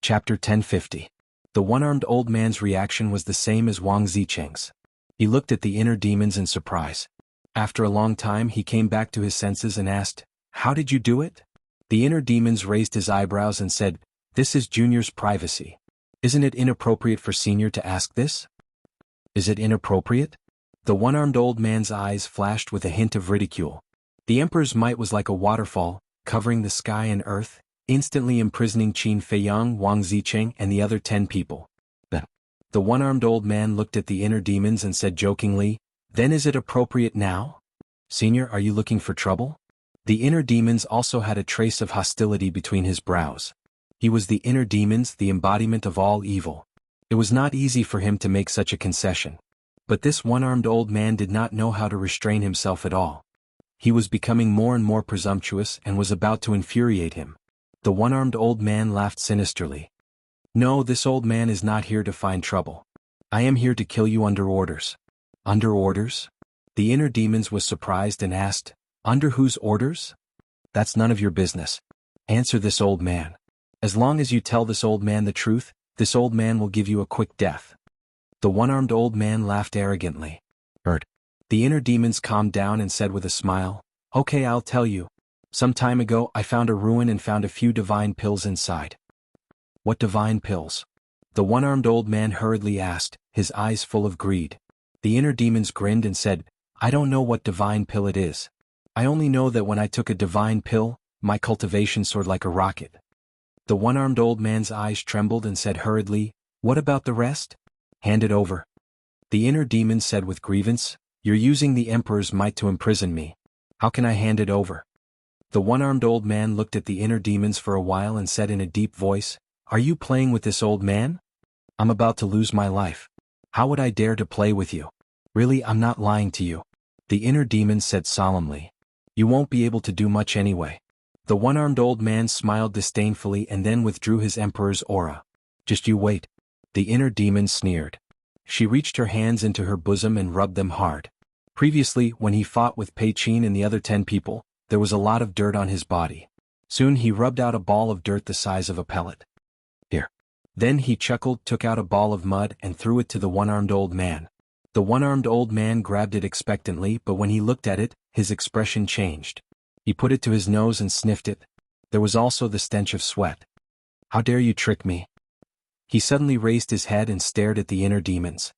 Chapter 1050. The one-armed old man's reaction was the same as Wang Zicheng's. He looked at the inner demons in surprise. After a long time he came back to his senses and asked, "How did you do it?" The inner demons raised his eyebrows and said, "This is Junior's privacy. Isn't it inappropriate for Senior to ask this?" "Is it inappropriate?" The one-armed old man's eyes flashed with a hint of ridicule. The Emperor's might was like a waterfall, covering the sky and earth, instantly imprisoning Qin Feiyang, Wang Zicheng, and the other 10 people. The one-armed old man looked at the inner demons and said jokingly, "Then is it appropriate now? Senior, are you looking for trouble?" The inner demons also had a trace of hostility between his brows. He was the inner demons, the embodiment of all evil. It was not easy for him to make such a concession. But this one-armed old man did not know how to restrain himself at all. He was becoming more and more presumptuous and was about to infuriate him. The one-armed old man laughed sinisterly. "No, this old man is not here to find trouble. I am here to kill you under orders." "Under orders?" The inner demons was surprised and asked, "Under whose orders?" "That's none of your business. Answer this old man. As long as you tell this old man the truth, this old man will give you a quick death." The one-armed old man laughed arrogantly. The inner demons calmed down and said with a smile, "Okay, I'll tell you. Some time ago I found a ruin and found a few divine pills inside." "What divine pills?" The one-armed old man hurriedly asked, his eyes full of greed. The inner demons grinned and said, "I don't know what divine pill it is. I only know that when I took a divine pill, my cultivation soared like a rocket." The one-armed old man's eyes trembled and said hurriedly, "What about the rest? Hand it over." The inner demons said with grievance, "You're using the Emperor's might to imprison me. How can I hand it over?" The one-armed old man looked at the inner demons for a while and said in a deep voice, "Are you playing with this old man? I'm about to lose my life. How would I dare to play with you? Really, I'm not lying to you." The inner demons said solemnly, "You won't be able to do much anyway." The one-armed old man smiled disdainfully and then withdrew his Emperor's aura. "Just you wait." The inner demon sneered. She reached her hands into her bosom and rubbed them hard. Previously, when he fought with Pei Qin and the other 10 people, there was a lot of dirt on his body. Soon he rubbed out a ball of dirt the size of a pellet. "Here." Then he chuckled, took out a ball of mud and threw it to the one-armed old man. The one-armed old man grabbed it expectantly, but when he looked at it, his expression changed. He put it to his nose and sniffed it. There was also the stench of sweat. "How dare you trick me?" He suddenly raised his head and stared at the inner demons.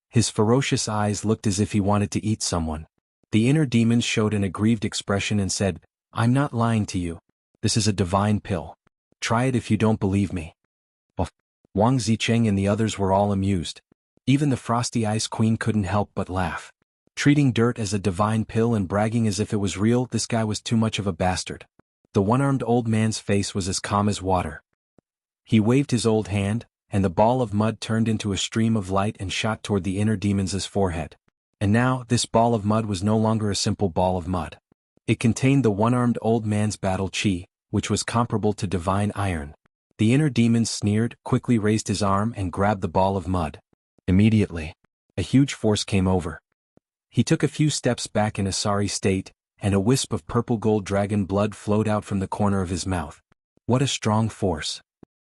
His ferocious eyes looked as if he wanted to eat someone. The inner demons showed an aggrieved expression and said, "I'm not lying to you. This is a divine pill. Try it if you don't believe me." Wang Zicheng and the others were all amused. Even the Frosty Ice Queen couldn't help but laugh. Treating dirt as a divine pill and bragging as if it was real, this guy was too much of a bastard. The one-armed old man's face was as calm as water. He waved his old hand, and the ball of mud turned into a stream of light and shot toward the inner demons' forehead. And now, this ball of mud was no longer a simple ball of mud. It contained the one-armed old man's battle chi, which was comparable to divine iron. The inner demons sneered, quickly raised his arm and grabbed the ball of mud. Immediately, a huge force came over. He took a few steps back in a sorry state, and a wisp of purple gold dragon blood flowed out from the corner of his mouth. What a strong force.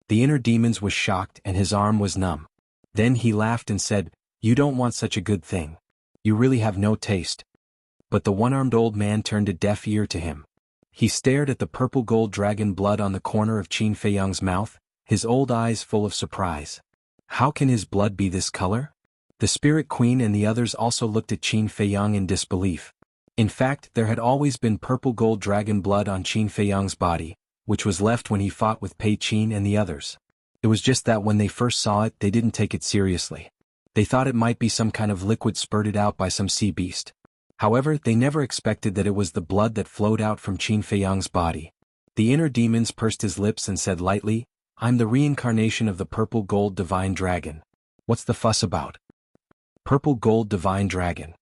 The inner demons was shocked and his arm was numb. Then he laughed and said, "You don't want such a good thing. You really have no taste." But the one-armed old man turned a deaf ear to him. He stared at the purple gold dragon blood on the corner of Qin Feiyang's mouth, his old eyes full of surprise. How can his blood be this color? The Spirit Queen and the others also looked at Qin Feiyang in disbelief. In fact, there had always been purple gold dragon blood on Qin Feiyang's body, which was left when he fought with Pei Qin and the others. It was just that when they first saw it, they didn't take it seriously. They thought it might be some kind of liquid spurted out by some sea beast. However, they never expected that it was the blood that flowed out from Qin Feiyang's body. The inner demons pursed his lips and said lightly, "I'm the reincarnation of the purple gold divine dragon. What's the fuss about?" Purple gold divine dragon.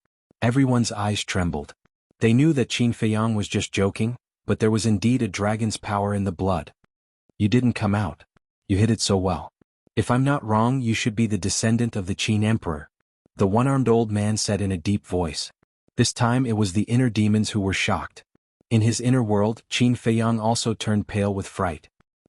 Everyone's eyes trembled. They knew that Qin Feiyang was just joking, but there was indeed a dragon's power in the blood. "You didn't come out. You hid it so well. If I'm not wrong, you should be the descendant of the Qin Emperor," the one-armed old man said in a deep voice. This time it was the inner demons who were shocked. In his inner world, Qin Feiyang also turned pale with fright.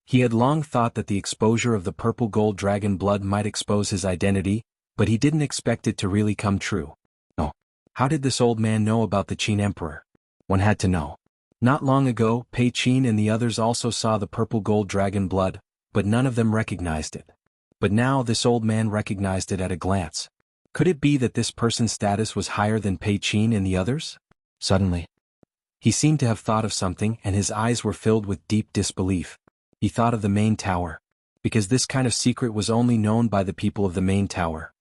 He had long thought that the exposure of the purple gold dragon blood might expose his identity, but he didn't expect it to really come true. Oh. How did this old man know about the Qin Emperor? One had to know. Not long ago, Pei Qin and the others also saw the purple gold dragon blood, but none of them recognized it. But now this old man recognized it at a glance. Could it be that this person's status was higher than Pei Qin and the others? Suddenly, he seemed to have thought of something and his eyes were filled with deep disbelief. He thought of the main tower. Because this kind of secret was only known by the people of the main tower.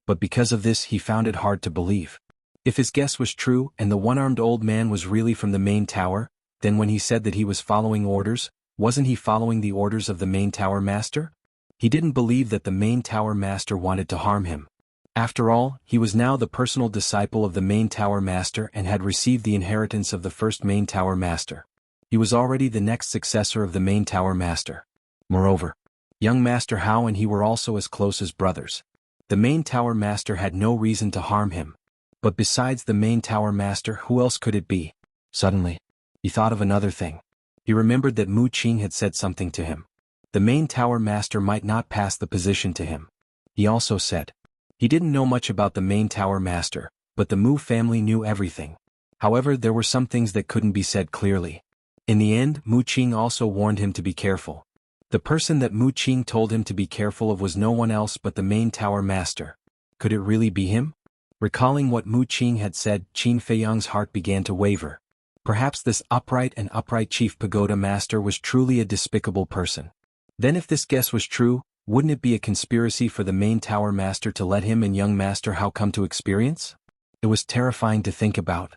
But because of this he found it hard to believe. If his guess was true and the one-armed old man was really from the main tower, then when he said that he was following orders, wasn't he following the orders of the main tower master? He didn't believe that the main tower master wanted to harm him. After all, he was now the personal disciple of the main tower master and had received the inheritance of the first main tower master. He was already the next successor of the main tower master. Moreover, young Master Hao and he were also as close as brothers. The main tower master had no reason to harm him. But besides the main tower master, who else could it be? Suddenly, he thought of another thing. He remembered that Mu Qing had said something to him. The main tower master might not pass the position to him. He also said. He didn't know much about the main tower master, but the Mu family knew everything. However, there were some things that couldn't be said clearly. In the end, Mu Qing also warned him to be careful. The person that Mu Qing told him to be careful of was no one else but the main tower master. Could it really be him? Recalling what Mu Qing had said, Qin Feiyang's heart began to waver. Perhaps this upright chief pagoda master was truly a despicable person. Then if this guess was true, wouldn't it be a conspiracy for the main tower master to let him and young Master Hao come to experience? It was terrifying to think about.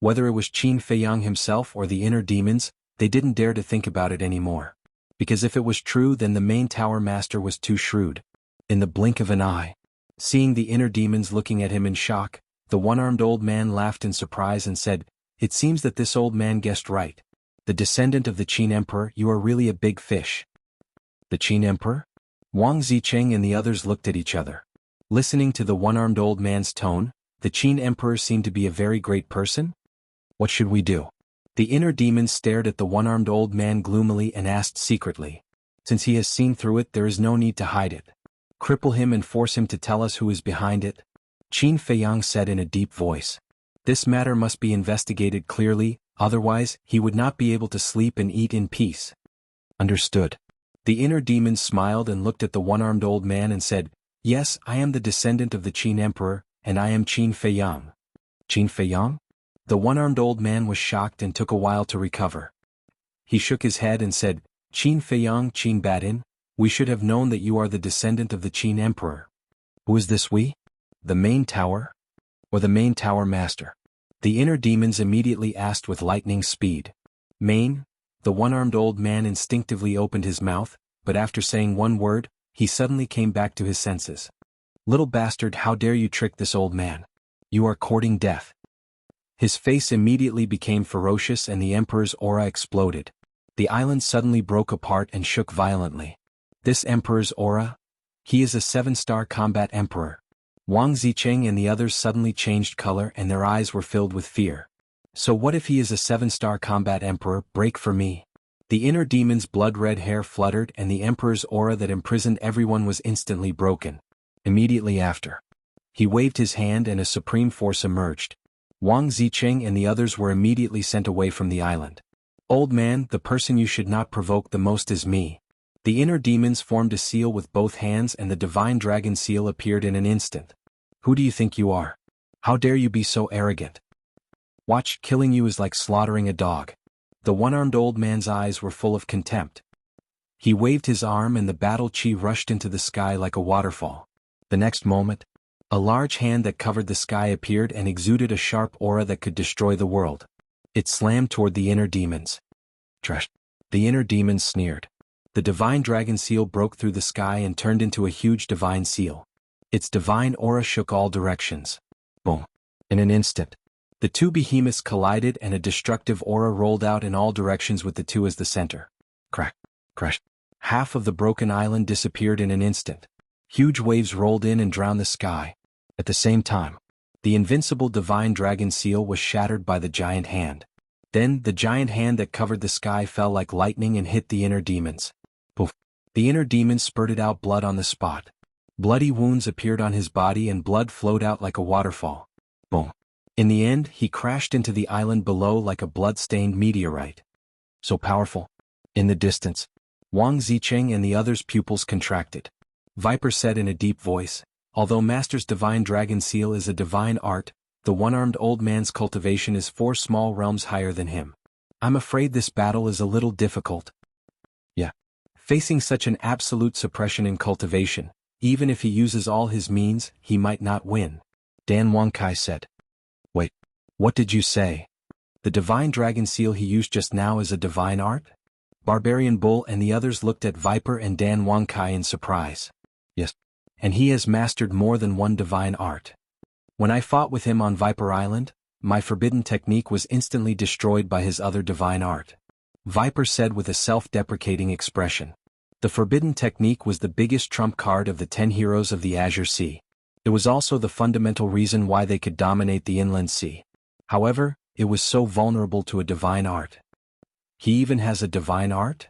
Whether it was Qin Feiyang himself or the inner demons, they didn't dare to think about it anymore. Because if it was true, then the main tower master was too shrewd. In the blink of an eye, seeing the inner demons looking at him in shock, the one-armed old man laughed in surprise and said, "It seems that this old man guessed right. The descendant of the Qin Emperor, you are really a big fish." The Qin Emperor? Wang Zicheng and the others looked at each other. Listening to the one-armed old man's tone, the Qin Emperor seemed to be a very great person? What should we do? The inner demons stared at the one-armed old man gloomily and asked secretly. Since he has seen through it, there is no need to hide it. Cripple him and force him to tell us who is behind it. Qin Feiyang said in a deep voice. This matter must be investigated clearly, otherwise, he would not be able to sleep and eat in peace. Understood. The inner demons smiled and looked at the one-armed old man and said, Yes, I am the descendant of the Qin Emperor, and I am Qin Feiyang. Qin Feiyang? The one-armed old man was shocked and took a while to recover. He shook his head and said, Qin Feiyang, Qin Badin, we should have known that you are the descendant of the Qin Emperor. Who is this we? The main tower? Or the main tower master? The inner demons immediately asked with lightning speed. Main? The one-armed old man instinctively opened his mouth, but after saying one word, he suddenly came back to his senses. Little bastard, how dare you trick this old man? You are courting death. His face immediately became ferocious and the emperor's aura exploded. The island suddenly broke apart and shook violently. This emperor's aura? He is a 7-star combat emperor. Wang Zicheng and the others suddenly changed color and their eyes were filled with fear. So what if he is a 7-star combat emperor? Break for me. The inner demon's blood-red hair fluttered and the emperor's aura that imprisoned everyone was instantly broken. Immediately after, he waved his hand and a supreme force emerged. Wang Zicheng and the others were immediately sent away from the island. Old man, the person you should not provoke the most is me. The inner demons formed a seal with both hands and the divine dragon seal appeared in an instant. Who do you think you are? How dare you be so arrogant? Watch, killing you is like slaughtering a dog. The one-armed old man's eyes were full of contempt. He waved his arm and the battle chi rushed into the sky like a waterfall. The next moment, a large hand that covered the sky appeared and exuded a sharp aura that could destroy the world. It slammed toward the inner demons. Trash. The inner demons sneered. The divine dragon seal broke through the sky and turned into a huge divine seal. Its divine aura shook all directions. Boom. In an instant, the two behemoths collided and a destructive aura rolled out in all directions with the two as the center. Crack. Crash. Half of the broken island disappeared in an instant. Huge waves rolled in and drowned the sky. At the same time, the invincible divine dragon seal was shattered by the giant hand. Then, the giant hand that covered the sky fell like lightning and hit the inner demons. Poof. The inner demon spurted out blood on the spot. Bloody wounds appeared on his body and blood flowed out like a waterfall. Boom. In the end, he crashed into the island below like a blood-stained meteorite. So powerful. In the distance, Wang Zicheng and the others' pupils contracted. Viper said in a deep voice, although Master's divine dragon seal is a divine art, the one-armed old man's cultivation is 4 small realms higher than him. I'm afraid this battle is a little difficult. Yeah. Facing such an absolute suppression in cultivation, even if he uses all his means, he might not win. Dan Wangkai said. Wait, what did you say? The divine dragon seal he used just now is a divine art? Barbarian Bull and the others looked at Viper and Dan Wangkai in surprise. Yes. And he has mastered more than one divine art. When I fought with him on Viper Island, my forbidden technique was instantly destroyed by his other divine art. Viper said with a self-deprecating expression. The forbidden technique was the biggest trump card of the 10 heroes of the Azure Sea. It was also the fundamental reason why they could dominate the inland sea. However, it was so vulnerable to a divine art. He even has a divine art?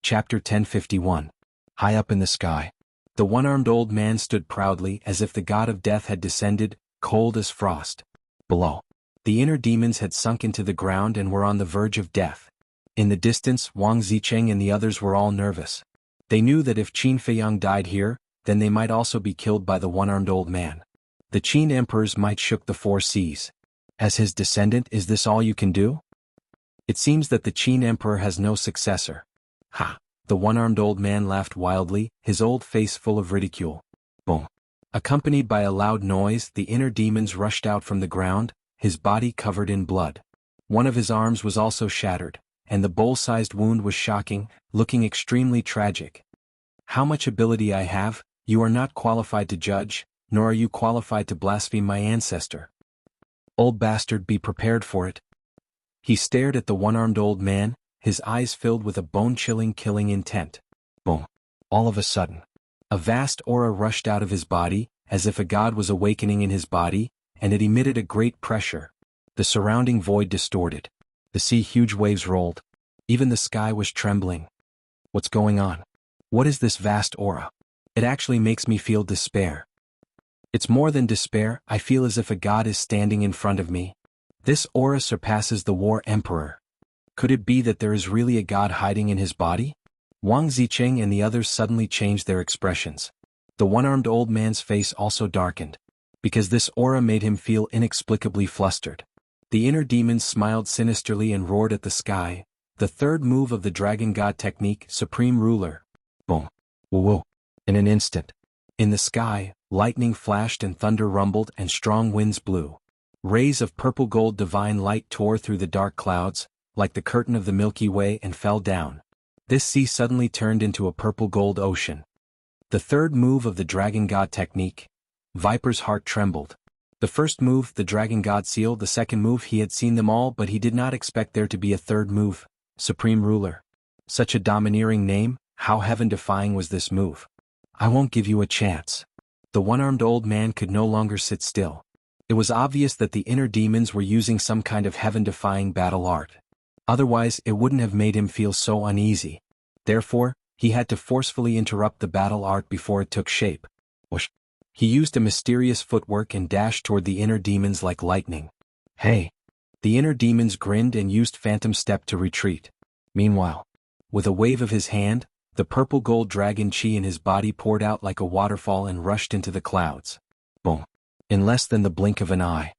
Chapter 1051. High up in the sky. The one-armed old man stood proudly as if the god of death had descended, cold as frost. Below, the inner demons had sunk into the ground and were on the verge of death. In the distance, Wang Zicheng and the others were all nervous. They knew that if Qin Feiyang died here, then they might also be killed by the one-armed old man. The Qin emperors might shook the 4 seas. As his descendant, is this all you can do? It seems that the Qin emperor has no successor. Ha! The one-armed old man laughed wildly, his old face full of ridicule. Boom. Accompanied by a loud noise, the inner demons rushed out from the ground, his body covered in blood. One of his arms was also shattered, and the bowl-sized wound was shocking, looking extremely tragic. How much ability I have, you are not qualified to judge, nor are you qualified to blaspheme my ancestor. Old bastard, be prepared for it. He stared at the one-armed old man, his eyes filled with a bone-chilling killing intent. Boom. All of a sudden, a vast aura rushed out of his body, as if a god was awakening in his body, and it emitted a great pressure. The surrounding void distorted. The sea huge waves rolled. Even the sky was trembling. What's going on? What is this vast aura? It actually makes me feel despair. It's more than despair, I feel as if a god is standing in front of me. This aura surpasses the War Emperor. Could it be that there is really a god hiding in his body? Wang Zicheng and the others suddenly changed their expressions. The one-armed old man's face also darkened, because this aura made him feel inexplicably flustered. The inner demons smiled sinisterly and roared at the sky, the third move of the Dragon God technique, Supreme Ruler. Boom. Woo-woo. In an instant. In the sky, lightning flashed and thunder rumbled and strong winds blew. Rays of purple-gold divine light tore through the dark clouds, like the curtain of the Milky Way, and fell down. This sea suddenly turned into a purple-gold ocean. The third move of the Dragon God technique. Viper's heart trembled. The first move, the Dragon God seal, the second move, he had seen them all, but he did not expect there to be a third move, Supreme Ruler. Such a domineering name, how heaven-defying was this move? I won't give you a chance. The one-armed old man could no longer sit still. It was obvious that the inner demons were using some kind of heaven-defying battle art. Otherwise, it wouldn't have made him feel so uneasy. Therefore, he had to forcefully interrupt the battle art before it took shape. Whoosh. He used a mysterious footwork and dashed toward the inner demons like lightning. Hey! The inner demons grinned and used Phantom Step to retreat. Meanwhile, with a wave of his hand, the purple-gold dragon chi in his body poured out like a waterfall and rushed into the clouds. Boom. In less than the blink of an eye,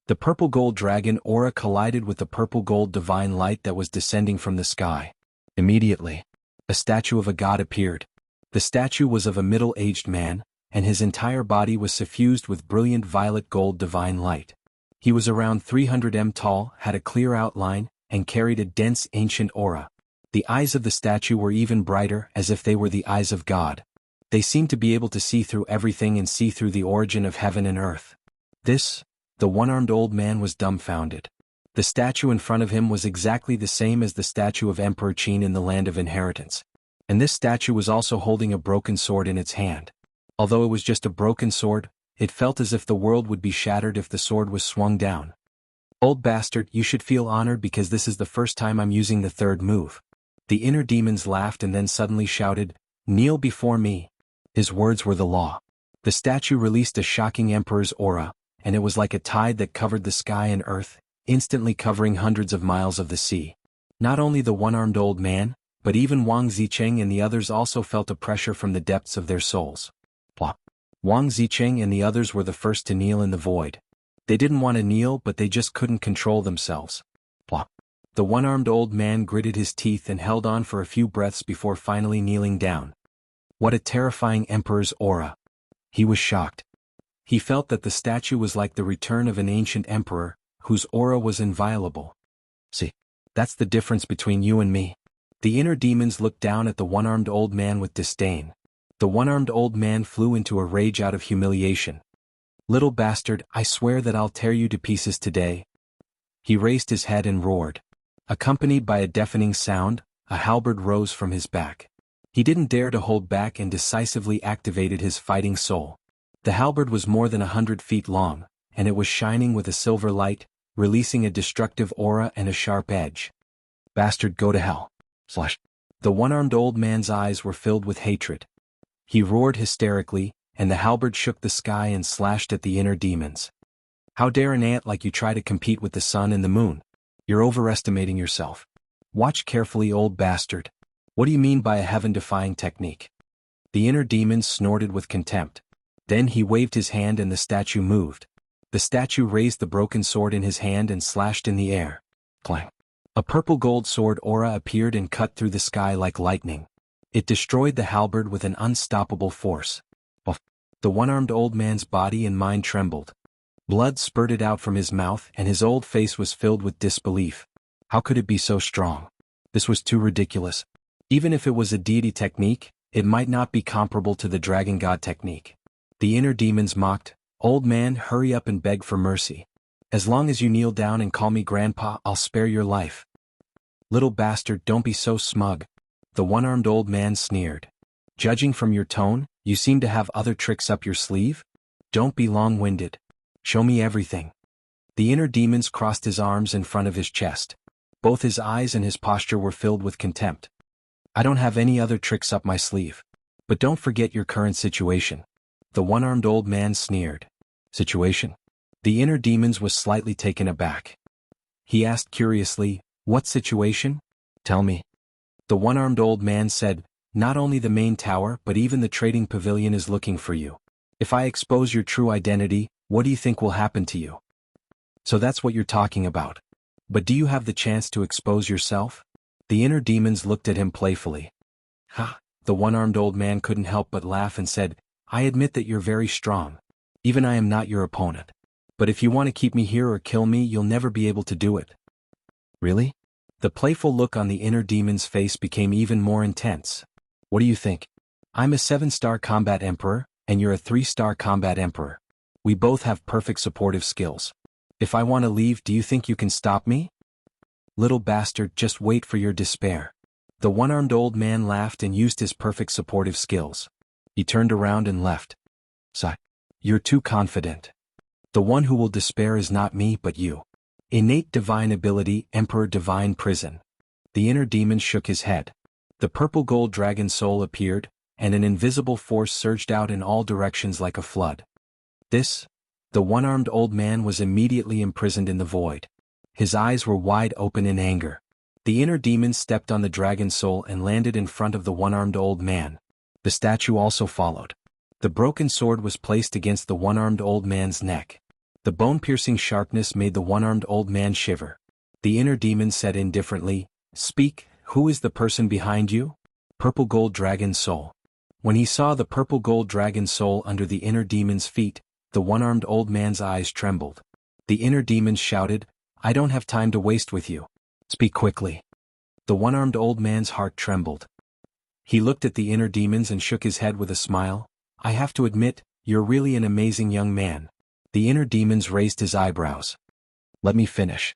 the purple-gold dragon aura collided with the purple-gold divine light that was descending from the sky. Immediately, a statue of a god appeared. The statue was of a middle-aged man, and his entire body was suffused with brilliant violet-gold divine light. He was around 300 m tall, had a clear outline, and carried a dense ancient aura. The eyes of the statue were even brighter, as if they were the eyes of God. They seemed to be able to see through everything and see through the origin of heaven and earth. The one-armed old man was dumbfounded. The statue in front of him was exactly the same as the statue of Emperor Qin in the Land of Inheritance. And this statue was also holding a broken sword in its hand. Although it was just a broken sword, it felt as if the world would be shattered if the sword was swung down. Old bastard, you should feel honored because this is the first time I'm using the third move. The inner demons laughed and then suddenly shouted, "Kneel before me." His words were the law. The statue released a shocking emperor's aura, and it was like a tide that covered the sky and earth, instantly covering hundreds of miles of the sea. Not only the one-armed old man, but even Wang Zicheng and the others also felt a pressure from the depths of their souls. Plop. Wang Zicheng and the others were the first to kneel in the void. They didn't want to kneel, but they just couldn't control themselves. Plop. The one-armed old man gritted his teeth and held on for a few breaths before finally kneeling down. What a terrifying emperor's aura. He was shocked. He felt that the statue was like the return of an ancient emperor, whose aura was inviolable. See, that's the difference between you and me. The inner demons looked down at the one-armed old man with disdain. The one-armed old man flew into a rage out of humiliation. "Little bastard, I swear that I'll tear you to pieces today." He raised his head and roared. Accompanied by a deafening sound, a halberd rose from his back. He didn't dare to hold back and decisively activated his fighting soul. The halberd was more than 100 feet long, and it was shining with a silver light, releasing a destructive aura and a sharp edge. "Bastard, go to hell." The one-armed old man's eyes were filled with hatred. He roared hysterically, and the halberd shook the sky and slashed at the inner demons. "How dare an ant like you try to compete with the sun and the moon? You're overestimating yourself. Watch carefully, old bastard. What do you mean by a heaven-defying technique?" The inner demons snorted with contempt. Then he waved his hand and the statue moved. The statue raised the broken sword in his hand and slashed in the air. Clang. A purple gold sword aura appeared and cut through the sky like lightning. It destroyed the halberd with an unstoppable force. The one-armed old man's body and mind trembled. Blood spurted out from his mouth and his old face was filled with disbelief. How could it be so strong? This was too ridiculous. Even if it was a deity technique, it might not be comparable to the dragon god technique. The inner demons mocked, "Old man, hurry up and beg for mercy. As long as you kneel down and call me grandpa, I'll spare your life." "Little bastard, don't be so smug." The one-armed old man sneered. "Judging from your tone, you seem to have other tricks up your sleeve? Don't be long-winded. Show me everything." The inner demons crossed his arms in front of his chest. Both his eyes and his posture were filled with contempt. "I don't have any other tricks up my sleeve. But don't forget your current situation." The one-armed old man sneered. "Situation?" The inner demons was slightly taken aback. He asked curiously, "What situation? Tell me." The one-armed old man said, "Not only the main tower but even the trading pavilion is looking for you. If I expose your true identity, what do you think will happen to you?" "So that's what you're talking about. But do you have the chance to expose yourself?" The inner demons looked at him playfully. "Ha!" The one-armed old man couldn't help but laugh and said, "I admit that you're very strong. Even I am not your opponent. But if you want to keep me here or kill me, you'll never be able to do it." "Really?" The playful look on the inner demon's face became even more intense. "What do you think? I'm a 7-star combat emperor, and you're a 3-star combat emperor. We both have perfect supportive skills. If I want to leave, do you think you can stop me?" "Little bastard, just wait for your despair." The one-armed old man laughed and used his perfect supportive skills. He turned around and left. "Sigh. You're too confident. The one who will despair is not me but you. Innate divine ability, Emperor Divine Prison." The inner demon shook his head. The purple gold dragon soul appeared, and an invisible force surged out in all directions like a flood. The one-armed old man was immediately imprisoned in the void. His eyes were wide open in anger. The inner demon stepped on the dragon soul and landed in front of the one-armed old man. The statue also followed. The broken sword was placed against the one-armed old man's neck. The bone-piercing sharpness made the one-armed old man shiver. The inner demon said indifferently, "Speak, who is the person behind you?" "Purple gold dragon soul." When he saw the purple gold dragon soul under the inner demon's feet, the one-armed old man's eyes trembled. The inner demon shouted, "I don't have time to waste with you. Speak quickly." The one-armed old man's heart trembled. He looked at the inner demons and shook his head with a smile. "I have to admit, you're really an amazing young man." The inner demons raised his eyebrows. "Let me finish.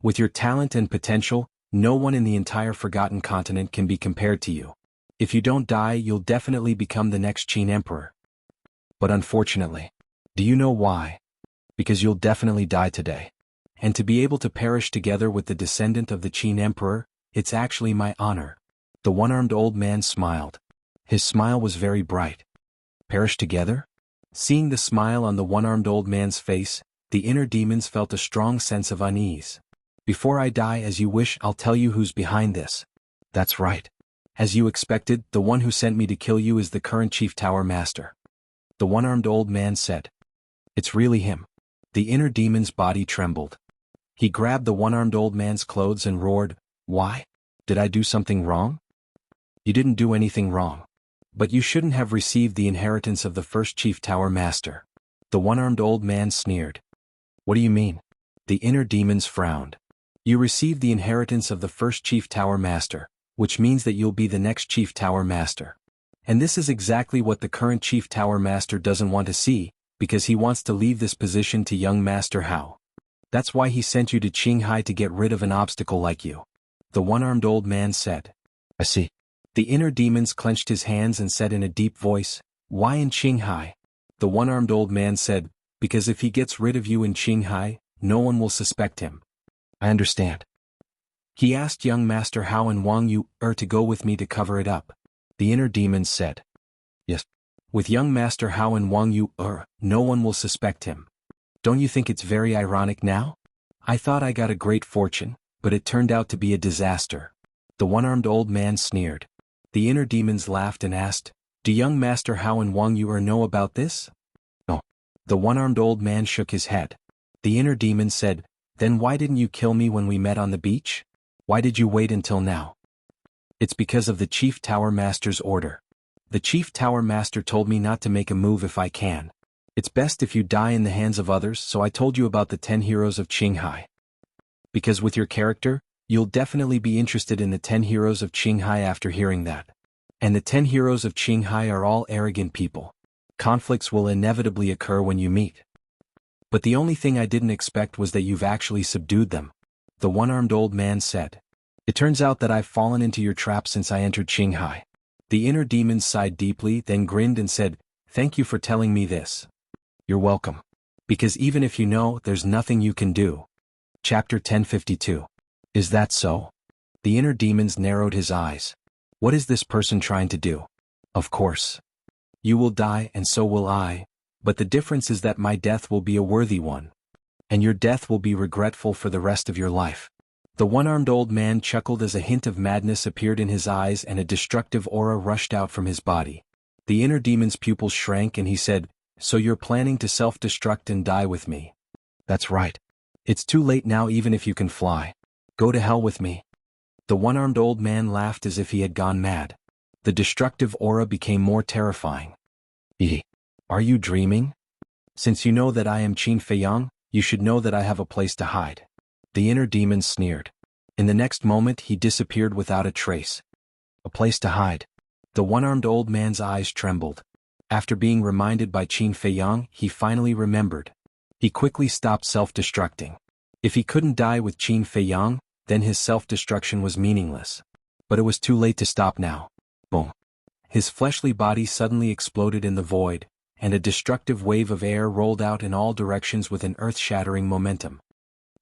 With your talent and potential, no one in the entire Forgotten Continent can be compared to you. If you don't die, you'll definitely become the next Qin Emperor. But unfortunately, do you know why? Because you'll definitely die today. And to be able to perish together with the descendant of the Qin Emperor, it's actually my honor." The one-armed old man smiled. His smile was very bright. Perish together? Seeing the smile on the one-armed old man's face, the inner demons felt a strong sense of unease. Before I die as you wish, I'll tell you who's behind this. That's right. As you expected, the one who sent me to kill you is the current Chief Tower Master. The one-armed old man said. It's really him. The inner demon's body trembled. He grabbed the one-armed old man's clothes and roared, Why? Did I do something wrong? You didn't do anything wrong. But you shouldn't have received the inheritance of the first Chief Tower Master. The one-armed old man sneered. What do you mean? The inner demons frowned. You received the inheritance of the first Chief Tower Master, which means that you'll be the next Chief Tower Master. And this is exactly what the current Chief Tower Master doesn't want to see, because he wants to leave this position to young Master Hao. That's why he sent you to Qinghai to get rid of an obstacle like you. The one-armed old man said. I see. The inner demons clenched his hands and said in a deep voice, Why in Qinghai? The one-armed old man said, Because if he gets rid of you in Qinghai, no one will suspect him. I understand. He asked young Master Hao and Wang Yu to go with me to cover it up. The inner demons said. Yes. With young Master Hao and Wang Yu no one will suspect him. Don't you think it's very ironic now? I thought I got a great fortune, but it turned out to be a disaster. The one-armed old man sneered. The inner demons laughed and asked, Do young Master Hao and Wang Yu know about this? No. The one-armed old man shook his head. The inner demon said, Then why didn't you kill me when we met on the beach? Why did you wait until now? It's because of the Chief Tower Master's order. The Chief Tower Master told me not to make a move if I can. It's best if you die in the hands of others, so I told you about the 10 heroes of Qinghai. Because with your character, you'll definitely be interested in the 10 heroes of Qinghai after hearing that. And the 10 heroes of Qinghai are all arrogant people. Conflicts will inevitably occur when you meet. But the only thing I didn't expect was that you've actually subdued them. The one-armed old man said. It turns out that I've fallen into your trap since I entered Qinghai. The inner demons sighed deeply, then grinned and said, Thank you for telling me this. You're welcome. Because even if you know, there's nothing you can do. Chapter 1052. Is that so? The inner demons narrowed his eyes. What is this person trying to do? Of course. You will die and so will I, but the difference is that my death will be a worthy one. And your death will be regretful for the rest of your life. The one-armed old man chuckled as a hint of madness appeared in his eyes and a destructive aura rushed out from his body. The inner demon's pupils shrank and he said, So you're planning to self-destruct and die with me? That's right. It's too late now even if you can fly. Go to hell with me. The one-armed old man laughed as if he had gone mad. The destructive aura became more terrifying. Are you dreaming? Since you know that I am Qin Feiyang, you should know that I have a place to hide. The inner demon sneered. In the next moment he disappeared without a trace. A place to hide. The one-armed old man's eyes trembled. After being reminded by Qin Feiyang, he finally remembered. He quickly stopped self-destructing. If he couldn't die with Qin Feiyang, then his self-destruction was meaningless. But it was too late to stop now. Boom. His fleshly body suddenly exploded in the void, and a destructive wave of air rolled out in all directions with an earth-shattering momentum.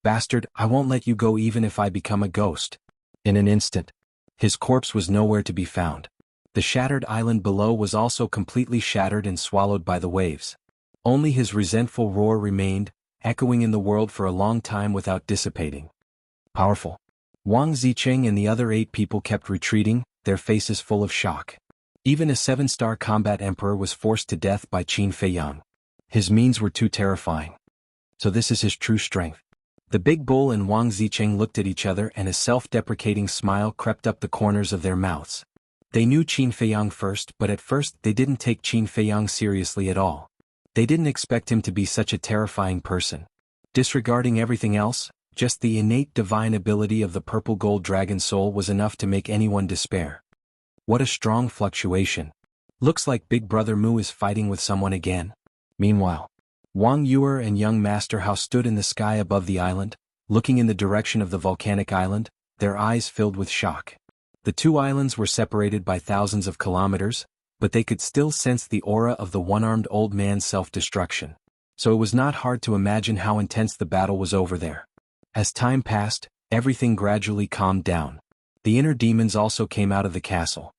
Bastard, I won't let you go even if I become a ghost. In an instant, his corpse was nowhere to be found. The shattered island below was also completely shattered and swallowed by the waves. Only his resentful roar remained, echoing in the world for a long time without dissipating. Powerful. Wang Zicheng and the other 8 people kept retreating, their faces full of shock. Even a 7-star combat emperor was forced to death by Qin Feiyang. His means were too terrifying. So this is his true strength. The big bull and Wang Zicheng looked at each other and a self-deprecating smile crept up the corners of their mouths. They knew Qin Feiyang first, but at first they didn't take Qin Feiyang seriously at all. They didn't expect him to be such a terrifying person. Disregarding everything else, just the innate divine ability of the purple gold dragon soul was enough to make anyone despair. What a strong fluctuation. Looks like Big Brother Mu is fighting with someone again. Meanwhile, Wang Yuer and young Master Hao stood in the sky above the island, looking in the direction of the volcanic island, their eyes filled with shock. The 2 islands were separated by thousands of kilometers, but they could still sense the aura of the one-armed old man's self-destruction. So it was not hard to imagine how intense the battle was over there. As time passed, everything gradually calmed down. The inner demons also came out of the castle.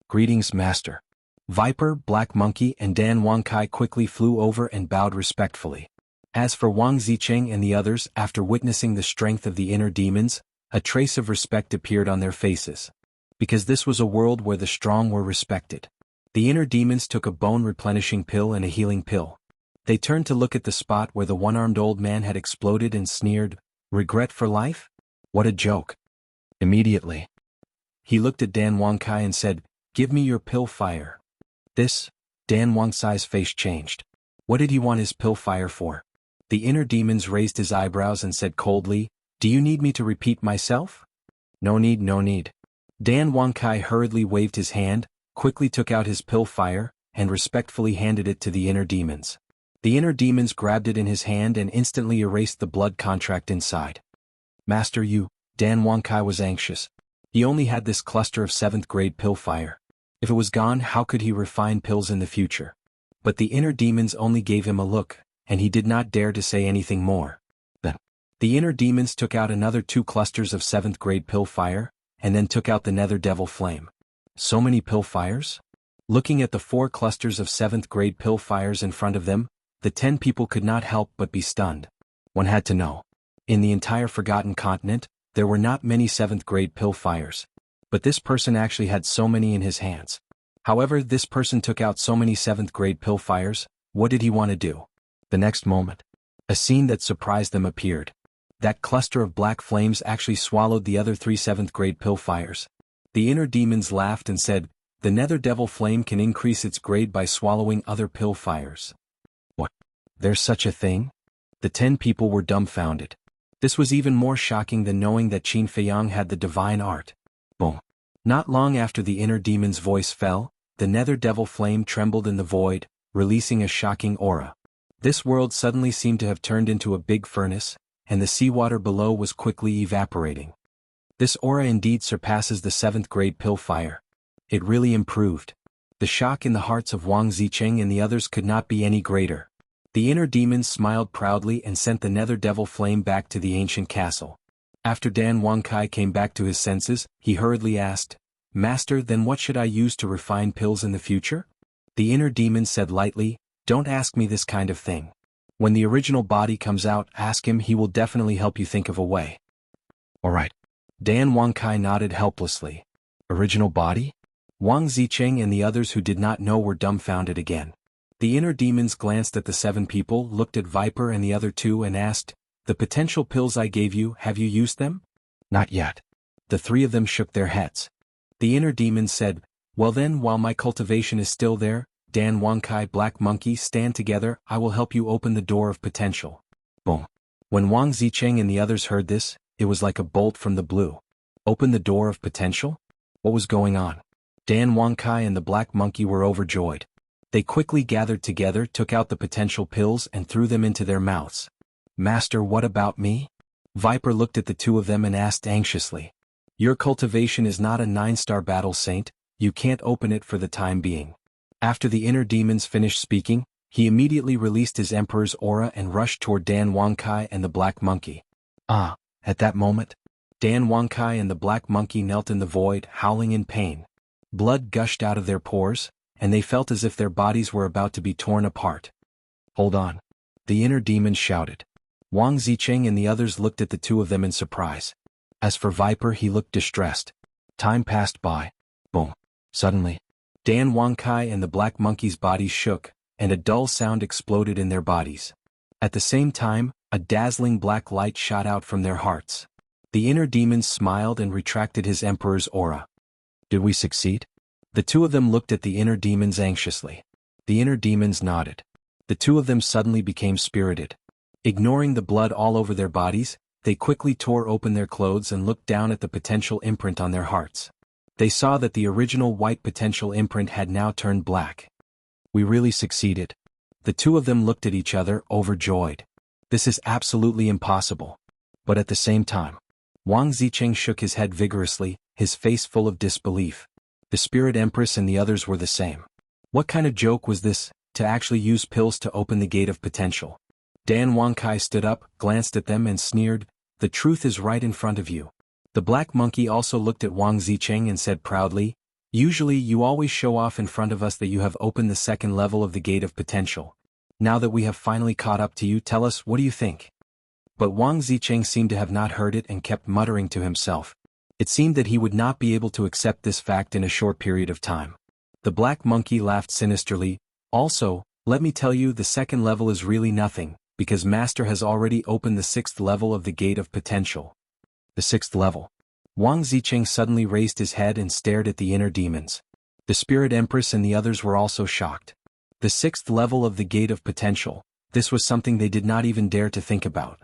Greetings, Master. Viper, Black Monkey, and Dan Wangkai quickly flew over and bowed respectfully. As for Wang Zicheng and the others, after witnessing the strength of the inner demons, a trace of respect appeared on their faces. Because this was a world where the strong were respected. The inner demons took a bone-replenishing pill and a healing pill. They turned to look at the spot where the one-armed old man had exploded and sneered, "Regret for life? What a joke." Immediately, he looked at Dan Wangkai and said, "Give me your pill fire." This, Dan Wangkai's face changed. What did he want his pill fire for? The inner demons raised his eyebrows and said coldly, "Do you need me to repeat myself?" "No need, no need." Dan Wangkai hurriedly waved his hand, quickly took out his pill fire, and respectfully handed it to the inner demons. The inner demons grabbed it in his hand and instantly erased the blood contract inside. "Master, Dan Wangkai was anxious. He only had this cluster of 7th grade pill fire. If it was gone, how could he refine pills in the future? But the inner demons only gave him a look, and he did not dare to say anything more. Then, the inner demons took out another 2 clusters of 7th grade pill fire, and then took out the nether devil flame. So many pill fires? Looking at the 4 clusters of 7th grade pill fires in front of them, the 10 people could not help but be stunned. One had to know. In the entire Forgotten Continent, there were not many 7th grade pill fires. But this person actually had so many in his hands. However, this person took out so many 7th grade pill fires. What did he want to do? The next moment, a scene that surprised them appeared. That cluster of black flames actually swallowed the other 3 7th grade pill fires. The inner demons laughed and said, "The nether devil flame can increase its grade by swallowing other pill fires." What? There's such a thing? The 10 people were dumbfounded. This was even more shocking than knowing that Qin Feiyang had the divine art. Boom. Not long after the inner demon's voice fell, the nether devil flame trembled in the void, releasing a shocking aura. This world suddenly seemed to have turned into a big furnace, and the seawater below was quickly evaporating. This aura indeed surpasses the 7th grade pill fire. It really improved. The shock in the hearts of Wang Zicheng and the others could not be any greater. The inner demons smiled proudly and sent the nether devil flame back to the ancient castle. After Dan Wangkai came back to his senses, he hurriedly asked, "Master, then what should I use to refine pills in the future?" The inner demon said lightly, "Don't ask me this kind of thing. When the original body comes out, ask him, he will definitely help you think of a way." "Alright." Dan Wangkai nodded helplessly. Original body? Wang Zicheng and the others who did not know were dumbfounded again. The inner demons glanced at the 7 people, looked at Viper and the other 2 and asked, "The potential pills I gave you, have you used them?" "Not yet." The 3 of them shook their heads. The inner demons said, "Well then, while my cultivation is still there, Dan Wangkai, Black Monkey, stand together, I will help you open the door of potential." Boom. When Wang Zicheng and the others heard this, it was like a bolt from the blue. Open the door of potential? What was going on? Dan Wangkai and the Black Monkey were overjoyed. They quickly gathered together, took out the potential pills and threw them into their mouths. "Master, what about me?" Viper looked at the 2 of them and asked anxiously. "Your cultivation is not a 9-star battle saint, you can't open it for the time being." After the inner demons finished speaking, he immediately released his emperor's aura and rushed toward Dan Wangkai and the Black Monkey. At that moment, Dan Wangkai and the Black Monkey knelt in the void, howling in pain. Blood gushed out of their pores, and they felt as if their bodies were about to be torn apart. "Hold on." The inner demons shouted. Wang Zicheng and the others looked at the 2 of them in surprise. As for Viper, he looked distressed. Time passed by. Boom. Suddenly, Dan Wangkai and the Black Monkey's bodies shook, and a dull sound exploded in their bodies. At the same time, a dazzling black light shot out from their hearts. The inner demons smiled and retracted his emperor's aura. "Did we succeed?" The 2 of them looked at the inner demons anxiously. The inner demons nodded. The 2 of them suddenly became spirited. Ignoring the blood all over their bodies, they quickly tore open their clothes and looked down at the potential imprint on their hearts. They saw that the original white potential imprint had now turned black. "We really succeeded." The 2 of them looked at each other, overjoyed. This is absolutely impossible. But at the same time, Wang Zicheng shook his head vigorously, his face full of disbelief. The Spirit Empress and the others were the same. What kind of joke was this, to actually use pills to open the gate of potential? Dan Wangkai stood up, glanced at them and sneered, "The truth is right in front of you. The black monkey also looked at Wang Zicheng and said proudly, "Usually you always show off in front of us that you have opened the second level of the Gate of Potential. Now that we have finally caught up to you, tell us, what do you think?" But Wang Zicheng seemed to have not heard it and kept muttering to himself. It seemed that he would not be able to accept this fact in a short period of time. The black monkey laughed sinisterly. "Also, let me tell you, the second level is really nothing, because Master has already opened the sixth level of the Gate of Potential." The sixth level. Wang Zicheng suddenly raised his head and stared at the inner demons. The Spirit Empress and the others were also shocked. The sixth level of the Gate of Potential, this was something they did not even dare to think about.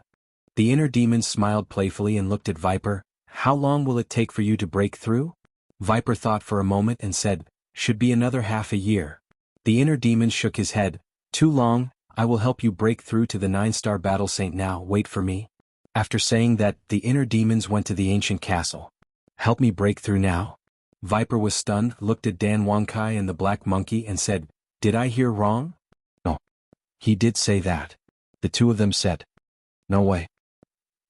The inner demons smiled playfully and looked at Viper. "How long will it take for you to break through?" Viper thought for a moment and said, "Should be another half a year." The inner demon shook his head. "Too long, I will help you break through to the 9-star battle saint now, wait for me." After saying that, the inner demons went to the ancient castle. "Help me break through now?" Viper was stunned, looked at Dan Wangkai and the black monkey and said, "Did I hear wrong?" "No. He did say that." The two of them said, "No way.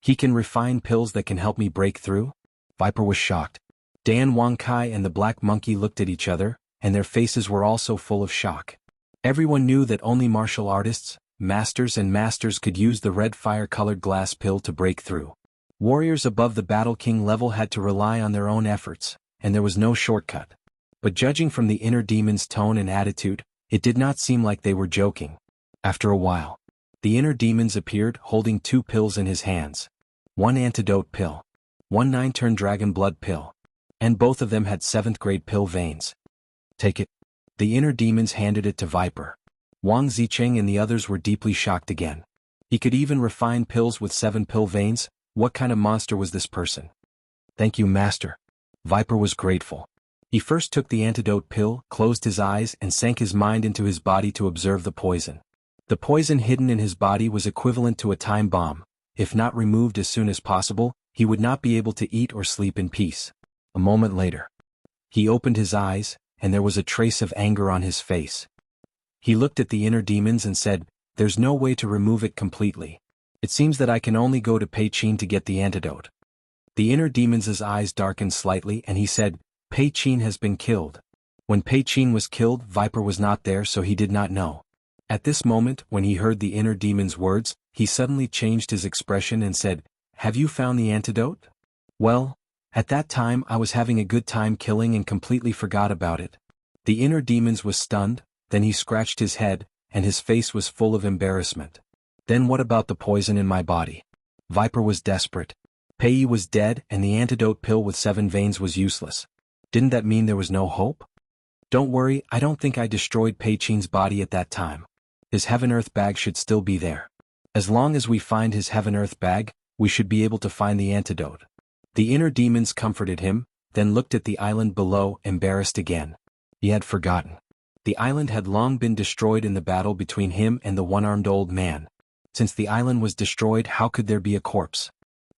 He can refine pills that can help me break through?" Viper was shocked. Dan Wangkai and the black monkey looked at each other, and their faces were also full of shock. Everyone knew that only martial artists, masters and masters could use the red fire-colored glass pill to break through. Warriors above the Battle King level had to rely on their own efforts, and there was no shortcut. But judging from the inner demon's tone and attitude, it did not seem like they were joking. After a while, the inner demons appeared holding 2 pills in his hands. 1 antidote pill. 1 9-turn dragon blood pill. And both of them had 7th grade pill veins. "Take it." The inner demons handed it to Viper. Wang Zicheng and the others were deeply shocked again. He could even refine pills with 7 pill veins? What kind of monster was this person? "Thank you, Master." Viper was grateful. He first took the antidote pill, closed his eyes and sank his mind into his body to observe the poison. The poison hidden in his body was equivalent to a time bomb. If not removed as soon as possible, he would not be able to eat or sleep in peace. A moment later, he opened his eyes, and there was a trace of anger on his face. He looked at the inner demons and said, "There's no way to remove it completely. It seems that I can only go to Pei Qin to get the antidote." The inner demon's eyes darkened slightly and he said, "Pei Qin has been killed." When Pei Qin was killed, Viper was not there, so he did not know. At this moment, when he heard the inner demon's words, he suddenly changed his expression and said, "Have you found the antidote?" "Well, at that time I was having a good time killing and completely forgot about it." The inner demons was stunned, then he scratched his head, and his face was full of embarrassment. "Then what about the poison in my body?" Viper was desperate. Pei was dead and the antidote pill with 7 veins was useless. Didn't that mean there was no hope? "Don't worry, I don't think I destroyed Pei Qin's body at that time. His Heaven-Earth bag should still be there. As long as we find his Heaven-Earth bag, we should be able to find the antidote." The inner demons comforted him, then looked at the island below, embarrassed again. He had forgotten. The island had long been destroyed in the battle between him and the one-armed old man. Since the island was destroyed, how could there be a corpse?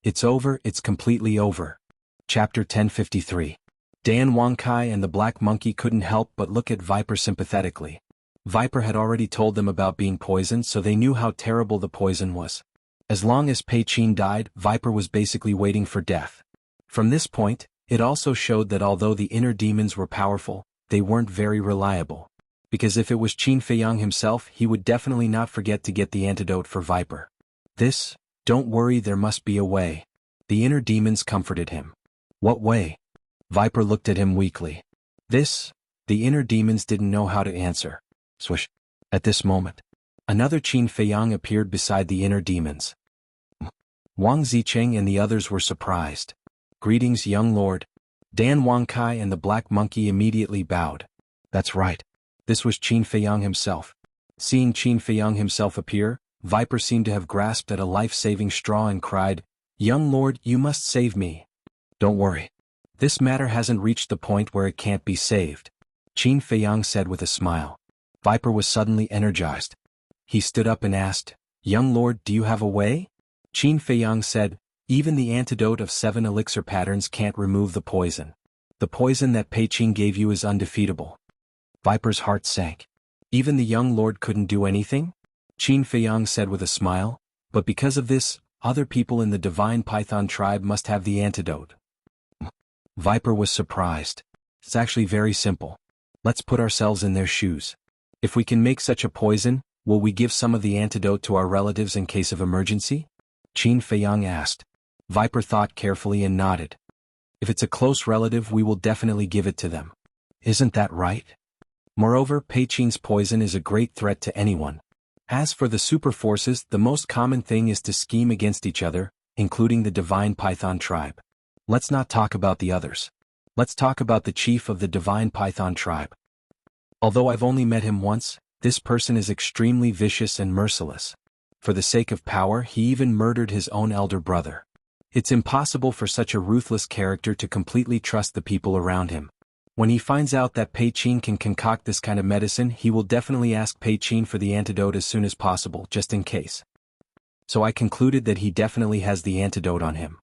It's over, it's completely over. Chapter 1053. Dan Wangkai and the black monkey couldn't help but look at Viper sympathetically. Viper had already told them about being poisoned, so they knew how terrible the poison was. As long as Pei Qin died, Viper was basically waiting for death. From this point, it also showed that although the inner demons were powerful, they weren't very reliable. Because if it was Qin Feiyang himself, he would definitely not forget to get the antidote for Viper. Don't worry, there must be a way." The inner demons comforted him. "What way?" Viper looked at him weakly. The inner demons didn't know how to answer. Swish. At this moment, another Qin Feiyang appeared beside the inner demons. Wang Zicheng and the others were surprised. "Greetings, young lord." Dan Wangkai and the black monkey immediately bowed. That's right. This was Qin Feiyang himself. Seeing Qin Feiyang himself appear, Viper seemed to have grasped at a life-saving straw and cried, "Young lord, you must save me." "Don't worry. This matter hasn't reached the point where it can't be saved," Qin Feiyang said with a smile. Viper was suddenly energized. He stood up and asked, "Young lord, do you have a way?" Qin Feiyang said, "Even the antidote of 7 elixir patterns can't remove the poison. The poison that Pei Qin gave you is undefeatable." Viper's heart sank. Even the young lord couldn't do anything? Qin Feiyang said with a smile, "But because of this, other people in the divine python tribe must have the antidote. Viper was surprised. It's actually very simple. Let's put ourselves in their shoes. If we can make such a poison, will we give some of the antidote to our relatives in case of emergency? Qin Feiyang asked. Viper thought carefully and nodded. If it's a close relative, we will definitely give it to them. Isn't that right? Moreover, Pei Qin's poison is a great threat to anyone. As for the super forces, the most common thing is to scheme against each other, including the Divine Python tribe. Let's not talk about the others. Let's talk about the chief of the Divine Python tribe. Although I've only met him once, this person is extremely vicious and merciless. For the sake of power, he even murdered his own elder brother. It's impossible for such a ruthless character to completely trust the people around him. When he finds out that Pei Qin can concoct this kind of medicine, he will definitely ask Pei Qin for the antidote as soon as possible, just in case. So I concluded that he definitely has the antidote on him.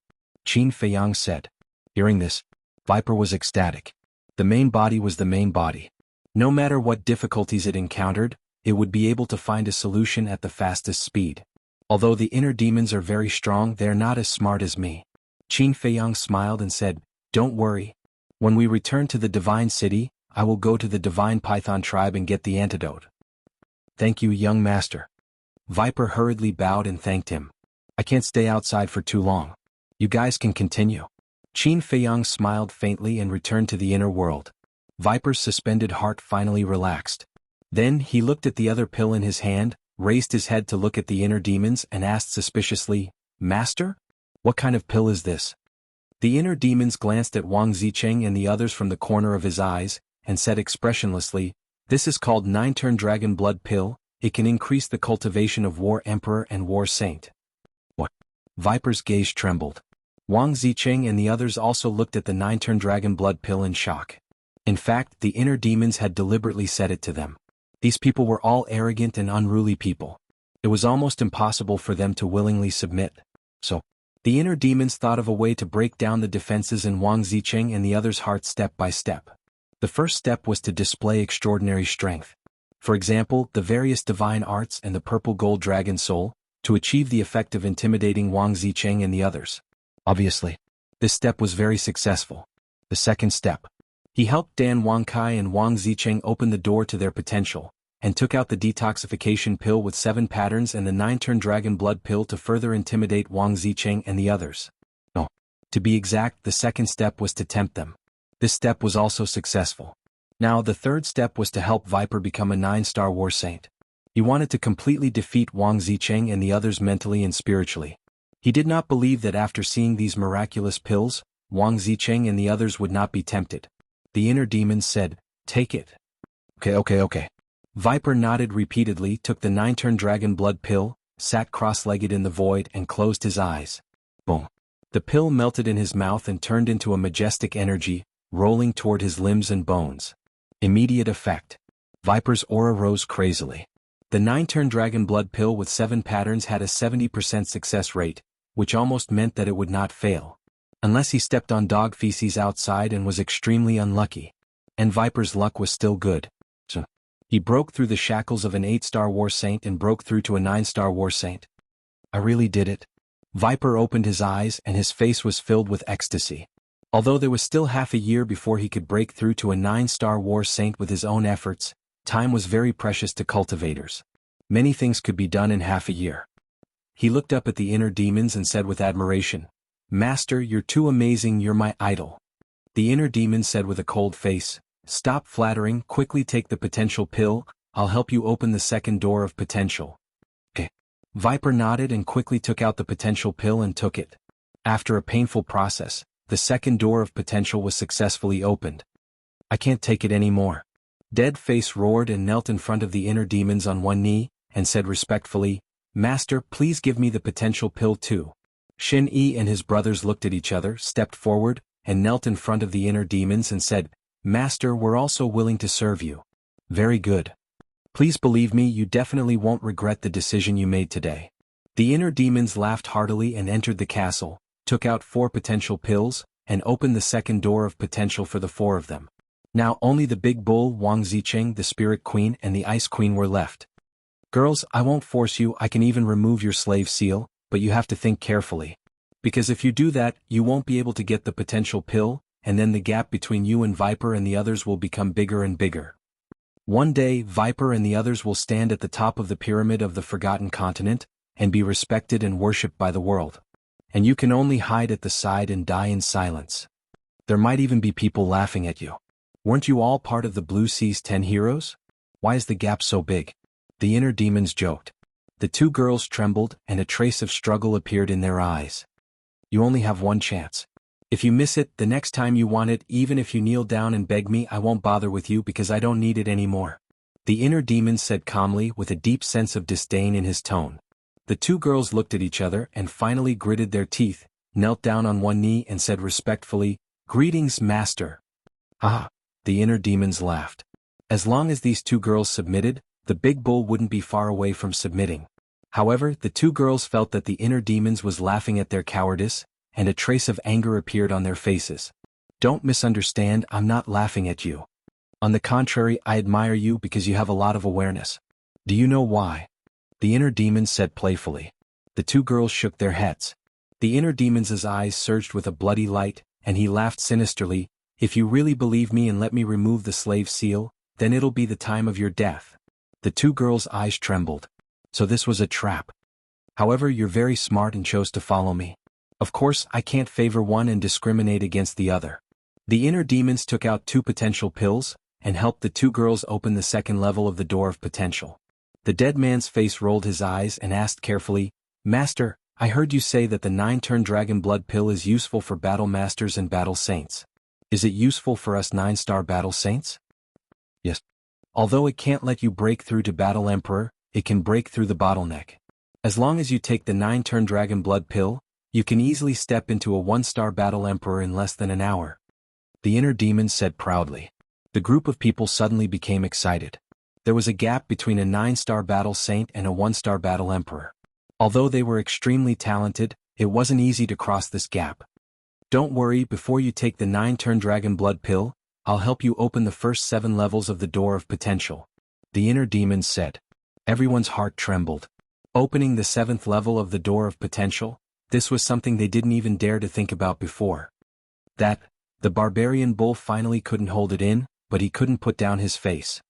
Qin Feiyang said. Hearing this, Viper was ecstatic. The main body was the main body. No matter what difficulties it encountered, it would be able to find a solution at the fastest speed. Although the inner demons are very strong, they're not as smart as me. Qin Feiyang smiled and said, Don't worry. When we return to the Divine City, I will go to the Divine Python tribe and get the antidote. Thank you, young master. Viper hurriedly bowed and thanked him. I can't stay outside for too long. You guys can continue. Qin Feiyang smiled faintly and returned to the inner world. Viper's suspended heart finally relaxed. Then he looked at the other pill in his hand, raised his head to look at the inner demons and asked suspiciously, Master? What kind of pill is this? The inner demons glanced at Wang Zicheng and the others from the corner of his eyes, and said expressionlessly, This is called 9-turn dragon blood pill. It can increase the cultivation of War Emperor and War Saint. What? Viper's gaze trembled. Wang Zicheng and the others also looked at the 9-turn dragon blood pill in shock. In fact, the inner demons had deliberately said it to them. These people were all arrogant and unruly people. It was almost impossible for them to willingly submit. So, the inner demons thought of a way to break down the defenses in Wang Zicheng and the others' hearts step by step. The first step was to display extraordinary strength. For example, the various divine arts and the purple gold dragon soul, to achieve the effect of intimidating Wang Zicheng and the others. Obviously, this step was very successful. The second step. He helped Dan Wangkai and Wang Zicheng open the door to their potential, and took out the detoxification pill with 7 patterns and the 9-turn dragon blood pill to further intimidate Wang Zicheng and the others. No. To be exact, the second step was to tempt them. This step was also successful. Now the third step was to help Viper become a 9-star war saint. He wanted to completely defeat Wang Zicheng and the others mentally and spiritually. He did not believe that after seeing these miraculous pills, Wang Zicheng and the others would not be tempted. The inner demons said, Take it. Okay. Viper nodded repeatedly, took the 9-turn dragon blood pill, sat cross-legged in the void and closed his eyes. Boom. The pill melted in his mouth and turned into a majestic energy, rolling toward his limbs and bones. Immediate effect. Viper's aura rose crazily. The 9-turn dragon blood pill with 7 patterns had a 70% success rate, which almost meant that it would not fail. Unless he stepped on dog feces outside and was extremely unlucky. And Viper's luck was still good. So, he broke through the shackles of an 8-star war saint and broke through to a 9-star war saint. I really did it. Viper opened his eyes and his face was filled with ecstasy. Although there was still half a year before he could break through to a 9-star war saint with his own efforts, time was very precious to cultivators. Many things could be done in half a year. He looked up at the inner demons and said with admiration, Master, you're too amazing, you're my idol. The inner demon said with a cold face, Stop flattering, quickly take the potential pill, I'll help you open the second door of potential. Okay. Viper nodded and quickly took out the potential pill and took it. After a painful process, the second door of potential was successfully opened. I can't take it anymore. Dead Face roared and knelt in front of the inner demons on one knee, and said respectfully, Master, please give me the potential pill too. Shin Yi and his brothers looked at each other, stepped forward, and knelt in front of the inner demons and said, Master, we're also willing to serve you. Very good. Please believe me, you definitely won't regret the decision you made today. The inner demons laughed heartily and entered the castle, took out 4 potential pills, and opened the second door of potential for the 4 of them. Now only the big bull, Wang Zicheng, the spirit queen, and the ice queen were left. Girls, I won't force you, I can even remove your slave seal, but you have to think carefully. Because if you do that, you won't be able to get the potential pill, and then the gap between you and Viper and the others will become bigger and bigger. One day, Viper and the others will stand at the top of the pyramid of the Forgotten Continent, and be respected and worshipped by the world. And you can only hide at the side and die in silence. There might even be people laughing at you. Weren't you all part of the Blue Sea's 10 heroes? Why is the gap so big? The inner demons joked. The two girls trembled, and a trace of struggle appeared in their eyes. You only have one chance. If you miss it, the next time you want it, even if you kneel down and beg me, I won't bother with you because I don't need it anymore. The inner demon said calmly, with a deep sense of disdain in his tone. The two girls looked at each other and finally gritted their teeth, knelt down on one knee and said respectfully, "Greetings, master." Ah! The inner demons laughed. As long as these two girls submitted, the big bull wouldn't be far away from submitting. However, the two girls felt that the inner demons was laughing at their cowardice, and a trace of anger appeared on their faces. Don't misunderstand, I'm not laughing at you. On the contrary, I admire you because you have a lot of awareness. Do you know why? The inner demons said playfully. The two girls shook their heads. The inner demon's eyes surged with a bloody light, and he laughed sinisterly. If you really believe me and let me remove the slave seal, then it'll be the time of your death. The two girls' eyes trembled. So this was a trap. However, you're very smart and chose to follow me. Of course, I can't favor one and discriminate against the other. The inner demons took out 2 potential pills, and helped the two girls open the second level of the door of potential. The dead man's face rolled his eyes and asked carefully, "Master, I heard you say that the 9-turn dragon blood pill is useful for battle masters and battle saints. Is it useful for us 9-star battle saints?" "Yes. Although it can't let you break through to battle emperor, it can break through the bottleneck. As long as you take the 9-turn dragon blood pill, you can easily step into a 1-star battle emperor in less than an hour." The inner demon said proudly. The group of people suddenly became excited. There was a gap between a 9-star battle saint and a 1-star battle emperor. Although they were extremely talented, it wasn't easy to cross this gap. "Don't worry, before you take the 9-turn dragon blood pill, I'll help you open the first 7 levels of the door of potential," the inner demons said. Everyone's heart trembled. Opening the 7th level of the door of potential, this was something they didn't even dare to think about before. The barbarian bull finally couldn't hold it in, but he couldn't put down his face.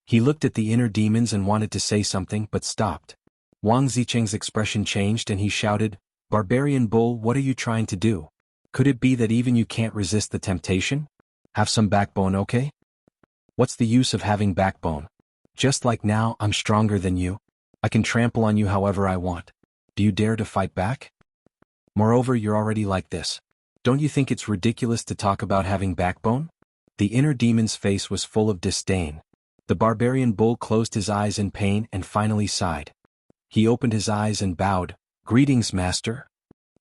He looked at the inner demons and wanted to say something but stopped. Wang Zicheng's expression changed and he shouted, "Barbarian bull, what are you trying to do? Could it be that even you can't resist the temptation? Have some backbone, okay? What's the use of having backbone? Just like now, I'm stronger than you. I can trample on you however I want. Do you dare to fight back? Moreover, you're already like this. Don't you think it's ridiculous to talk about having backbone?" The inner demon's face was full of disdain. The barbarian bull closed his eyes in pain and finally sighed. He opened his eyes and bowed, "Greetings, master.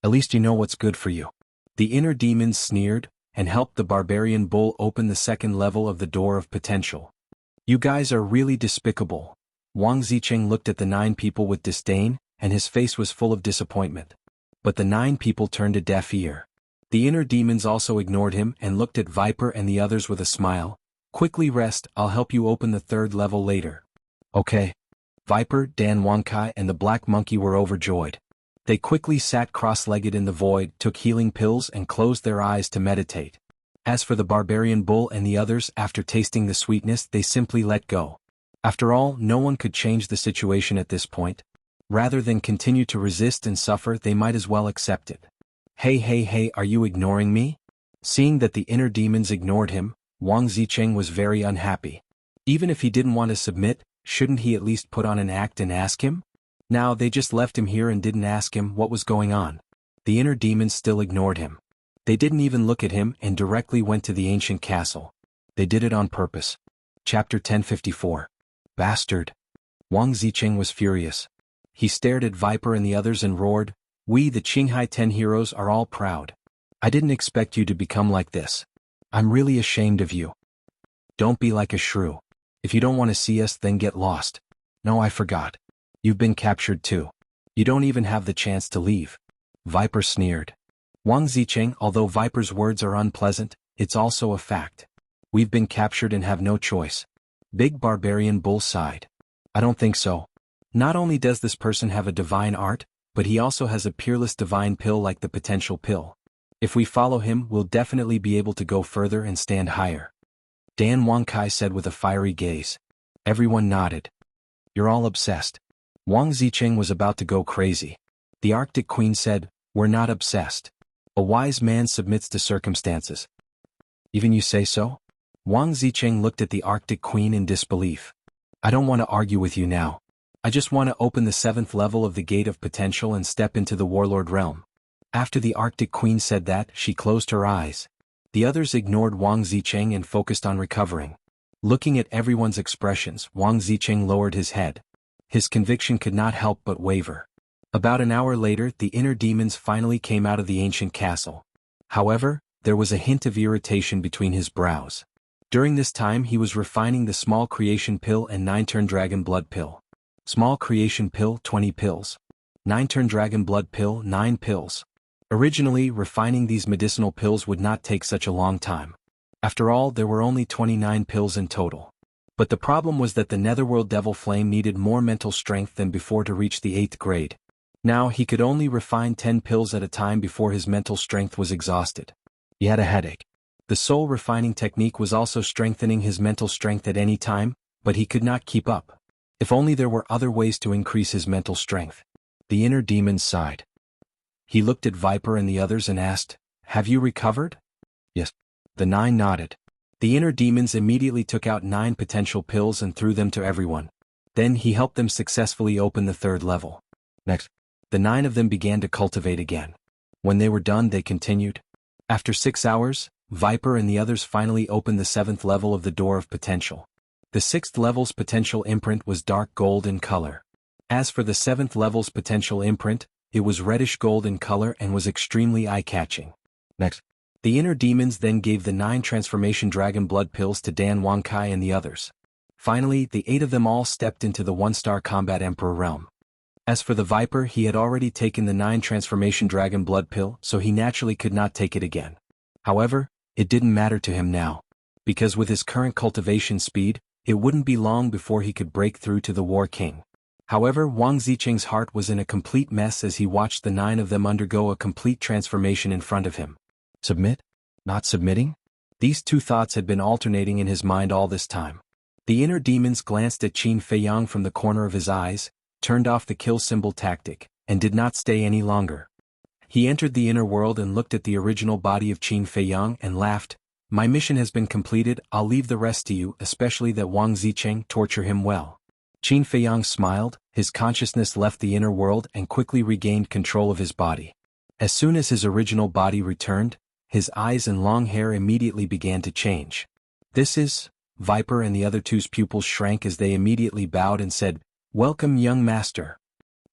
At least you know what's good for you." The inner demons sneered, and helped the barbarian bull open the 2nd level of the door of potential. "You guys are really despicable." Wang Zicheng looked at the 9 people with disdain, and his face was full of disappointment. But the 9 people turned a deaf ear. The inner demons also ignored him and looked at Viper and the others with a smile. "Quickly rest, I'll help you open the 3rd level later." "Okay." Viper, Dan Wankai and the black monkey were overjoyed. They quickly sat cross-legged in the void, took healing pills and closed their eyes to meditate. As for the barbarian bull and the others, after tasting the sweetness, they simply let go. After all, no one could change the situation at this point. Rather than continue to resist and suffer, they might as well accept it. Hey, are you ignoring me?" Seeing that the inner demons ignored him, Wang Zicheng was very unhappy. Even if he didn't want to submit, shouldn't he at least put on an act and ask him? Now they just left him here and didn't ask him what was going on. The inner demons still ignored him. They didn't even look at him and directly went to the ancient castle. They did it on purpose. Chapter 1054. Bastard. Wang Zicheng was furious. He stared at Viper and the others and roared, "We the Qinghai 10 heroes are all proud. I didn't expect you to become like this. I'm really ashamed of you. Don't be like a shrew. If you don't want to see us, then get lost. No, I forgot. You've been captured too. You don't even have the chance to leave." Viper sneered. Wang Zicheng, although Viper's words are unpleasant, it's also a fact. "We've been captured and have no choice." Big barbarian bull sighed. "I don't think so. Not only does this person have a divine art, but he also has a peerless divine pill like the potential pill. If we follow him, we'll definitely be able to go further and stand higher. Dan Wangkai said with a fiery gaze. Everyone nodded. You're all obsessed. Wang Zicheng was about to go crazy. The Arctic Queen said, we're not obsessed. A wise man submits to circumstances. Even you say so? Wang Zicheng looked at the Arctic Queen in disbelief. I don't want to argue with you now. I just want to open the 7th level of the Gate of Potential and step into the Warlord realm. After the Arctic Queen said that, she closed her eyes. The others ignored Wang Zicheng and focused on recovering. Looking at everyone's expressions, Wang Zicheng lowered his head. His conviction could not help but waver. About an hour later, the inner demons finally came out of the ancient castle. However, there was a hint of irritation between his brows. During this time he was refining the Small Creation Pill and 9-turn Dragon Blood Pill. Small Creation Pill, 20 pills. 9-turn Dragon Blood Pill, 9 pills. Originally, refining these medicinal pills would not take such a long time. After all, there were only 29 pills in total. But the problem was that the Netherworld Devil Flame needed more mental strength than before to reach the 8th grade. Now he could only refine 10 pills at a time before his mental strength was exhausted. He had a headache. The soul refining technique was also strengthening his mental strength at any time, but he could not keep up. If only there were other ways to increase his mental strength. The inner demon sighed. He looked at Viper and the others and asked, have you recovered? Yes. The 9 nodded. The inner demons immediately took out 9 potential pills and threw them to everyone. Then he helped them successfully open the 3rd level. Next, the 9 of them began to cultivate again. When they were done, they continued. After 6 hours, Viper and the others finally opened the 7th level of the Door of Potential. The 6th level's potential imprint was dark gold in color. As for the 7th level's potential imprint, it was reddish gold in color and was extremely eye-catching. Next, the inner demons then gave the 9 transformation dragon blood pills to Dan Wangkai and the others. Finally, the 8 of them all stepped into the 1-star combat emperor realm. As for the Viper, he had already taken the 9 transformation dragon blood pill, so he naturally could not take it again. However, it didn't matter to him now. Because with his current cultivation speed, it wouldn't be long before he could break through to the War King. However, Wang Zicheng's heart was in a complete mess as he watched the 9 of them undergo a complete transformation in front of him. Submit? Not submitting? These two thoughts had been alternating in his mind all this time. The inner demons glanced at Qin Feiyang from the corner of his eyes, turned off the kill symbol tactic, and did not stay any longer. He entered the inner world and looked at the original body of Qin Feiyang and laughed. My mission has been completed, I'll leave the rest to you, especially that Wang Zicheng, torture him well. Qin Feiyang smiled, his consciousness left the inner world and quickly regained control of his body. As soon as his original body returned, his eyes and long hair immediately began to change. This is... Viper and the other two's pupils shrank as they immediately bowed and said, Welcome, young master.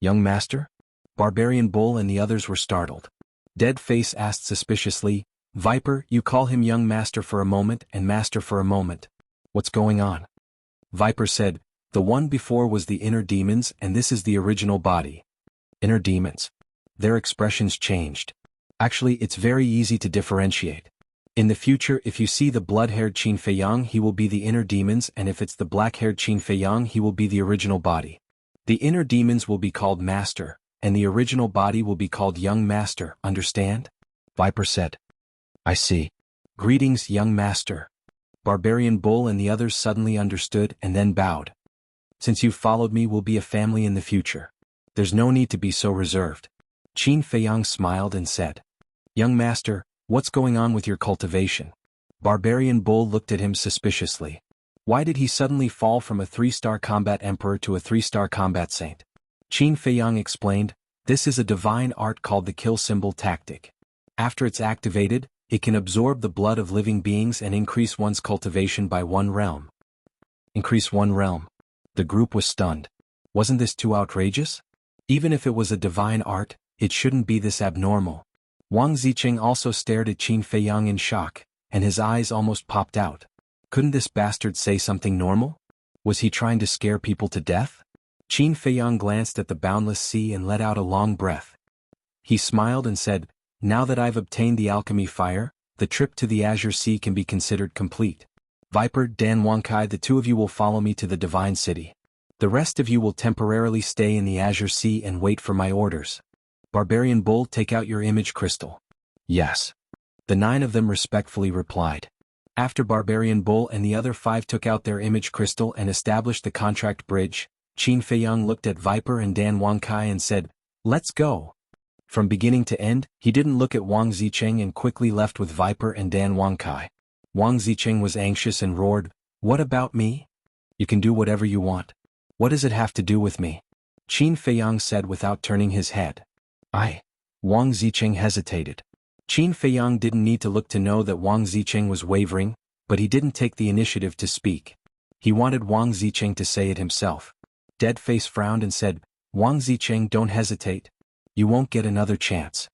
Young master? Barbarian Bull and the others were startled. Dead Face asked suspiciously, Viper, you call him young master for a moment and master for a moment. What's going on? Viper said, the one before was the inner demons and this is the original body. Inner demons. Their expressions changed. Actually, it's very easy to differentiate. In the future, if you see the blood-haired Qin Feiyang, he will be the inner demons, and if it's the black-haired Qin Feiyang, he will be the original body. The inner demons will be called master, and the original body will be called young master, understand? Viper said. I see. Greetings, young master. Barbarian Bull and the others suddenly understood and then bowed. Since you've followed me, we'll be a family in the future. There's no need to be so reserved. Qin Feiyang smiled and said, Young master, what's going on with your cultivation? Barbarian Bull looked at him suspiciously. Why did he suddenly fall from a 3-star combat emperor to a 3-star combat saint? Qin Feiyang explained, this is a divine art called the kill symbol tactic. After it's activated, it can absorb the blood of living beings and increase one's cultivation by 1 realm. Increase 1 realm. The group was stunned. Wasn't this too outrageous? Even if it was a divine art, it shouldn't be this abnormal. Wang Zicheng also stared at Qin Feiyang in shock, and his eyes almost popped out. Couldn't this bastard say something normal? Was he trying to scare people to death? Qin Feiyang glanced at the boundless sea and let out a long breath. He smiled and said, Now that I've obtained the alchemy fire, the trip to the Azure Sea can be considered complete. Viper, Dan Wangkai, the 2 of you will follow me to the Divine City. The rest of you will temporarily stay in the Azure Sea and wait for my orders. Barbarian Bull, take out your image crystal. Yes. The 9 of them respectfully replied. After Barbarian Bull and the other 5 took out their image crystal and established the contract bridge, Qin Feiyang looked at Viper and Dan Wangkai and said, "Let's go." From beginning to end, he didn't look at Wang Zicheng and quickly left with Viper and Dan Wangkai. Wang Zicheng was anxious and roared, "What about me? You can do whatever you want. What does it have to do with me?" Qin Feiyang said without turning his head. Wang Zicheng hesitated. Qin Feiyang didn't need to look to know that Wang Zicheng was wavering, but he didn't take the initiative to speak. He wanted Wang Zicheng to say it himself. Deadface frowned and said, "Wang Zicheng, don't hesitate. You won't get another chance.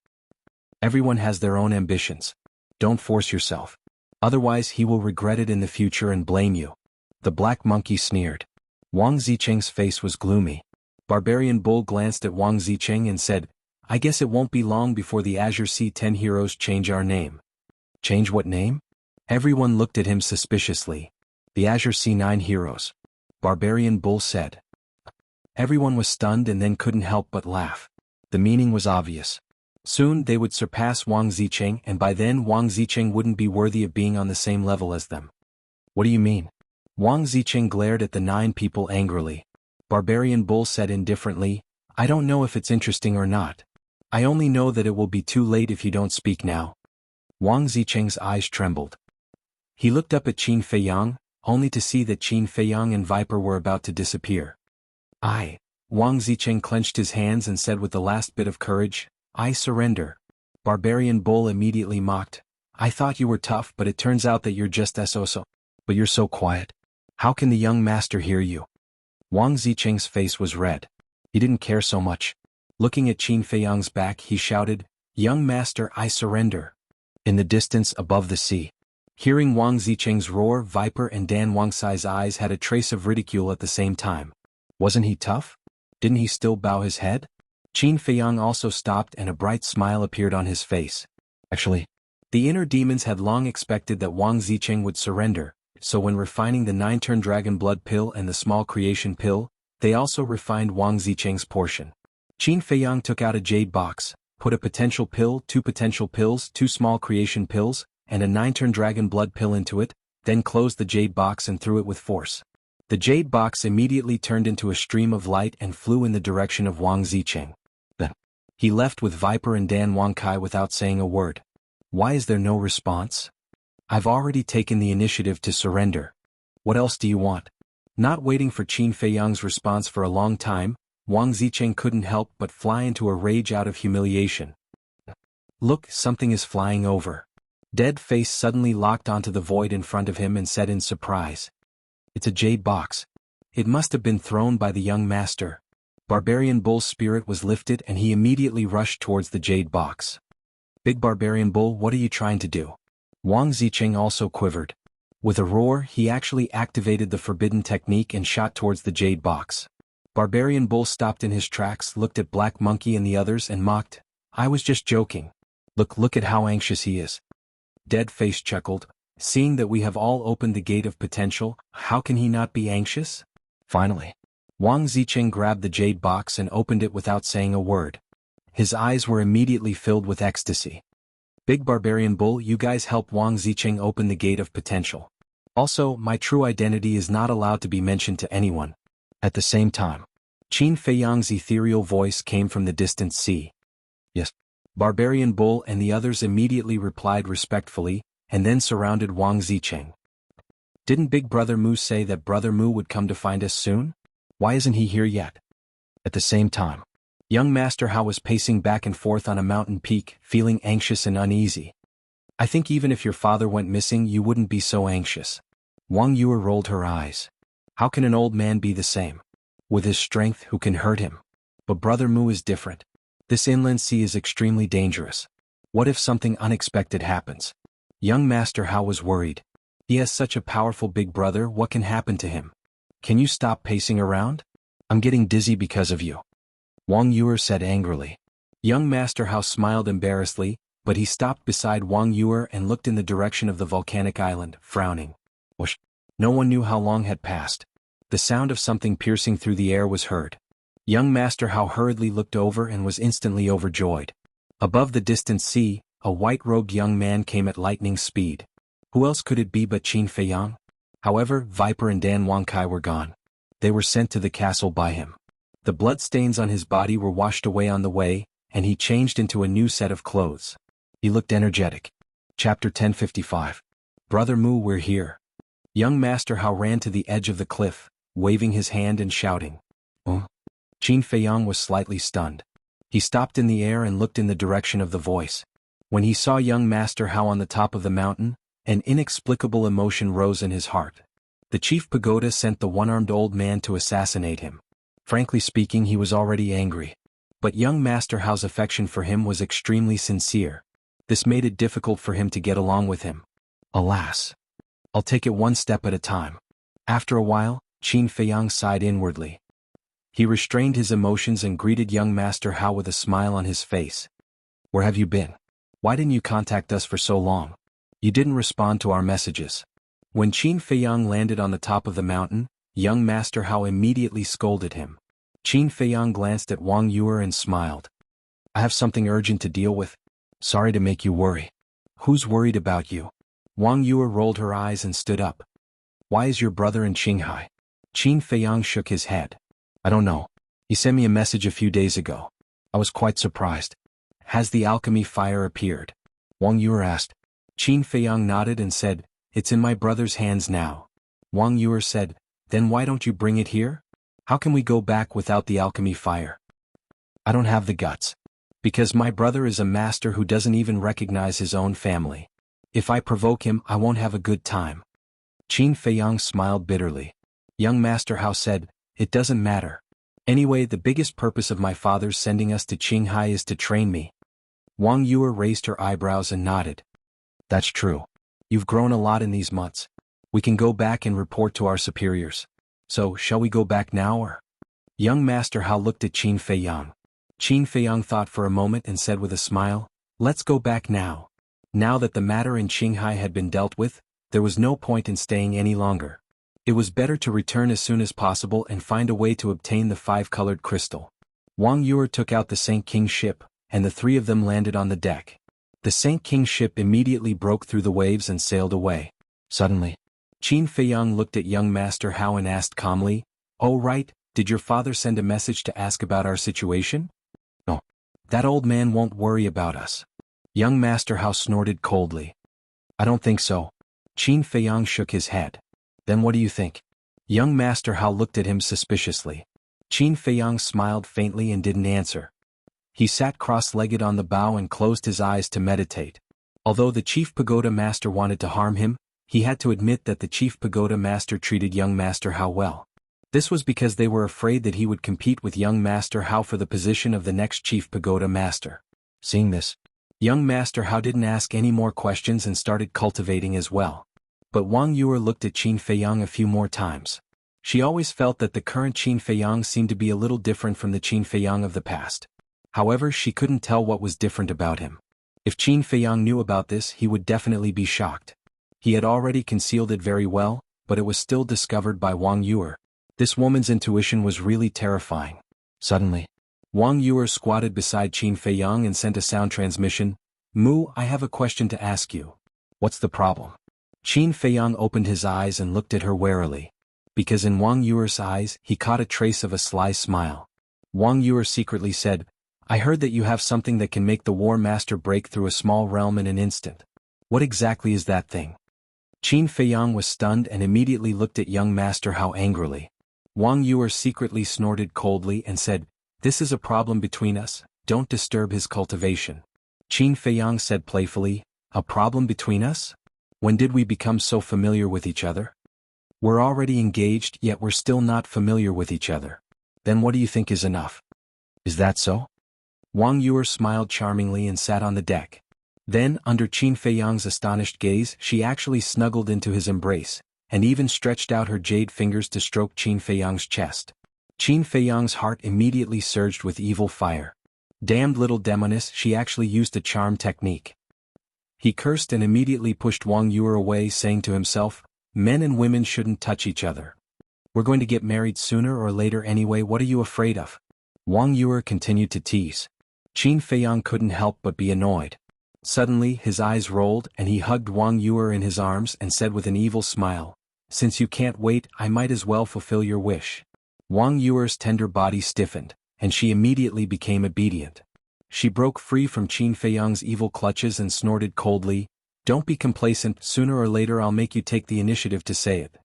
Everyone has their own ambitions. Don't force yourself. Otherwise he will regret it in the future and blame you." The Black Monkey sneered. Wang Zicheng's face was gloomy. Barbarian Bull glanced at Wang Zicheng and said, "I guess it won't be long before the Azure Sea 10 heroes change our name." "Change what name?" Everyone looked at him suspiciously. "The Azure Sea 9 heroes," Barbarian Bull said. Everyone was stunned and then couldn't help but laugh. The meaning was obvious. Soon they would surpass Wang Zicheng, and by then Wang Zicheng wouldn't be worthy of being on the same level as them. "What do you mean?" Wang Zicheng glared at the 9 people angrily. Barbarian Bull said indifferently, "I don't know if it's interesting or not. I only know that it will be too late if you don't speak now." Wang Zicheng's eyes trembled. He looked up at Qin Feiyang, only to see that Qin Feiyang and Viper were about to disappear. Wang Zicheng clenched his hands and said with the last bit of courage, "I surrender." Barbarian Bull immediately mocked, "I thought you were tough, but it turns out that you're just so. But you're so quiet. How can the young master hear you?" Wang Zicheng's face was red. He didn't care so much. Looking at Qin Feiyang's back, he shouted, "Young master, I surrender." In the distance above the sea. Hearing Wang Zicheng's roar, Viper and Dan Wangcai's eyes had a trace of ridicule at the same time. Wasn't he tough? Didn't he still bow his head? Qin Feiyang also stopped and a bright smile appeared on his face. Actually, the inner demons had long expected that Wang Zicheng would surrender, so when refining the 9-turn Dragon Blood Pill and the Small Creation Pill, they also refined Wang Zicheng's portion. Qin Feiyang took out a jade box, put a potential pill, 2 potential pills, 2 small creation pills, and a 9-turn Dragon Blood Pill into it, then closed the jade box and threw it with force. The jade box immediately turned into a stream of light and flew in the direction of Wang Zicheng. Then, he left with Viper and Dan Wangkai without saying a word. Why is there no response? I've already taken the initiative to surrender. What else do you want? Not waiting for Qin Feiyang's response for a long time, Wang Zicheng couldn't help but fly into a rage out of humiliation. Look, something is flying over. Dead Face suddenly locked onto the void in front of him and said in surprise. It's a jade box. It must have been thrown by the young master. Barbarian Bull's spirit was lifted and he immediately rushed towards the jade box. Big Barbarian Bull, what are you trying to do? Wang Zicheng also quivered. With a roar, he actually activated the forbidden technique and shot towards the jade box. Barbarian Bull stopped in his tracks, looked at Black Monkey and the others and mocked, "I was just joking. Look at how anxious he is." Dead Face chuckled, "Seeing that we have all opened the gate of potential, how can he not be anxious?" Finally, Wang Zicheng grabbed the jade box and opened it without saying a word. His eyes were immediately filled with ecstasy. Big Barbarian Bull, you guys help Wang Zicheng open the gate of potential. Also, my true identity is not allowed to be mentioned to anyone. At the same time, Qin Feiyang's ethereal voice came from the distant sea. Yes. Barbarian Bull and the others immediately replied respectfully, and then surrounded Wang Zicheng. Didn't Big Brother Mu say that Brother Mu would come to find us soon? Why isn't he here yet? At the same time, young Master Hao was pacing back and forth on a mountain peak, feeling anxious and uneasy. I think even if your father went missing you wouldn't be so anxious. Wang Yue rolled her eyes. How can an old man be the same? With his strength, who can hurt him? But Brother Mu is different. This inland sea is extremely dangerous. What if something unexpected happens? Young Master Hao was worried. He has such a powerful big brother, what can happen to him? Can you stop pacing around? I'm getting dizzy because of you. Wang Yue said angrily. Young Master Hao smiled embarrassedly, but he stopped beside Wang Yue and looked in the direction of the volcanic island, frowning. Whoosh. No one knew how long had passed. The sound of something piercing through the air was heard. Young Master Hao hurriedly looked over and was instantly overjoyed. Above the distant sea, a white-robed young man came at lightning speed. Who else could it be but Qin Feiyang? However, Viper and Dan Wangkai were gone. They were sent to the castle by him. The bloodstains on his body were washed away on the way, and he changed into a new set of clothes. He looked energetic. Chapter 1055. Brother Mu, we're here. Young Master Hao ran to the edge of the cliff, waving his hand and shouting. Oh? Qin Feiyang was slightly stunned. He stopped in the air and looked in the direction of the voice. When he saw young Master Hao on the top of the mountain, an inexplicable emotion rose in his heart. The chief pagoda sent the one-armed old man to assassinate him. Frankly speaking, he was already angry. But young Master Hao's affection for him was extremely sincere. This made it difficult for him to get along with him. Alas. I'll take it one step at a time. After a while, Qin Feiyang sighed inwardly. He restrained his emotions and greeted young Master Hao with a smile on his face. Where have you been? Why didn't you contact us for so long? You didn't respond to our messages. When Qin Feiyang landed on the top of the mountain, young Master Hao immediately scolded him. Qin Feiyang glanced at Wang Yuer and smiled. I have something urgent to deal with. Sorry to make you worry. Who's worried about you? Wang Yuer rolled her eyes and stood up. Why is your brother in Qinghai? Qin Feiyang shook his head. I don't know. He sent me a message a few days ago. I was quite surprised. Has the alchemy fire appeared? Wang Yuer asked. Qin Feiyang nodded and said, It's in my brother's hands now. Wang Yuer said, Then why don't you bring it here? How can we go back without the alchemy fire? I don't have the guts. Because my brother is a master who doesn't even recognize his own family. If I provoke him, I won't have a good time. Qin Feiyang smiled bitterly. Young Master Hao said, It doesn't matter. Anyway, the biggest purpose of my father's sending us to Qinghai is to train me. Wang Yuer raised her eyebrows and nodded. That's true. You've grown a lot in these months. We can go back and report to our superiors. So, shall we go back now or? Young Master Hao looked at Qin Feiyang. Qin Feiyang thought for a moment and said with a smile, Let's go back now. Now that the matter in Qinghai had been dealt with, there was no point in staying any longer. It was better to return as soon as possible and find a way to obtain the 5-colored crystal. Wang Yuer took out the Saint King ship, and the three of them landed on the deck. The Saint King ship immediately broke through the waves and sailed away. Suddenly, Qin Feiyang looked at young Master Hao and asked calmly, Oh right, did your father send a message to ask about our situation? No. That old man won't worry about us. Young Master Hao snorted coldly. I don't think so. Qin Feiyang shook his head. Then what do you think? Young Master Hao looked at him suspiciously. Qin Feiyang smiled faintly and didn't answer. He sat cross-legged on the bow and closed his eyes to meditate. Although the Chief Pagoda Master wanted to harm him, he had to admit that the Chief Pagoda Master treated young Master Hao well. This was because they were afraid that he would compete with young Master Hao for the position of the next Chief Pagoda Master. Seeing this, young Master Hao didn't ask any more questions and started cultivating as well. But Wang Yuer looked at Qin Feiyang a few more times. She always felt that the current Qin Feiyang seemed to be a little different from the Qin Feiyang of the past. However, she couldn't tell what was different about him. If Qin Feiyang knew about this, he would definitely be shocked. He had already concealed it very well, but it was still discovered by Wang Yuer. This woman's intuition was really terrifying. Suddenly, Wang Yuer squatted beside Qin Feiyang and sent a sound transmission. Mu, I have a question to ask you. What's the problem? Qin Feiyang opened his eyes and looked at her warily. Because in Wang Yuer's eyes, he caught a trace of a sly smile. Wang Yuer secretly said, I heard that you have something that can make the War Master break through a small realm in an instant. What exactly is that thing? Qin Feiyang was stunned and immediately looked at young Master Hao angrily. Wang Yuer secretly snorted coldly and said, This is a problem between us, don't disturb his cultivation. Qin Feiyang said playfully, A problem between us? When did we become so familiar with each other? We're already engaged, yet we're still not familiar with each other. Then what do you think is enough? Is that so? Wang Yuer smiled charmingly and sat on the deck. Then, under Qin Feiyang's astonished gaze, she actually snuggled into his embrace, and even stretched out her jade fingers to stroke Qin Feiyang's chest. Qin Feiyang's heart immediately surged with evil fire. Damned little demoness, she actually used a charm technique. He cursed and immediately pushed Wang Yuer away, saying to himself, Men and women shouldn't touch each other. We're going to get married sooner or later anyway, what are you afraid of? Wang Yuer continued to tease. Qin Feiyang couldn't help but be annoyed. Suddenly his eyes rolled and he hugged Wang Yuer in his arms and said with an evil smile, "Since you can't wait, I might as well fulfill your wish." Wang Yuer's tender body stiffened, and she immediately became obedient. She broke free from Qin Feiyang's evil clutches and snorted coldly, "Don't be complacent, sooner or later I'll make you take the initiative to say it."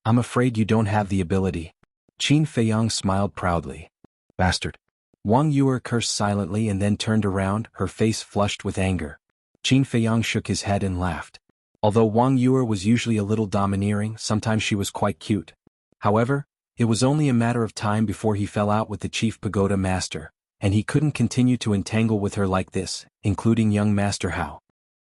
"I'm afraid you don't have the ability." Qin Feiyang smiled proudly. "Bastard." Wang Yuer cursed silently and then turned around, her face flushed with anger. Qin Feiyang shook his head and laughed. Although Wang Yuer was usually a little domineering, sometimes she was quite cute. However, it was only a matter of time before he fell out with the chief pagoda master, and he couldn't continue to entangle with her like this, including young Master Hao.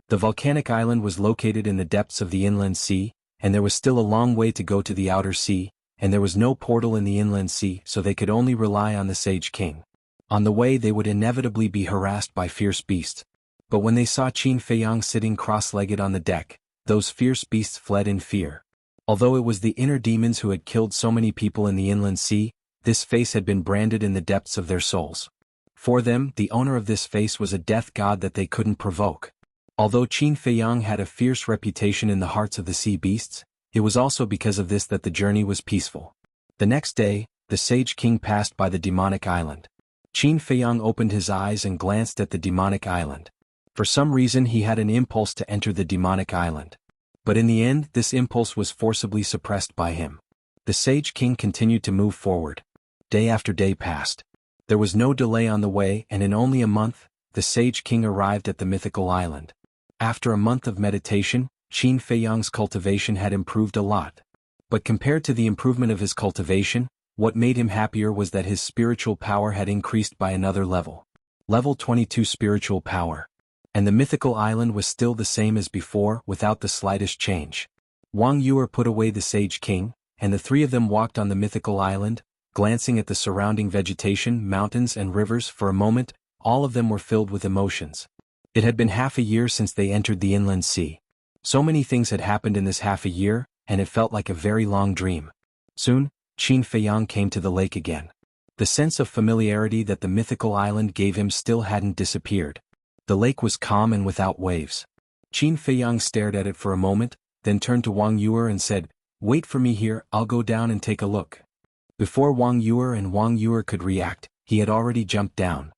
The volcanic island was located in the depths of the inland sea, and there was still a long way to go to the outer sea, and there was no portal in the inland sea, so they could only rely on the Sage King. On the way they would inevitably be harassed by fierce beasts. But when they saw Qin Feiyang sitting cross-legged on the deck, those fierce beasts fled in fear. Although it was the inner demons who had killed so many people in the inland sea, this face had been branded in the depths of their souls. For them, the owner of this face was a death god that they couldn't provoke. Although Qin Feiyang had a fierce reputation in the hearts of the sea beasts, it was also because of this that the journey was peaceful. The next day, the Sage King passed by the demonic island. Qin Feiyang opened his eyes and glanced at the demonic island. For some reason he had an impulse to enter the demonic island. But in the end this impulse was forcibly suppressed by him. The Sage King continued to move forward. Day after day passed. There was no delay on the way, and in only a month, the Sage King arrived at the mythical island. After a month of meditation, Qin Feiyang's cultivation had improved a lot. But compared to the improvement of his cultivation, what made him happier was that his spiritual power had increased by another level. Level 22 spiritual power. And the mythical island was still the same as before, without the slightest change. Wang Yuer put away the Sage King, and the three of them walked on the mythical island, glancing at the surrounding vegetation, mountains and rivers. For a moment, all of them were filled with emotions. It had been half a year since they entered the inland sea. So many things had happened in this half a year, and it felt like a very long dream. Soon, Qin Feiyang came to the lake again. The sense of familiarity that the mythical island gave him still hadn't disappeared. The lake was calm and without waves. Qin Feiyang stared at it for a moment, then turned to Wang Yuer and said, "Wait for me here, I'll go down and take a look." Before Wang Yuer could react, he had already jumped down.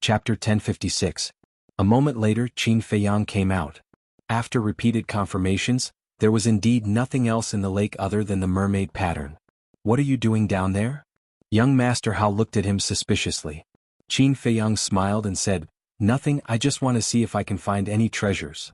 Chapter 1056. A moment later Qin Feiyang came out. After repeated confirmations, there was indeed nothing else in the lake other than the mermaid pattern. "What are you doing down there?" Young Master Hao looked at him suspiciously. Qin Feiyang smiled and said, "Nothing, I just want to see if I can find any treasures."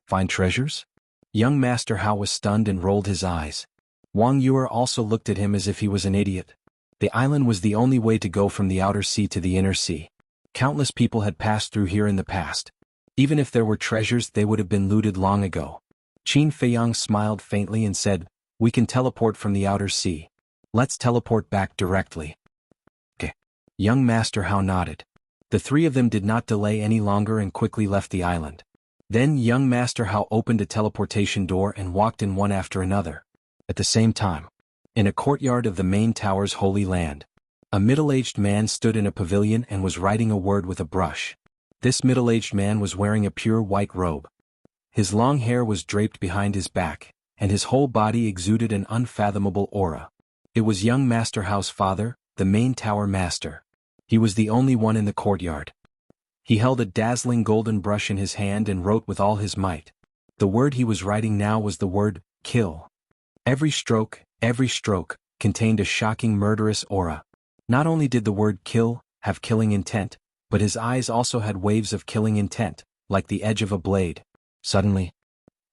"Find treasures?" Young Master Hao was stunned and rolled his eyes. Wang Yuer also looked at him as if he was an idiot. The island was the only way to go from the outer sea to the inner sea. Countless people had passed through here in the past. Even if there were treasures, they would have been looted long ago. Qin Feiyang smiled faintly and said, "We can teleport from the outer sea. Let's teleport back directly." "Okay." Young Master Hao nodded. The three of them did not delay any longer and quickly left the island. Then young Master Hao opened a teleportation door and walked in one after another. At the same time, in a courtyard of the main tower's holy land, a middle-aged man stood in a pavilion and was writing a word with a brush. This middle-aged man was wearing a pure white robe. His long hair was draped behind his back, and his whole body exuded an unfathomable aura. It was young Master Hao's father, the main tower master. He was the only one in the courtyard. He held a dazzling golden brush in his hand and wrote with all his might. The word he was writing now was the word, kill. Every stroke, contained a shocking murderous aura. Not only did the word kill have killing intent, but his eyes also had waves of killing intent, like the edge of a blade. Suddenly,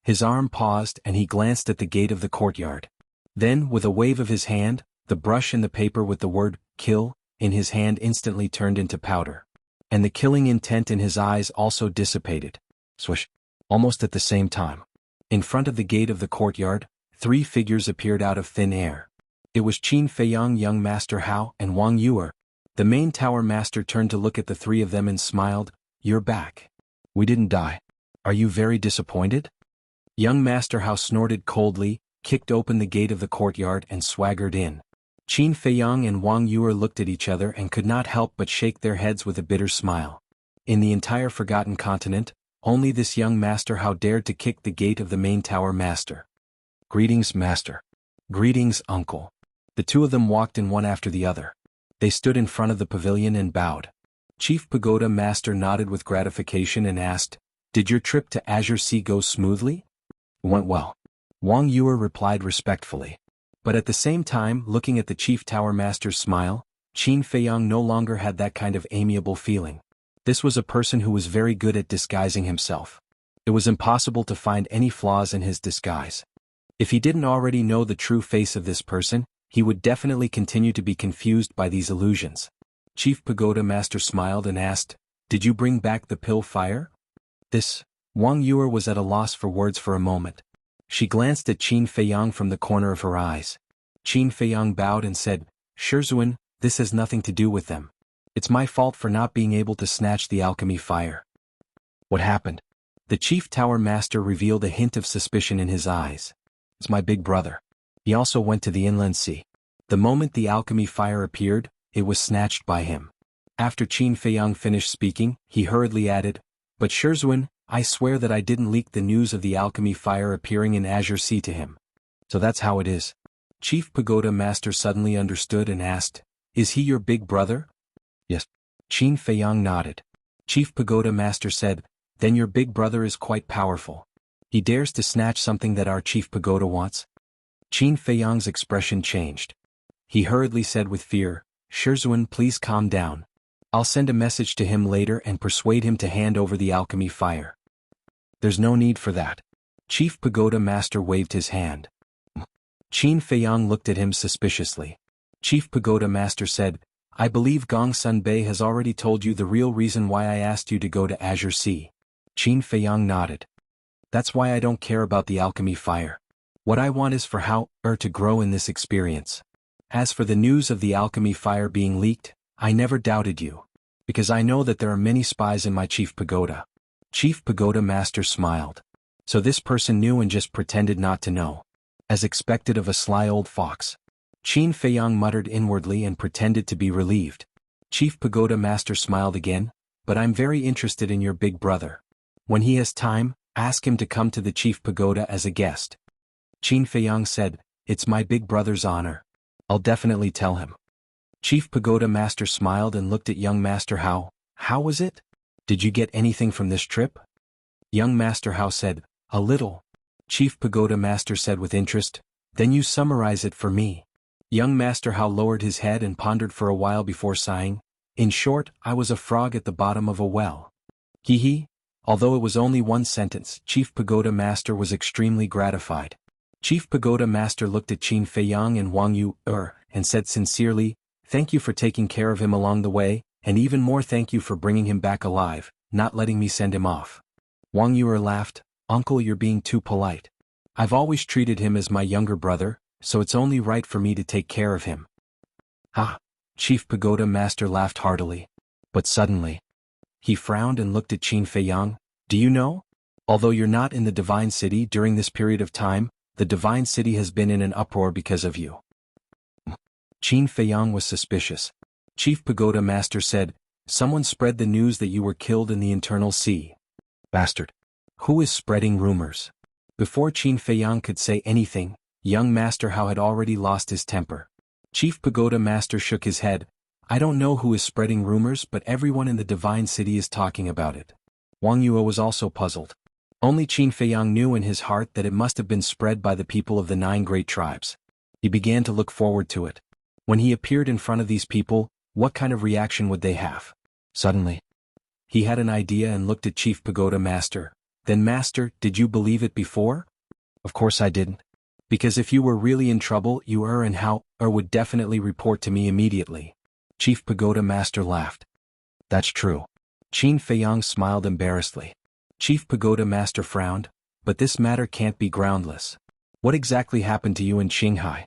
his arm paused and he glanced at the gate of the courtyard. Then, with a wave of his hand, the brush and the paper with the word, kill, in his hand instantly turned into powder. And the killing intent in his eyes also dissipated. Swish! Almost at the same time. In front of the gate of the courtyard, three figures appeared out of thin air. It was Qin Feiyang, young Master Hao, and Wang Yuer. The main tower master turned to look at the three of them and smiled, "You're back. We didn't die. Are you very disappointed?" Young Master Hao snorted coldly, kicked open the gate of the courtyard and swaggered in. Qin Feiyang and Wang Yuer looked at each other and could not help but shake their heads with a bitter smile. In the entire Forgotten Continent, Only this young Master How dared to kick the gate of the main tower master. Greetings, Master. Greetings, Uncle. The two of them walked in one after the other. They stood in front of the pavilion and bowed. Chief Pagoda Master nodded with gratification and asked, "Did your trip to Azure Sea go smoothly?" "It went well," Wang Yue replied respectfully. But at the same time, looking at the Chief Tower Master's smile, Qin Feiyang no longer had that kind of amiable feeling. This was a person who was very good at disguising himself. It was impossible to find any flaws in his disguise. If he didn't already know the true face of this person, he would definitely continue to be confused by these illusions. Chief Pagoda Master smiled and asked, "Did you bring back the pill fire?" Wang Yue was at a loss for words for a moment. She glanced at Qin Feiyang from the corner of her eyes. Qin Feiyang bowed and said, "Shizhuan, this has nothing to do with them. It's my fault for not being able to snatch the alchemy fire." "What happened?" The Chief Tower Master revealed a hint of suspicion in his eyes. "It's my big brother. He also went to the inland sea. The moment the alchemy fire appeared, it was snatched by him." After Qin Feiyang finished speaking, he hurriedly added, "But Shizhuan, I swear that I didn't leak the news of the alchemy fire appearing in Azure Sea to him." "So that's how it is." Chief Pagoda Master suddenly understood and asked, "Is he your big brother?" "Yes." Qin Feiyang nodded. Chief Pagoda Master said, "Then your big brother is quite powerful. He dares to snatch something that our Chief Pagoda wants?" Qin Feiyang's expression changed. He hurriedly said with fear, "Shizhuan, please calm down. I'll send a message to him later and persuade him to hand over the alchemy fire." "There's no need for that." Chief Pagoda Master waved his hand. Qin Feiyang looked at him suspiciously. Chief Pagoda Master said, "I believe Gongsun Bei has already told you the real reason why I asked you to go to Azure Sea." Qin Feiyang nodded. "That's why I don't care about the alchemy fire. What I want is for Hao to grow in this experience. As for the news of the alchemy fire being leaked, I never doubted you. Because I know that there are many spies in my Chief Pagoda." Chief Pagoda Master smiled. So this person knew and just pretended not to know. As expected of a sly old fox. Qin Feiyang muttered inwardly and pretended to be relieved. Chief Pagoda Master smiled again, "But I'm very interested in your big brother. When he has time, ask him to come to the Chief Pagoda as a guest." Qin Feiyang said, "It's my big brother's honor. I'll definitely tell him." Chief Pagoda Master smiled and looked at young Master Hao. "How was it? Did you get anything from this trip?" Young Master Hao said, "A little." Chief Pagoda Master said with interest, "Then you summarize it for me." Young Master Hao lowered his head and pondered for a while before sighing. "In short, I was a frog at the bottom of a well." Hee hee. Although it was only one sentence, Chief Pagoda Master was extremely gratified. Chief Pagoda Master looked at Qin Feiyang and Wang Yue and said sincerely, "Thank you for taking care of him along the way, and even more thank you for bringing him back alive, not letting me send him off." Wang Yue laughed, "Uncle, you're being too polite. I've always treated him as my younger brother, so it's only right for me to take care of him." "Ha!" Chief Pagoda Master laughed heartily. But suddenly, he frowned and looked at Qin Feiyang. "Do you know? Although you're not in the Divine City during this period of time, the Divine City has been in an uproar because of you." Qin Feiyang was suspicious. Chief Pagoda Master said, "Someone spread the news that you were killed in the Internal Sea." "Bastard. Who is spreading rumors?" Before Qin Feiyang could say anything, young Master Hao had already lost his temper. Chief Pagoda Master shook his head. "I don't know who is spreading rumors, but everyone in the Divine City is talking about it." Wang Yue was also puzzled. Only Qin Feiyang knew in his heart that it must have been spread by the people of the 9 great tribes. He began to look forward to it. When he appeared in front of these people, what kind of reaction would they have? Suddenly, he had an idea and looked at Chief Pagoda Master. "Then Master, did you believe it before?" "Of course I didn't. Because if you were really in trouble, you and Hao would definitely report to me immediately." Chief Pagoda Master laughed. "That's true." Qin Feiyang smiled embarrassedly. Chief Pagoda Master frowned, "But this matter can't be groundless. What exactly happened to you in Qinghai?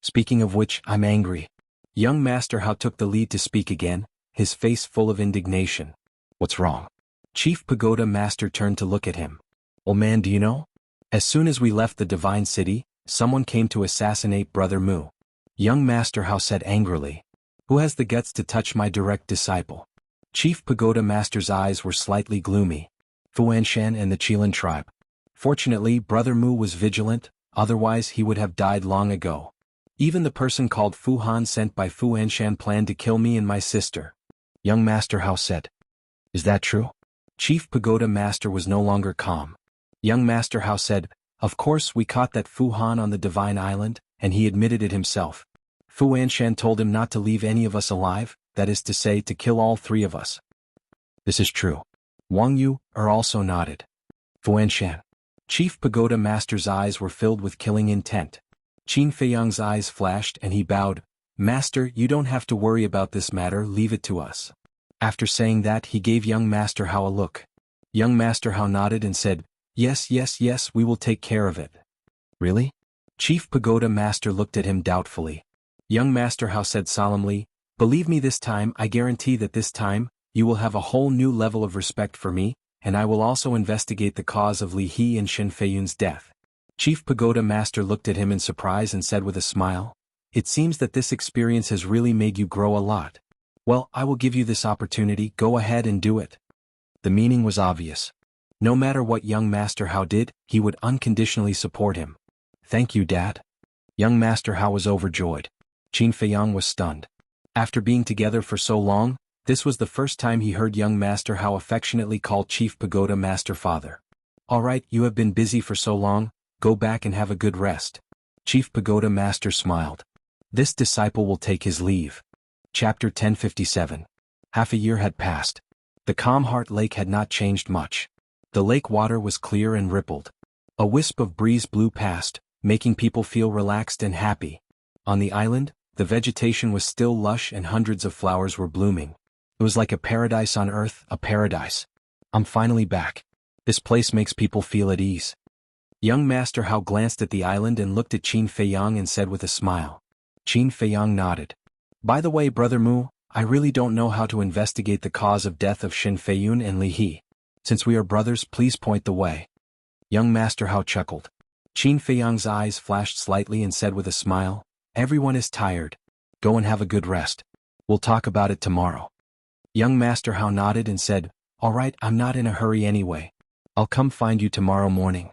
Speaking of which, I'm angry." Young Master Hao took the lead to speak again, his face full of indignation. "What's wrong?" Chief Pagoda Master turned to look at him. "Old man, do you know? As soon as we left the Divine City, someone came to assassinate Brother Mu." Young Master Hao said angrily, "Who has the guts to touch my direct disciple?" Chief Pagoda Master's eyes were slightly gloomy. Fuanshan and the Qilin tribe. Fortunately, Brother Mu was vigilant, otherwise he would have died long ago. Even the person called Fu Han sent by Fuanshan planned to kill me and my sister. Young Master Hao said. Is that true? Chief Pagoda Master was no longer calm. Young Master Hao said, of course we caught that Fu Han on the Divine Island, and he admitted it himself. Fuanshan told him not to leave any of us alive, that is to say to kill all three of us. This is true. Wang Yu also nodded. Fuanshan. Chief Pagoda Master's eyes were filled with killing intent. Qin Feiyang's eyes flashed and he bowed. Master, you don't have to worry about this matter, leave it to us. After saying that he gave young Master Hao a look. Young Master Hao nodded and said, yes, we will take care of it. Really? Chief Pagoda Master looked at him doubtfully. Young Master Hao said solemnly, believe me this time, I guarantee that this time, you will have a whole new level of respect for me, and I will also investigate the cause of Li He and Shen Feiyun's death. Chief Pagoda Master looked at him in surprise and said with a smile, it seems that this experience has really made you grow a lot. Well, I will give you this opportunity, go ahead and do it. The meaning was obvious. No matter what young Master Hao did, he would unconditionally support him. Thank you, Dad. Young Master Hao was overjoyed. Qin Feiyang was stunned. After being together for so long, this was the first time he heard young Master Hao affectionately call Chief Pagoda Master father. Alright, you have been busy for so long, go back and have a good rest. Chief Pagoda Master smiled. This disciple will take his leave. Chapter 1057. Half a year had passed. The calm Heart Lake had not changed much. The lake water was clear and rippled. A wisp of breeze blew past, making people feel relaxed and happy. On the island, the vegetation was still lush and hundreds of flowers were blooming. It was like a paradise on earth, a paradise. I'm finally back. This place makes people feel at ease. Young Master Hao glanced at the island and looked at Qin Feiyang and said with a smile. Qin Feiyang nodded. By the way, Brother Mu, I really don't know how to investigate the cause of death of Shen Feiyun and Li He. Since we are brothers, please point the way. Young Master Hao chuckled. Qin Feiyang's eyes flashed slightly and said with a smile, everyone is tired. Go and have a good rest. We'll talk about it tomorrow. Young Master Hao nodded and said, alright, I'm not in a hurry anyway. I'll come find you tomorrow morning.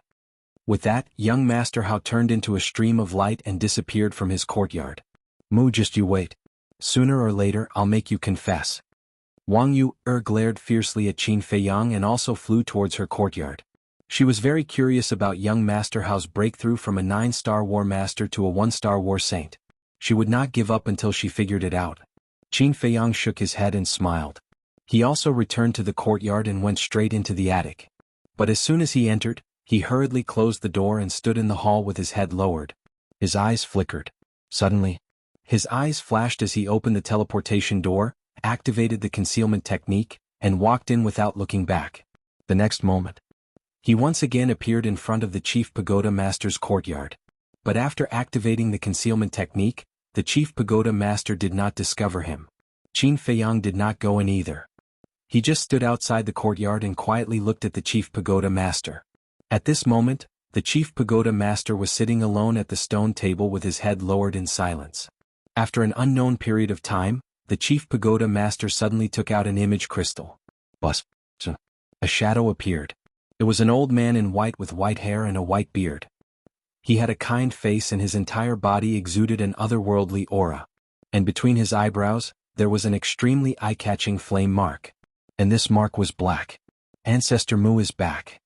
With that, young Master Hao turned into a stream of light and disappeared from his courtyard. Mu, just you wait. Sooner or later I'll make you confess. Wang Yu glared fiercely at Qin Feiyang and also flew towards her courtyard. She was very curious about young Master Hao's breakthrough from a 9-star war master to a 1-star war saint. She would not give up until she figured it out. Qin Feiyang shook his head and smiled. He also returned to the courtyard and went straight into the attic. But as soon as he entered, he hurriedly closed the door and stood in the hall with his head lowered. His eyes flickered. Suddenly, his eyes flashed as he opened the teleportation door, activated the concealment technique, and walked in without looking back. The next moment, he once again appeared in front of the Chief Pagoda Master's courtyard. But after activating the concealment technique, the Chief Pagoda Master did not discover him. Qin Feiyang did not go in either. He just stood outside the courtyard and quietly looked at the Chief Pagoda Master. At this moment, the Chief Pagoda Master was sitting alone at the stone table with his head lowered in silence. After an unknown period of time, the Chief Pagoda Master suddenly took out an image crystal. Buzz. A shadow appeared. It was an old man in white with white hair and a white beard. He had a kind face and his entire body exuded an otherworldly aura. And between his eyebrows, there was an extremely eye-catching flame mark. And this mark was black. Ancestor Mu is back.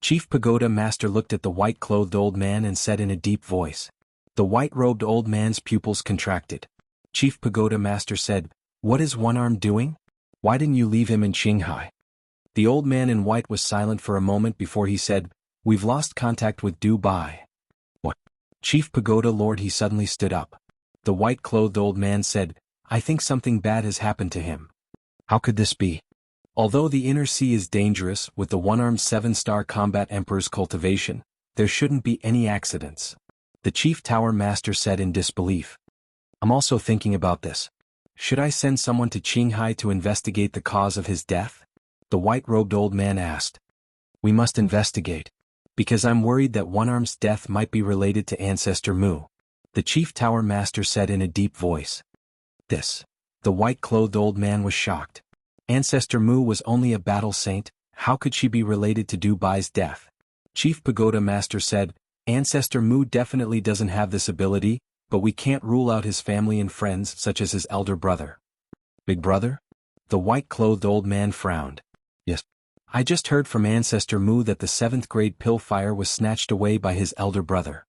Chief Pagoda Master looked at the white-clothed old man and said in a deep voice. The white-robed old man's pupils contracted. Chief Pagoda Master said, "What is One Arm doing? Why didn't you leave him in Qinghai?" The old man in white was silent for a moment before he said, "We've lost contact with Dubai." What? Chief Pagoda Lord, he suddenly stood up. The white-clothed old man said, "I think something bad has happened to him." How could this be? Although the inner sea is dangerous with the one-armed 7-star combat emperor's cultivation, there shouldn't be any accidents. The Chief Tower Master said in disbelief. I'm also thinking about this. Should I send someone to Qinghai to investigate the cause of his death? The white-robed old man asked. We must investigate. Because I'm worried that One-Arm's death might be related to Ancestor Mu. The Chief Tower Master said in a deep voice. The white-clothed old man was shocked. Ancestor Mu was only a battle saint, How could she be related to Du Bai's death? Chief Pagoda Master said, Ancestor Mu definitely doesn't have this ability, but we can't rule out his family and friends such as his elder brother. Big brother? The white-clothed old man frowned. Yes. I just heard from Ancestor Mu that the 7th grade pill fire was snatched away by his elder brother.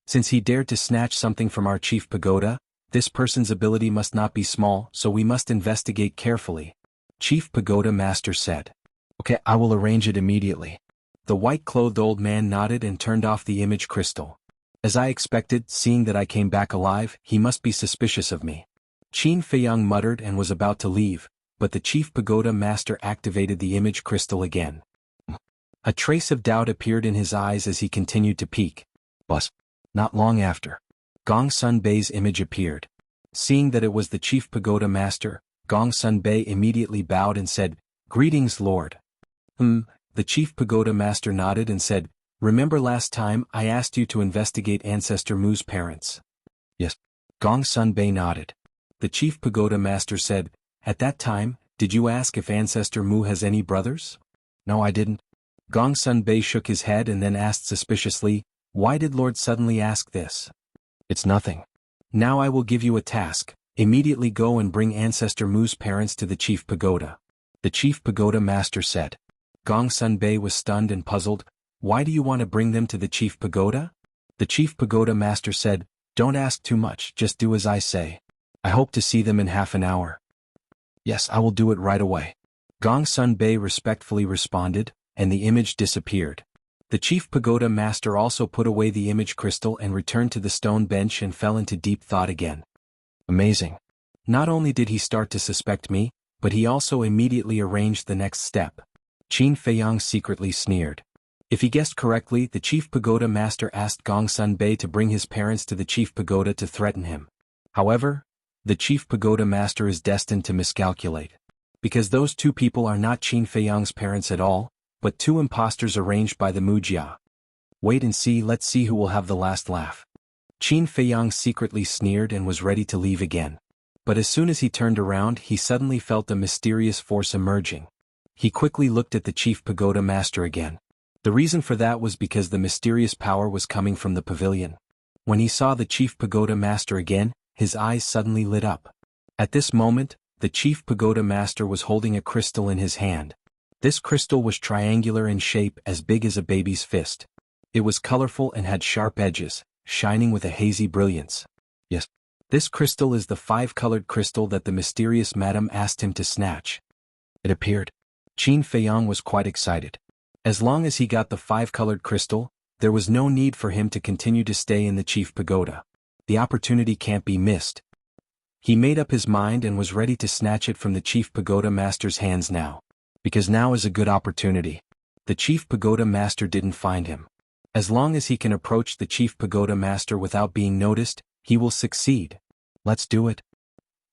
Since he dared to snatch something from our Chief Pagoda, this person's ability must not be small, so we must investigate carefully. Chief Pagoda Master said. Okay, I will arrange it immediately. The white-clothed old man nodded and turned off the image crystal. As I expected, seeing that I came back alive, he must be suspicious of me. Qin Feiyang muttered and was about to leave, but the Chief Pagoda Master activated the image crystal again. A trace of doubt appeared in his eyes as he continued to peek. But not long after, Gong Sun Bei's image appeared. Seeing that it was the Chief Pagoda Master, Gong Sun Bei immediately bowed and said, Greetings, Lord. The Chief Pagoda Master nodded and said, Remember last time I asked you to investigate Ancestor Mu's parents? Yes. Gong Sun Bei nodded. The Chief Pagoda Master said, At that time, did you ask if Ancestor Mu has any brothers? No, I didn't. Gong Sun Bei shook his head and then asked suspiciously, Why did Lord suddenly ask this? It's nothing. Now I will give you a task. Immediately go and bring Ancestor Mu's parents to the Chief Pagoda. The Chief Pagoda Master said. Gong Sun Bei was stunned and puzzled. Why do you want to bring them to the Chief Pagoda? The Chief Pagoda Master said, Don't ask too much, just do as I say. I hope to see them in half an hour. Yes, I will do it right away. Gong Sun Bei respectfully responded, and the image disappeared. The Chief Pagoda Master also put away the image crystal and returned to the stone bench and fell into deep thought again. Amazing. Not only did he start to suspect me, but he also immediately arranged the next step. Qin Feiyang secretly sneered. If he guessed correctly, the Chief Pagoda Master asked Gong Sun Bei to bring his parents to the Chief Pagoda to threaten him. However, the Chief Pagoda Master is destined to miscalculate. Because those two people are not Qin Feiyang's parents at all, but two imposters arranged by the Mujia. Wait and see, let's see who will have the last laugh. Qin Feiyang secretly sneered and was ready to leave again. But as soon as he turned around, he suddenly felt a mysterious force emerging. He quickly looked at the Chief Pagoda Master again. The reason for that was because the mysterious power was coming from the pavilion. When he saw the Chief Pagoda Master again, his eyes suddenly lit up. At this moment, the Chief Pagoda Master was holding a crystal in his hand. This crystal was triangular in shape, as big as a baby's fist. It was colorful and had sharp edges, shining with a hazy brilliance. Yes, this crystal is the 5-colored crystal that the mysterious madam asked him to snatch. It appeared. Qin Feiyang was quite excited. As long as he got the 5-colored crystal, there was no need for him to continue to stay in the Chief Pagoda. The opportunity can't be missed. He made up his mind and was ready to snatch it from the Chief Pagoda Master's hands now. Because now is a good opportunity. The Chief Pagoda Master didn't find him. As long as he can approach the Chief Pagoda Master without being noticed, he will succeed. Let's do it.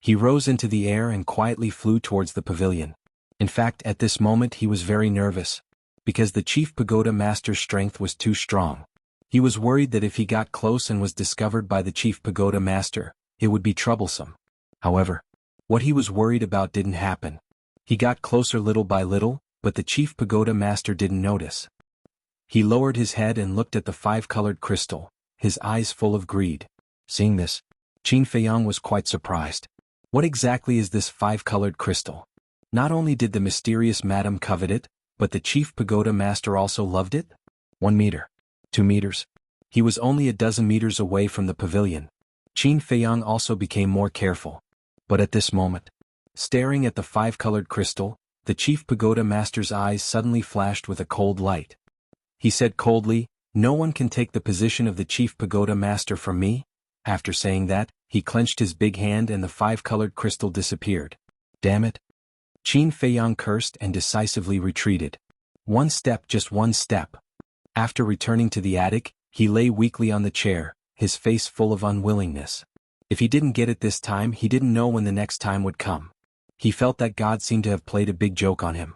He rose into the air and quietly flew towards the pavilion. In fact, at this moment he was very nervous. Because the Chief Pagoda Master's strength was too strong. He was worried that if he got close and was discovered by the Chief Pagoda Master, it would be troublesome. However, what he was worried about didn't happen. He got closer little by little, but the Chief Pagoda Master didn't notice. He lowered his head and looked at the 5-colored crystal, his eyes full of greed. Seeing this, Qin Feiyang was quite surprised. What exactly is this 5-colored crystal? Not only did the mysterious madam covet it, but the Chief Pagoda Master also loved it? 1 meter. 2 meters. He was only a dozen meters away from the pavilion. Qin Feiyang also became more careful. But at this moment, staring at the 5-colored crystal, the Chief Pagoda Master's eyes suddenly flashed with a cold light. He said coldly, No one can take the position of the Chief Pagoda Master from me. After saying that, he clenched his big hand and the 5-colored crystal disappeared. Damn it. Qin Feiyang cursed and decisively retreated. 1 step, just 1 step. After returning to the attic, he lay weakly on the chair, his face full of unwillingness. If he didn't get it this time, he didn't know when the next time would come. He felt that God seemed to have played a big joke on him.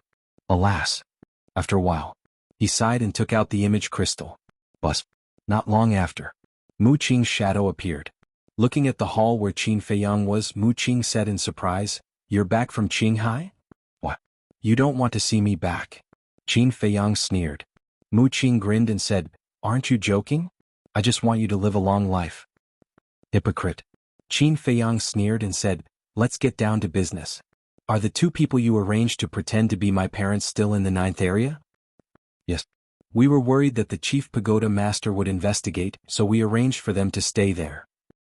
Alas. After a while, he sighed and took out the image crystal. But, not long after, Mu Qing's shadow appeared. Looking at the hall where Qin Feiyang was, Mu Qing said in surprise, You're back from Qinghai? What? You don't want to see me back? Qin Feiyang sneered. Mu Qing grinned and said, "Aren't you joking? I just want you to live a long life." Hypocrite. Qin Feiyang sneered and said, "Let's get down to business. Are the two people you arranged to pretend to be my parents still in the 9th area?" "Yes. We were worried that the chief pagoda master would investigate, so we arranged for them to stay there."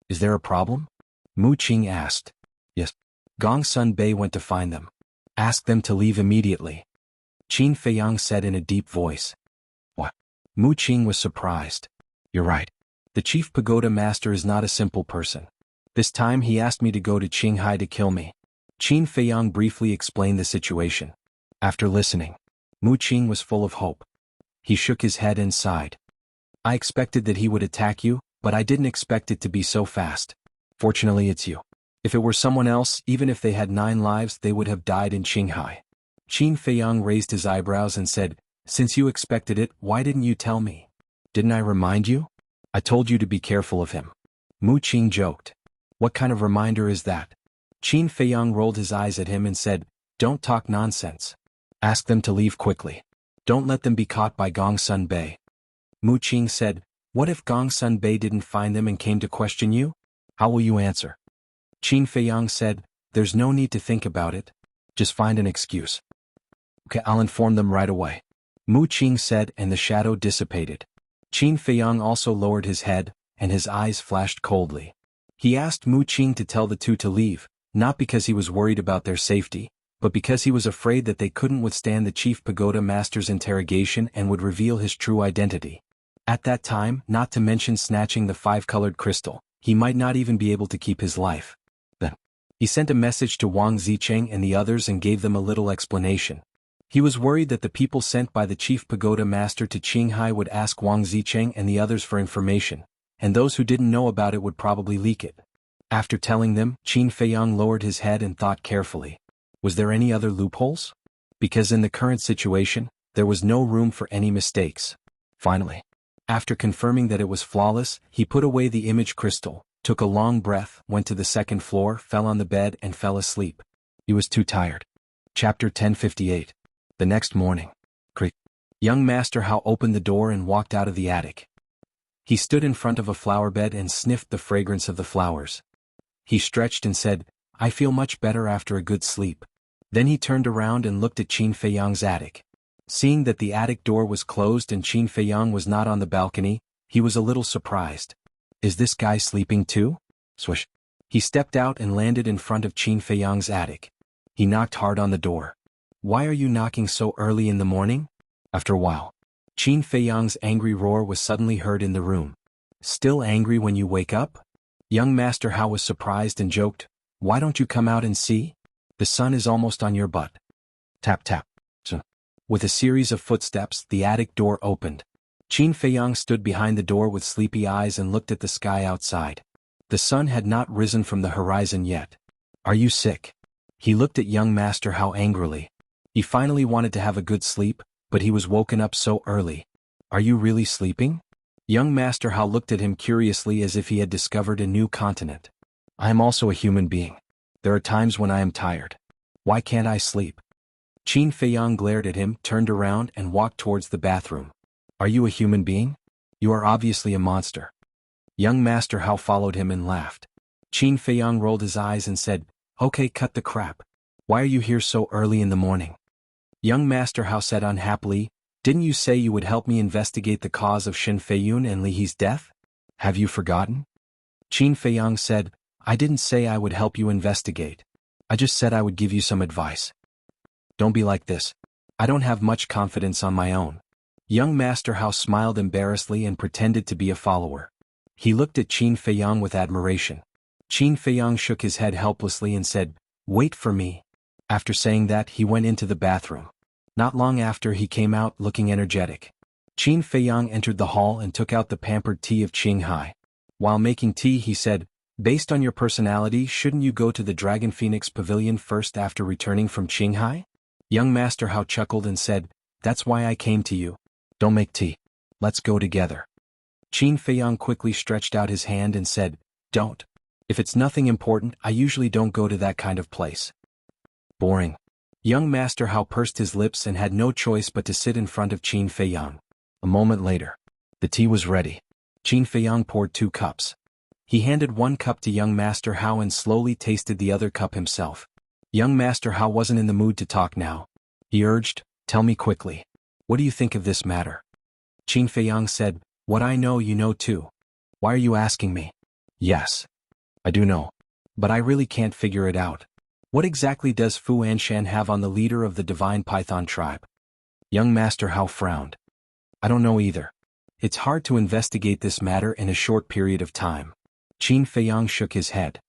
"Is there a problem?" Mu Qing asked. "Yes. Gongsun Bei went to find them. Ask them to leave immediately," Qin Feiyang said in a deep voice. "What?" Mu Qing was surprised. "You're right. The chief pagoda master is not a simple person. This time he asked me to go to Qinghai to kill me." Qin Feiyang briefly explained the situation. After listening, Mu Qing was full of hope. He shook his head and sighed. "I expected that he would attack you, but I didn't expect it to be so fast. Fortunately it's you. If it were someone else, even if they had 9 lives, they would have died in Qinghai." Qin Feiyang raised his eyebrows and said, "Since you expected it, why didn't you tell me? Didn't I remind you? I told you to be careful of him." Mu Qing joked. "What kind of reminder is that?" Qin Feiyang rolled his eyes at him and said, "Don't talk nonsense. Ask them to leave quickly. Don't let them be caught by Gongsun Bei." Mu Qing said, "What if Gongsun Bei didn't find them and came to question you? How will you answer?" Qin Feiyang said, "There's no need to think about it. Just find an excuse." "Okay, I'll inform them right away," Mu Qing said, and the shadow dissipated. Qin Feiyang also lowered his head, and his eyes flashed coldly. He asked Mu Qing to tell the two to leave, not because he was worried about their safety, but because he was afraid that they couldn't withstand the chief pagoda master's interrogation and would reveal his true identity. At that time, not to mention snatching the 5-colored crystal, he might not even be able to keep his life. Then, he sent a message to Wang Zicheng and the others and gave them a little explanation. He was worried that the people sent by the chief pagoda master to Qinghai would ask Wang Zicheng and the others for information, and those who didn't know about it would probably leak it. After telling them, Qin Feiyang lowered his head and thought carefully. Was there any other loopholes? Because in the current situation, there was no room for any mistakes. Finally, after confirming that it was flawless, he put away the image crystal, took a long breath, went to the 2nd floor, fell on the bed and fell asleep. He was too tired. Chapter 1058. The next morning. Creak. Young Master Hao opened the door and walked out of the attic. He stood in front of a flower bed and sniffed the fragrance of the flowers. He stretched and said, "I feel much better after a good sleep." Then he turned around and looked at Qin Feiyang's attic. Seeing that the attic door was closed and Qin Feiyang was not on the balcony, he was a little surprised. "Is this guy sleeping too?" Swish. He stepped out and landed in front of Qin Feiyang's attic. He knocked hard on the door. "Why are you knocking so early in the morning?" After a while, Qin Feiyang's angry roar was suddenly heard in the room. "Still angry when you wake up?" Young Master Hao was surprised and joked, "Why don't you come out and see? The sun is almost on your butt." Tap tap. With a series of footsteps, the attic door opened. Qin Feiyang stood behind the door with sleepy eyes and looked at the sky outside. The sun had not risen from the horizon yet. "Are you sick?" He looked at young Master Hao angrily. He finally wanted to have a good sleep, but he was woken up so early. "Are you really sleeping?" Young Master Hao looked at him curiously as if he had discovered a new continent. "I am also a human being. There are times when I am tired. Why can't I sleep?" Qin Feiyang glared at him, turned around and walked towards the bathroom. "Are you a human being? You are obviously a monster." Young Master Hao followed him and laughed. Qin Feiyang rolled his eyes and said, "Okay, cut the crap. Why are you here so early in the morning?" Young Master Hao said unhappily, "Didn't you say you would help me investigate the cause of Shen Feiyun and Li He's death? Have you forgotten?" Qin Feiyang said, "I didn't say I would help you investigate. I just said I would give you some advice. Don't be like this. I don't have much confidence on my own." Young Master Hao smiled embarrassedly and pretended to be a follower. He looked at Qin Feiyang with admiration. Qin Feiyang shook his head helplessly and said, "Wait for me." After saying that, he went into the bathroom. Not long after, he came out looking energetic. Qin Feiyang entered the hall and took out the pampered tea of Qinghai. While making tea, he said, "Based on your personality, shouldn't you go to the Dragon Phoenix Pavilion first after returning from Qinghai?" Young Master Hao chuckled and said, "That's why I came to you. Don't make tea. Let's go together." Qin Feiyang quickly stretched out his hand and said, "Don't. If it's nothing important, I usually don't go to that kind of place." "Boring." Young Master Hao pursed his lips and had no choice but to sit in front of Qin Feiyang. A moment later, the tea was ready. Qin Feiyang poured 2 cups. He handed 1 cup to young Master Hao and slowly tasted the other cup himself. Young Master Hao wasn't in the mood to talk now. He urged, "Tell me quickly. What do you think of this matter?" Qin Feiyang said, "What I know you know too. Why are you asking me?" "Yes. I do know. But I really can't figure it out. What exactly does Fu Anshan have on the leader of the Divine Python tribe?" Young Master Hao frowned. "I don't know either. It's hard to investigate this matter in a short period of time." Qin Feiyang shook his head.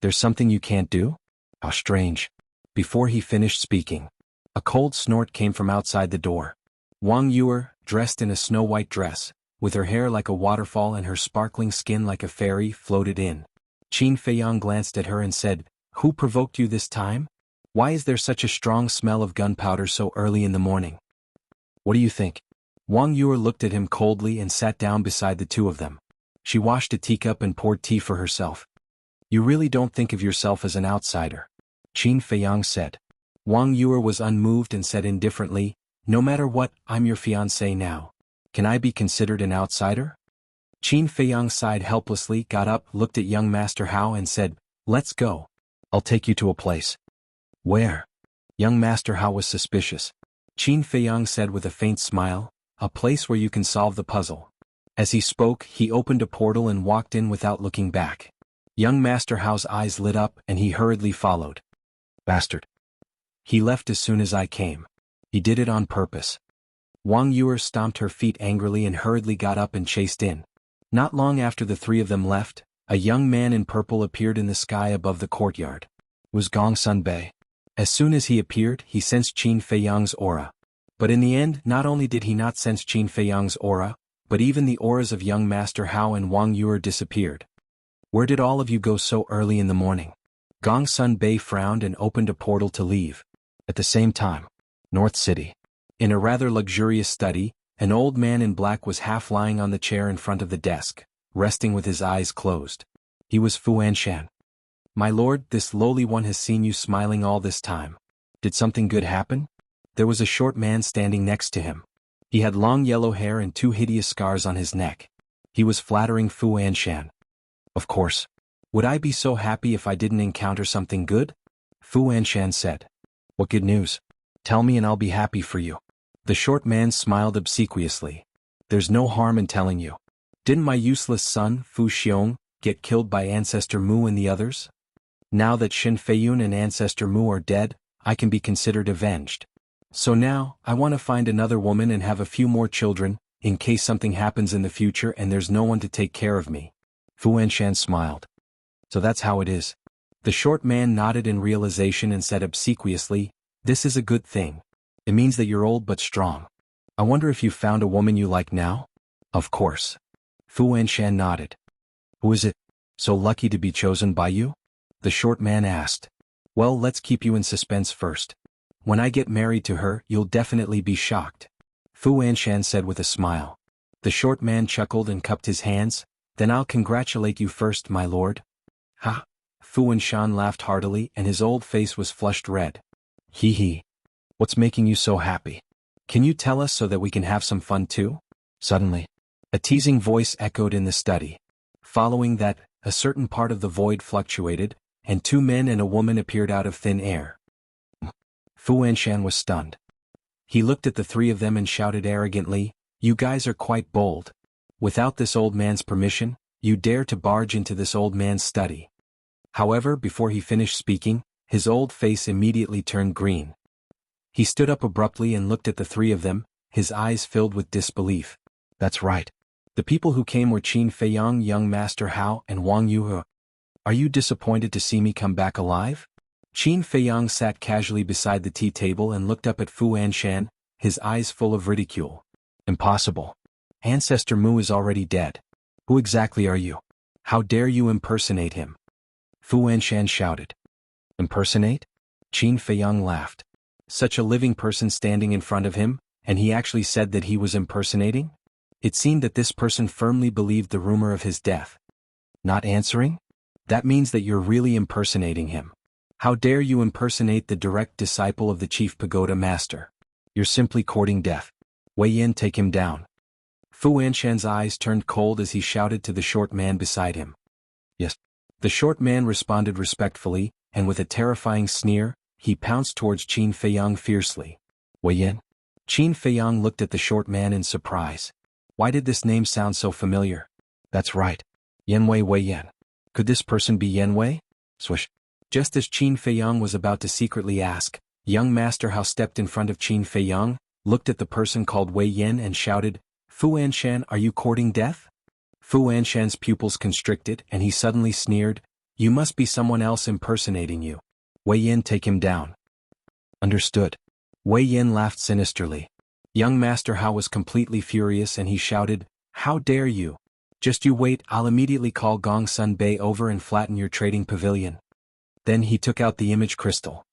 "There's something you can't do? How strange." Before he finished speaking, a cold snort came from outside the door. Wang Yuer, dressed in a snow-white dress, with her hair like a waterfall and her sparkling skin like a fairy, floated in. Qin Feiyang glanced at her and said, "Who provoked you this time? Why is there such a strong smell of gunpowder so early in the morning?" "What do you think?" Wang Yuer looked at him coldly and sat down beside the 2 of them. She washed a teacup and poured tea for herself. "You really don't think of yourself as an outsider," Qin Feiyang said. Wang Yuer was unmoved and said indifferently, "No matter what, I'm your fiancé now. Can I be considered an outsider?" Qin Feiyang sighed helplessly, got up, looked at young Master Hao and said, "Let's go. I'll take you to a place." "Where?" Young Master Hao was suspicious. Qin Feiyang said with a faint smile, "A place where you can solve the puzzle." As he spoke, he opened a portal and walked in without looking back. Young Master Hao's eyes lit up and he hurriedly followed. "Bastard. He left as soon as I came. He did it on purpose." Wang Yuer stomped her feet angrily and hurriedly got up and chased in. Not long after the 3 of them left, a young man in purple appeared in the sky above the courtyard. It was Gong Sun Bei. As soon as he appeared, he sensed Qin Feiyang's aura. But in the end, not only did he not sense Qin Feiyang's aura, but even the auras of young Master Hao and Wang Yuer disappeared. "Where did all of you go so early in the morning?" Gong Sun Bei frowned and opened a portal to leave. At the same time, North City. In a rather luxurious study, an old man in black was half lying on the chair in front of the desk, resting with his eyes closed. He was Fu Anshan. "My lord, this lowly one has seen you smiling all this time. Did something good happen?" There was a short man standing next to him. He had long yellow hair and 2 hideous scars on his neck. He was flattering Fu Anshan. "Of course. Would I be so happy if I didn't encounter something good?" Fu Anshan said. "What good news? Tell me and I'll be happy for you." The short man smiled obsequiously. "There's no harm in telling you. Didn't my useless son, Fu Xiong, get killed by Ancestor Mu and the others? Now that Shin Feiyun and Ancestor Mu are dead, I can be considered avenged. So now, I want to find another woman and have a few more children, in case something happens in the future and there's no one to take care of me." Fu Anshan smiled. "So that's how it is." The short man nodded in realization and said obsequiously, "This is a good thing. It means that you're old but strong. I wonder if you've found a woman you like now?" "Of course." Fu Anshan nodded. "Who is it? So lucky to be chosen by you?" The short man asked. "Well, let's keep you in suspense first. When I get married to her, you'll definitely be shocked," Fu Anshan said with a smile. The short man chuckled and cupped his hands. "Then I'll congratulate you first, my lord." "Ha!" Fu Anshan laughed heartily and his old face was flushed red. "Hee hee. What's making you so happy? Can you tell us so that we can have some fun too?" Suddenly, a teasing voice echoed in the study. Following that, a certain part of the void fluctuated, and 2 men and a woman appeared out of thin air. Fu Anshan was stunned. He looked at the 3 of them and shouted arrogantly, "You guys are quite bold. Without this old man's permission, you dare to barge into this old man's study." However, before he finished speaking, his old face immediately turned green. He stood up abruptly and looked at the 3 of them, his eyes filled with disbelief. "That's right. The people who came were Qin Feiyang, young Master Hao, and Wang Yuhe. Are you disappointed to see me come back alive?" Qin Feiyang sat casually beside the tea table and looked up at Fu Anshan, his eyes full of ridicule. "Impossible. Ancestor Mu is already dead. Who exactly are you? How dare you impersonate him?" Fu Anshan shouted. "Impersonate?" Qin Feiyang laughed. Such a living person standing in front of him, and he actually said that he was impersonating? It seemed that this person firmly believed the rumor of his death. "Not answering? That means that you're really impersonating him." How dare you impersonate the direct disciple of the chief pagoda master? You're simply courting death. Wei Yin, take him down. Fu Anshan's eyes turned cold as he shouted to the short man beside him. Yes. The short man responded respectfully, and with a terrifying sneer, he pounced towards Qin Feiyang fiercely. Wei Yin? Qin Feiyang looked at the short man in surprise. Why did this name sound so familiar? That's right. Yanwei Wei Yin. Could this person be Yanwei? Swish. Just as Qin Feiyang was about to secretly ask, young Master Hao stepped in front of Qin Feiyang, looked at the person called Wei Yin and shouted, Fu Anshan, are you courting death? Fu Anshan's pupils constricted and he suddenly sneered, you must be someone else impersonating you. Wei Yin, take him down. Understood. Wei Yin laughed sinisterly. Young Master Hao was completely furious and he shouted, how dare you? Just you wait, I'll immediately call Gong Sun Bei over and flatten your trading pavilion. Then he took out the image crystal.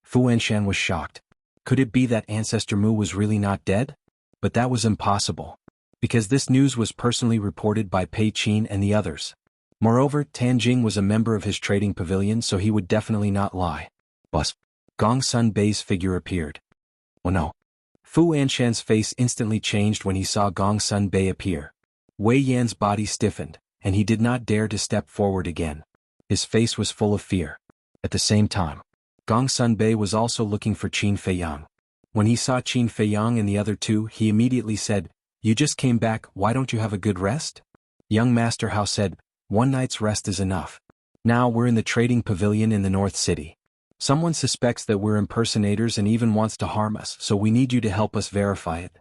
Fu Anshan was shocked. Could it be that Ancestor Mu was really not dead? But that was impossible. Because this news was personally reported by Pei Qin and the others. Moreover, Tanjing was a member of his trading pavilion, so he would definitely not lie. Bus. Gong Sun Bei's figure appeared. Oh no. Fu Anshan's face instantly changed when he saw Gong Sun Bei appear. Wei Yan's body stiffened, and he did not dare to step forward again. His face was full of fear. At the same time, Gong Sun Bei was also looking for Qin Feiyang. When he saw Qin Feiyang and the other two, he immediately said, you just came back, why don't you have a good rest? Young Master Hao said, one night's rest is enough. Now we're in the trading pavilion in the North City. Someone suspects that we're impersonators and even wants to harm us, so we need you to help us verify it.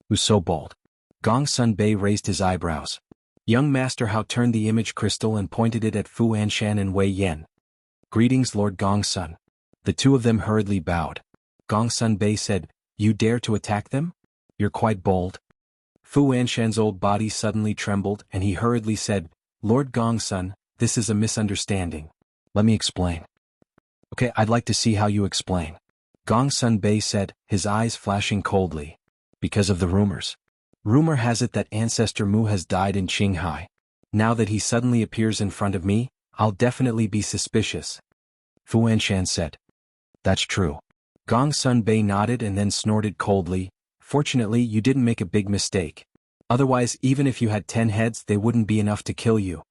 Who's so bold? Gong Sun Bei raised his eyebrows. Young Master Hao turned the image crystal and pointed it at Fu Anshan and Wei Yin. Greetings, Lord Gong Sun. The two of them hurriedly bowed. Gong Sun Bei said, you dare to attack them? You're quite bold. Fu Anshan's old body suddenly trembled and he hurriedly said, Lord Gong Sun, this is a misunderstanding. Let me explain. Okay, I'd like to see how you explain. Gong Sun Bei said, his eyes flashing coldly. Because of the rumors. Rumor has it that Ancestor Mu has died in Qinghai. Now that he suddenly appears in front of me, I'll definitely be suspicious. Fu Anshan said. That's true. Gong Sun Bei nodded and then snorted coldly. Fortunately, you didn't make a big mistake. Otherwise, even if you had 10 heads, they wouldn't be enough to kill you.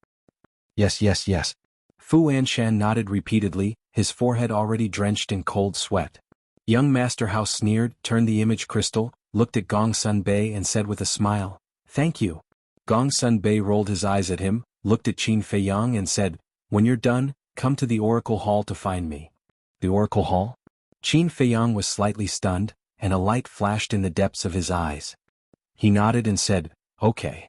Yes, yes, yes. Fu Anshan nodded repeatedly, his forehead already drenched in cold sweat. Young Master Hao sneered, turned the image crystal, looked at Gong Sun Bei and said with a smile, thank you. Gong Sun Bei rolled his eyes at him, looked at Qin Feiyang and said, when you're done, come to the Oracle Hall to find me. The Oracle Hall? Qin Feiyang was slightly stunned, and a light flashed in the depths of his eyes. He nodded and said, okay.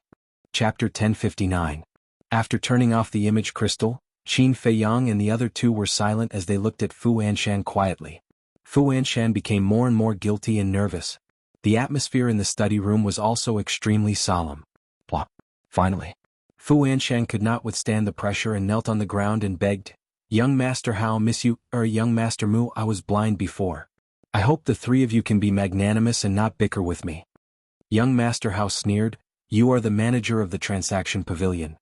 Chapter 1059. After turning off the image crystal, Qin Feiyang and the other two were silent as they looked at Fu Anshan quietly. Fu Anshan became more and more guilty and nervous. The atmosphere in the study room was also extremely solemn. Plop. Finally. Fu Anshan could not withstand the pressure and knelt on the ground and begged, young Master Hao, young Master Mu, I was blind before. I hope the three of you can be magnanimous and not bicker with me. Young Master Hao sneered, you are the manager of the transaction pavilion.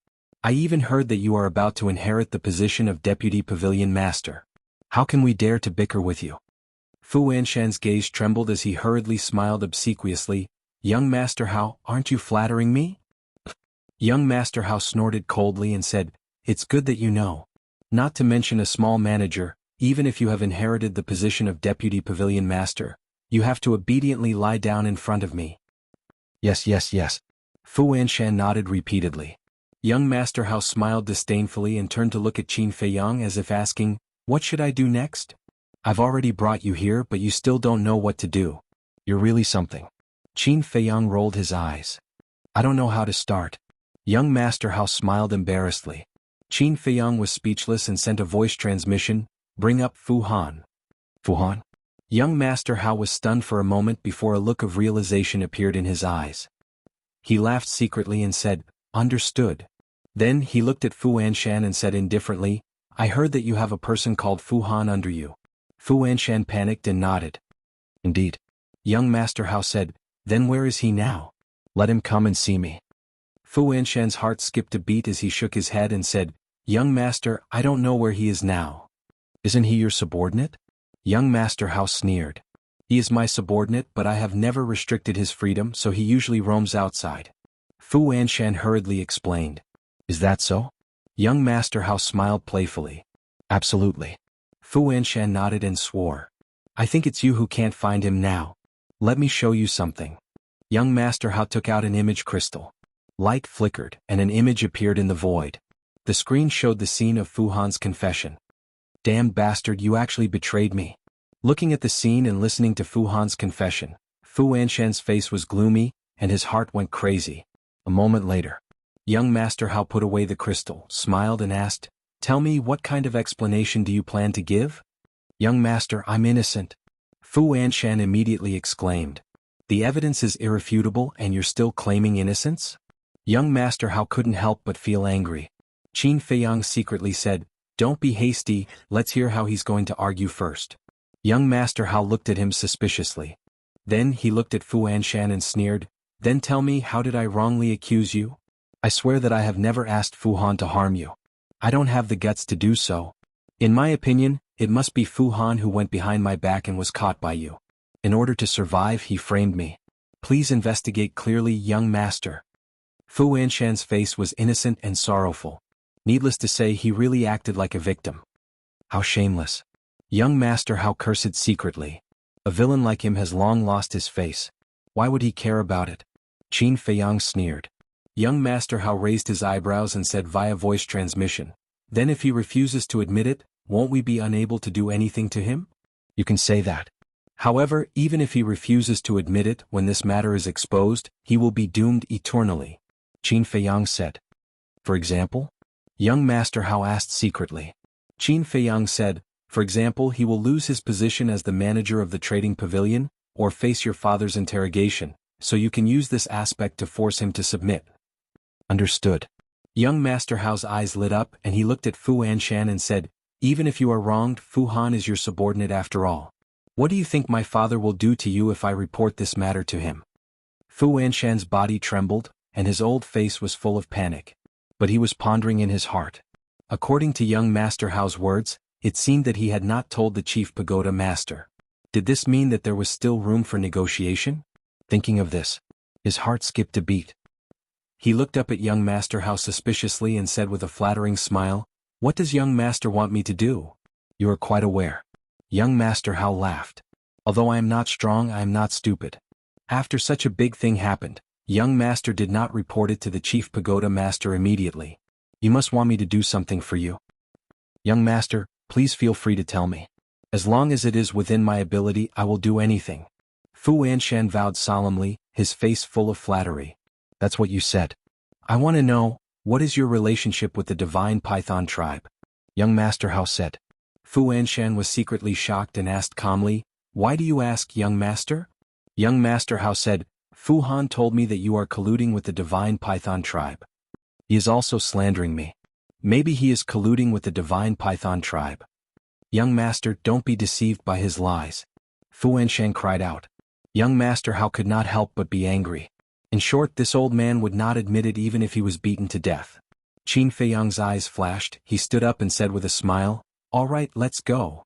I even heard that you are about to inherit the position of deputy pavilion master. How can we dare to bicker with you? Fu Anshan's gaze trembled as he hurriedly smiled obsequiously, young Master Hao, aren't you flattering me? Young Master Hao snorted coldly and said, it's good that you know. Not to mention a small manager, even if you have inherited the position of deputy pavilion master, you have to obediently lie down in front of me. Yes, yes, yes. Fu Anshan nodded repeatedly. Young Master Hao smiled disdainfully and turned to look at Qin Feiyang as if asking, what should I do next? I've already brought you here but you still don't know what to do. You're really something. Qin Feiyang rolled his eyes. I don't know how to start. Young Master Hao smiled embarrassedly. Qin Feiyang was speechless and sent a voice transmission, bring up Fu Han. Fu Han? Young Master Hao was stunned for a moment before a look of realization appeared in his eyes. He laughed secretly and said, understood. Then he looked at Fu Anshan and said indifferently, I heard that you have a person called Fu Han under you. Fu Anshan panicked and nodded. Indeed. Young Master Hao said, then where is he now? Let him come and see me. Fu Anshan's heart skipped a beat as he shook his head and said, young master, I don't know where he is now. Isn't he your subordinate? Young Master Hao sneered. He is my subordinate, but I have never restricted his freedom, so he usually roams outside. Fu Anshan hurriedly explained. Is that so? Young Master Hao smiled playfully. Absolutely. Fu Anshan nodded and swore. I think it's you who can't find him now. Let me show you something. Young Master Hao took out an image crystal. Light flickered, and an image appeared in the void. The screen showed the scene of Fu Han's confession. Damned bastard, you actually betrayed me. Looking at the scene and listening to Fu Han's confession, Fu Anshan's face was gloomy, and his heart went crazy. A moment later, young Master Hao put away the crystal, smiled and asked, Tell me, what kind of explanation do you plan to give? Young Master, I'm innocent. Fu Anshan immediately exclaimed. The evidence is irrefutable and you're still claiming innocence? Young Master Hao couldn't help but feel angry. Qin Feiyang secretly said, Don't be hasty, let's hear how he's going to argue first. Young Master Hao looked at him suspiciously. Then he looked at Fu Anshan and sneered, Then tell me, how did I wrongly accuse you? I swear that I have never asked Fu Han to harm you. I don't have the guts to do so. In my opinion, it must be Fu Han who went behind my back and was caught by you. In order to survive, he framed me. Please investigate clearly, young master. Fu Anshan's face was innocent and sorrowful. Needless to say, he really acted like a victim. How shameless. Young Master Hao cursed secretly. A villain like him has long lost his face. Why would he care about it? Qin Feiyang sneered. Young Master Hao raised his eyebrows and said via voice transmission, Then if he refuses to admit it, won't we be unable to do anything to him? You can say that. However, even if he refuses to admit it when this matter is exposed, he will be doomed eternally. Qin Feiyang said. For example? Young Master Hao asked secretly. Qin Feiyang said, For example, he will lose his position as the manager of the trading pavilion, or face your father's interrogation, so you can use this aspect to force him to submit. Understood. Young Master Hao's eyes lit up and he looked at Fu Anshan and said, Even if you are wronged, Fu Han is your subordinate after all. What do you think my father will do to you if I report this matter to him? Fu Anshan's body trembled, and his old face was full of panic. But he was pondering in his heart. According to young Master Hao's words, it seemed that he had not told the chief pagoda master. Did this mean that there was still room for negotiation? Thinking of this, his heart skipped a beat. He looked up at young Master Hao suspiciously and said with a flattering smile, What does young master want me to do? You are quite aware. Young Master Hao laughed. Although I am not strong, I am not stupid. After such a big thing happened, young master did not report it to the chief pagoda master immediately. You must want me to do something for you. Young master, please feel free to tell me. As long as it is within my ability, I will do anything. Fu Anshan vowed solemnly, his face full of flattery. That's what you said. I want to know, what is your relationship with the divine Python tribe? Young Master Hao said. Fu Anshan was secretly shocked and asked calmly, Why do you ask, young master? Young Master Hao said, Fu Han told me that you are colluding with the divine Python tribe. He is also slandering me. Maybe he is colluding with the divine Python tribe. Young master, don't be deceived by his lies. Fu Anshan cried out. Young Master Hao could not help but be angry. In short, this old man would not admit it even if he was beaten to death. Qin Feiyang's eyes flashed, he stood up and said with a smile, All right, let's go.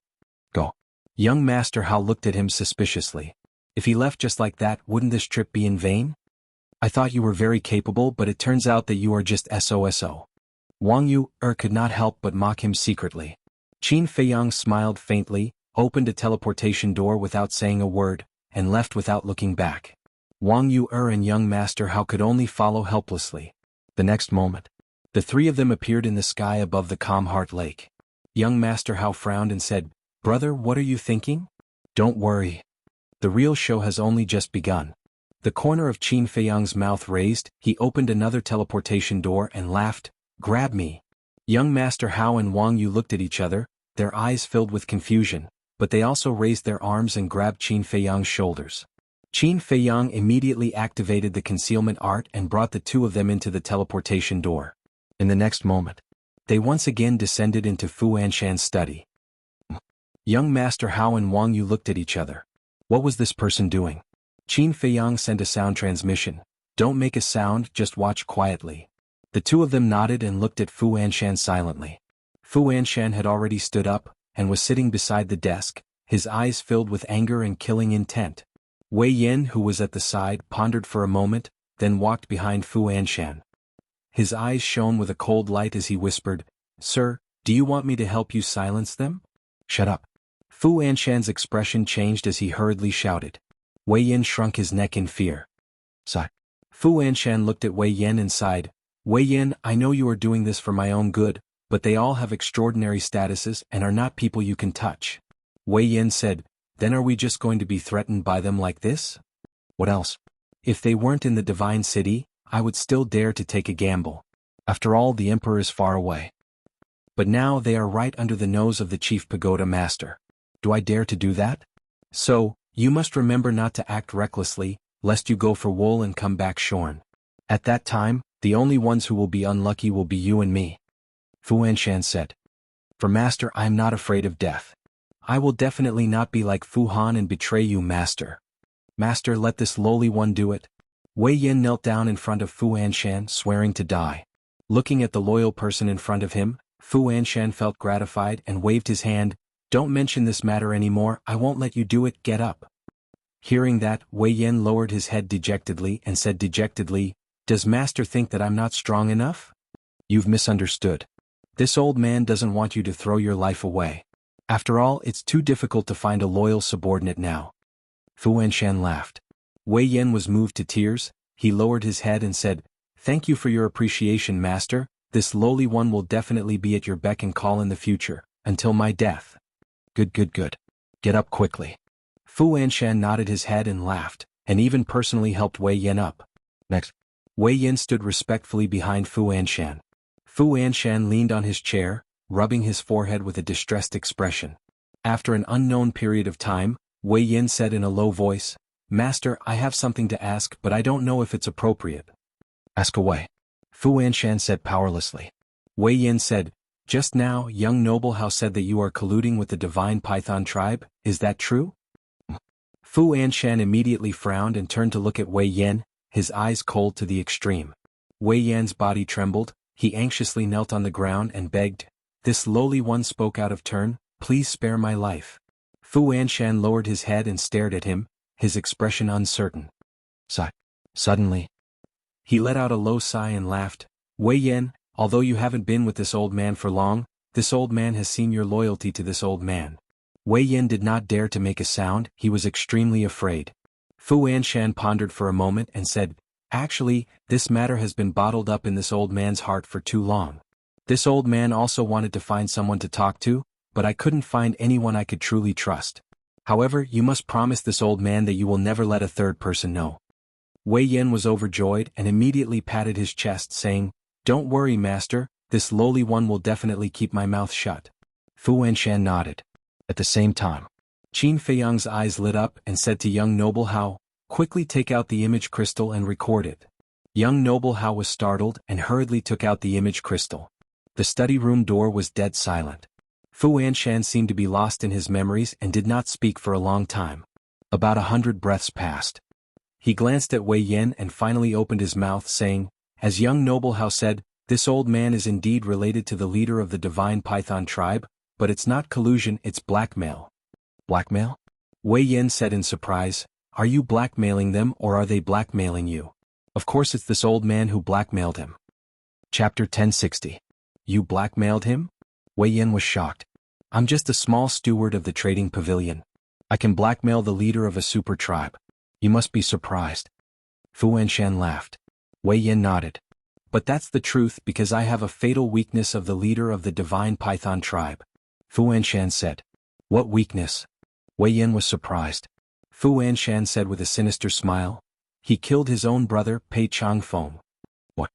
Go. Young Master Hao looked at him suspiciously. If he left just like that, wouldn't this trip be in vain? I thought you were very capable, but it turns out that you are just SOSO. Wang Yu could not help but mock him secretly. Qin Feiyang smiled faintly, opened a teleportation door without saying a word, and left without looking back. Wang Yu and young Master Hao could only follow helplessly. The next moment, the three of them appeared in the sky above the calm Heart Lake. Young Master Hao frowned and said, Brother, what are you thinking? Don't worry. The real show has only just begun. The corner of Qin Feiyang's mouth raised, he opened another teleportation door and laughed, Grab me. Young Master Hao and Wang Yu looked at each other, their eyes filled with confusion, but they also raised their arms and grabbed Qin Feiyang's shoulders. Qin Feiyang immediately activated the concealment art and brought the two of them into the teleportation door. In the next moment, they once again descended into Fu Anshan's study. Young Master Hao and Wang Yu looked at each other. What was this person doing? Qin Feiyang sent a sound transmission. Don't make a sound, just watch quietly. The two of them nodded and looked at Fu Anshan silently. Fu Anshan had already stood up, and was sitting beside the desk, his eyes filled with anger and killing intent. Wei Yin, who was at the side, pondered for a moment, then walked behind Fu Anshan. His eyes shone with a cold light as he whispered, "Sir, do you want me to help you silence them?" "Shut up." Fu Anshan's expression changed as he hurriedly shouted. Wei Yin shrunk his neck in fear. Sigh. Fu Anshan looked at Wei Yin and sighed. "Wei Yin, I know you are doing this for my own good, but they all have extraordinary statuses and are not people you can touch." Wei Yin said, "Then are we just going to be threatened by them like this? What else? If they weren't in the Divine City, I would still dare to take a gamble. After all, the Emperor is far away. But now they are right under the nose of the Chief Pagoda Master. Do I dare to do that? So, you must remember not to act recklessly, lest you go for wool and come back shorn. At that time, the only ones who will be unlucky will be you and me." Fu Anshan said. "For Master, I am not afraid of death. I will definitely not be like Fu Han and betray you, Master. Master, let this lowly one do it." Wei Yin knelt down in front of Fu Anshan, swearing to die. Looking at the loyal person in front of him, Fu Anshan felt gratified and waved his hand. "Don't mention this matter anymore, I won't let you do it, get up." Hearing that, Wei Yin lowered his head dejectedly and said dejectedly, "Does Master think that I'm not strong enough? You've misunderstood. This old man doesn't want you to throw your life away. After all, it's too difficult to find a loyal subordinate now." Fu Anshan laughed. Wei Yin was moved to tears. He lowered his head and said, "Thank you for your appreciation, Master. This lowly one will definitely be at your beck and call in the future, until my death." Good. Get up quickly." Fu Anshan nodded his head and laughed, and even personally helped Wei Yin up. Next, Wei Yin stood respectfully behind Fu Anshan. Fu Anshan leaned on his chair, rubbing his forehead with a distressed expression. After an unknown period of time, Wei Yin said in a low voice, "Master, I have something to ask, but I don't know if it's appropriate." "Ask away." Fu Anshan said powerlessly. Wei Yin said, "Just now, young noble Hao said that you are colluding with the Divine Python tribe, is that true?" Fu Anshan immediately frowned and turned to look at Wei Yin, his eyes cold to the extreme. Wei Yan's body trembled, he anxiously knelt on the ground and begged. This lowly one spoke out of turn, "Please spare my life." Fu Anshan lowered his head and stared at him, his expression uncertain. Sigh. Suddenly, he let out a low sigh and laughed. "Wei Yin, although you haven't been with this old man for long, this old man has seen your loyalty to this old man." Wei Yin did not dare to make a sound, he was extremely afraid. Fu Anshan pondered for a moment and said, "Actually, this matter has been bottled up in this old man's heart for too long. This old man also wanted to find someone to talk to, but I couldn't find anyone I could truly trust. However, you must promise this old man that you will never let a third person know." Wei Yin was overjoyed and immediately patted his chest, saying, "Don't worry, Master, this lowly one will definitely keep my mouth shut." Fu Anshan nodded. At the same time, Qin Feiyang's eyes lit up and said to young noble Hao, "Quickly take out the image crystal and record it." Young noble Hao was startled and hurriedly took out the image crystal. The study room door was dead silent. Fu Anshan seemed to be lost in his memories and did not speak for a long time. About 100 breaths passed. He glanced at Wei Yin and finally opened his mouth, saying, "As young noble Hao said, this old man is indeed related to the leader of the Divine Python tribe, but it's not collusion, it's blackmail." "Blackmail?" Wei Yin said in surprise. "Are you blackmailing them or are they blackmailing you?" "Of course it's this old man who blackmailed him." Chapter 1060. You blackmailed him? Wei Yin was shocked. "I'm just a small steward of the trading pavilion. I can blackmail the leader of a super tribe. You must be surprised." Fu Anshan laughed. Wei Yin nodded. "But that's the truth because I have a fatal weakness of the leader of the Divine Python tribe." Fu Anshan said. "What weakness?" Wei Yin was surprised. Fu Anshan said with a sinister smile. "He killed his own brother, Pei Changfeng." What?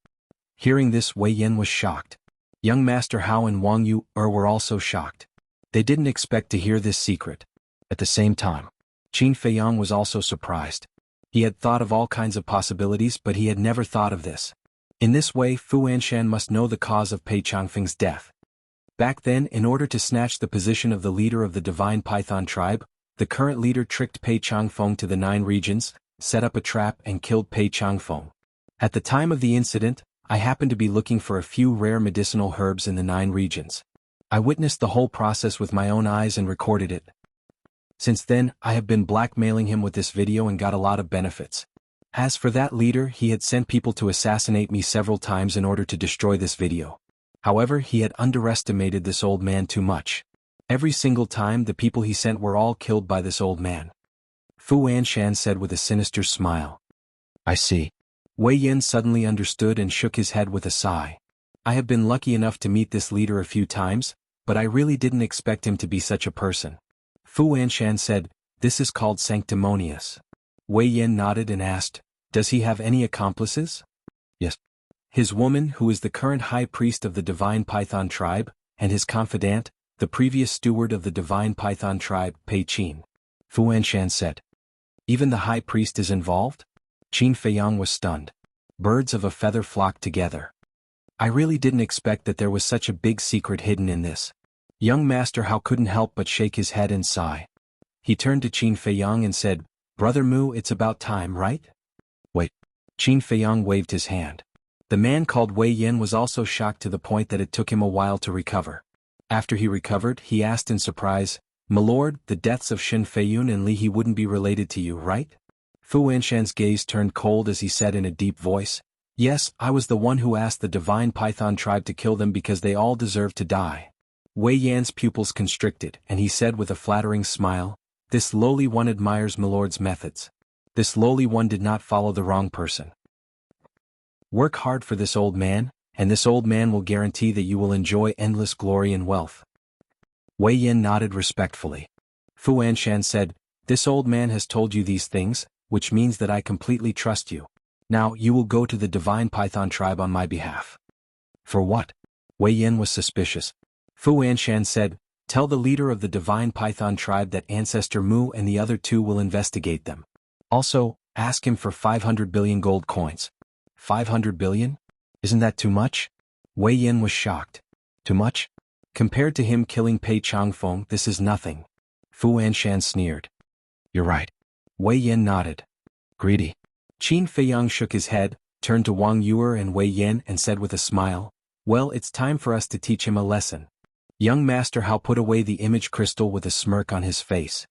Hearing this, Wei Yin was shocked. Young Master Hao and Wang Yu were also shocked. They didn't expect to hear this secret. At the same time, Qin Feiyang was also surprised. He had thought of all kinds of possibilities, but he had never thought of this. In this way, Fu Anshan must know the cause of Pei Changfeng's death. Back then, in order to snatch the position of the leader of the Divine Python tribe, the current leader tricked Pei Changfeng to the 9 regions, set up a trap and killed Pei Changfeng. At the time of the incident, I happened to be looking for a few rare medicinal herbs in the 9 regions. I witnessed the whole process with my own eyes and recorded it. Since then, I have been blackmailing him with this video and got a lot of benefits. As for that leader, he had sent people to assassinate me several times in order to destroy this video. However, he had underestimated this old man too much. Every single time the people he sent were all killed by this old man. Fu Anshan said with a sinister smile. I see. Wei Yin suddenly understood and shook his head with a sigh. I have been lucky enough to meet this leader a few times, but I really didn't expect him to be such a person. Fu Anshan said, this is called sanctimonious. Wei Yin nodded and asked, does he have any accomplices? Yes. His woman, who is the current high priest of the Divine Python tribe, and his confidant, the previous steward of the Divine Python tribe, Pei Qin. Fu Anshan said. Even the high priest is involved? Qin Feiyang was stunned. Birds of a feather flocked together. I really didn't expect that there was such a big secret hidden in this. Young Master Hao couldn't help but shake his head and sigh. He turned to Qin Feiyang and said, Brother Mu, it's about time, right? Wait. Qin Feiyang waved his hand. The man called Wei Yin was also shocked to the point that it took him a while to recover. After he recovered, he asked in surprise, My lord, the deaths of Shin Feiyun and Li He wouldn't be related to you, right? Fu Anshan's gaze turned cold as he said in a deep voice, Yes, I was the one who asked the Divine Python tribe to kill them because they all deserve to die. Wei Yan's pupils constricted, and he said with a flattering smile, This lowly one admires my lord's methods. This lowly one did not follow the wrong person. Work hard for this old man, and this old man will guarantee that you will enjoy endless glory and wealth. Wei Yin nodded respectfully. Fu Anshan said, This old man has told you these things, which means that I completely trust you. Now you will go to the Divine Python tribe on my behalf. For what? Wei Yin was suspicious. Fu Anshan said, Tell the leader of the Divine Python tribe that Ancestor Mu and the other two will investigate them. Also, ask him for 500 billion gold coins. 500 billion? Isn't that too much? Wei Yin was shocked. Too much? Compared to him killing Pei Changfeng, this is nothing. Fu Anshan sneered. You're right. Wei Yin nodded. Greedy. Qin Feiyang shook his head, turned to Wang Yuer and Wei Yin and said with a smile, Well, it's time for us to teach him a lesson. Young Master Hao put away the image crystal with a smirk on his face.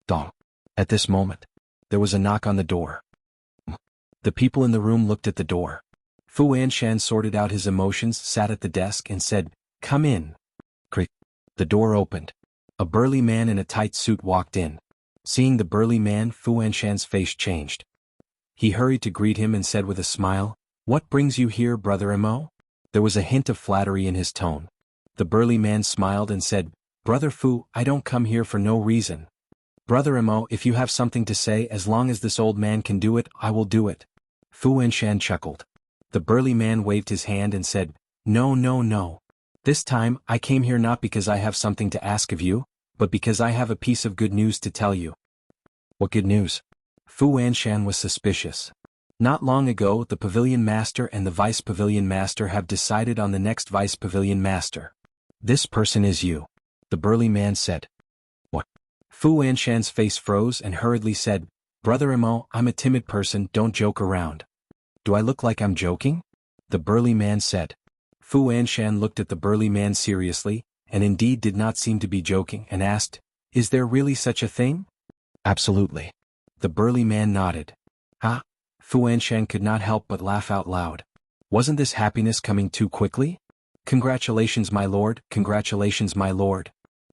Dong. At this moment, there was a knock on the door. The people in the room looked at the door. Fu Anshan sorted out his emotions, sat at the desk and said, Come in. Creak. The door opened. A burly man in a tight suit walked in. Seeing the burly man, Fu Anshan's face changed. He hurried to greet him and said with a smile, What brings you here, Brother Mo? There was a hint of flattery in his tone. The burly man smiled and said, Brother Fu, I don't come here for no reason. Brother Mo, if you have something to say, as long as this old man can do it, I will do it. Fu Anshan chuckled. The burly man waved his hand and said, No, no, no. This time, I came here not because I have something to ask of you, but because I have a piece of good news to tell you. What good news? Fu Anshan was suspicious. Not long ago, the Pavilion Master and the Vice Pavilion Master have decided on the next Vice Pavilion Master. This person is you. The burly man said. What? Fu Anshan's face froze and hurriedly said, Brother Mo, I'm a timid person, don't joke around. Do I look like I'm joking? The burly man said. Fu Anshan looked at the burly man seriously, and indeed did not seem to be joking, and asked, Is there really such a thing? Absolutely. The burly man nodded. Ah? Fu Anshan could not help but laugh out loud. Wasn't this happiness coming too quickly? Congratulations, my lord, congratulations, my lord.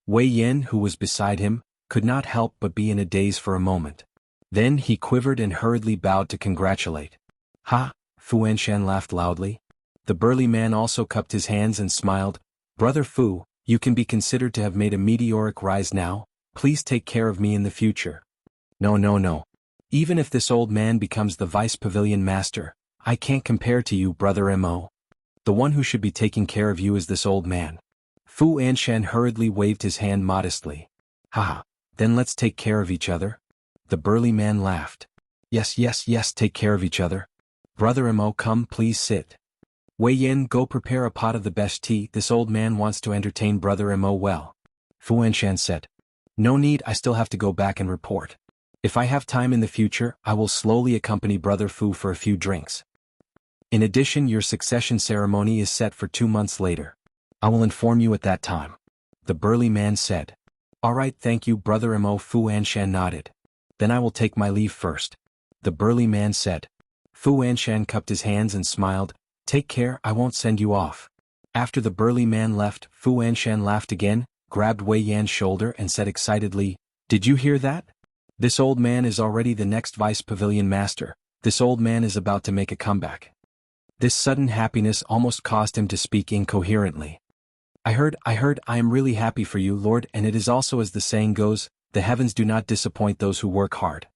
Wei Yin, who was beside him, could not help but be in a daze for a moment. Then he quivered and hurriedly bowed to congratulate. Ha! Fu Anshan laughed loudly. The burly man also cupped his hands and smiled. Brother Fu, you can be considered to have made a meteoric rise now, please take care of me in the future. No, no, no. Even if this old man becomes the Vice Pavilion Master, I can't compare to you, Brother Mo. The one who should be taking care of you is this old man. Fu Anshan hurriedly waved his hand modestly. Ha! Then let's take care of each other. The burly man laughed. Yes, yes, yes, take care of each other. Brother Mo, come, please sit. Wei Yin, go prepare a pot of the best tea, this old man wants to entertain Brother Mo well. Fu Anshan said. No need, I still have to go back and report. If I have time in the future, I will slowly accompany Brother Fu for a few drinks. In addition, your succession ceremony is set for 2 months later. I will inform you at that time. the burly man said. All right, thank you, Brother Mo. Fu Anshan nodded. Then I will take my leave first, the burly man said. Fu Anshan cupped his hands and smiled. Take care, I won't send you off. After the burly man left, Fu Anshan laughed again, grabbed Wei Yan's shoulder and said excitedly, Did you hear that? This old man is already the next vice pavilion master. This old man is about to make a comeback. This sudden happiness almost caused him to speak incoherently. I heard, I am really happy for you, Lord, and it is also as the saying goes, the heavens do not disappoint those who work hard.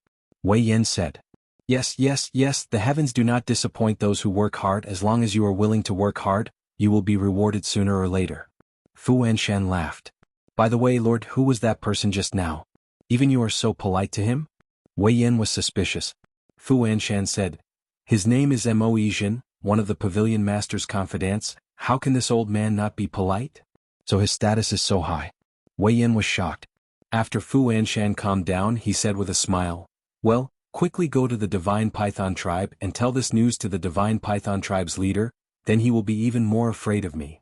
Wei Yan said. Yes, the heavens do not disappoint those who work hard. As long as you are willing to work hard, you will be rewarded sooner or later. Fu Anshan laughed. By the way, Lord, who was that person just now? Even you are so polite to him? Wei Yan was suspicious. Fu Anshan said, His name is Mo Yijin, one of the pavilion master's confidants. How can this old man not be polite? So his status is so high. Wei Yan was shocked. After Fu Anshan calmed down, he said with a smile, Well, quickly go to the Divine Python tribe and tell this news to the Divine Python tribe's leader, then he will be even more afraid of me.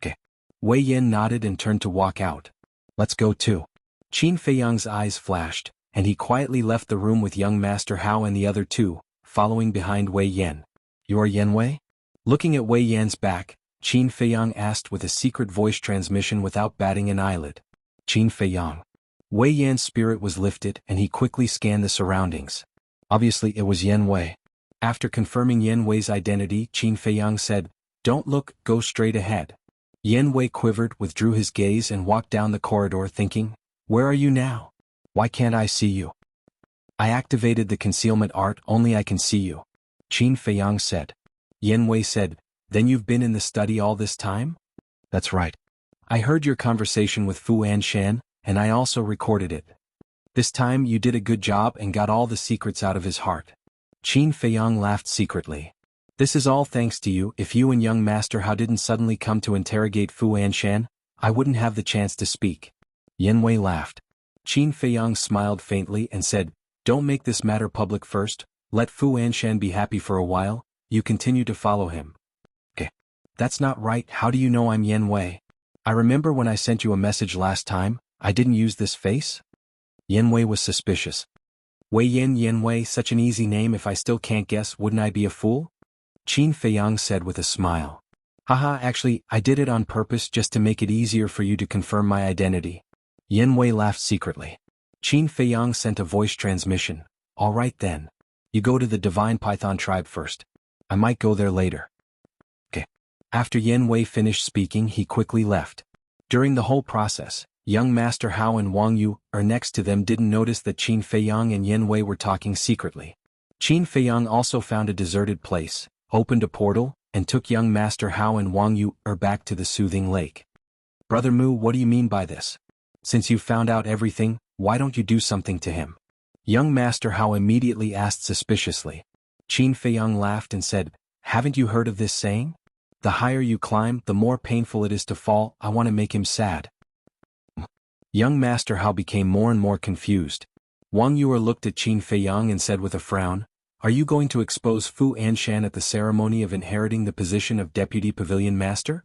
Okay. Wei Yan nodded and turned to walk out. Let's go too. Qin Feiyang's eyes flashed, and he quietly left the room with young Master Hao and the other two, following behind Wei Yan. You are Yan Wei? Looking at Wei Yan's back, Qin Feiyang asked with a secret voice transmission without batting an eyelid. Qin Feiyang. Wei Yan's spirit was lifted and he quickly scanned the surroundings. Obviously it was Yan Wei. After confirming Yan Wei's identity, Qin Feiyang said, Don't look, go straight ahead. Yan Wei quivered, withdrew his gaze and walked down the corridor thinking, Where are you now? Why can't I see you? I activated the concealment art, only I can see you. Qin Feiyang said. Yan Wei said, Then you've been in the study all this time? That's right. I heard your conversation with Fu Anshan, and I also recorded it. This time you did a good job and got all the secrets out of his heart. Qin Feiyang laughed secretly. This is all thanks to you. If you and young Master Hao didn't suddenly come to interrogate Fu Anshan, I wouldn't have the chance to speak. Yan Wei laughed. Qin Feiyang smiled faintly and said, Don't make this matter public first, let Fu Anshan be happy for a while, you continue to follow him. Okay. That's not right, how do you know I'm Yan Wei? I remember when I sent you a message last time, I didn't use this face? Yan Wei was suspicious. Wei Yan Wei, such an easy name, if I still can't guess, wouldn't I be a fool? Qin Feiyang said with a smile. Haha, actually, I did it on purpose just to make it easier for you to confirm my identity. Yan Wei laughed secretly. Qin Feiyang sent a voice transmission. All right then. You go to the Divine Python tribe first. I might go there later. Okay. After Yan Wei finished speaking, he quickly left. During the whole process, young Master Hao and Wang Yu, next to them, didn't notice that Qin Feiyang and Yan Wei were talking secretly. Qin Feiyang also found a deserted place, opened a portal, and took young Master Hao and Wang Yu back to the soothing lake. Brother Mu, what do you mean by this? Since you've found out everything, why don't you do something to him? Young Master Hao immediately asked suspiciously. Qin Feiyang laughed and said, Haven't you heard of this saying? The higher you climb, the more painful it is to fall. I want to make him sad. Young Master Hao became more and more confused. Wang Yu looked at Qin Feiyang and said with a frown, Are you going to expose Fu Anshan at the ceremony of inheriting the position of Deputy Pavilion Master?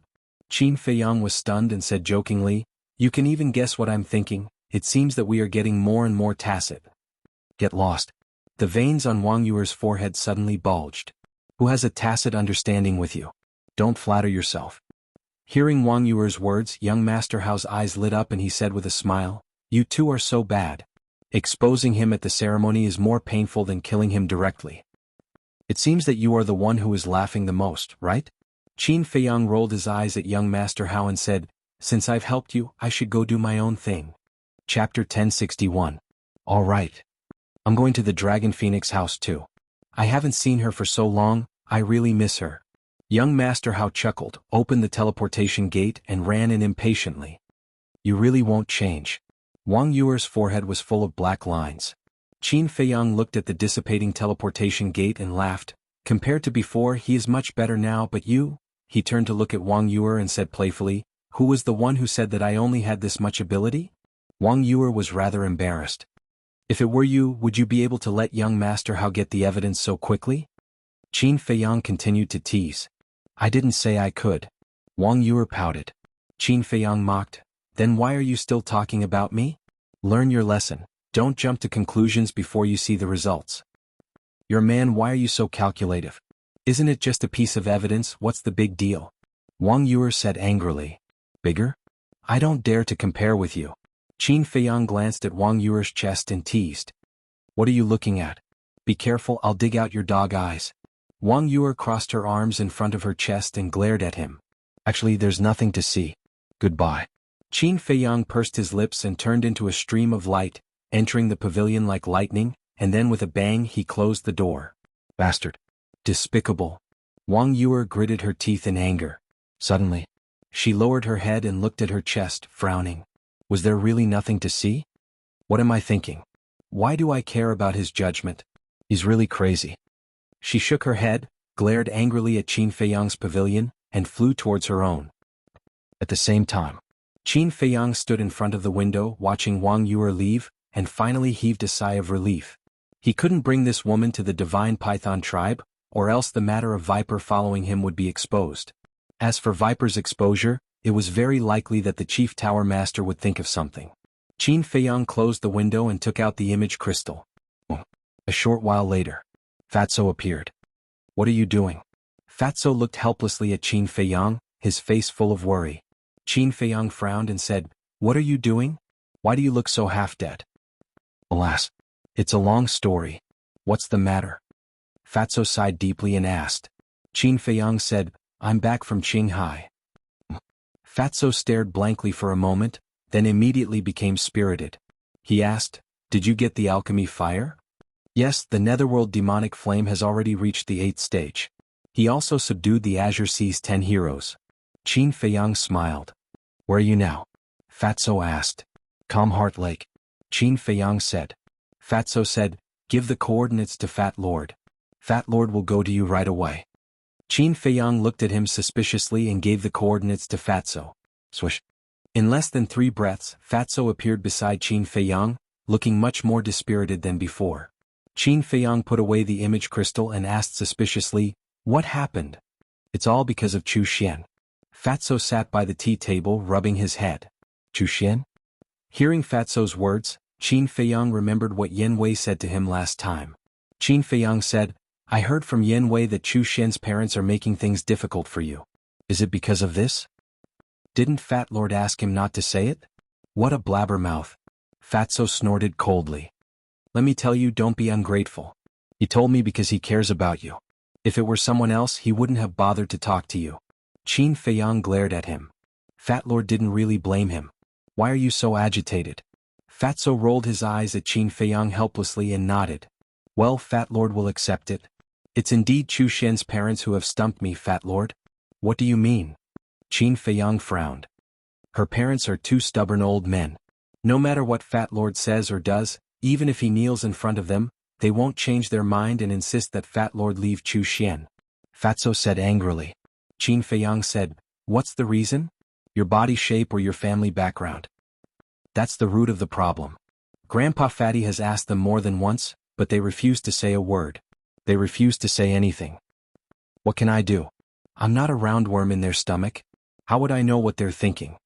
Qin Feiyang was stunned and said jokingly, You can even guess what I'm thinking, it seems that we are getting more and more tacit. Get lost. The veins on Wang Yu's forehead suddenly bulged. Who has a tacit understanding with you? Don't flatter yourself. Hearing Wang Yu's words, young Master Hao's eyes lit up and he said with a smile, You two are so bad. Exposing him at the ceremony is more painful than killing him directly. It seems that you are the one who is laughing the most, right? Qin Feiyang rolled his eyes at young Master Hao and said, Since I've helped you, I should go do my own thing. Chapter 1061. All right. I'm going to the Dragon Phoenix house too. I haven't seen her for so long, I really miss her. Young Master Hao chuckled, opened the teleportation gate and ran in impatiently. You really won't change. Wang Yu's forehead was full of black lines. Qin Feiyang looked at the dissipating teleportation gate and laughed. Compared to before, he is much better now, but you? He turned to look at Wang Yu and said playfully, Who was the one who said that I only had this much ability? Wang Yu was rather embarrassed. If it were you, would you be able to let young Master Hao get the evidence so quickly? Qin Feiyang continued to tease. I didn't say I could. Wang Yu pouted. Qin Feiyang mocked. Then why are you still talking about me? Learn your lesson. Don't jump to conclusions before you see the results. You're a man, why are you so calculative? Isn't it just a piece of evidence, what's the big deal? Wang Yue said angrily. Bigger? I don't dare to compare with you. Qin Feiyang glanced at Wang Yue's chest and teased. What are you looking at? Be careful, I'll dig out your dog eyes. Wang Yue crossed her arms in front of her chest and glared at him. Actually, there's nothing to see. Goodbye. Qin Feiyang pursed his lips and turned into a stream of light, entering the pavilion like lightning, and then with a bang he closed the door. Bastard. Despicable. Wang Yue gritted her teeth in anger. Suddenly, she lowered her head and looked at her chest, frowning. Was there really nothing to see? What am I thinking? Why do I care about his judgment? He's really crazy. She shook her head, glared angrily at Qin Feiyang's pavilion, and flew towards her own. At the same time, Qin Feiyang stood in front of the window watching Wang Yue leave, and finally heaved a sigh of relief. He couldn't bring this woman to the divine python tribe, or else the matter of Viper following him would be exposed. As for Viper's exposure, it was very likely that the chief tower master would think of something. Qin Feiyang closed the window and took out the image crystal. A short while later, Fatso appeared. What are you doing? Fatso looked helplessly at Qin Feiyang, his face full of worry. Qin Feiyang frowned and said, What are you doing? Why do you look so half-dead? Alas, it's a long story. What's the matter? Fatso sighed deeply and asked. Qin Feiyang said, I'm back from Qinghai. Fatso stared blankly for a moment, then immediately became spirited. He asked, Did you get the alchemy fire? Yes, the netherworld demonic flame has already reached the 8th stage. He also subdued the Azure Sea's 10 heroes. Qin Feiyang smiled. Where are you now? Fatso asked. Calm Heart Lake. Qin Feiyang said. Fatso said, Give the coordinates to Fat Lord. Fat Lord will go to you right away. Qin Feiyang looked at him suspiciously and gave the coordinates to Fatso. Swish. In less than 3 breaths, Fatso appeared beside Qin Feiyang, looking much more dispirited than before. Qin Feiyang put away the image crystal and asked suspiciously, What happened? It's all because of Chu Xian. Fatso sat by the tea table rubbing his head. Chu Xian? Hearing Fatso's words, Qin Feiyang remembered what Yen Wei said to him last time. Qin Feiyang said, I heard from Yen Wei that Chu Xian's parents are making things difficult for you. Is it because of this? Didn't Fat Lord ask him not to say it? What a blabbermouth. Fatso snorted coldly. Let me tell you, don't be ungrateful. He told me because he cares about you. If it were someone else, he wouldn't have bothered to talk to you. Qin Feiyang glared at him. Fat Lord didn't really blame him. Why are you so agitated? Fatso rolled his eyes at Qin Feiyang helplessly and nodded. Well, Fat Lord will accept it. It's indeed Chu Xian's parents who have stumped me, Fat Lord. What do you mean? Qin Feiyang frowned. Her parents are 2 stubborn old men. No matter what Fat Lord says or does, even if he kneels in front of them, they won't change their mind and insist that Fat Lord leave Chu Xian. Fatso said angrily. Qin Feiyang said, What's the reason? Your body shape or your family background? That's the root of the problem. Grandpa Fatty has asked them more than once, but they refuse to say a word. They refuse to say anything. What can I do? I'm not a roundworm in their stomach. How would I know what they're thinking?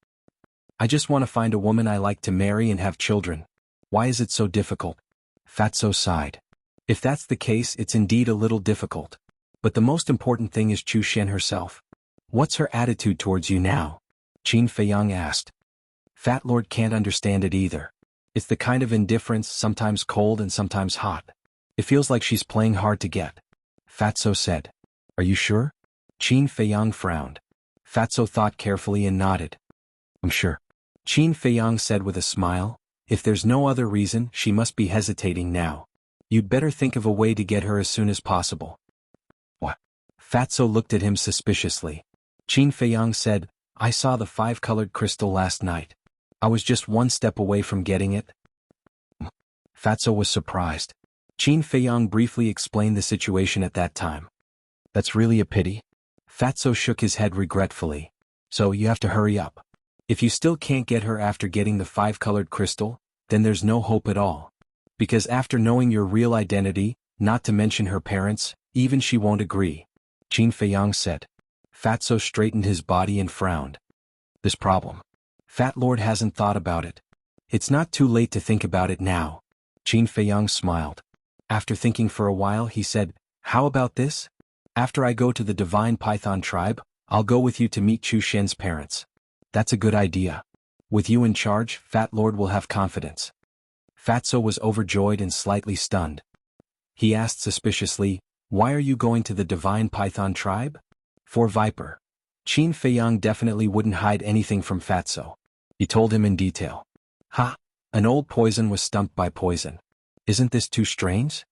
I just want to find a woman I like to marry and have children. Why is it so difficult? Fatso sighed. If that's the case, it's indeed a little difficult. But the most important thing is Chu Xian herself. What's her attitude towards you now? Qin Feiyang asked. Fat Lord can't understand it either. It's the kind of indifference, sometimes cold and sometimes hot. It feels like she's playing hard to get. Fatso said. Are you sure? Qin Feiyang frowned. Fatso thought carefully and nodded. I'm sure. Qin Feiyang said with a smile, if there's no other reason, she must be hesitating now. You'd better think of a way to get her as soon as possible. What? Fatso looked at him suspiciously. Qin Feiyang said, I saw the 5-colored crystal last night. I was just 1 step away from getting it. Fatso was surprised. Qin Feiyang briefly explained the situation at that time. That's really a pity. Fatso shook his head regretfully. So you have to hurry up. If you still can't get her after getting the 5-colored crystal, then there's no hope at all. Because after knowing your real identity, not to mention her parents, even she won't agree. Qin Feiyang said. Fatso straightened his body and frowned. This problem. Fat Lord hasn't thought about it. It's not too late to think about it now. Qin Feiyang smiled. After thinking for a while he said, how about this? After I go to the Divine Python tribe, I'll go with you to meet Chu Shen's parents. That's a good idea. With you in charge, Fat Lord will have confidence. Fatso was overjoyed and slightly stunned. He asked suspiciously, why are you going to the Divine Python tribe? For Viper. Qin Feiyang definitely wouldn't hide anything from Fatso. He told him in detail. Ha! An old poison was stumped by poison. Isn't this too strange?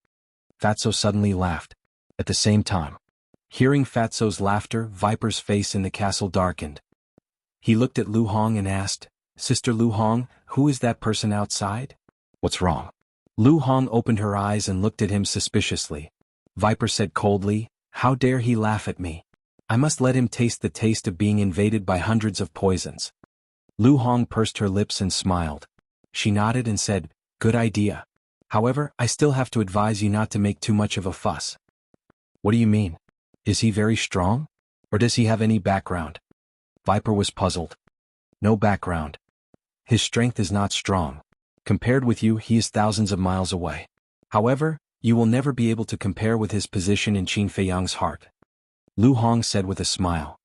Fatso suddenly laughed. At the same time, hearing Fatso's laughter, Viper's face in the castle darkened. He looked at Lu Hong and asked, Sister Lu Hong, who is that person outside? What's wrong? Lu Hong opened her eyes and looked at him suspiciously. Viper said coldly, how dare he laugh at me? I must let him taste the taste of being invaded by hundreds of poisons. Lu Hong pursed her lips and smiled. She nodded and said, good idea. However, I still have to advise you not to make too much of a fuss. What do you mean? Is he very strong? Or does he have any background? Viper was puzzled. No background. His strength is not strong. Compared with you, he is thousands of miles away. However, you will never be able to compare with his position in Qin Feiyang's heart. Lu Hong said with a smile.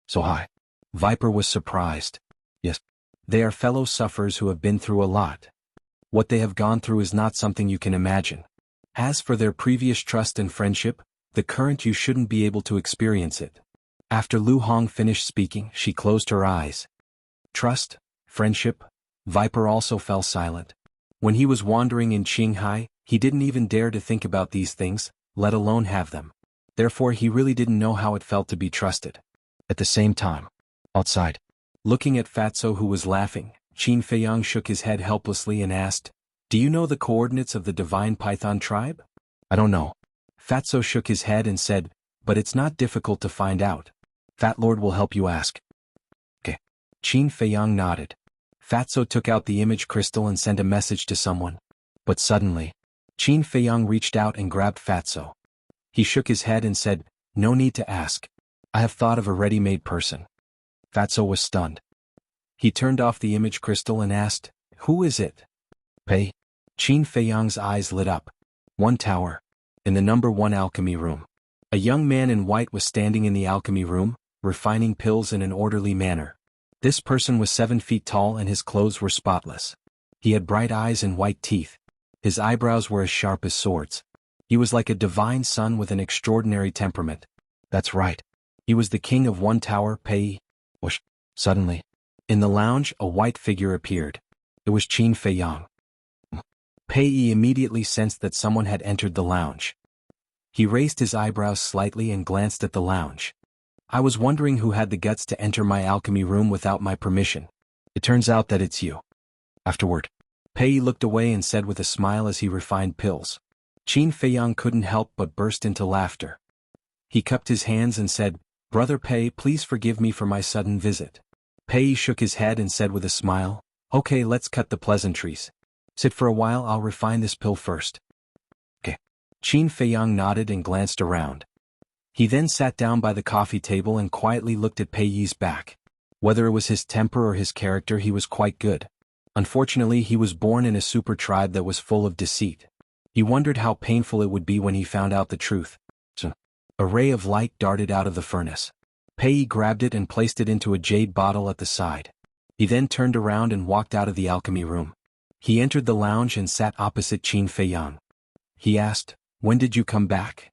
So high. Viper was surprised. Yes. They are fellow sufferers who have been through a lot. What they have gone through is not something you can imagine. As for their previous trust and friendship, the current you shouldn't be able to experience it. After Lu Hong finished speaking, she closed her eyes. Trust, friendship, Viper also fell silent. When he was wandering in Qinghai, he didn't even dare to think about these things, let alone have them. Therefore he really didn't know how it felt to be trusted. At the same time, outside, looking at Fatso who was laughing, Qin Feiyang shook his head helplessly and asked, do you know the coordinates of the Divine Python tribe? I don't know. Fatso shook his head and said, but it's not difficult to find out. Fat Lord will help you ask. Okay. Qin Feiyang nodded. Fatso took out the image crystal and sent a message to someone. But suddenly, Qin Feiyang reached out and grabbed Fatso. He shook his head and said, no need to ask. I have thought of a ready-made person. Fatso was stunned. He turned off the image crystal and asked, who is it? Pei. Qin Feiyang's eyes lit up. One tower. In the number 1 alchemy room. A young man in white was standing in the alchemy room, refining pills in an orderly manner. This person was 7 feet tall and his clothes were spotless. He had bright eyes and white teeth. His eyebrows were as sharp as swords. He was like a divine son with an extraordinary temperament. That's right. He was the king of one tower, Pei. Whoosh. Suddenly, in the lounge, a white figure appeared. It was Qin Feiyang. Pei immediately sensed that someone had entered the lounge. He raised his eyebrows slightly and glanced at the lounge. I was wondering who had the guts to enter my alchemy room without my permission. It turns out that it's you. Afterward, Pei looked away and said with a smile as he refined pills. Qin Feiyang couldn't help but burst into laughter. He cupped his hands and said, Brother Pei, please forgive me for my sudden visit. Pei shook his head and said with a smile, okay, let's cut the pleasantries. Sit for a while, I'll refine this pill first. Okay. Qin Feiyang nodded and glanced around. He then sat down by the coffee table and quietly looked at Pei Yi's back. Whether it was his temper or his character, he was quite good. Unfortunately, he was born in a super tribe that was full of deceit. He wondered how painful it would be when he found out the truth. A ray of light darted out of the furnace. Pei Yi grabbed it and placed it into a jade bottle at the side. He then turned around and walked out of the alchemy room. He entered the lounge and sat opposite Qin Feiyang. He asked, when did you come back?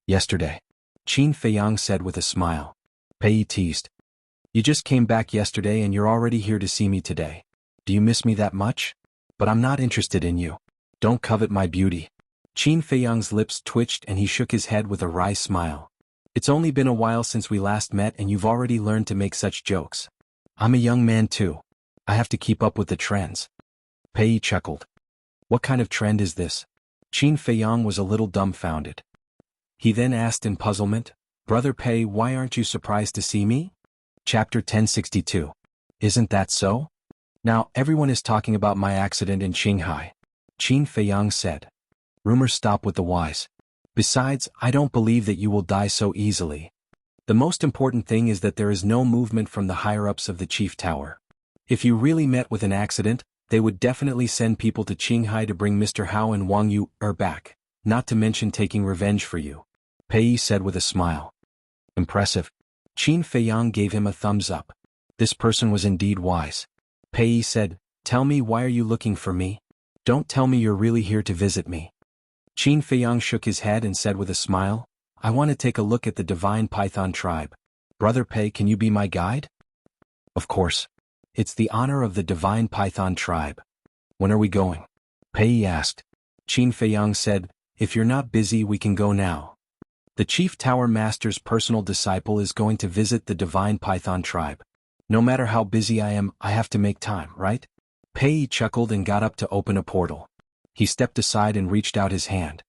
Yesterday. Qin Feiyang said with a smile. Pei Yi teased. You just came back yesterday and you're already here to see me today. Do you miss me that much? But I'm not interested in you. Don't covet my beauty. Qin Feiyang's lips twitched and he shook his head with a wry smile. It's only been a while since we last met and you've already learned to make such jokes. I'm a young man too. I have to keep up with the trends. Pei Yi chuckled. What kind of trend is this? Qin Feiyang was a little dumbfounded. He then asked in puzzlement, Brother Pei, why aren't you surprised to see me? Chapter 1062. Isn't that so? Now, everyone is talking about my accident in Qinghai. Qin Feiyang said. Rumors stop with the wise. Besides, I don't believe that you will die so easily. The most important thing is that there is no movement from the higher-ups of the chief tower. If you really met with an accident, they would definitely send people to Qinghai to bring Mr. Hao and Wang Yu back, not to mention taking revenge for you. Pei Yi said with a smile. Impressive. Qin Feiyang gave him a thumbs up. This person was indeed wise. Pei Yi said, tell me, why are you looking for me? Don't tell me you're really here to visit me. Qin Feiyang shook his head and said with a smile, I want to take a look at the divine python tribe. Brother Pei, can you be my guide? Of course. It's the honor of the divine python tribe. When are we going? Pei Yi asked. Qin Feiyang said, if you're not busy, we can go now. The Chief Tower Master's personal disciple is going to visit the divine python tribe. No matter how busy I am, I have to make time, right? Pei Yi chuckled and got up to open a portal. He stepped aside and reached out his hand.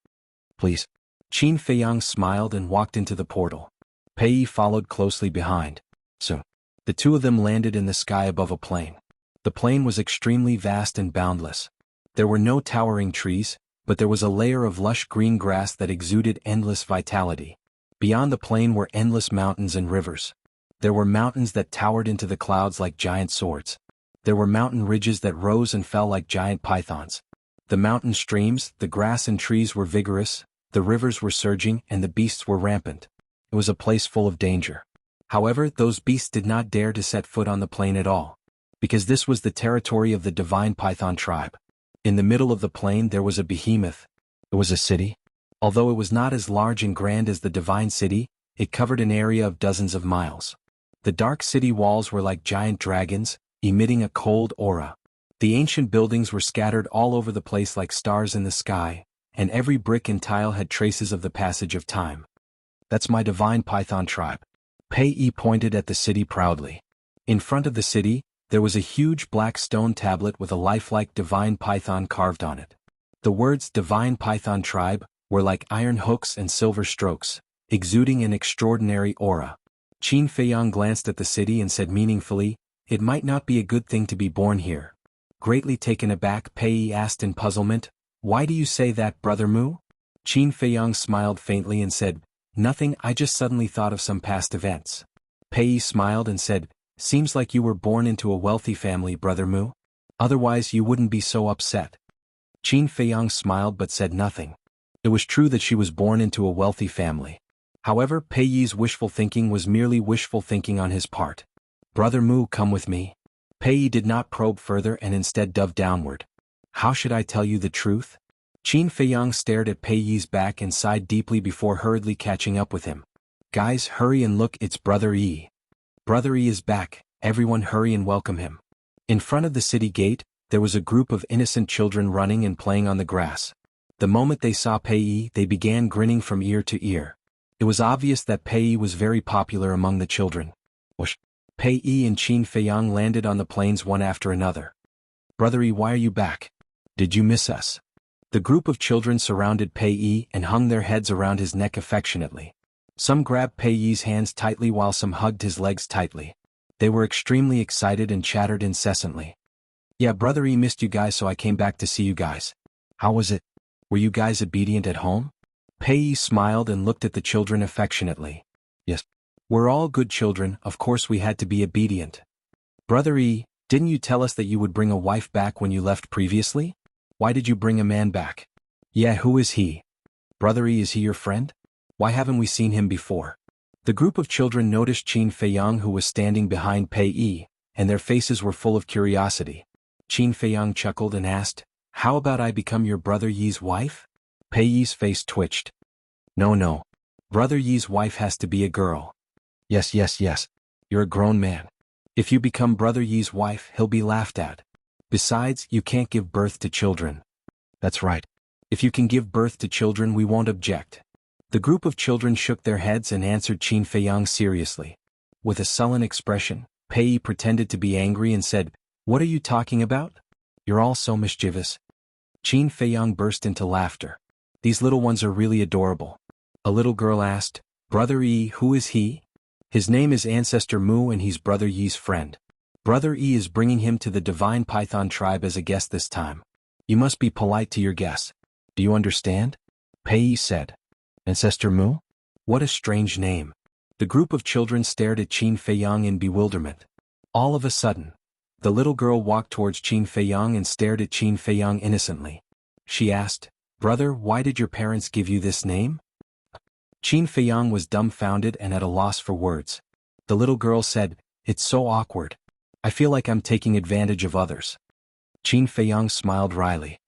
Please. Qin Feiyang smiled and walked into the portal. Pei Yi followed closely behind. Soon, the two of them landed in the sky above a plain. The plain was extremely vast and boundless. There were no towering trees, but there was a layer of lush green grass that exuded endless vitality. Beyond the plain were endless mountains and rivers. There were mountains that towered into the clouds like giant swords. There were mountain ridges that rose and fell like giant pythons. The mountain streams, the grass and trees were vigorous, the rivers were surging, and the beasts were rampant. It was a place full of danger. However, those beasts did not dare to set foot on the plain at all, because this was the territory of the divine python tribe. In the middle of the plain there was a behemoth. It was a city. Although it was not as large and grand as the divine city, it covered an area of dozens of miles. The dark city walls were like giant dragons, emitting a cold aura. The ancient buildings were scattered all over the place like stars in the sky, and every brick and tile had traces of the passage of time. That's my divine python tribe. Pei Yi pointed at the city proudly. In front of the city, there was a huge black stone tablet with a lifelike divine python carved on it. The words divine python tribe were like iron hooks and silver strokes, exuding an extraordinary aura. Qin Feiyang glanced at the city and said meaningfully, it might not be a good thing to be born here. Greatly taken aback, Pei Yi asked in puzzlement, why do you say that, Brother Mu? Qin Feiyang smiled faintly and said, nothing, I just suddenly thought of some past events. Pei Yi smiled and said, seems like you were born into a wealthy family, Brother Mu. Otherwise you wouldn't be so upset. Qin Feiyang smiled but said nothing. It was true that she was born into a wealthy family. However, Pei Yi's wishful thinking was merely wishful thinking on his part. Brother Mu, come with me. Pei Yi did not probe further and instead dove downward. How should I tell you the truth? Qin Feiyang stared at Pei Yi's back and sighed deeply before hurriedly catching up with him. Guys, hurry and look, it's Brother Yi. Brother Yi is back, everyone hurry and welcome him. In front of the city gate, there was a group of innocent children running and playing on the grass. The moment they saw Pei Yi, they began grinning from ear to ear. It was obvious that Pei Yi was very popular among the children. Whoosh! Pei Yi and Qin Feiyang landed on the plains one after another. Brother Yi, why are you back? Did you miss us? The group of children surrounded Pei Yi and hung their heads around his neck affectionately. Some grabbed Pei Yi's hands tightly while some hugged his legs tightly. They were extremely excited and chattered incessantly. Yeah, Brother Yi missed you guys, so I came back to see you guys. How was it? Were you guys obedient at home? Pei Yi smiled and looked at the children affectionately. Yes. We're all good children, of course we had to be obedient. Brother Yi, didn't you tell us that you would bring a wife back when you left previously? Why did you bring a man back? Yeah, who is he? Brother Yi, is he your friend? Why haven't we seen him before? The group of children noticed Qin Feiyang, who was standing behind Pei Yi, and their faces were full of curiosity. Qin Feiyang chuckled and asked, how about I become your Brother Yi's wife? Pei Yi's face twitched. No. Brother Yi's wife has to be a girl. Yes. You're a grown man. If you become Brother Yi's wife, he'll be laughed at. Besides, you can't give birth to children. That's right. If you can give birth to children, we won't object. The group of children shook their heads and answered Qin Feiyang seriously. With a sullen expression, Pei Yi pretended to be angry and said, what are you talking about? You're all so mischievous. Qin Feiyang burst into laughter. These little ones are really adorable. A little girl asked, Brother Yi, who is he? His name is Ancestor Mu and he's Brother Yi's friend. Brother Yi is bringing him to the divine python tribe as a guest this time. You must be polite to your guests. Do you understand? Pei Yi said. Ancestor Mu? What a strange name. The group of children stared at Qin Feiyang in bewilderment. All of a sudden, The little girl walked towards Qin Feiyang and stared at Qin Feiyang innocently. She asked, "Brother, why did your parents give you this name?" Qin Feiyang was dumbfounded and at a loss for words. The little girl said, "It's so awkward. I feel like I'm taking advantage of others." Qin Feiyang smiled wryly.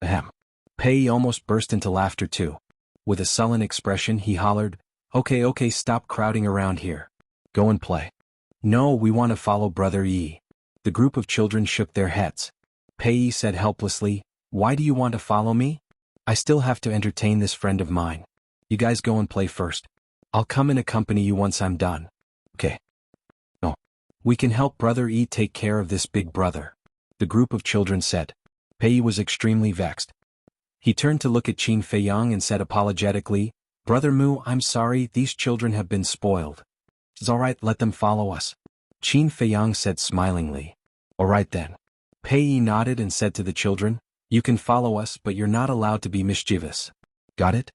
Ahem. Pei almost burst into laughter too. With a sullen expression he hollered, Okay, stop crowding around here. Go and play." "No, we want to follow Brother Yi." The group of children shook their heads. Pei said helplessly, "Why do you want to follow me? I still have to entertain this friend of mine. You guys go and play first. I'll come and accompany you once I'm done." "Okay." "No. We can help Brother Yi take care of this big brother," the group of children said. Pei was extremely vexed. He turned to look at Qin Feiyang and said apologetically, "Brother Mu, I'm sorry, these children have been spoiled. It's all right, let them follow us." Qin Feiyang said smilingly. "All right then." Pei nodded and said to the children, "You can follow us, but you're not allowed to be mischievous. Got it?"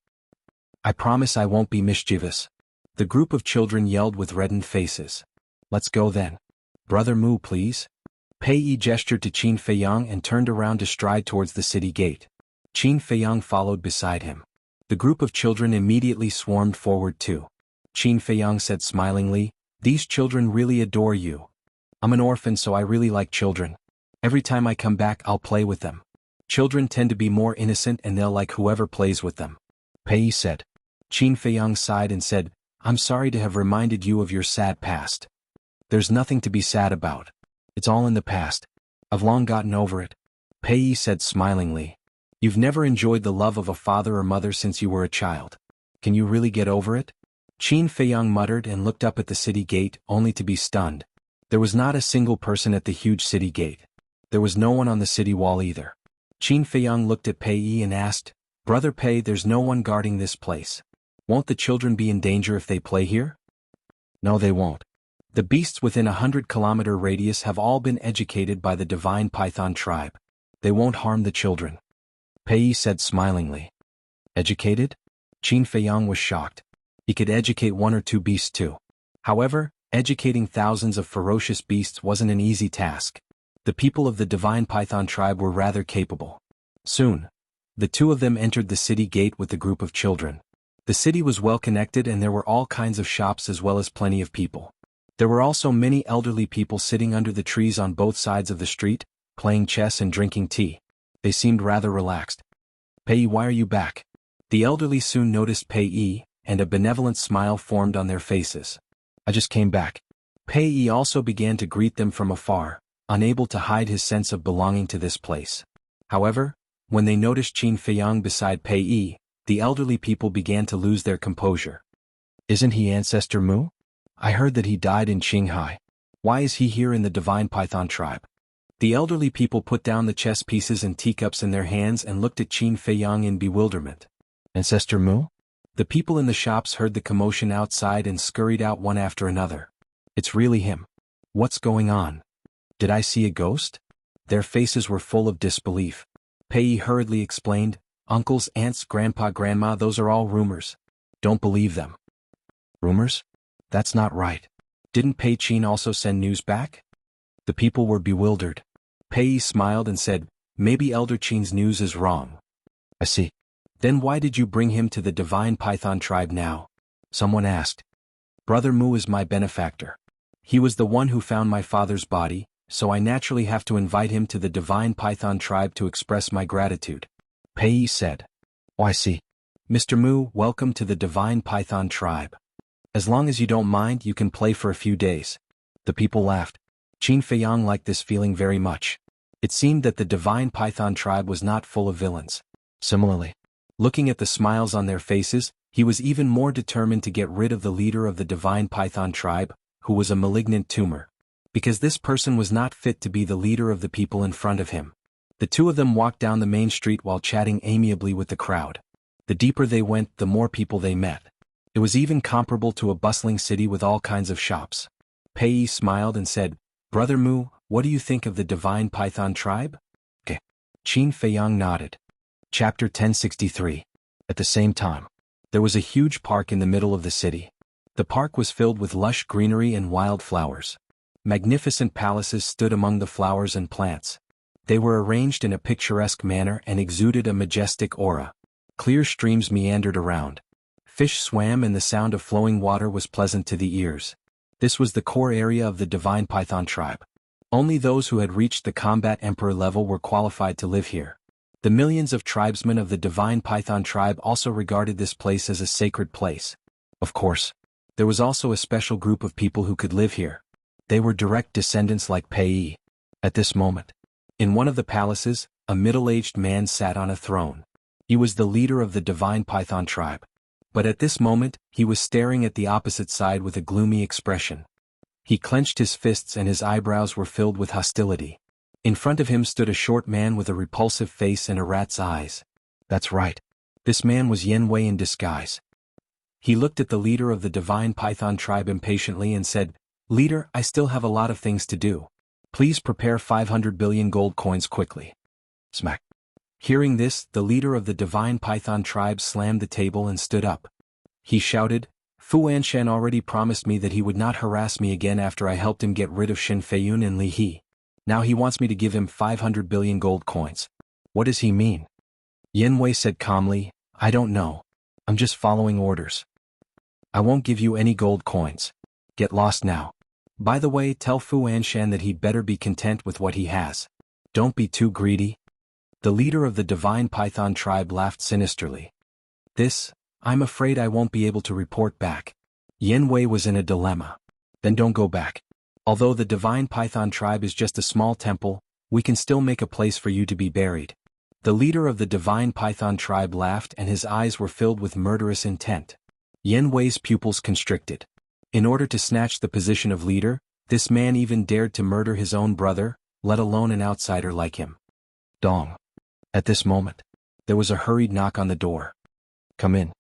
"I promise I won't be mischievous," the group of children yelled with reddened faces. "Let's go then. Brother Mu, please." Pei gestured to Qin Feiyang and turned around to stride towards the city gate. Qin Feiyang followed beside him. The group of children immediately swarmed forward too. Qin Feiyang said smilingly, "These children really adore you. I'm an orphan, so I really like children. Every time I come back I'll play with them. Children tend to be more innocent and they'll like whoever plays with them." Pei said. Qin Feiyang sighed and said, "I'm sorry to have reminded you of your sad past. There's nothing to be sad about. It's all in the past. I've long gotten over it." Pei said smilingly, "You've never enjoyed the love of a father or mother since you were a child. Can you really get over it?" Qin Feiyang muttered and looked up at the city gate, only to be stunned. There was not a single person at the huge city gate. There was no one on the city wall either. Qin Feiyang looked at Pei and asked, "Brother Pei, there's no one guarding this place. Won't the children be in danger if they play here?" "No, they won't. The beasts within 100-kilometer radius have all been educated by the divine python tribe. They won't harm the children." Pei said smilingly. "Educated?" Qin Feiyang was shocked. He could educate one or two beasts too. However, educating thousands of ferocious beasts wasn't an easy task. The people of the divine python tribe were rather capable. Soon, the two of them entered the city gate with the group of children. The city was well connected and there were all kinds of shops as well as plenty of people. There were also many elderly people sitting under the trees on both sides of the street, playing chess and drinking tea. They seemed rather relaxed. "Pei, why are you back?" The elderly soon noticed Pei, and a benevolent smile formed on their faces. "I just came back." Pei also began to greet them from afar, unable to hide his sense of belonging to this place. However, when they noticed Qin Feiyang beside Pei, the elderly people began to lose their composure. "Isn't he Ancestor Mu? I heard that he died in Qinghai. Why is he here in the divine python tribe?" The elderly people put down the chess pieces and teacups in their hands and looked at Qin Feiyang in bewilderment. "Ancestor Mu?" The people in the shops heard the commotion outside and scurried out one after another. "It's really him. What's going on? Did I see a ghost?" Their faces were full of disbelief. Pei hurriedly explained, "Uncles, aunts, grandpa, grandma, those are all rumors. Don't believe them." "Rumors? That's not right. Didn't Pei Qin also send news back?" The people were bewildered. Pei smiled and said, "Maybe Elder Qin's news is wrong." "I see. Then why did you bring him to the divine python tribe now?" someone asked. "Brother Mu is my benefactor. He was the one who found my father's body, so I naturally have to invite him to the divine python tribe to express my gratitude," Pei said. "Oh, I see. Mr. Mu, welcome to the divine python tribe. As long as you don't mind, you can play for a few days." The people laughed. Qin Feiyang liked this feeling very much. It seemed that the divine python tribe was not full of villains. Similarly, looking at the smiles on their faces, he was even more determined to get rid of the leader of the divine python tribe, who was a malignant tumor. Because this person was not fit to be the leader of the people in front of him. The two of them walked down the main street while chatting amiably with the crowd. The deeper they went, the more people they met. It was even comparable to a bustling city with all kinds of shops. Pei smiled and said, "Brother Mu, what do you think of the divine python tribe?" "Okay." Qin Feiyang nodded. Chapter 1063. At the same time, there was a huge park in the middle of the city. The park was filled with lush greenery and wild flowers. Magnificent palaces stood among the flowers and plants. They were arranged in a picturesque manner and exuded a majestic aura. Clear streams meandered around. Fish swam and the sound of flowing water was pleasant to the ears. This was the core area of the divine python tribe. Only those who had reached the combat emperor level were qualified to live here. The millions of tribesmen of the divine python tribe also regarded this place as a sacred place. Of course, there was also a special group of people who could live here. They were direct descendants like Pei. At this moment, in one of the palaces, a middle-aged man sat on a throne. He was the leader of the divine python tribe. But at this moment, he was staring at the opposite side with a gloomy expression. He clenched his fists and his eyebrows were filled with hostility. In front of him stood a short man with a repulsive face and a rat's eyes. That's right. This man was Yen Wei in disguise. He looked at the leader of the divine python tribe impatiently and said, "Leader, I still have a lot of things to do. Please prepare 500 billion gold coins quickly." Smack. Hearing this, the leader of the divine python tribe slammed the table and stood up. He shouted, "Fu Anshan already promised me that he would not harass me again after I helped him get rid of Shin Feiyun and Li He. Now he wants me to give him 500 billion gold coins. What does he mean?" Yen Wei said calmly, "I don't know. I'm just following orders. I won't give you any gold coins. Get lost now. By the way, tell Fu Anshan that he'd better be content with what he has. Don't be too greedy." The leader of the divine python tribe laughed sinisterly. I'm afraid I won't be able to report back." Yen Wei was in a dilemma. "Then don't go back. Although the divine python tribe is just a small temple, we can still make a place for you to be buried." The leader of the divine python tribe laughed and his eyes were filled with murderous intent. Yen Wei's pupils constricted. In order to snatch the position of leader, this man even dared to murder his own brother, let alone an outsider like him. Dong. At this moment, there was a hurried knock on the door. "Come in."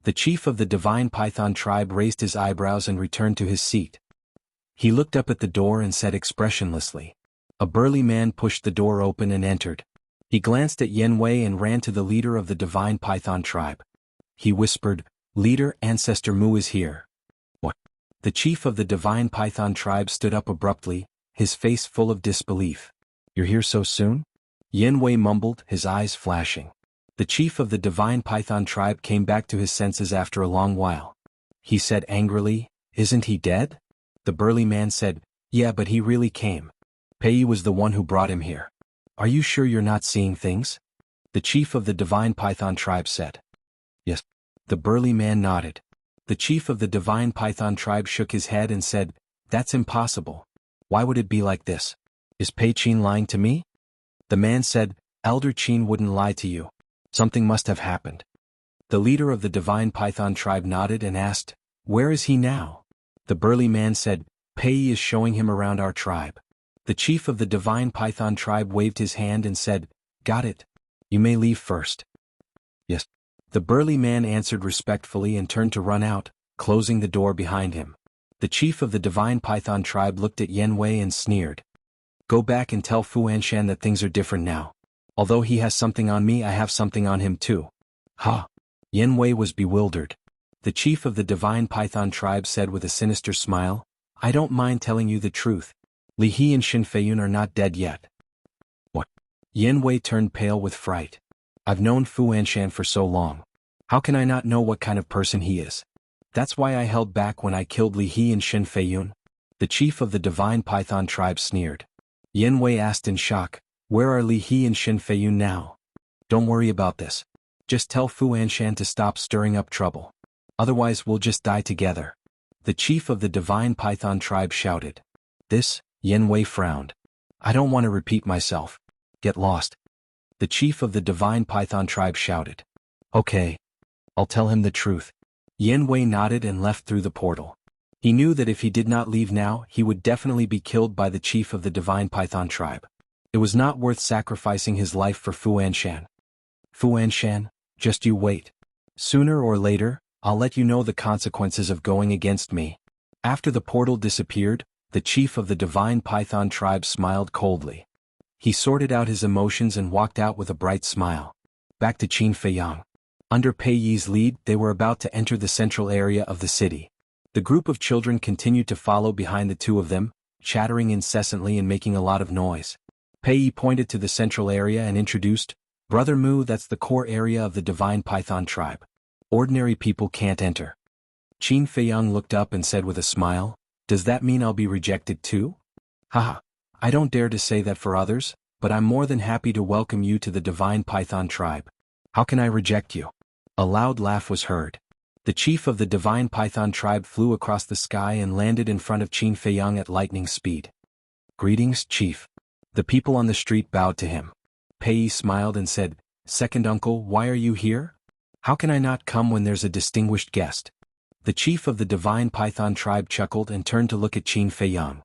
The chief of the divine python tribe raised his eyebrows and returned to his seat. He looked up at the door and said expressionlessly. A burly man pushed the door open and entered. He glanced at Yen Wei and ran to the leader of the divine python tribe. He whispered, "Leader, Ancestor Mu is here." "What?" The chief of the divine python tribe stood up abruptly, his face full of disbelief. "You're here so soon?" Yen Wei mumbled, his eyes flashing. The chief of the divine python tribe came back to his senses after a long while. He said angrily, "Isn't he dead?" The burly man said, "Yeah, but he really came. Pei was the one who brought him here." "Are you sure you're not seeing things?" The chief of the divine python tribe said. "Yes." The burly man nodded. The chief of the divine python tribe shook his head and said, "That's impossible. Why would it be like this? Is Pei Qin lying to me?" The man said, "Elder Qin wouldn't lie to you. Something must have happened." The leader of the divine python tribe nodded and asked, "Where is he now?" The burly man said, "Pei is showing him around our tribe." The chief of the divine python tribe waved his hand and said, "Got it. You may leave first." "Yes." The burly man answered respectfully and turned to run out, closing the door behind him. The chief of the divine python tribe looked at Yen Wei and sneered. "Go back and tell Fu Anshan that things are different now. Although he has something on me, I have something on him too." "Ha!" Yen Wei was bewildered. The chief of the divine python tribe said with a sinister smile, "I don't mind telling you the truth. Li He and Shin Feiyun are not dead yet." "What?" Yen Wei turned pale with fright. "I've known Fu Anshan for so long. How can I not know what kind of person he is? That's why I held back when I killed Li He and Shin Feiyun." The chief of the divine python tribe sneered. Yen Wei asked in shock, "Where are Li He and Shin Feiyun now?" "Don't worry about this. Just tell Fu Anshan to stop stirring up trouble. Otherwise we'll just die together." The chief of the divine python tribe shouted. Yen Wei frowned. "I don't want to repeat myself. Get lost." The chief of the divine python tribe shouted. "Okay. I'll tell him the truth." Yen Wei nodded and left through the portal. He knew that if he did not leave now, he would definitely be killed by the chief of the divine python tribe. It was not worth sacrificing his life for Fu Anshan. "Fu Anshan, just you wait. Sooner or later, I'll let you know the consequences of going against me." After the portal disappeared, the chief of the divine python tribe smiled coldly. He sorted out his emotions and walked out with a bright smile. Back to Qin Feiyang. Under Pei Yi's lead, they were about to enter the central area of the city. The group of children continued to follow behind the two of them, chattering incessantly and making a lot of noise. Pei pointed to the central area and introduced, Brother Mu, that's the core area of the Divine Python tribe. Ordinary people can't enter. Qin Feiyang looked up and said with a smile, does that mean I'll be rejected too? Haha, I don't dare to say that for others, but I'm more than happy to welcome you to the Divine Python tribe. How can I reject you? A loud laugh was heard. The chief of the Divine Python tribe flew across the sky and landed in front of Qin Feiyang at lightning speed. Greetings, chief. The people on the street bowed to him. Pei smiled and said, Second uncle, why are you here? How can I not come when there's a distinguished guest? The chief of the Divine Python tribe chuckled and turned to look at Qin Feiyang.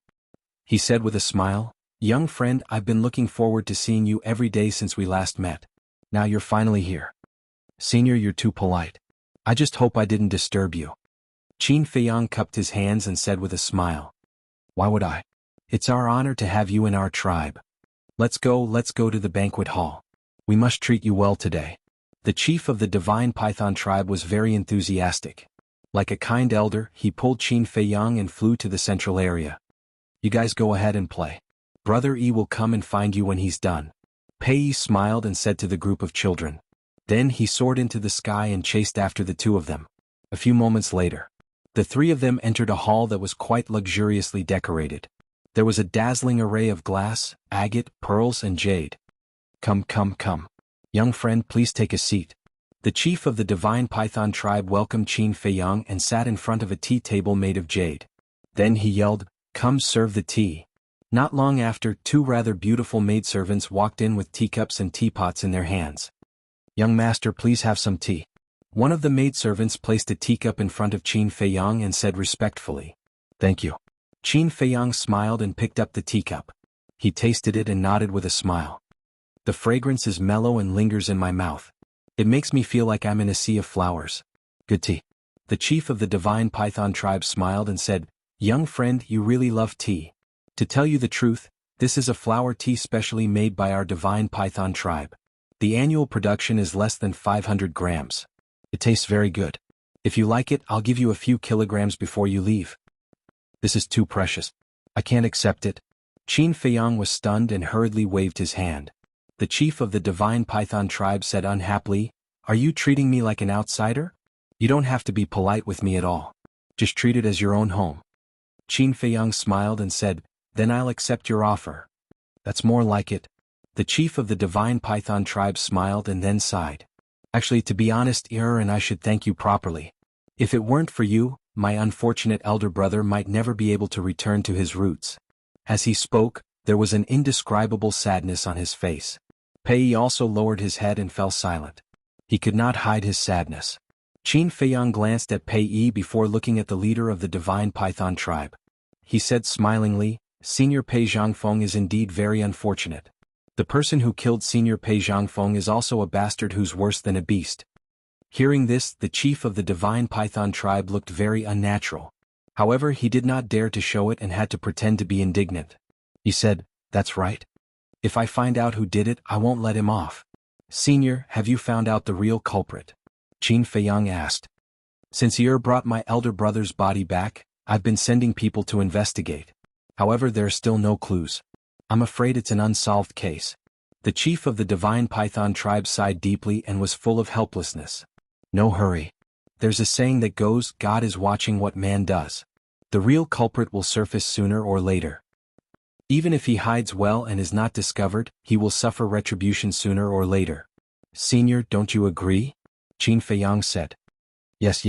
He said with a smile, Young friend, I've been looking forward to seeing you every day since we last met. Now you're finally here. Senior, you're too polite. I just hope I didn't disturb you. Qin Feiyang cupped his hands and said with a smile. Why would I? It's our honor to have you in our tribe. Let's go to the banquet hall. We must treat you well today. The chief of the Divine Python tribe was very enthusiastic. Like a kind elder, he pulled Qin Feiyang and flew to the central area. You guys go ahead and play. Brother Yi will come and find you when he's done. Pei smiled and said to the group of children. Then he soared into the sky and chased after the two of them. A few moments later, the three of them entered a hall that was quite luxuriously decorated. There was a dazzling array of glass, agate, pearls, and jade. Come. Young friend, please take a seat. The chief of the Divine Python tribe welcomed Qin Feiyang and sat in front of a tea table made of jade. Then he yelled, Come serve the tea. Not long after, two rather beautiful maidservants walked in with teacups and teapots in their hands. Young master, please have some tea. One of the maidservants placed a teacup in front of Qin Feiyang and said respectfully, Thank you. Qin Feiyang smiled and picked up the teacup. He tasted it and nodded with a smile. The fragrance is mellow and lingers in my mouth. It makes me feel like I'm in a sea of flowers. Good tea. The chief of the Divine Python tribe smiled and said, Young friend, you really love tea. To tell you the truth, this is a flower tea specially made by our Divine Python tribe. The annual production is less than 500 grams. It tastes very good. If you like it, I'll give you a few kilograms before you leave. This is too precious. I can't accept it. Qin Feiyang was stunned and hurriedly waved his hand. The chief of the Divine Python tribe said unhappily, Are you treating me like an outsider? You don't have to be polite with me at all. Just treat it as your own home. Qin Feiyang smiled and said, Then I'll accept your offer. That's more like it. The chief of the Divine Python tribe smiled and then sighed. Actually, to be honest, and I should thank you properly. If it weren't for you, my unfortunate elder brother might never be able to return to his roots. As he spoke, there was an indescribable sadness on his face. Pei also lowered his head and fell silent. He could not hide his sadness. Qin Feiyang glanced at Pei before looking at the leader of the Divine Python tribe. He said smilingly, Senior Pei Zhangfeng is indeed very unfortunate. The person who killed Senior Pei Zhangfeng is also a bastard who's worse than a beast. Hearing this, the chief of the Divine Python tribe looked very unnatural. However, he did not dare to show it and had to pretend to be indignant. He said, That's right. If I find out who did it, I won't let him off. Senior, have you found out the real culprit? Qin Feiyang asked. Since Yer brought my elder brother's body back, I've been sending people to investigate. However, there are still no clues. I'm afraid it's an unsolved case. The chief of the Divine Python tribe sighed deeply and was full of helplessness. No hurry. There's a saying that goes, God is watching what man does. The real culprit will surface sooner or later. Even if he hides well and is not discovered, he will suffer retribution sooner or later. Senior, don't you agree? Qin Feiyang said. Yes.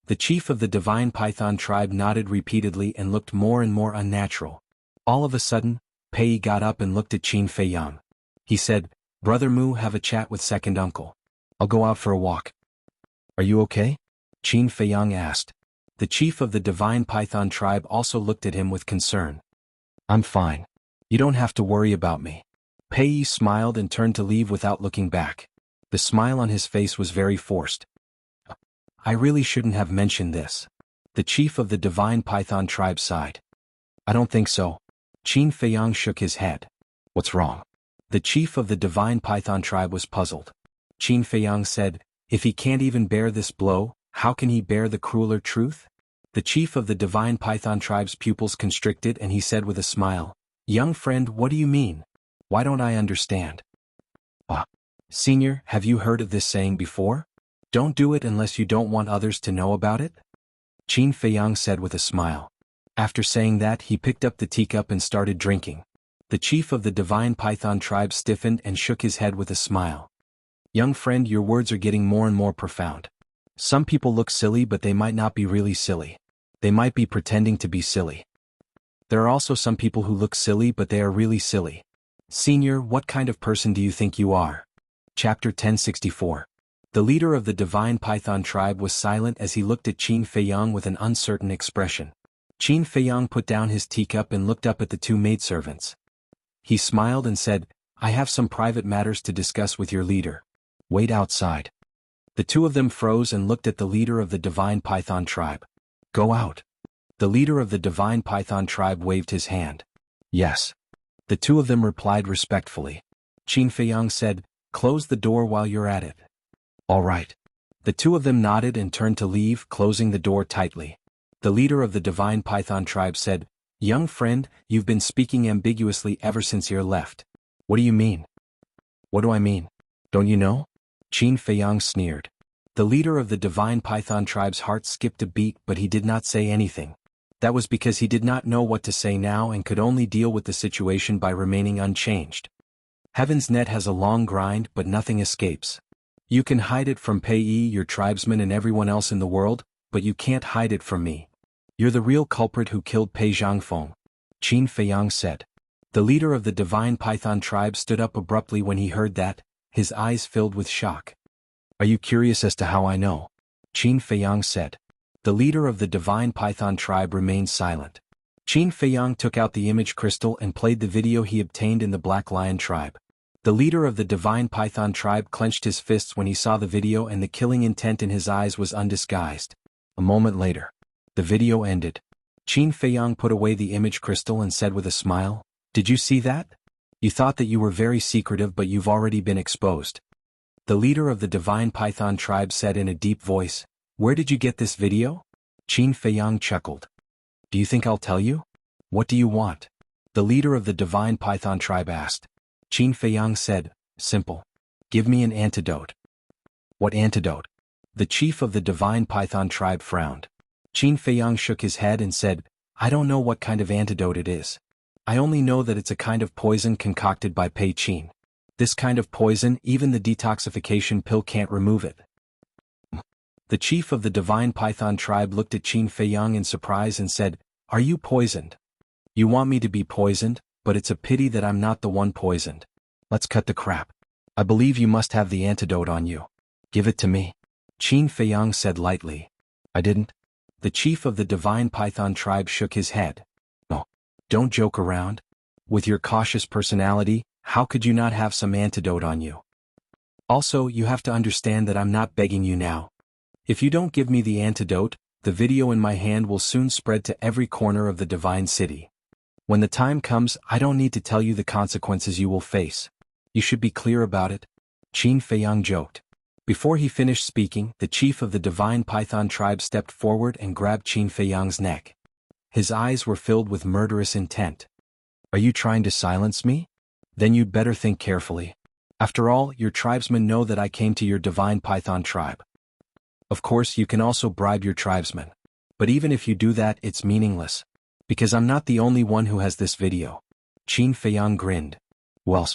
The chief of the Divine Python tribe nodded repeatedly and looked more and more unnatural. All of a sudden, Pei got up and looked at Qin Feiyang. He said, Brother Mu, have a chat with second uncle. I'll go out for a walk. Are you okay? Qin Feiyang asked. The chief of the Divine Python tribe also looked at him with concern. I'm fine. You don't have to worry about me. Pei smiled and turned to leave without looking back. The smile on his face was very forced. I really shouldn't have mentioned this. The chief of the Divine Python tribe sighed. I don't think so. Qin Feiyang shook his head. What's wrong? The chief of the Divine Python tribe was puzzled. Qin Feiyang said, If he can't even bear this blow, how can he bear the crueler truth? The chief of the divine python tribe's pupils constricted and he said with a smile, "Young friend, what do you mean? Why don't I understand?" "Ah, senior, have you heard of this saying before? Don't do it unless you don't want others to know about it?" Qin Feiyang said with a smile. After saying that, he picked up the teacup and started drinking. The chief of the divine python tribe stiffened and shook his head with a smile. "Young friend, your words are getting more and more profound. Some people look silly but they might not be really silly. They might be pretending to be silly. There are also some people who look silly but they are really silly. Senior, what kind of person do you think you are?" Chapter 1064. The leader of the divine python tribe was silent as he looked at Qin Feiyang with an uncertain expression. Qin Feiyang put down his teacup and looked up at the two maidservants. He smiled and said, "I have some private matters to discuss with your leader. Wait outside." The two of them froze and looked at the leader of the divine python tribe. "Go out." The leader of the divine python tribe waved his hand. "Yes." The two of them replied respectfully. Qin Feiyang said, "Close the door while you're at it." "All right." The two of them nodded and turned to leave, closing the door tightly. The leader of the divine python tribe said, "Young friend, you've been speaking ambiguously ever since you left. What do you mean?" "What do I mean? Don't you know?" Qin Feiyang sneered. The leader of the divine python tribe's heart skipped a beat, but he did not say anything. That was because he did not know what to say now and could only deal with the situation by remaining unchanged. Heaven's net has a long grind, but nothing escapes. You can hide it from Pei Yi, your tribesmen, and everyone else in the world, but you can't hide it from me. You're the real culprit who killed Pei Zhangfeng," Qin Feiyang said. The leader of the divine python tribe stood up abruptly when he heard that, his eyes filled with shock. "Are you curious as to how I know?" Qin Feiyang said. The leader of the divine python tribe remained silent. Qin Feiyang took out the image crystal and played the video he obtained in the Black Lion tribe. The leader of the divine python tribe clenched his fists when he saw the video, and the killing intent in his eyes was undisguised. A moment later, the video ended. Qin Feiyang put away the image crystal and said with a smile, "Did you see that? You thought that you were very secretive, but you've already been exposed." The leader of the divine python tribe said in a deep voice, "Where did you get this video?" Qin Feiyang chuckled. "Do you think I'll tell you? What do you want?" The leader of the divine python tribe asked. Qin Feiyang said, "Simple. Give me an antidote." "What antidote?" The chief of the divine python tribe frowned. Qin Feiyang shook his head and said, "I don't know what kind of antidote it is. I only know that it's a kind of poison concocted by Pei Qin. This kind of poison, even the detoxification pill can't remove it." The chief of the divine python tribe looked at Qin Feiyang in surprise and said, "Are you poisoned?" "You want me to be poisoned, but it's a pity that I'm not the one poisoned. Let's cut the crap. I believe you must have the antidote on you. Give it to me." Qin Feiyang said lightly. "I didn't." The chief of the divine python tribe shook his head. "Oh, don't joke around. With your cautious personality, how could you not have some antidote on you? Also, you have to understand that I'm not begging you now. If you don't give me the antidote, the video in my hand will soon spread to every corner of the divine city. When the time comes, I don't need to tell you the consequences you will face. You should be clear about it," Qin Feiyang joked. Before he finished speaking, the chief of the divine python tribe stepped forward and grabbed Qin Feiyang's neck. His eyes were filled with murderous intent. "Are you trying to silence me? Then you'd better think carefully. After all, your tribesmen know that I came to your divine python tribe. Of course, you can also bribe your tribesmen. But even if you do that, it's meaningless. Because I'm not the only one who has this video." Qin Feiyang grinned. "Well,"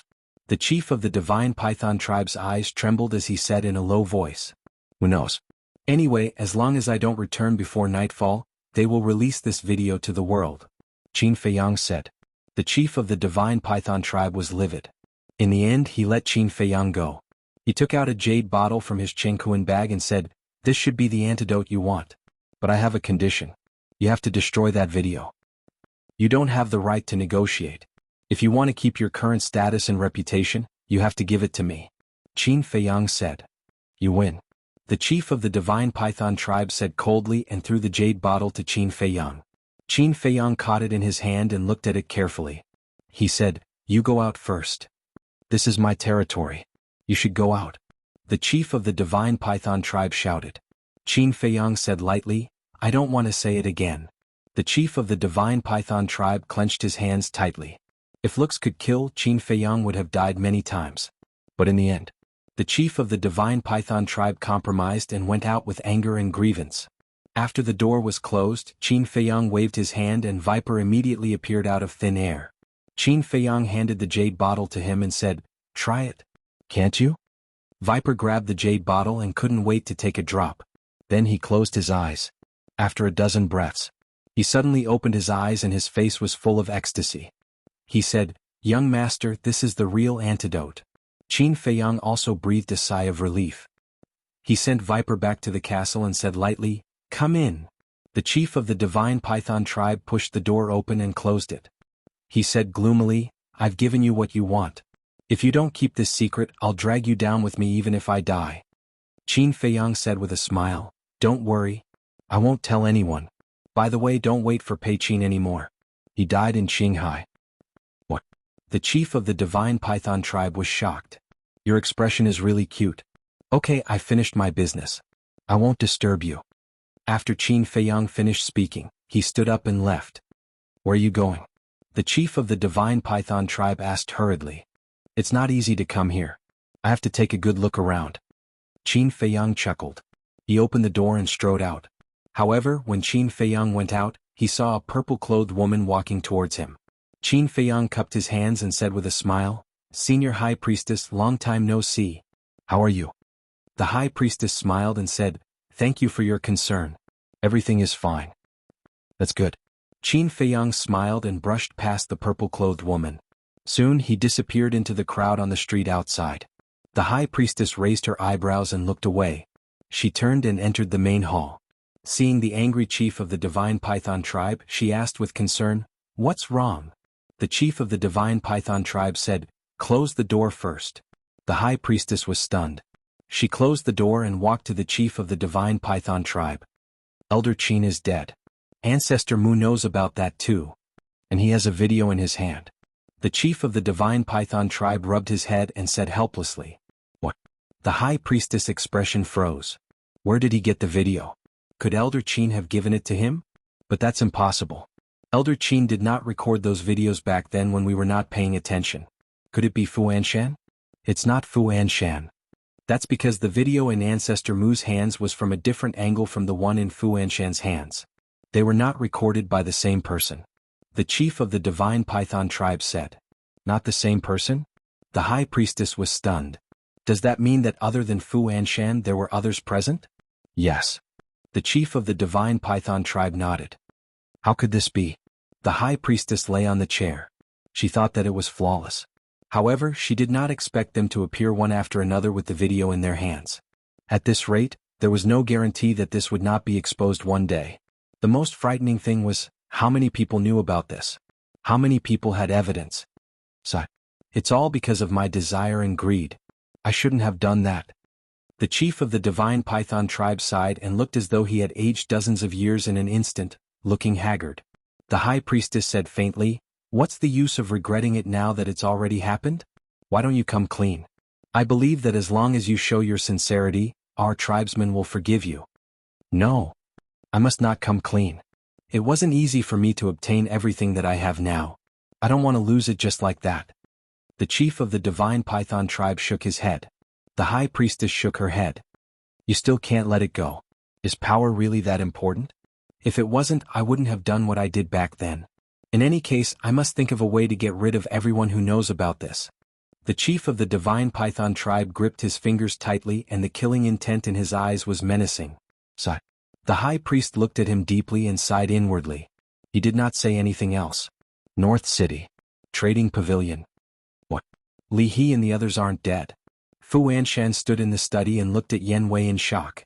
the chief of the divine python tribe's eyes trembled as he said in a low voice, "Who knows? Anyway, as long as I don't return before nightfall, they will release this video to the world," Qin Feiyang said. The chief of the divine python tribe was livid. In the end, he let Qin Feiyang go. He took out a jade bottle from his Chengkuan bag and said, "This should be the antidote you want. But I have a condition. You have to destroy that video. You don't have the right to negotiate. If you want to keep your current status and reputation, you have to give it to me," Qin Feiyang said. "You win." The chief of the divine python tribe said coldly and threw the jade bottle to Qin Feiyang. Qin Feiyang caught it in his hand and looked at it carefully. He said, "You go out first. This is my territory. You should go out." The chief of the divine python tribe shouted. Qin Feiyang said lightly, I don't want to say it again. The chief of the divine python tribe clenched his hands tightly. If looks could kill, Qin Feiyang would have died many times. But in the end, the chief of the divine python tribe compromised and went out with anger and grievance. After the door was closed, Qin Feiyang waved his hand and Viper immediately appeared out of thin air. Qin Feiyang handed the jade bottle to him and said, "Try it. Can't you?" Viper grabbed the jade bottle and couldn't wait to take a drop. Then he closed his eyes. After a dozen breaths, he suddenly opened his eyes and his face was full of ecstasy. He said, "Young master, this is the real antidote." Qin Feiyang also breathed a sigh of relief. He sent Viper back to the castle and said lightly, "Come in." The chief of the divine python tribe pushed the door open and closed it. He said gloomily, "I've given you what you want. If you don't keep this secret, I'll drag you down with me even if I die." Qin Feiyang said with a smile, "Don't worry. I won't tell anyone. By the way, don't wait for Pei Qin anymore. He died in Qinghai." What? The chief of the divine python tribe was shocked. "Your expression is really cute. Okay, I finished my business. I won't disturb you." After Qin Feiyang finished speaking, he stood up and left. "Where are you going?" The chief of the divine python tribe asked hurriedly. "It's not easy to come here. I have to take a good look around." Qin Feiyang chuckled. He opened the door and strode out. However, when Qin Feiyang went out, he saw a purple-clothed woman walking towards him. Qin Feiyang cupped his hands and said with a smile, "Senior High Priestess, long time no see. How are you?" The High Priestess smiled and said, "Thank you for your concern. Everything is fine." "That's good." Qin Feiyang smiled and brushed past the purple-clothed woman. Soon he disappeared into the crowd on the street outside. The High Priestess raised her eyebrows and looked away. She turned and entered the main hall. Seeing the angry chief of the divine python tribe, she asked with concern, "What's wrong?" The chief of the divine python tribe said, "Close the door first." The High Priestess was stunned. She closed the door and walked to the chief of the divine python tribe. "Elder Qin is dead. Ancestor Mu knows about that too. And he has a video in his hand." The chief of the divine python tribe rubbed his head and said helplessly, "What?" The High Priestess' expression froze. Where did he get the video? Could Elder Qin have given it to him? But that's impossible. Elder Qin did not record those videos back then when we were not paying attention. Could it be Fu Anshan? It's not Fu Anshan. That's because the video in Ancestor Mu's hands was from a different angle from the one in Fu Anshan's hands. They were not recorded by the same person. The chief of the divine python tribe said. Not the same person? The High Priestess was stunned. Does that mean that other than Fu Anshan there were others present? Yes. The chief of the divine python tribe nodded. How could this be? The High Priestess lay on the chair. She thought that it was flawless. However, she did not expect them to appear one after another with the video in their hands. At this rate, there was no guarantee that this would not be exposed one day. The most frightening thing was, how many people knew about this? How many people had evidence? So, it's all because of my desire and greed. I shouldn't have done that. The chief of the divine python tribe sighed and looked as though he had aged dozens of years in an instant, looking haggard. The High Priestess said faintly, "What's the use of regretting it now that it's already happened? Why don't you come clean? I believe that as long as you show your sincerity, our tribesmen will forgive you." No. I must not come clean. It wasn't easy for me to obtain everything that I have now. I don't want to lose it just like that. The chief of the divine python tribe shook his head. The High Priestess shook her head. You still can't let it go. Is power really that important? If it wasn't, I wouldn't have done what I did back then. In any case, I must think of a way to get rid of everyone who knows about this. The chief of the divine python tribe gripped his fingers tightly and the killing intent in his eyes was menacing. Sigh. The high priest looked at him deeply and sighed inwardly. He did not say anything else. North City. Trading Pavilion. What? Li He and the others aren't dead. Fu Anshan stood in the study and looked at Yen Wei in shock.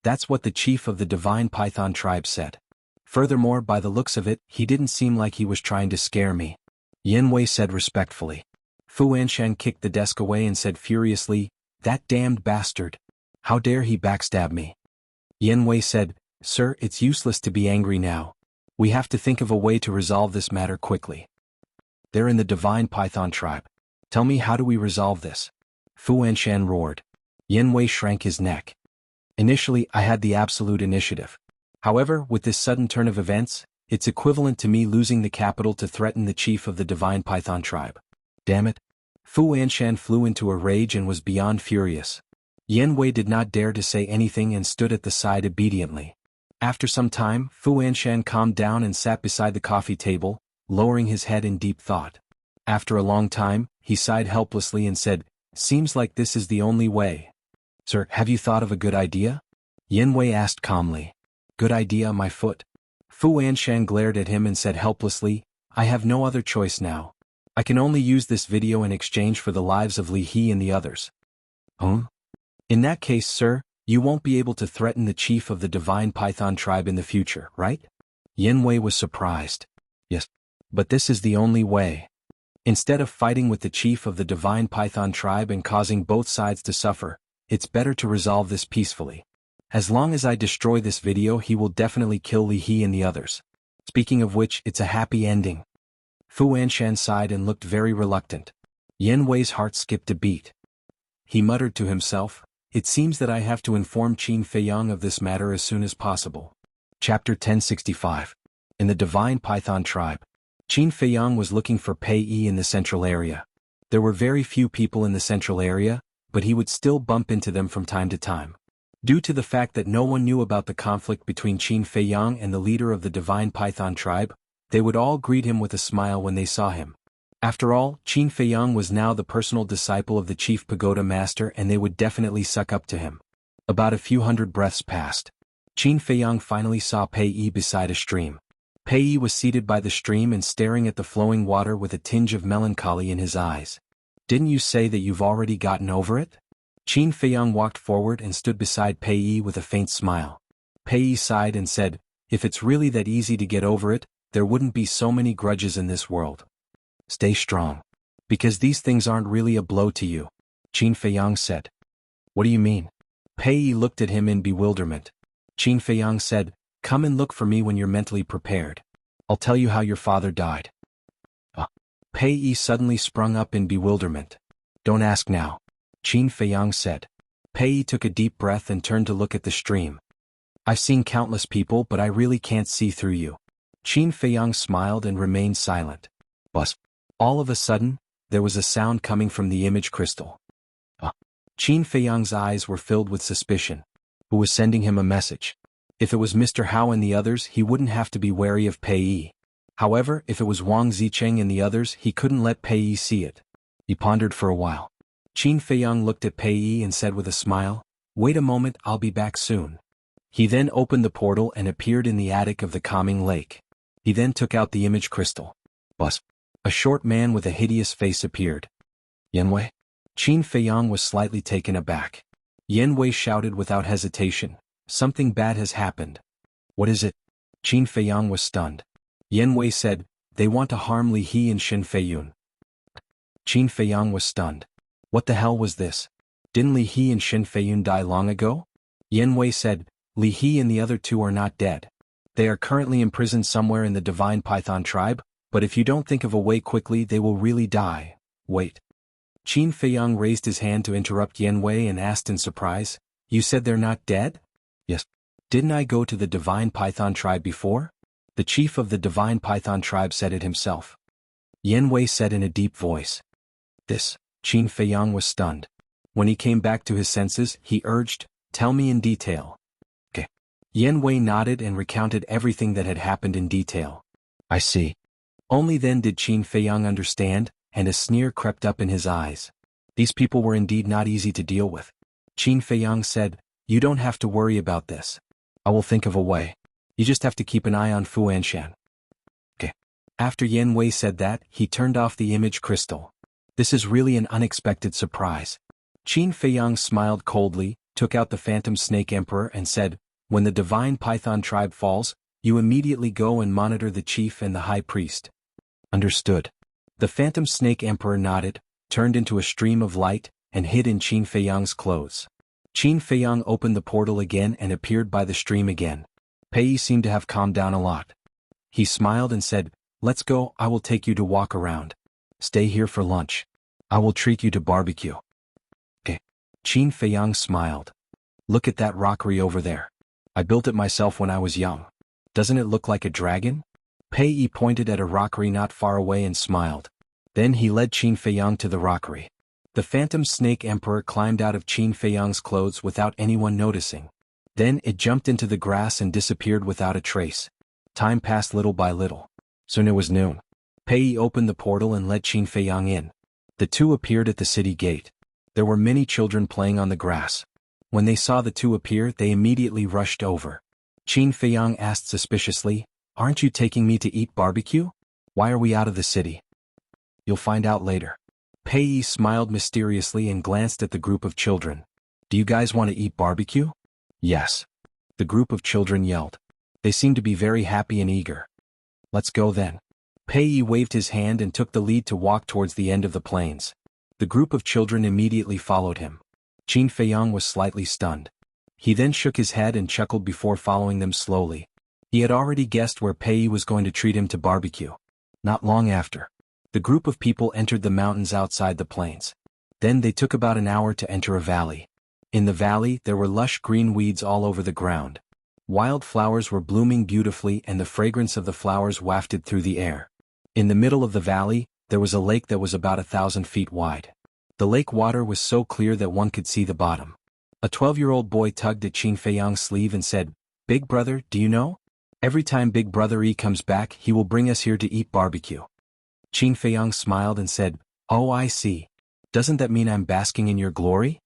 That's what the chief of the divine python tribe said. Furthermore, by the looks of it, he didn't seem like he was trying to scare me. Yen Wei said respectfully. Fu Anshan kicked the desk away and said furiously, "That damned bastard. How dare he backstab me?" Yen Wei said, "Sir, it's useless to be angry now. We have to think of a way to resolve this matter quickly. They're in the divine python tribe. Tell me, how do we resolve this?" Fu Anshan roared. Yen Wei shrank his neck. "Initially, I had the absolute initiative. However, with this sudden turn of events, it's equivalent to me losing the capital to threaten the chief of the divine python tribe. Damn it. Fu Anshan flew into a rage and was beyond furious. Yan Wei did not dare to say anything and stood at the side obediently. After some time, Fu Anshan calmed down and sat beside the coffee table, lowering his head in deep thought. After a long time, he sighed helplessly and said, "Seems like this is the only way." "Sir, have you thought of a good idea?" Yan Wei asked calmly. "Good idea, my foot." Fu Anshan glared at him and said helplessly, "I have no other choice now. I can only use this video in exchange for the lives of Li He and the others." "Huh? In that case, sir, you won't be able to threaten the chief of the divine python tribe in the future, right?" Yan Wei was surprised. "Yes. But this is the only way. Instead of fighting with the chief of the divine python tribe and causing both sides to suffer, it's better to resolve this peacefully. As long as I destroy this video, he will definitely kill Li He and the others. Speaking of which, it's a happy ending." Fu Anshan sighed and looked very reluctant. Yan Wei's heart skipped a beat. He muttered to himself, "It seems that I have to inform Qin Feiyang of this matter as soon as possible." Chapter 1065. In the Divine Python Tribe. Qin Feiyang was looking for Pei Yi in the central area. There were very few people in the central area, but he would still bump into them from time to time. Due to the fact that no one knew about the conflict between Qin Feiyang and the leader of the Divine Python Tribe, they would all greet him with a smile when they saw him. After all, Qin Feiyang was now the personal disciple of the chief pagoda master and they would definitely suck up to him. About a few hundred breaths passed. Qin Feiyang finally saw Pei Yi beside a stream. Pei Yi was seated by the stream and staring at the flowing water with a tinge of melancholy in his eyes. "Didn't you say that you've already gotten over it?" Qin Feiyang walked forward and stood beside Pei Yi with a faint smile. Pei Yi sighed and said, "If it's really that easy to get over it, there wouldn't be so many grudges in this world. Stay strong. Because these things aren't really a blow to you," Qin Feiyang said. "What do you mean?" Pei Yi looked at him in bewilderment. Qin Feiyang said, "Come and look for me when you're mentally prepared. I'll tell you how your father died." Pei Yi suddenly sprung up in bewilderment. "Don't ask now," Qin Feiyang said. Pei Yi took a deep breath and turned to look at the stream. "I've seen countless people but I really can't see through you." Qin Feiyang smiled and remained silent. But all of a sudden, there was a sound coming from the image crystal. Qin Feiyang's eyes were filled with suspicion. Who was sending him a message? If it was Mr. Hao and the others, he wouldn't have to be wary of Pei Yi. However, if it was Wang Zicheng and the others, he couldn't let Pei Yi see it. He pondered for a while. Qin Feiyang looked at Pei Yi and said with a smile, "Wait a moment, I'll be back soon." He then opened the portal and appeared in the attic of the calming lake. He then took out the image crystal. But a short man with a hideous face appeared. "Yan Wei?" Qin Feiyang was slightly taken aback. Yan Wei shouted without hesitation, "Something bad has happened." "What is it?" Qin Feiyang was stunned. Yan Wei said, "They want to harm Li He and Shen Feiyun." Qin Feiyang was stunned. What the hell was this? Didn't Li He and Shen Feiyun die long ago? Yan Wei said, "Li He and the other two are not dead. They are currently imprisoned somewhere in the Divine Python Tribe, but if you don't think of a way quickly they will really die." "Wait." Qin Feiyang raised his hand to interrupt Yan Wei and asked in surprise, "You said they're not dead?" "Yes. Didn't I go to the Divine Python Tribe before?" The chief of the Divine Python Tribe said it himself. Yan Wei said in a deep voice. "This." Qin Feiyang was stunned. When he came back to his senses, he urged, "Tell me in detail." "Okay." Yan Wei nodded and recounted everything that had happened in detail. "I see." Only then did Qin Feiyang understand, and a sneer crept up in his eyes. These people were indeed not easy to deal with. Qin Feiyang said, "You don't have to worry about this. I will think of a way. You just have to keep an eye on Fu Anshan." "Okay." After Yan Wei said that, he turned off the image crystal. "This is really an unexpected surprise." Qin Feiyang smiled coldly, took out the Phantom Snake Emperor and said, "When the Divine Python Tribe falls, you immediately go and monitor the chief and the high priest." "Understood." The Phantom Snake Emperor nodded, turned into a stream of light, and hid in Qin Feiyang's clothes. Qin Feiyang opened the portal again and appeared by the stream again. Pei Yi seemed to have calmed down a lot. He smiled and said, "Let's go, I will take you to walk around. Stay here for lunch. I will treat you to barbecue." "Okay." Qin Feiyang smiled. "Look at that rockery over there. I built it myself when I was young. Doesn't it look like a dragon? Pei Yi pointed at a rockery not far away and smiled. Then he led Qin Feiyang to the rockery. The Phantom Snake Emperor climbed out of Qin Feiyang's clothes without anyone noticing. Then it jumped into the grass and disappeared without a trace. Time passed little by little. Soon it was noon. Pei Yi opened the portal and let Qin Feiyang in. The two appeared at the city gate. There were many children playing on the grass. When they saw the two appear, they immediately rushed over. Qin Feiyang asked suspiciously, "Aren't you taking me to eat barbecue? Why are we out of the city?" "You'll find out later." Pei Yi smiled mysteriously and glanced at the group of children. "Do you guys want to eat barbecue?" "Yes." The group of children yelled. They seemed to be very happy and eager. "Let's go then." Pei Yi waved his hand and took the lead to walk towards the end of the plains. The group of children immediately followed him. Qin Feiyang was slightly stunned. He then shook his head and chuckled before following them slowly. He had already guessed where Pei Yi was going to treat him to barbecue. Not long after, the group of people entered the mountains outside the plains. Then they took about an hour to enter a valley. In the valley there were lush green weeds all over the ground. Wild flowers were blooming beautifully and the fragrance of the flowers wafted through the air. In the middle of the valley, there was a lake that was about 1,000 feet wide. The lake water was so clear that one could see the bottom. A 12-year-old boy tugged at Qin Feiyang's sleeve and said, "Big brother, do you know? Every time Big Brother E comes back, he will bring us here to eat barbecue." Qin Feiyang smiled and said, "Oh, I see. Doesn't that mean I'm basking in your glory?"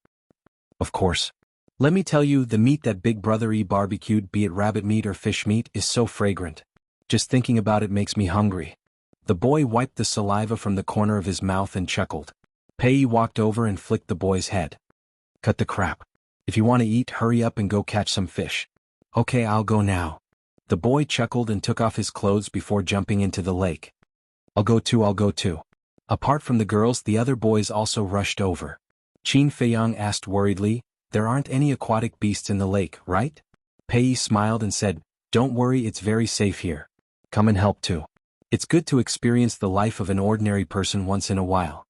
"Of course. Let me tell you, the meat that Big Brother E barbecued, be it rabbit meat or fish meat, is so fragrant. Just thinking about it makes me hungry." The boy wiped the saliva from the corner of his mouth and chuckled. Pei Yi walked over and flicked the boy's head. "Cut the crap. If you want to eat, hurry up and go catch some fish." "Okay, I'll go now." The boy chuckled and took off his clothes before jumping into the lake. I'll go too." Apart from the girls, the other boys also rushed over. Qin Feiyang asked worriedly, "There aren't any aquatic beasts in the lake, right?" Pei Yi smiled and said, "Don't worry, it's very safe here. Come and help too. It's good to experience the life of an ordinary person once in a while."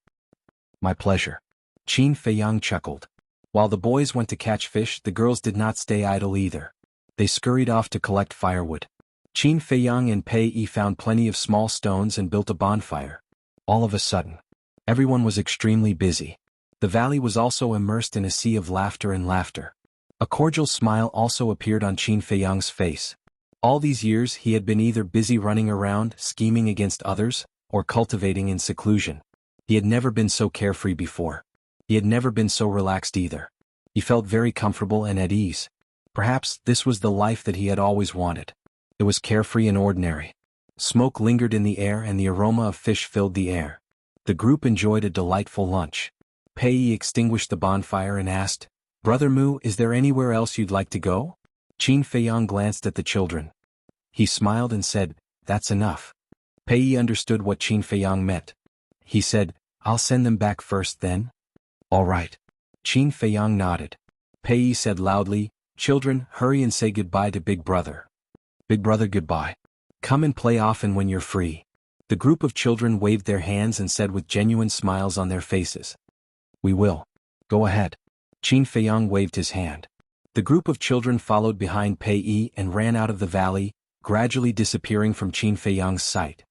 "My pleasure." Qin Feiyang chuckled. While the boys went to catch fish, the girls did not stay idle either. They scurried off to collect firewood. Qin Feiyang and Pei Yi found plenty of small stones and built a bonfire. All of a sudden, everyone was extremely busy. The valley was also immersed in a sea of laughter and laughter. A cordial smile also appeared on Qin Feiyang's face. All these years he had been either busy running around, scheming against others, or cultivating in seclusion. He had never been so carefree before. He had never been so relaxed either. He felt very comfortable and at ease. Perhaps this was the life that he had always wanted. It was carefree and ordinary. Smoke lingered in the air and the aroma of fish filled the air. The group enjoyed a delightful lunch. Pei Yi extinguished the bonfire and asked, "Brother Mu, is there anywhere else you'd like to go?" Qin Feiyang glanced at the children. He smiled and said, "That's enough." Pei Yi understood what Qin Feiyang meant. He said, "I'll send them back first then." "All right." Qin Feiyang nodded. Pei Yi said loudly, "Children, hurry and say goodbye to Big Brother." "Big Brother, goodbye. Come and play often when you're free." The group of children waved their hands and said with genuine smiles on their faces, "We will. Go ahead." Qin Feiyang waved his hand. The group of children followed behind Pei Yi and ran out of the valley, gradually disappearing from Qin Feiyang's sight.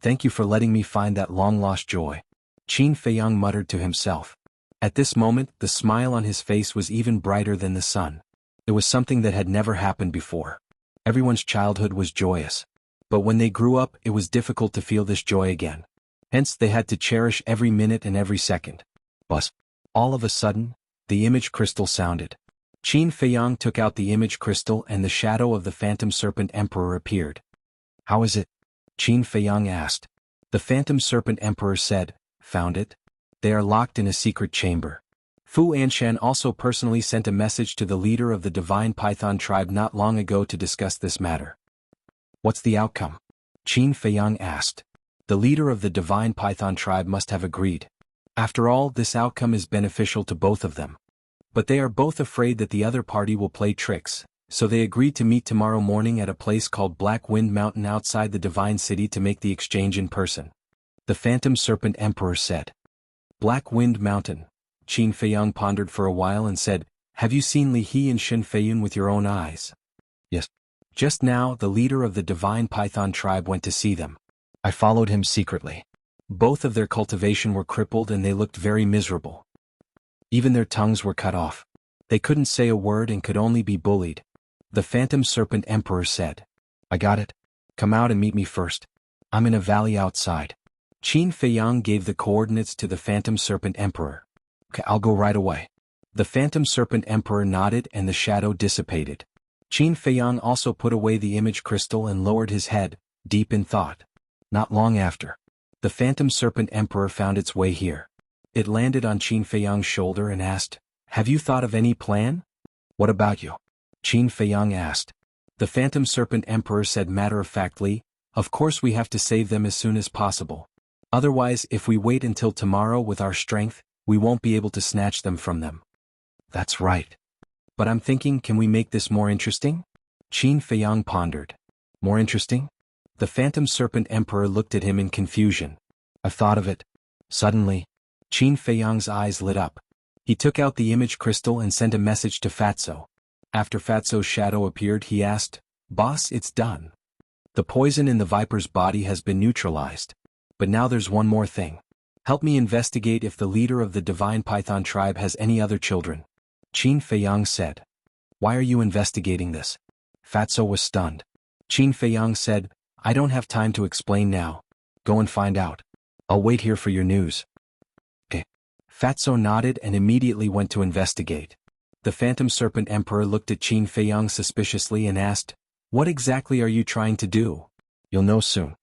"Thank you for letting me find that long-lost joy," Qin Feiyang muttered to himself. At this moment, the smile on his face was even brighter than the sun. It was something that had never happened before. Everyone's childhood was joyous. But when they grew up, it was difficult to feel this joy again. Hence, they had to cherish every minute and every second. But all of a sudden, the image crystal sounded. Qin Feiyang took out the image crystal and the shadow of the Phantom Serpent Emperor appeared. "How is it?" Qin Feiyang asked. The Phantom Serpent Emperor said, "Found it? They are locked in a secret chamber." Fu Anshan also personally sent a message to the leader of the Divine Python tribe not long ago to discuss this matter. "What's the outcome?" Qin Feiyang asked. The leader of the Divine Python tribe must have agreed. After all, this outcome is beneficial to both of them. But they are both afraid that the other party will play tricks, so they agreed to meet tomorrow morning at a place called Black Wind Mountain outside the Divine City to make the exchange in person. The Phantom Serpent Emperor said. Black Wind Mountain. Qin Feiyang pondered for a while and said, "Have you seen Li He and Shen Feiyun with your own eyes?" Yes. Just now, the leader of the divine python tribe went to see them. I followed him secretly. Both of their cultivation were crippled and they looked very miserable. Even their tongues were cut off. They couldn't say a word and could only be bullied. The Phantom Serpent Emperor said, I got it. Come out and meet me first. I'm in a valley outside. Qin Feiyang gave the coordinates to the Phantom Serpent Emperor. Okay, I'll go right away. The Phantom Serpent Emperor nodded and the shadow dissipated. Qin Feiyang also put away the image crystal and lowered his head, deep in thought. Not long after, the Phantom Serpent Emperor found its way here. It landed on Qin Feiyang's shoulder and asked, Have you thought of any plan? What about you? Qin Feiyang asked. The Phantom Serpent Emperor said matter-of-factly, Of course we have to save them as soon as possible. Otherwise, if we wait until tomorrow with our strength, we won't be able to snatch them from them. That's right. But I'm thinking, can we make this more interesting? Qin Feiyang pondered. More interesting? The Phantom Serpent Emperor looked at him in confusion. I've thought of it. Suddenly, Qin Feiyang's eyes lit up. He took out the image crystal and sent a message to Fatso. After Fatso's shadow appeared, he asked, Boss, it's done. The poison in the viper's body has been neutralized. But now there's one more thing. Help me investigate if the leader of the divine python tribe has any other children. Qin Feiyang said. Why are you investigating this? Fatso was stunned. Qin Feiyang said, I don't have time to explain now. Go and find out. I'll wait here for your news. Okay. Fatso nodded and immediately went to investigate. The Phantom Serpent Emperor looked at Qin Feiyang suspiciously and asked, What exactly are you trying to do? You'll know soon.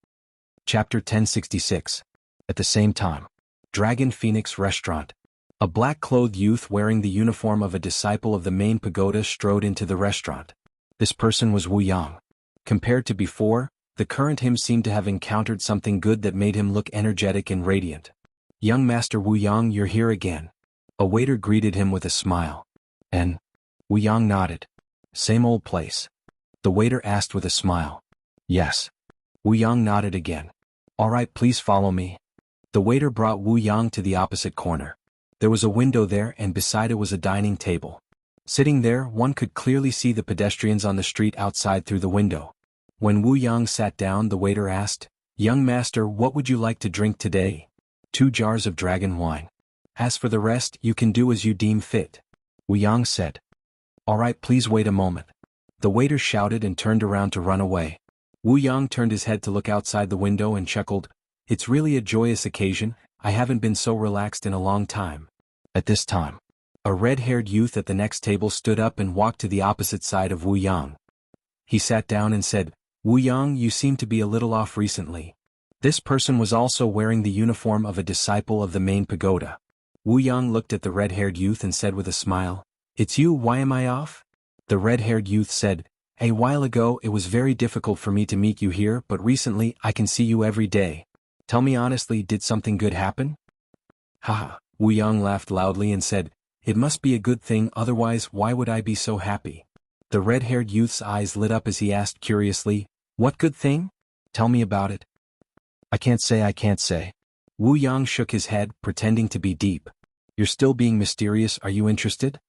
Chapter 1066. At the same time, Dragon Phoenix Restaurant. A black-clothed youth wearing the uniform of a disciple of the main pagoda strode into the restaurant. This person was Wu Yang. Compared to before, the current him seemed to have encountered something good that made him look energetic and radiant. Young Master Wu Yang, you're here again. A waiter greeted him with a smile. And? Wu Yang nodded. Same old place. The waiter asked with a smile. Yes. Wu Yang nodded again. All right, please follow me. The waiter brought Wu Yang to the opposite corner. There was a window there and beside it was a dining table. Sitting there, one could clearly see the pedestrians on the street outside through the window. When Wu Yang sat down, the waiter asked, Young master, what would you like to drink today? 2 jars of dragon wine. As for the rest, you can do as you deem fit. Wu Yang said. All right, please wait a moment. The waiter shouted and turned around to run away. Wu Yang turned his head to look outside the window and chuckled. It's really a joyous occasion. I haven't been so relaxed in a long time. At this time, a red-haired youth at the next table stood up and walked to the opposite side of Wu Yang. He sat down and said, Wu Yang, you seem to be a little off recently. This person was also wearing the uniform of a disciple of the main pagoda. Wu Yang looked at the red-haired youth and said with a smile, It's you, why am I off? The red-haired youth said, A while ago it was very difficult for me to meet you here, but recently I can see you every day. Tell me honestly, did something good happen? Haha, Wu Yang laughed loudly and said, It must be a good thing, otherwise why would I be so happy? The red-haired youth's eyes lit up as he asked curiously, What good thing? Tell me about it. I can't say. Wu Yang shook his head, pretending to be deep. You're still being mysterious, are you interested?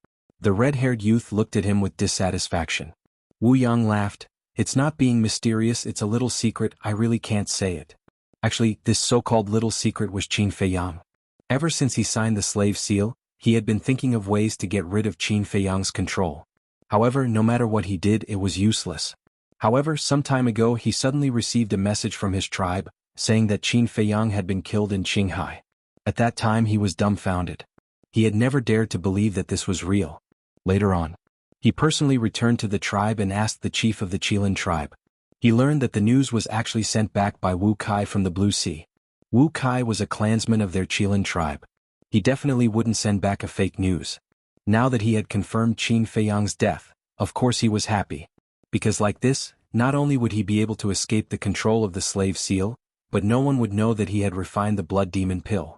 The red-haired youth looked at him with dissatisfaction. Wu Yang laughed, It's not being mysterious, it's a little secret, I really can't say it. Actually, this so-called little secret was Qin Feiyang. Ever since he signed the slave seal, he had been thinking of ways to get rid of Qin Feiyang's control. However, no matter what he did, it was useless. However, some time ago he suddenly received a message from his tribe, saying that Qin Feiyang had been killed in Qinghai. At that time he was dumbfounded. He had never dared to believe that this was real. Later on, he personally returned to the tribe and asked the chief of the Qilin tribe. He learned that the news was actually sent back by Wu Kai from the Blue Sea. Wu Kai was a clansman of their Qilin tribe. He definitely wouldn't send back a fake news. Now that he had confirmed Qin Feiyang's death, of course he was happy. Because like this, not only would he be able to escape the control of the slave seal, but no one would know that he had refined the blood demon pill.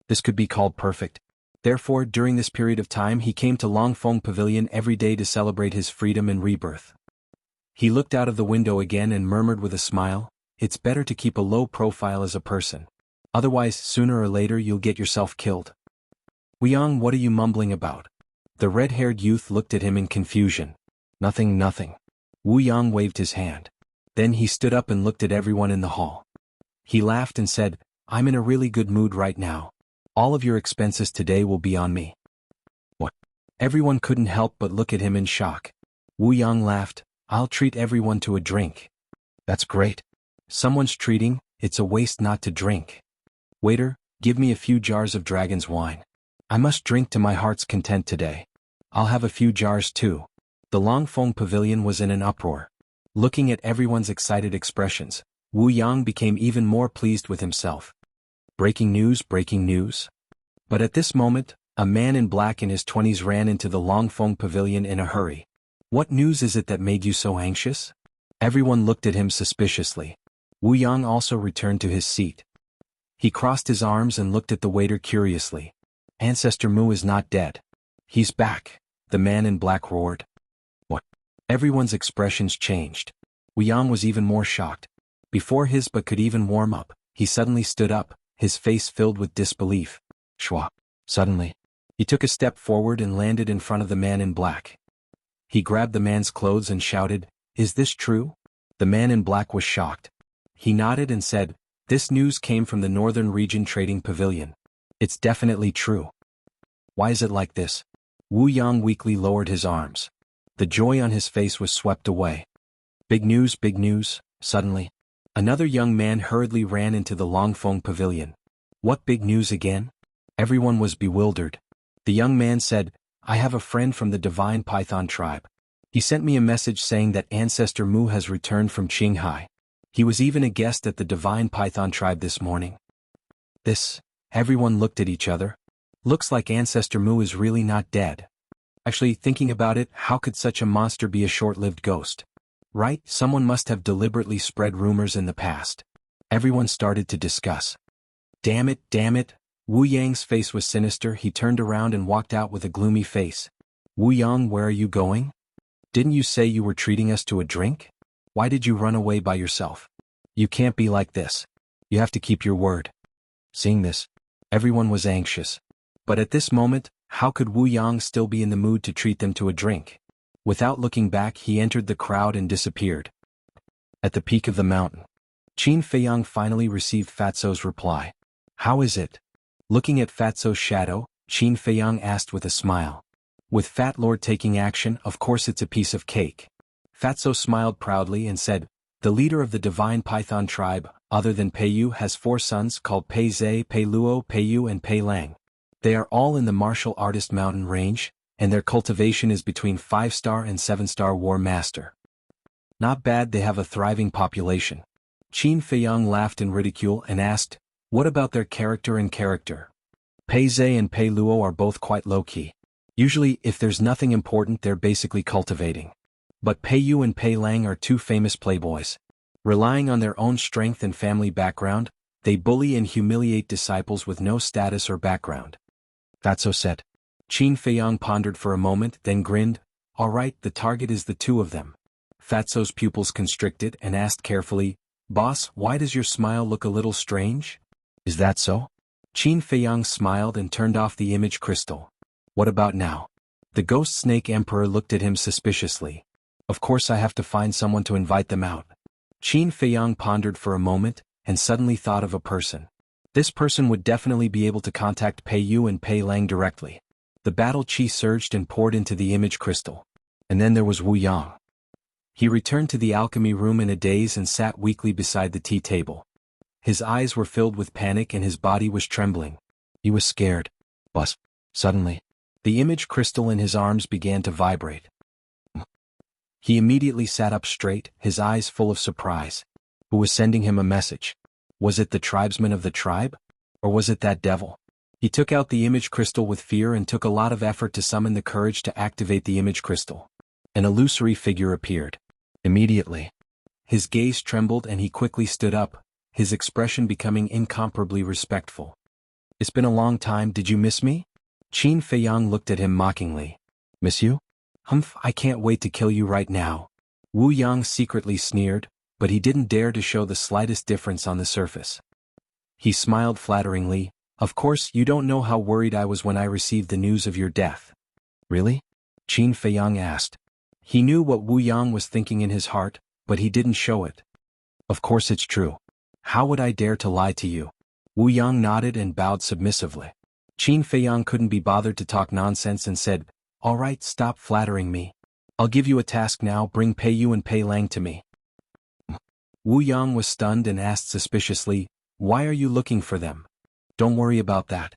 This could be called perfect. Therefore, during this period of time he came to Longfeng Pavilion every day to celebrate his freedom and rebirth. He looked out of the window again and murmured with a smile, It's better to keep a low profile as a person. Otherwise, sooner or later you'll get yourself killed. Wu Yang, what are you mumbling about? The red-haired youth looked at him in confusion. Nothing. Wu Yang waved his hand. Then he stood up and looked at everyone in the hall. He laughed and said, I'm in a really good mood right now. All of your expenses today will be on me. What? Everyone couldn't help but look at him in shock. Wu Yang laughed, I'll treat everyone to a drink. That's great. Someone's treating, it's a waste not to drink. Waiter, give me a few jars of dragon's wine. I must drink to my heart's content today. I'll have a few jars too. The Longfeng Pavilion was in an uproar. Looking at everyone's excited expressions, Wu Yang became even more pleased with himself. Breaking news, breaking news. But at this moment, a man in black in his 20s ran into the Longfeng Pavilion in a hurry. What news is it that made you so anxious? Everyone looked at him suspiciously. Wu Yang also returned to his seat. He crossed his arms and looked at the waiter curiously. Ancestor Mu is not dead. He's back, the man in black roared. What? Everyone's expressions changed. Wu Yang was even more shocked. Before his but could even warm up, he suddenly stood up, his face filled with disbelief. Shwa. Suddenly, he took a step forward and landed in front of the man in black. He grabbed the man's clothes and shouted, Is this true? The man in black was shocked. He nodded and said, This news came from the Northern Region Trading Pavilion. It's definitely true. Why is it like this? Wu Yang weakly lowered his arms. The joy on his face was swept away. Big news, suddenly. Another young man hurriedly ran into the Longfeng Pavilion. What big news again? Everyone was bewildered. The young man said, I have a friend from the Divine Python tribe. He sent me a message saying that Ancestor Mu has returned from Qinghai. He was even a guest at the Divine Python tribe this morning. Everyone looked at each other. Looks like Ancestor Mu is really not dead. Actually, thinking about it, how could such a monster be a short-lived ghost? Right, someone must have deliberately spread rumors in the past. Everyone started to discuss. Damn it. Wu Yang's face was sinister. He turned around and walked out with a gloomy face. Wu Yang, where are you going? Didn't you say you were treating us to a drink? Why did you run away by yourself? You can't be like this. You have to keep your word. Seeing this, everyone was anxious. But at this moment, how could Wu Yang still be in the mood to treat them to a drink? Without looking back, he entered the crowd and disappeared. At the peak of the mountain, Qin Feiyang finally received Fatso's reply. How is it? Looking at Fatso's shadow, Qin Feiyang asked with a smile. With Fat Lord taking action, of course it's a piece of cake. Fatso smiled proudly and said, The leader of the Divine Python tribe, other than Pei Yu, has 4 sons called Pei Zhe, Pei Luo, Pei Yu and Pei Lang. They are all in the martial artist mountain range, and their cultivation is between 5-star and 7-star War Master. Not bad, they have a thriving population. Qin Feiyang laughed in ridicule and asked, What about their character and character? Pei Zhe and Pei Luo are both quite low-key. Usually, if there's nothing important, they're basically cultivating. But Pei Yu and Pei Lang are 2 famous playboys. Relying on their own strength and family background, they bully and humiliate disciples with no status or background. Fatso said. Qin Feiyang pondered for a moment, then grinned. All right, the target is the 2 of them. Fatso's pupils constricted and asked carefully, Boss, why does your smile look a little strange? Is that so? Qin Feiyang smiled and turned off the image crystal. What about now? The Ghost Snake Emperor looked at him suspiciously. Of course I have to find someone to invite them out. Qin Feiyang pondered for a moment, and suddenly thought of a person. This person would definitely be able to contact Pei Yu and Pei Lang directly. The battle chi surged and poured into the image crystal. And then there was Wu Yang. He returned to the alchemy room in a daze and sat weakly beside the tea table. His eyes were filled with panic and his body was trembling. He was scared. But suddenly, the image crystal in his arms began to vibrate. He immediately sat up straight, his eyes full of surprise. Who was sending him a message? Was it the tribesman of the tribe? Or was it that devil? He took out the image crystal with fear and took a lot of effort to summon the courage to activate the image crystal. An illusory figure appeared. Immediately, his gaze trembled and he quickly stood up, his expression becoming incomparably respectful. It's been a long time, did you miss me? Qin Feiyang looked at him mockingly. Miss you? Humph, I can't wait to kill you right now. Wu Yang secretly sneered, but he didn't dare to show the slightest difference on the surface. He smiled flatteringly. Of course, you don't know how worried I was when I received the news of your death. Really? Qin Feiyang asked. He knew what Wu Yang was thinking in his heart, but he didn't show it. Of course it's true. How would I dare to lie to you? Wu Yang nodded and bowed submissively. Qin Feiyang couldn't be bothered to talk nonsense and said, "All right, stop flattering me. I'll give you a task now, bring Pei Yu and Pei Lang to me." Wu Yang was stunned and asked suspiciously, "Why are you looking for them?" "Don't worry about that.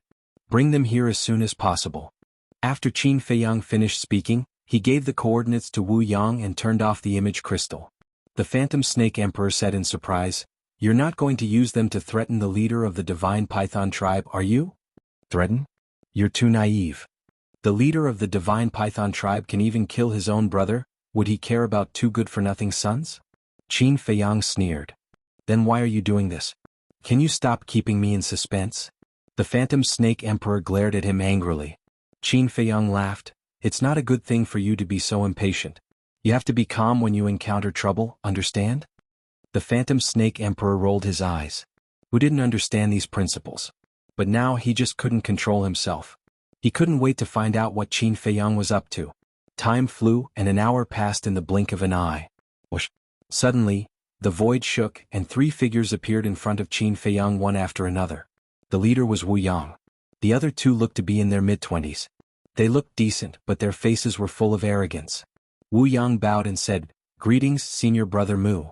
Bring them here as soon as possible." After Qin Feiyang finished speaking, he gave the coordinates to Wu Yang and turned off the image crystal. The Phantom Snake Emperor said in surprise, "You're not going to use them to threaten the leader of the Divine Python tribe, are you?" "Threaten? You're too naive. The leader of the Divine Python tribe can even kill his own brother, would he care about two good-for-nothing sons?" Qin Feiyang sneered. "Then why are you doing this? Can you stop keeping me in suspense?" The Phantom Snake Emperor glared at him angrily. Qin Feiyang laughed. "It's not a good thing for you to be so impatient. You have to be calm when you encounter trouble, understand?" The Phantom Snake Emperor rolled his eyes. Who didn't understand these principles? But now he just couldn't control himself. He couldn't wait to find out what Qin Feiyang was up to. Time flew and an hour passed in the blink of an eye. Whoosh. Suddenly, the void shook and three figures appeared in front of Qin Feiyang one after another. The leader was Wu Yang. The other two looked to be in their mid-20s. They looked decent, but their faces were full of arrogance. Wu Yang bowed and said, "Greetings, Senior Brother Mu."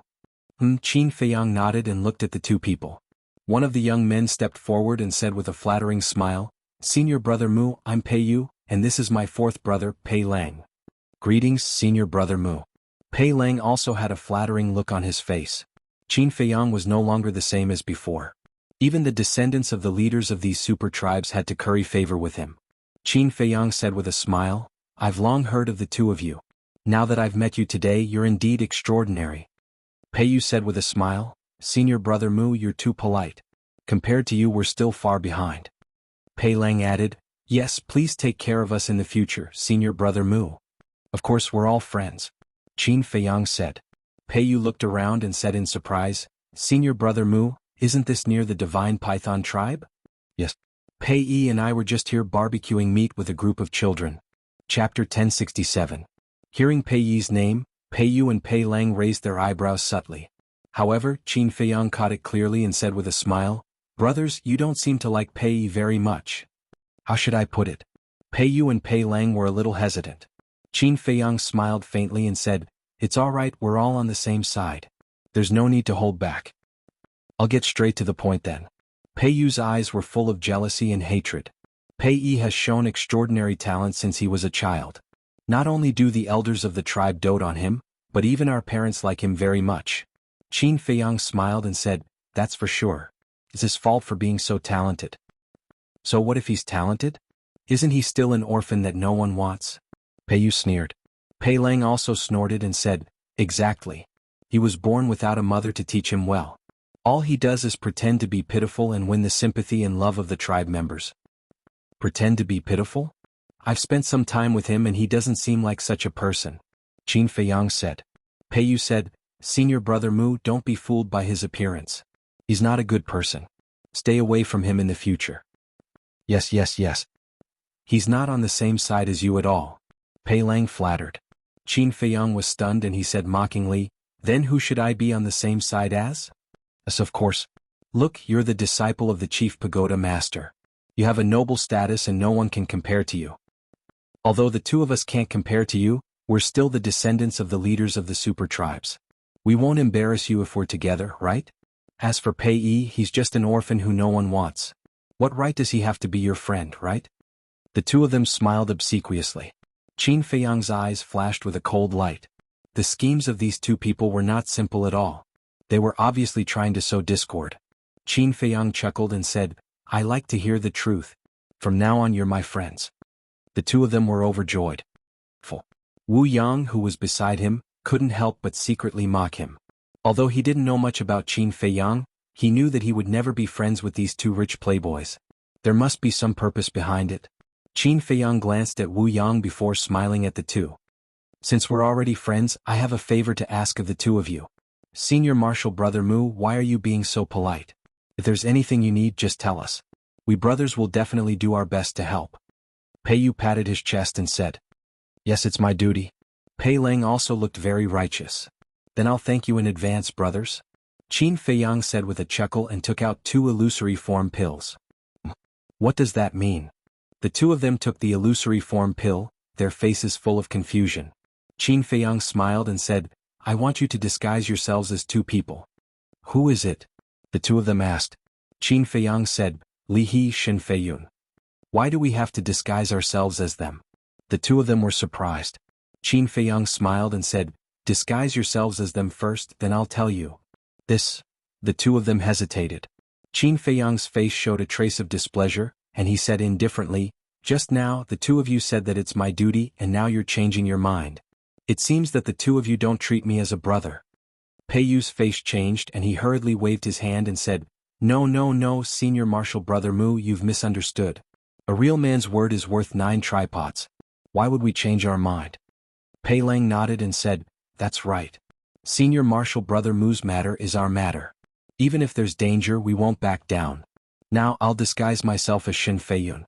Qin Feiyang nodded and looked at the two people. One of the young men stepped forward and said with a flattering smile, "Senior Brother Mu, I'm Pei Yu, and this is my fourth brother, Pei Lang." "Greetings, Senior Brother Mu." Pei Lang also had a flattering look on his face. Qin Feiyang was no longer the same as before. Even the descendants of the leaders of these super tribes had to curry favor with him. Qin Feiyang said with a smile, "I've long heard of the two of you. Now that I've met you today, you're indeed extraordinary." Pei Yu said with a smile, "Senior Brother Mu, you're too polite. Compared to you, we're still far behind." Pei Lang added, "Yes, please take care of us in the future, Senior Brother Mu. Of course we're all friends." Qin Feiyang said. Pei Yu looked around and said in surprise, "Senior Brother Mu, isn't this near the Divine Python tribe?" "Yes. Pei Yi and I were just here barbecuing meat with a group of children." Chapter 1067. Hearing Pei Yi's name, Pei Yu and Pei Lang raised their eyebrows subtly. However, Qin Feiyang caught it clearly and said with a smile, "Brothers, you don't seem to like Pei Yi very much." "How should I put it?" Pei Yu and Pei Lang were a little hesitant. Qin Feiyang smiled faintly and said, "It's all right, we're all on the same side. There's no need to hold back. I'll get straight to the point then." Pei Yu's eyes were full of jealousy and hatred. Pei Yi has shown extraordinary talent since he was a child. Not only do the elders of the tribe dote on him, but even our parents like him very much. Qin Feiyang smiled and said, "That's for sure. It's his fault for being so talented." "So what if he's talented? Isn't he still an orphan that no one wants?" Pei Yu sneered. Pei Lang also snorted and said, "Exactly. He was born without a mother to teach him well. All he does is pretend to be pitiful and win the sympathy and love of the tribe members." "Pretend to be pitiful? I've spent some time with him and he doesn't seem like such a person," Qin Feiyang said. Pei Yu said, "Senior Brother Mu, don't be fooled by his appearance. He's not a good person. Stay away from him in the future." Yes. "He's not on the same side as you at all." Pei Lang flattered. Qin Feiyang was stunned and he said mockingly, "Then who should I be on the same side as?" "Us, of course. Look, you're the disciple of the chief pagoda master. You have a noble status and no one can compare to you. Although the two of us can't compare to you, we're still the descendants of the leaders of the super tribes. We won't embarrass you if we're together, right? As for Pei Yi, he's just an orphan who no one wants. What right does he have to be your friend, right?" The two of them smiled obsequiously. Qin Feiyang's eyes flashed with a cold light. The schemes of these two people were not simple at all. They were obviously trying to sow discord. Qin Feiyang chuckled and said, "I like to hear the truth. From now on you're my friends." The two of them were overjoyed. Wu Yang, who was beside him, couldn't help but secretly mock him. Although he didn't know much about Qin Feiyang, he knew that he would never be friends with these two rich playboys. There must be some purpose behind it. Qin Feiyang glanced at Wu Yang before smiling at the two. "Since we're already friends, I have a favor to ask of the two of you. Senior Martial Brother Mu, why are you being so polite? If there's anything you need, just tell us. We brothers will definitely do our best to help." Pei Yu patted his chest and said, "Yes, it's my duty. Pei Lang also looked very righteous. Then I'll thank you in advance, brothers. Qin Feiyang said with a chuckle and took out 2 illusory form pills. What does that mean? The 2 of them took the illusory form pill, their faces full of confusion. Qin Feiyang smiled and said, I want you to disguise yourselves as 2 people. Who is it? The 2 of them asked. Qin Feiyang said, Li He Shin Feiyun. Why do we have to disguise ourselves as them? The 2 of them were surprised. Qin Feiyang smiled and said, disguise yourselves as them first, then I'll tell you. This. The 2 of them hesitated. Qin Feiyang's face showed a trace of displeasure, and he said indifferently, just now the 2 of you said that it's my duty and now you're changing your mind. It seems that the 2 of you don't treat me as a brother. Pei Yu's face changed and he hurriedly waved his hand and said, No, Senior Marshal Brother Mu, you've misunderstood. A real man's word is worth 9 tripods. Why would we change our mind? Pei Lang nodded and said, that's right. Senior Marshal Brother Mu's matter is our matter. Even if there's danger, we won't back down. Now I'll disguise myself as Shin Feiyun.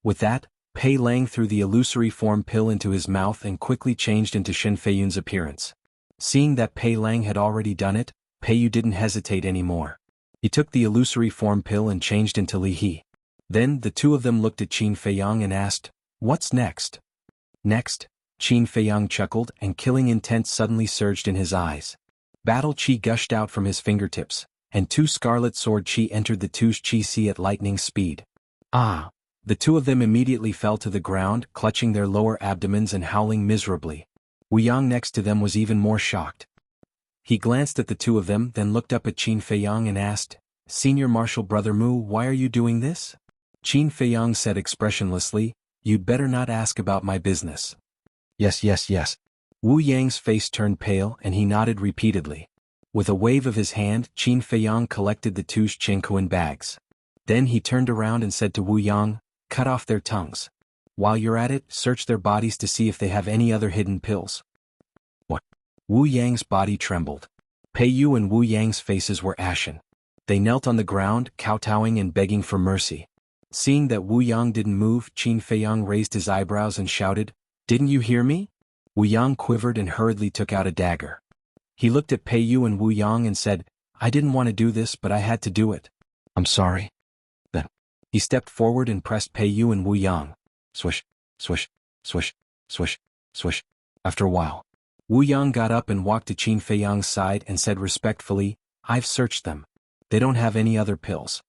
With that, Pei Lang threw the illusory form pill into his mouth and quickly changed into Shin Feiyun's appearance. Seeing that Pei Lang had already done it, Pei Yu didn't hesitate anymore. He took the illusory form pill and changed into Li He. Then the 2 of them looked at Qin Feiyang and asked, what's next? Next? Qin Feiyang chuckled and killing intent suddenly surged in his eyes. Battle chi gushed out from his fingertips, and 2 scarlet sword chi entered the 2's chi si at lightning speed. Ah! The 2 of them immediately fell to the ground, clutching their lower abdomens and howling miserably. Wu Yang next to them was even more shocked. He glanced at the 2 of them, then looked up at Qin Feiyang and asked, Senior Marshal Brother Mu, why are you doing this? Qin Feiyang said expressionlessly, you'd better not ask about my business. Yes. Wu Yang's face turned pale and he nodded repeatedly. With a wave of his hand, Qin Feiyang collected the 2's Qingkuan bags. Then he turned around and said to Wu Yang, cut off their tongues. While you're at it, search their bodies to see if they have any other hidden pills. What? Wu Yang's body trembled. Pei Yu and Wu Yang's faces were ashen. They knelt on the ground, kowtowing and begging for mercy. Seeing that Wu Yang didn't move, Qin Feiyang raised his eyebrows and shouted, didn't you hear me? Wu Yang quivered and hurriedly took out a dagger. He looked at Pei Yu and Wu Yang and said, I didn't want to do this, but I had to do it. I'm sorry. Then, he stepped forward and pressed Pei Yu and Wu Yang. Swish, swish, swish, swish, swish. After a while, Wu Yang got up and walked to Qin Feiyang's side and said respectfully, I've searched them. They don't have any other pills.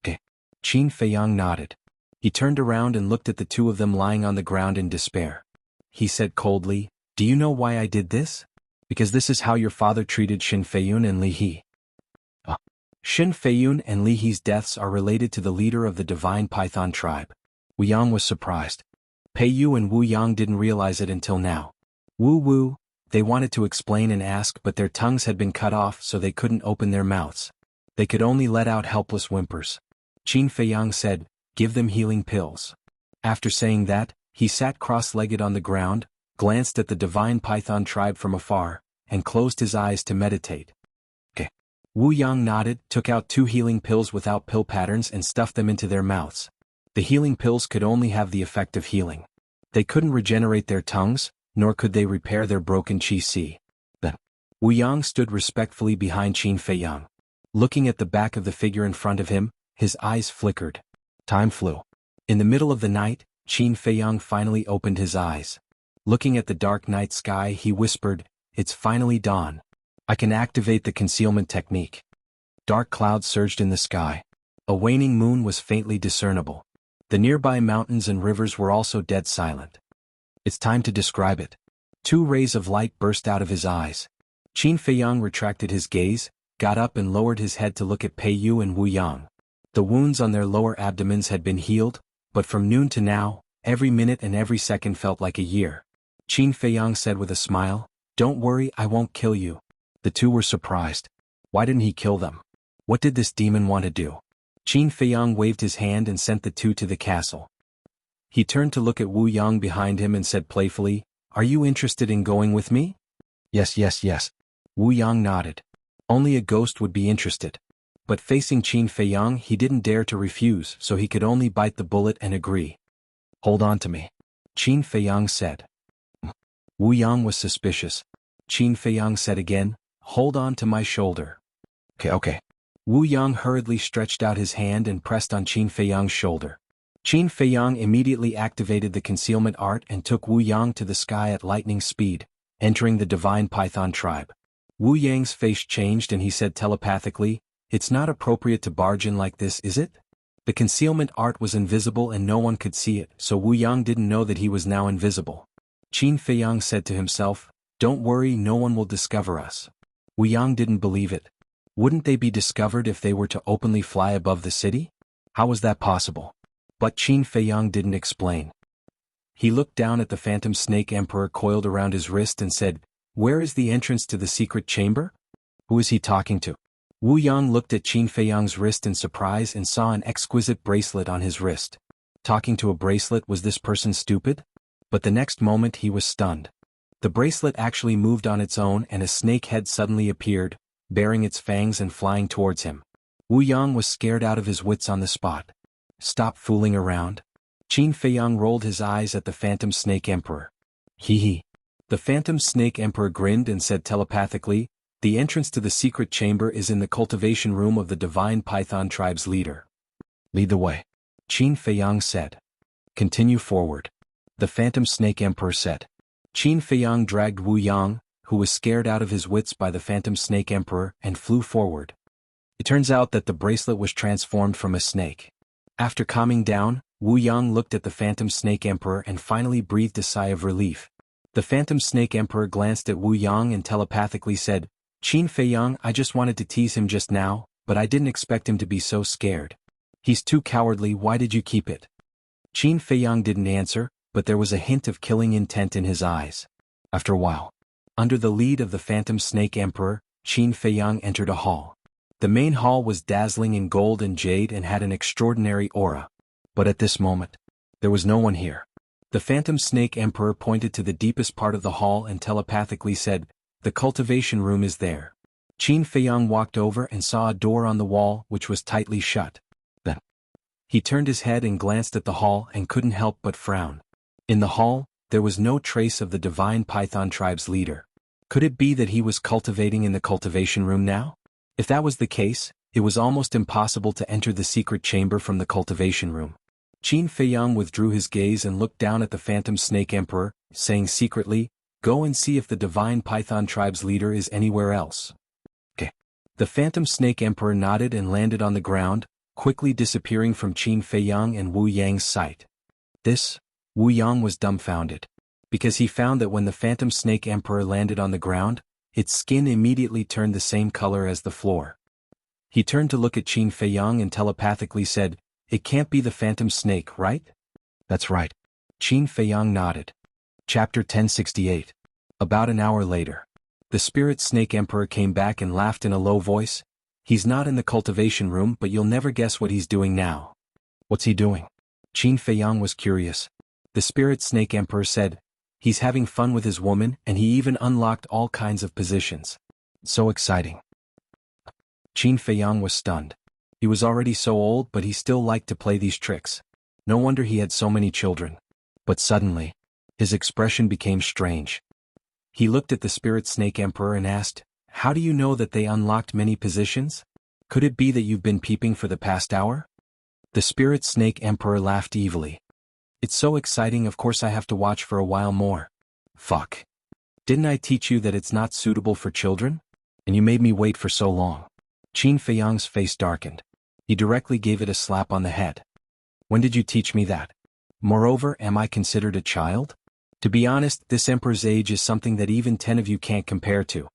Okay. Qin Feiyang nodded. He turned around and looked at the 2 of them lying on the ground in despair. He said coldly, do you know why I did this? Because this is how your father treated Shin Feiyun and Li He. Shin Feiyun and Li He's deaths are related to the leader of the Divine Python tribe. Wu Yang was surprised. Pei Yu and Wu Yang didn't realize it until now. Wu, they wanted to explain and ask, but their tongues had been cut off so they couldn't open their mouths. They could only let out helpless whimpers. Qin Feiyang said, give them healing pills. After saying that, he sat cross-legged on the ground, glanced at the Divine Python tribe from afar, and closed his eyes to meditate. Okay. Wu Yang nodded, took out 2 healing pills without pill patterns and stuffed them into their mouths. The healing pills could only have the effect of healing. They couldn't regenerate their tongues, nor could they repair their broken chi si. Then, Wu Yang stood respectfully behind Qin Feiyang. Looking at the back of the figure in front of him, his eyes flickered. Time flew. In the middle of the night, Qin Feiyang finally opened his eyes. Looking at the dark night sky, he whispered, it's finally dawn. I can activate the concealment technique. Dark clouds surged in the sky. A waning moon was faintly discernible. The nearby mountains and rivers were also dead silent. It's time to describe it. 2 rays of light burst out of his eyes. Qin Feiyang retracted his gaze, got up and lowered his head to look at Pei Yu and Wu Yang. The wounds on their lower abdomens had been healed, but from noon to now, every minute and every second felt like a year. Qin Feiyang said with a smile, don't worry, I won't kill you. The 2 were surprised. Why didn't he kill them? What did this demon want to do? Qin Feiyang waved his hand and sent the 2 to the castle. He turned to look at Wu Yang behind him and said playfully, are you interested in going with me? Yes. Wu Yang nodded. Only a ghost would be interested. But facing Qin Feiyang, he didn't dare to refuse, so he could only bite the bullet and agree. Hold on to me. Qin Feiyang said. Wu Yang was suspicious. Qin Feiyang said again, "Hold on to my shoulder." Okay. Wu Yang hurriedly stretched out his hand and pressed on Qin Feiyang's shoulder. Qin Feiyang immediately activated the concealment art and took Wu Yang to the sky at lightning speed, entering the divine python tribe. Wu Yang's face changed and he said telepathically, "It's not appropriate to barge in like this, is it?" The concealment art was invisible and no one could see it, so Wu Yang didn't know that he was now invisible. Qin Feiyang said to himself, "Don't worry, no one will discover us." Wu Yang didn't believe it. Wouldn't they be discovered if they were to openly fly above the city? How was that possible? But Qin Feiyang didn't explain. He looked down at the phantom snake emperor coiled around his wrist and said, "Where is the entrance to the secret chamber? Who is he talking to?" Wu Yang looked at Qin Feiyang's wrist in surprise and saw an exquisite bracelet on his wrist. Talking to a bracelet, was this person stupid? But the next moment he was stunned. The bracelet actually moved on its own and a snake head suddenly appeared, baring its fangs and flying towards him. Wu Yang was scared out of his wits on the spot. "Stop fooling around." Qin Feiyang rolled his eyes at the phantom snake emperor. Hee. The phantom snake emperor grinned and said telepathically, "The entrance to the secret chamber is in the cultivation room of the divine python tribe's leader." "Lead the way," Qin Feiyang said. "Continue forward," the phantom snake emperor said. Qin Feiyang dragged Wu Yang, who was scared out of his wits by the phantom snake emperor, and flew forward. It turns out that the bracelet was transformed from a snake. After calming down, Wu Yang looked at the phantom snake emperor and finally breathed a sigh of relief. The phantom snake emperor glanced at Wu Yang and telepathically said, "Qin Feiyang, I just wanted to tease him just now, but I didn't expect him to be so scared. He's too cowardly, why did you keep it?" Qin Feiyang didn't answer, but there was a hint of killing intent in his eyes. After a while, under the lead of the phantom snake emperor, Qin Feiyang entered a hall. The main hall was dazzling in gold and jade and had an extraordinary aura. But at this moment, there was no one here. The phantom snake emperor pointed to the deepest part of the hall and telepathically said, "The cultivation room is there." Qin Feiyang walked over and saw a door on the wall which was tightly shut. Then, he turned his head and glanced at the hall and couldn't help but frown. In the hall, there was no trace of the divine python tribe's leader. Could it be that he was cultivating in the cultivation room now? If that was the case, it was almost impossible to enter the secret chamber from the cultivation room. Qin Feiyang withdrew his gaze and looked down at the phantom snake emperor, saying secretly, "Go and see if the divine python tribe's leader is anywhere else." Okay. The phantom snake emperor nodded and landed on the ground, quickly disappearing from Qin Feiyang and Wu Yang's sight. Wu Yang was dumbfounded, because he found that when the phantom snake emperor landed on the ground, its skin immediately turned the same color as the floor. He turned to look at Qin Feiyang and telepathically said, "It can't be the phantom snake, right?" "That's right." Qin Feiyang nodded. Chapter 1068. About an hour later, the spirit snake emperor came back and laughed in a low voice. "He's not in the cultivation room, but you'll never guess what he's doing now." "What's he doing?" Qin Feiyang was curious. The spirit snake emperor said, "He's having fun with his woman and he even unlocked all kinds of positions. So exciting." Qin Feiyang was stunned. He was already so old but he still liked to play these tricks. No wonder he had so many children. But suddenly, his expression became strange. He looked at the spirit snake emperor and asked, "How do you know that they unlocked many positions? Could it be that you've been peeping for the past hour?" The spirit snake emperor laughed evilly. "It's so exciting, of course I have to watch for a while more." "Fuck. Didn't I teach you that it's not suitable for children? And you made me wait for so long." Qin Feiyang's face darkened. He directly gave it a slap on the head. "When did you teach me that? Moreover, am I considered a child? To be honest, this emperor's age is something that even 10 of you can't compare to."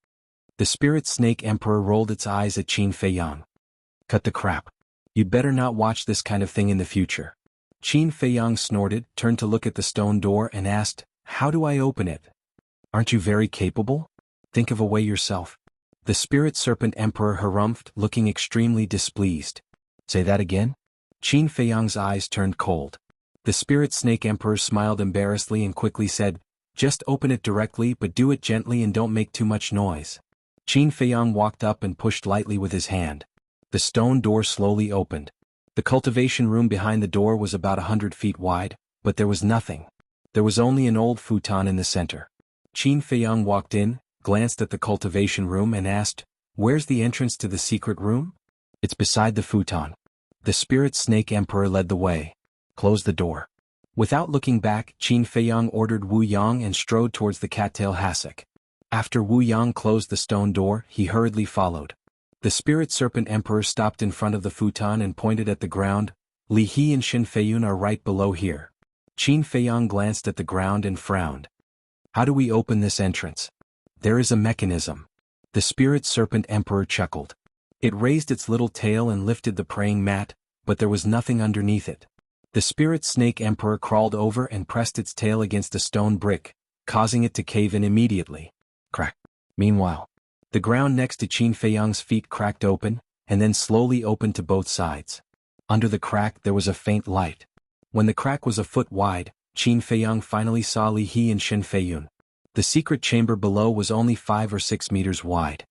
The spirit snake emperor rolled its eyes at Qin Feiyang. "Cut the crap. You'd better not watch this kind of thing in the future." Qin Feiyang snorted, turned to look at the stone door and asked, "How do I open it?" "Aren't you very capable? Think of a way yourself." The spirit serpent emperor harumphed, looking extremely displeased. "Say that again?" Qin Feiyang's eyes turned cold. The spirit snake emperor smiled embarrassedly and quickly said, "Just open it directly, but do it gently and don't make too much noise." Qin Feiyang walked up and pushed lightly with his hand. The stone door slowly opened. The cultivation room behind the door was about 100 feet wide, but there was nothing. There was only an old futon in the center. Qin Feiyang walked in, glanced at the cultivation room and asked, "Where's the entrance to the secret room?" "It's beside the futon." The Spirit Snake Emperor led the way. "Close the door." Without looking back, Qin Feiyang ordered Wu Yang and strode towards the cattail hassock. After Wu Yang closed the stone door, he hurriedly followed. The Spirit Serpent Emperor stopped in front of the futon and pointed at the ground. "Li He and Shin Feiyun are right below here." Qin Feiyang glanced at the ground and frowned. "How do we open this entrance?" "There is a mechanism." The Spirit Serpent Emperor chuckled. It raised its little tail and lifted the praying mat, but there was nothing underneath it. The Spirit Snake Emperor crawled over and pressed its tail against a stone brick, causing it to cave in immediately. Crack. Meanwhile, the ground next to Qin Feiyang's feet cracked open, and then slowly opened to both sides. Under the crack there was a faint light. When the crack was a foot wide, Qin Feiyang finally saw Li He and Shin Feiyun. The secret chamber below was only 5 or 6 meters wide.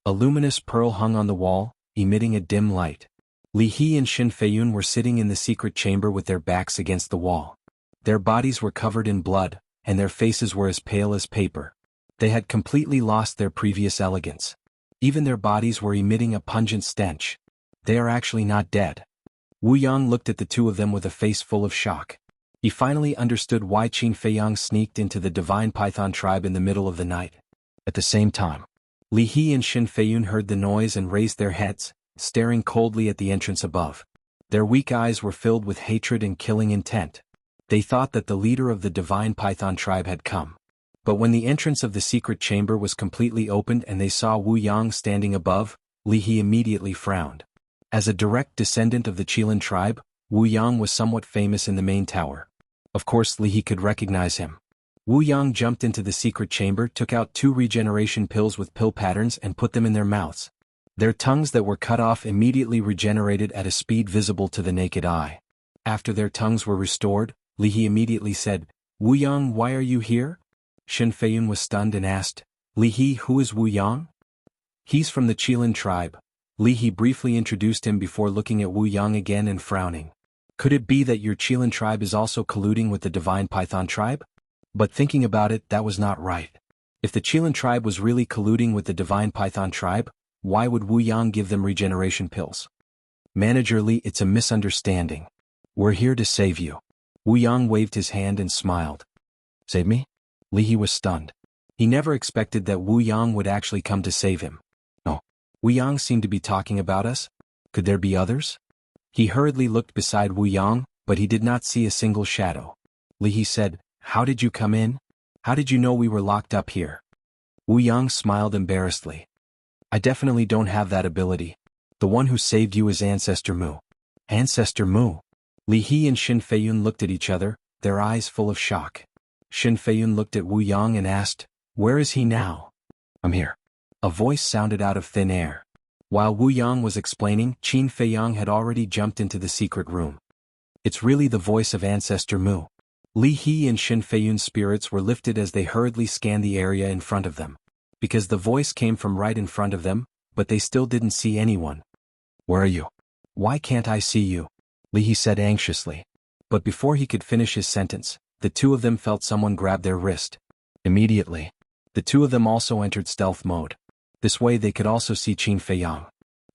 A luminous pearl hung on the wall, emitting a dim light. Li He and Shin Feiyun were sitting in the secret chamber with their backs against the wall. Their bodies were covered in blood, and their faces were as pale as paper. They had completely lost their previous elegance. Even their bodies were emitting a pungent stench. "They are actually not dead." Wu Yang looked at the two of them with a face full of shock. He finally understood why Qin Feiyang sneaked into the Divine Python tribe in the middle of the night. At the same time, Li He and Shin Feiyun heard the noise and raised their heads, staring coldly at the entrance above. Their weak eyes were filled with hatred and killing intent. They thought that the leader of the Divine Python tribe had come. But when the entrance of the secret chamber was completely opened and they saw Wu Yang standing above, Li He immediately frowned. As a direct descendant of the Qilin tribe, Wu Yang was somewhat famous in the main tower. Of course Li He could recognize him. Wu Yang jumped into the secret chamber, took out 2 regeneration pills with pill patterns and put them in their mouths. Their tongues that were cut off immediately regenerated at a speed visible to the naked eye. After their tongues were restored, Li He immediately said, "Wu Yang, why are you here?" Shin Feiyun was stunned and asked, "Li He, who is Wu Yang?" "He's from the Qilin tribe." Li He briefly introduced him before looking at Wu Yang again and frowning. "Could it be that your Qilin tribe is also colluding with the Divine Python tribe?" But thinking about it, that was not right. If the Qilin tribe was really colluding with the Divine Python tribe, why would Wu Yang give them regeneration pills? "Manager Li, it's a misunderstanding. We're here to save you." Wu Yang waved his hand and smiled. "Save me?" Li He was stunned. He never expected that Wu Yang would actually come to save him. "No. Wu Yang seemed to be talking about us. Could there be others?" He hurriedly looked beside Wu Yang, but he did not see a single shadow. Li He said, "How did you come in? How did you know we were locked up here?" Wu Yang smiled embarrassedly. "I definitely don't have that ability. The one who saved you is Ancestor Mu." "Ancestor Mu?" Li He and Shin Feiyun looked at each other, their eyes full of shock. Shin Feiyun looked at Wu Yang and asked, "Where is he now?" "I'm here." A voice sounded out of thin air. While Wu Yang was explaining, Qin Feiyang had already jumped into the secret room. "It's really the voice of Ancestor Mu." Li He and Shin Feiyun's spirits were lifted as they hurriedly scanned the area in front of them. Because the voice came from right in front of them, but they still didn't see anyone. "Where are you? Why can't I see you?" Li He said anxiously. But before he could finish his sentence, the two of them felt someone grab their wrist. Immediately, the two of them also entered stealth mode. This way they could also see Qin Feiyang.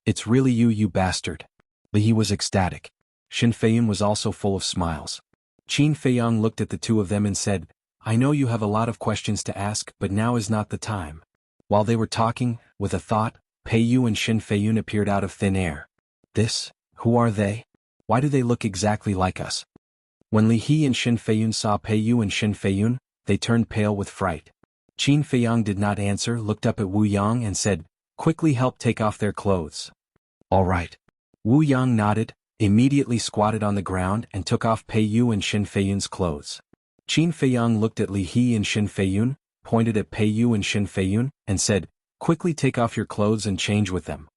"It's really you, you bastard." Li He was ecstatic. Shin Feiyun was also full of smiles. Qin Feiyang looked at the two of them and said, "I know you have a lot of questions to ask, but now is not the time." While they were talking, with a thought, Pei Yu and Shin Feiyun appeared out of thin air. Who are they? Why do they look exactly like us?" When Li He and Shin Feiyun saw Pei Yu and Shin Feiyun, they turned pale with fright. Qin Feiyang did not answer, looked up at Wu Yang and said, "Quickly help take off their clothes." "All right." Wu Yang nodded, immediately squatted on the ground and took off Pei Yu and Shin Feiyun's clothes. Qin Feiyang looked at Li He and Shin Feiyun, pointed at Pei Yu and Shin Feiyun, and said, "Quickly take off your clothes and change with them."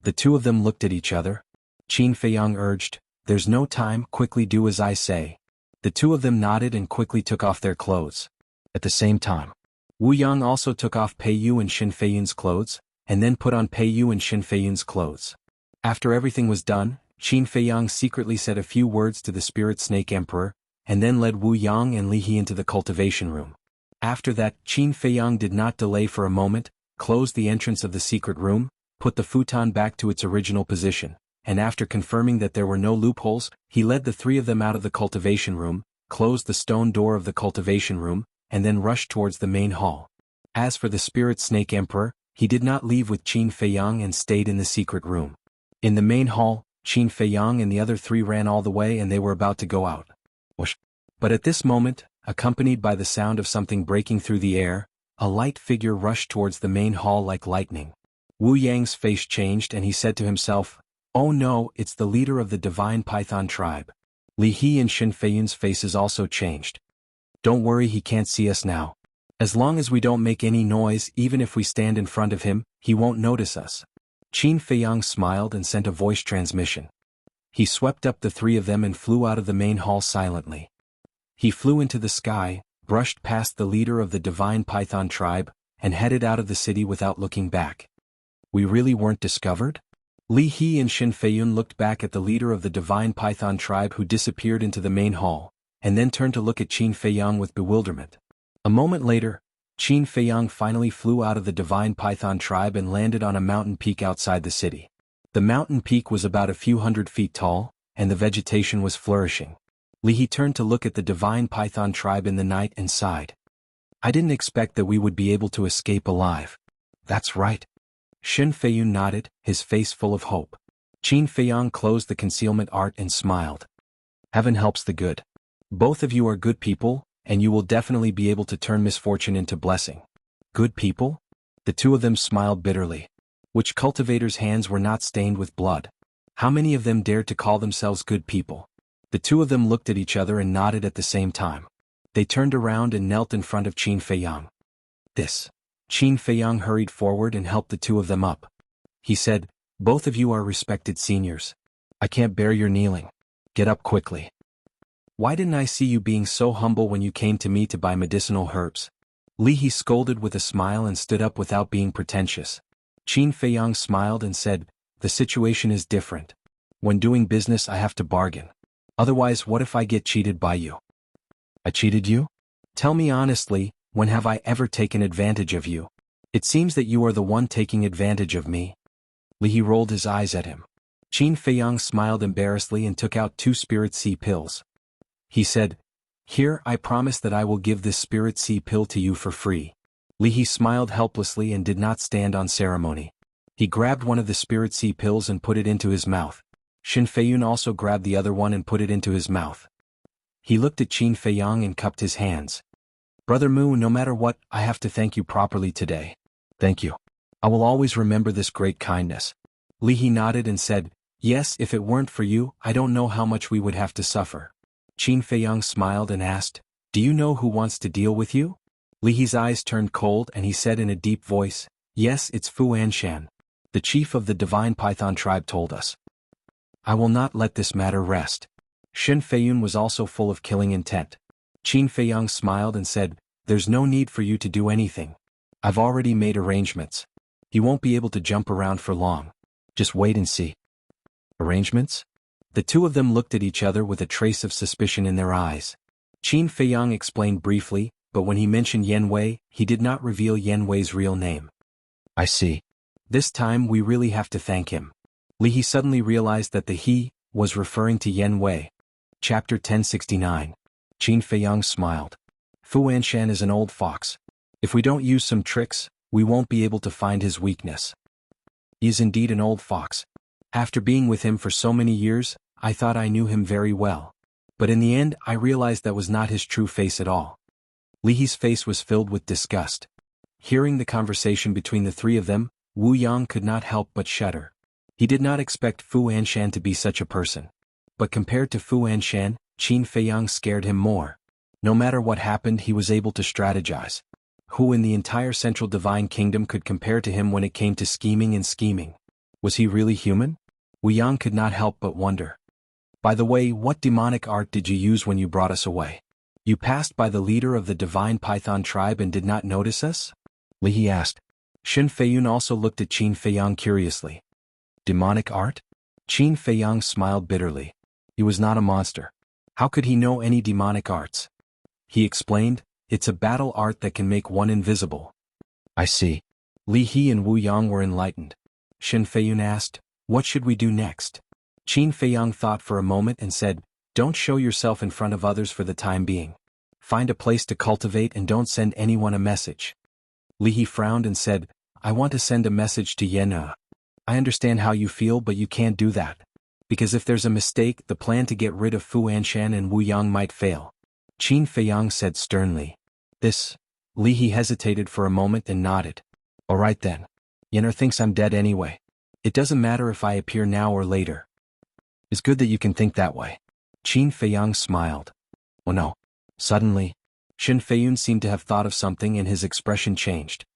The two of them looked at each other. Qin Feiyang urged, "There's no time, quickly do as I say." The two of them nodded and quickly took off their clothes. At the same time, Wu Yang also took off Pei Yu and Shin Feiyun's clothes, and then put on Pei Yu and Shin Feiyun's clothes. After everything was done, Qin Feiyang secretly said a few words to the Spirit Snake Emperor, and then led Wu Yang and Li He into the cultivation room. After that, Qin Feiyang did not delay for a moment, closed the entrance of the secret room, put the futon back to its original position, and after confirming that there were no loopholes, he led the three of them out of the cultivation room, closed the stone door of the cultivation room, and then rushed towards the main hall. As for the Spirit Snake Emperor, he did not leave with Qin Feiyang and stayed in the secret room. In the main hall, Qin Feiyang and the other three ran all the way and they were about to go out. Whoosh. But at this moment, accompanied by the sound of something breaking through the air, a light figure rushed towards the main hall like lightning. Wu Yang's face changed and he said to himself, "Oh no, it's the leader of the Divine Python tribe." Li He and Shen Feiyun's faces also changed. "Don't worry, he can't see us now. As long as we don't make any noise, even if we stand in front of him, he won't notice us." Qin Feiyang smiled and sent a voice transmission. He swept up the three of them and flew out of the main hall silently. He flew into the sky, brushed past the leader of the Divine Python tribe, and headed out of the city without looking back. We really weren't discovered? Li He and Shen Feiyun looked back at the leader of the Divine Python tribe who disappeared into the main hall, and then turned to look at Qin Feiyang with bewilderment. A moment later, Qin Feiyang finally flew out of the Divine Python tribe and landed on a mountain peak outside the city. The mountain peak was about a few hundred feet tall, and the vegetation was flourishing. Li He turned to look at the Divine Python tribe in the night and sighed. "I didn't expect that we would be able to escape alive." "That's right." Shen Feiyun nodded, his face full of hope. Qin Feiyang closed the concealment art and smiled. "Heaven helps the good. Both of you are good people, and you will definitely be able to turn misfortune into blessing." "Good people?" The two of them smiled bitterly. Which cultivators' hands were not stained with blood? How many of them dared to call themselves good people? The two of them looked at each other and nodded at the same time. They turned around and knelt in front of Qin Feiyang. "This." Qin Feiyang hurried forward and helped the two of them up. He said, "Both of you are respected seniors. I can't bear your kneeling. Get up quickly. Why didn't I see you being so humble when you came to me to buy medicinal herbs?" Li He scolded with a smile and stood up without being pretentious. Qin Feiyang smiled and said, "The situation is different. When doing business I have to bargain. Otherwise, what if I get cheated by you?" "I cheated you? Tell me honestly, when have I ever taken advantage of you? It seems that you are the one taking advantage of me." Li He rolled his eyes at him. Qin Feiyang smiled embarrassedly and took out 2 Spirit Sea pills. He said, "Here, I promise that I will give this Spirit Sea pill to you for free." Li He smiled helplessly and did not stand on ceremony. He grabbed one of the Spirit Sea pills and put it into his mouth. Shen Feiyun also grabbed the other one and put it into his mouth. He looked at Qin Feiyang and cupped his hands. "Brother Mu, no matter what, I have to thank you properly today." "Thank you. I will always remember this great kindness." Li He nodded and said, "Yes, if it weren't for you, I don't know how much we would have to suffer." Qin Feiyang smiled and asked, "Do you know who wants to deal with you?" Li He's eyes turned cold and he said in a deep voice, "Yes, it's Fu Anshan. The chief of the Divine Python tribe told us. I will not let this matter rest." Shen Feiyun was also full of killing intent. Qin Feiyang smiled and said, "There's no need for you to do anything. I've already made arrangements. He won't be able to jump around for long. Just wait and see." "Arrangements?" The two of them looked at each other with a trace of suspicion in their eyes. Qin Feiyang explained briefly, but when he mentioned Yan Wei, he did not reveal Yan Wei's real name. "I see. This time we really have to thank him." Li He suddenly realized that the he was referring to Yan Wei. Chapter 1069. Qin Feiyang smiled. "Fu Anshan is an old fox. If we don't use some tricks, we won't be able to find his weakness." "He is indeed an old fox. After being with him for so many years, I thought I knew him very well. But in the end I realized that was not his true face at all." Li He's face was filled with disgust. Hearing the conversation between the three of them, Wu Yang could not help but shudder. He did not expect Fu Anshan to be such a person. But compared to Fu Anshan, Qin Feiyang scared him more. No matter what happened, he was able to strategize. Who in the entire Central Divine Kingdom could compare to him when it came to scheming and scheming? Was he really human? Wu Yang could not help but wonder. "By the way, what demonic art did you use when you brought us away? You passed by the leader of the Divine Python tribe and did not notice us?" Li He asked. Shen Feiyun also looked at Qin Feiyang curiously. "Demonic art?" Qin Feiyang smiled bitterly. He was not a monster. How could he know any demonic arts? He explained, It's a battle art that can make one invisible. I see. Li He and Wu Yang were enlightened. Shen Feiyun asked, what should we do next? Qin Feiyang thought for a moment and said, don't show yourself in front of others for the time being. Find a place to cultivate and don't send anyone a message. Li He frowned and said, I want to send a message to Yena. I understand how you feel, but you can't do that. Because if there's a mistake, the plan to get rid of Fu Anshan and Wu Yang might fail. Qin Feiyang said sternly. This. Li He hesitated for a moment and nodded. All right then. Yener thinks I'm dead anyway. It doesn't matter if I appear now or later. It's good that you can think that way. Qin Feiyang smiled. Oh no. Suddenly, Shen Feiyun seemed to have thought of something and his expression changed.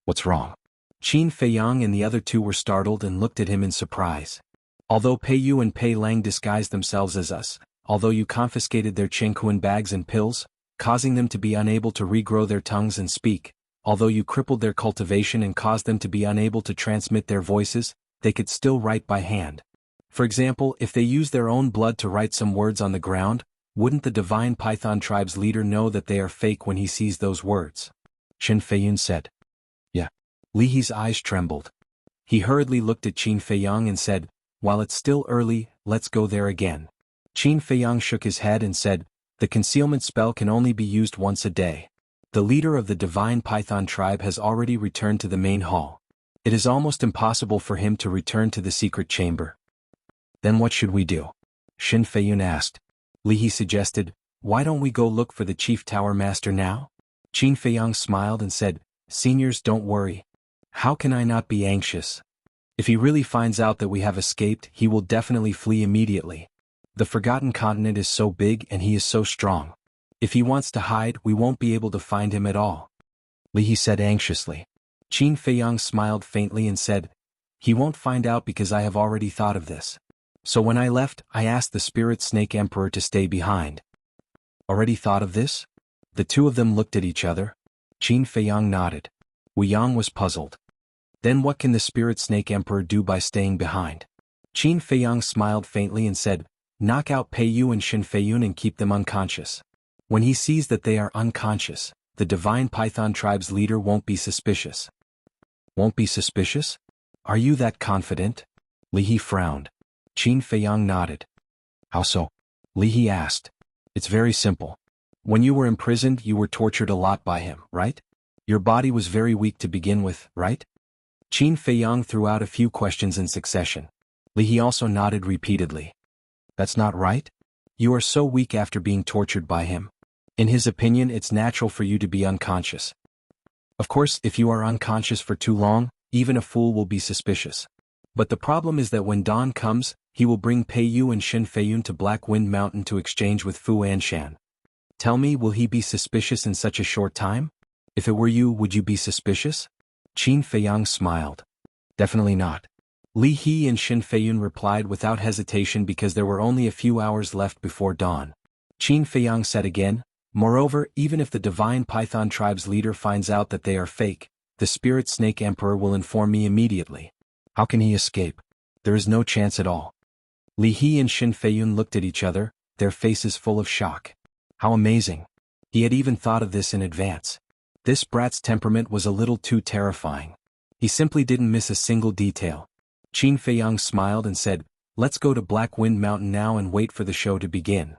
What's wrong? Qin Feiyang and the other two were startled and looked at him in surprise. Although Pei Yu and Pei Lang disguised themselves as us, although you confiscated their Chengkuan bags and pills, causing them to be unable to regrow their tongues and speak, although you crippled their cultivation and caused them to be unable to transmit their voices, they could still write by hand. For example, if they used their own blood to write some words on the ground, wouldn't the Divine Python tribe's leader know that they are fake when he sees those words? Shen Feiyun said. Yeah. Li He's eyes trembled. He hurriedly looked at Qin Feiyang and said, while it's still early, let's go there again. Qin Feiyang shook his head and said, the concealment spell can only be used once a day. The leader of the Divine Python tribe has already returned to the main hall. It is almost impossible for him to return to the secret chamber. Then what should we do? Shen Feiyun asked. Li He suggested, why don't we go look for the chief tower master now? Qin Feiyang smiled and said, seniors, don't worry. How can I not be anxious? If he really finds out that we have escaped, he will definitely flee immediately. The Forgotten Continent is so big and he is so strong. If he wants to hide, we won't be able to find him at all. Li He said anxiously. Qin Feiyang smiled faintly and said, he won't find out because I have already thought of this. So when I left, I asked the Spirit Snake Emperor to stay behind. Already thought of this? The two of them looked at each other. Qin Feiyang nodded. Wu Yang was puzzled. Then what can the Spirit Snake Emperor do by staying behind? Qin Feiyang smiled faintly and said, knock out Pei Yu and Shen Feiyun and keep them unconscious. When he sees that they are unconscious, the Divine Python tribe's leader won't be suspicious. Won't be suspicious? Are you that confident? Li He frowned. Qin Feiyang nodded. How so? Li He asked. It's very simple. When you were imprisoned, you were tortured a lot by him, right? Your body was very weak to begin with, right? Qin Feiyang threw out a few questions in succession. Li He also nodded repeatedly. That's not right? You are so weak after being tortured by him. In his opinion, it's natural for you to be unconscious. Of course, if you are unconscious for too long, even a fool will be suspicious. But the problem is that when dawn comes, he will bring Pei Yu and Shen Feiyun to Black Wind Mountain to exchange with Fu Anshan. Tell me, will he be suspicious in such a short time? If it were you, would you be suspicious? Qin Feiyang smiled. Definitely not. Li He and Shen Feiyun replied without hesitation because there were only a few hours left before dawn. Qin Feiyang said again, moreover, even if the Divine Python tribe's leader finds out that they are fake, the Spirit Snake Emperor will inform me immediately. How can he escape? There is no chance at all. Li He and Shen Feiyun looked at each other, their faces full of shock. How amazing. He had even thought of this in advance. This brat's temperament was a little too terrifying. He simply didn't miss a single detail. Qin Feiyang smiled and said, let's go to Black Wind Mountain now and wait for the show to begin.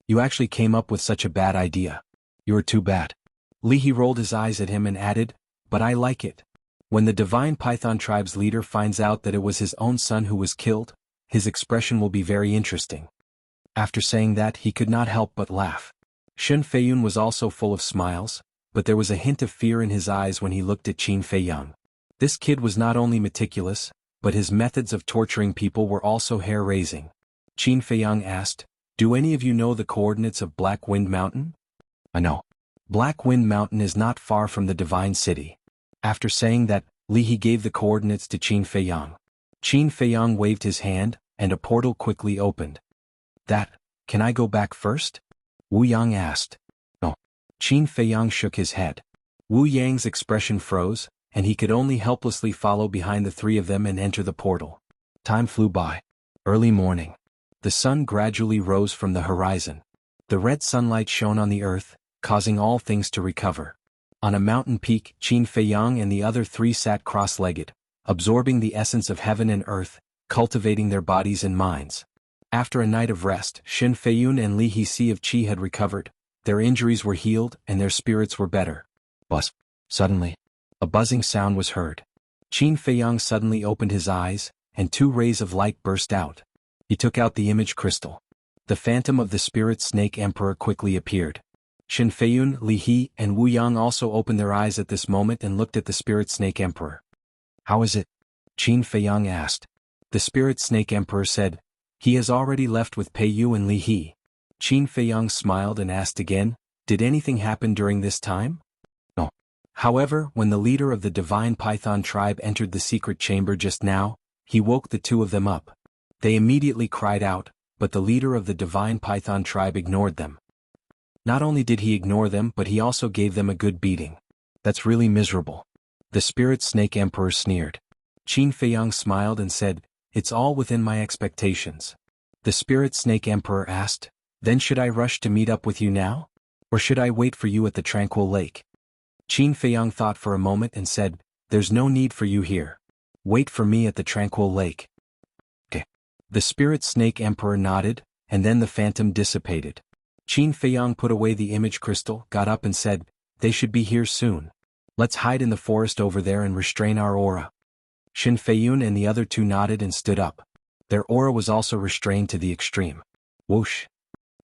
You actually came up with such a bad idea. You are too bad. Li He rolled his eyes at him and added, but I like it. When the Divine Python tribe's leader finds out that it was his own son who was killed, his expression will be very interesting. After saying that, he could not help but laugh. Shen Feiyun was also full of smiles, but there was a hint of fear in his eyes when he looked at Qin Feiyang. This kid was not only meticulous, but his methods of torturing people were also hair-raising. Qin Feiyang asked, do any of you know the coordinates of Black Wind Mountain? I know. Black Wind Mountain is not far from the Divine City. After saying that, Li He gave the coordinates to Qin Feiyang. Qin Feiyang waved his hand, and a portal quickly opened. Can I go back first? Wu Yang asked. No. Qin Feiyang shook his head. Wu Yang's expression froze, and he could only helplessly follow behind the three of them and enter the portal. Time flew by. Early morning. The sun gradually rose from the horizon. The red sunlight shone on the earth, causing all things to recover. On a mountain peak, Qin Feiyang and the other three sat cross-legged, absorbing the essence of heaven and earth, cultivating their bodies and minds. After a night of rest, Shin Feiyun and Li Hixi of Qi had recovered, their injuries were healed and their spirits were better. Buzz. Suddenly, a buzzing sound was heard. Qin Feiyang suddenly opened his eyes, and two rays of light burst out. He took out the image crystal. The phantom of the spirit snake emperor quickly appeared. Shin Feiyun, Li He, and Wu Yang also opened their eyes at this moment and looked at the spirit snake emperor. How is it? Qin Feiyang asked. The spirit snake emperor said, he has already left with Pei Yu and Li He. Qin Feiyang smiled and asked again, did anything happen during this time? No. However, when the leader of the divine python tribe entered the secret chamber just now, he woke the two of them up. They immediately cried out, but the leader of the divine python tribe ignored them. Not only did he ignore them, but he also gave them a good beating. That's really miserable. The spirit snake emperor sneered. Qin Feiyang smiled and said, it's all within my expectations. The spirit snake emperor asked, then should I rush to meet up with you now? Or should I wait for you at the tranquil lake? Qin Feiyang thought for a moment and said, there's no need for you here. Wait for me at the tranquil lake. Okay. The spirit snake emperor nodded, and then the phantom dissipated. Qin Feiyang put away the image crystal, got up and said, they should be here soon. Let's hide in the forest over there and restrain our aura. Shin Feiyun and the other two nodded and stood up. Their aura was also restrained to the extreme. Whoosh.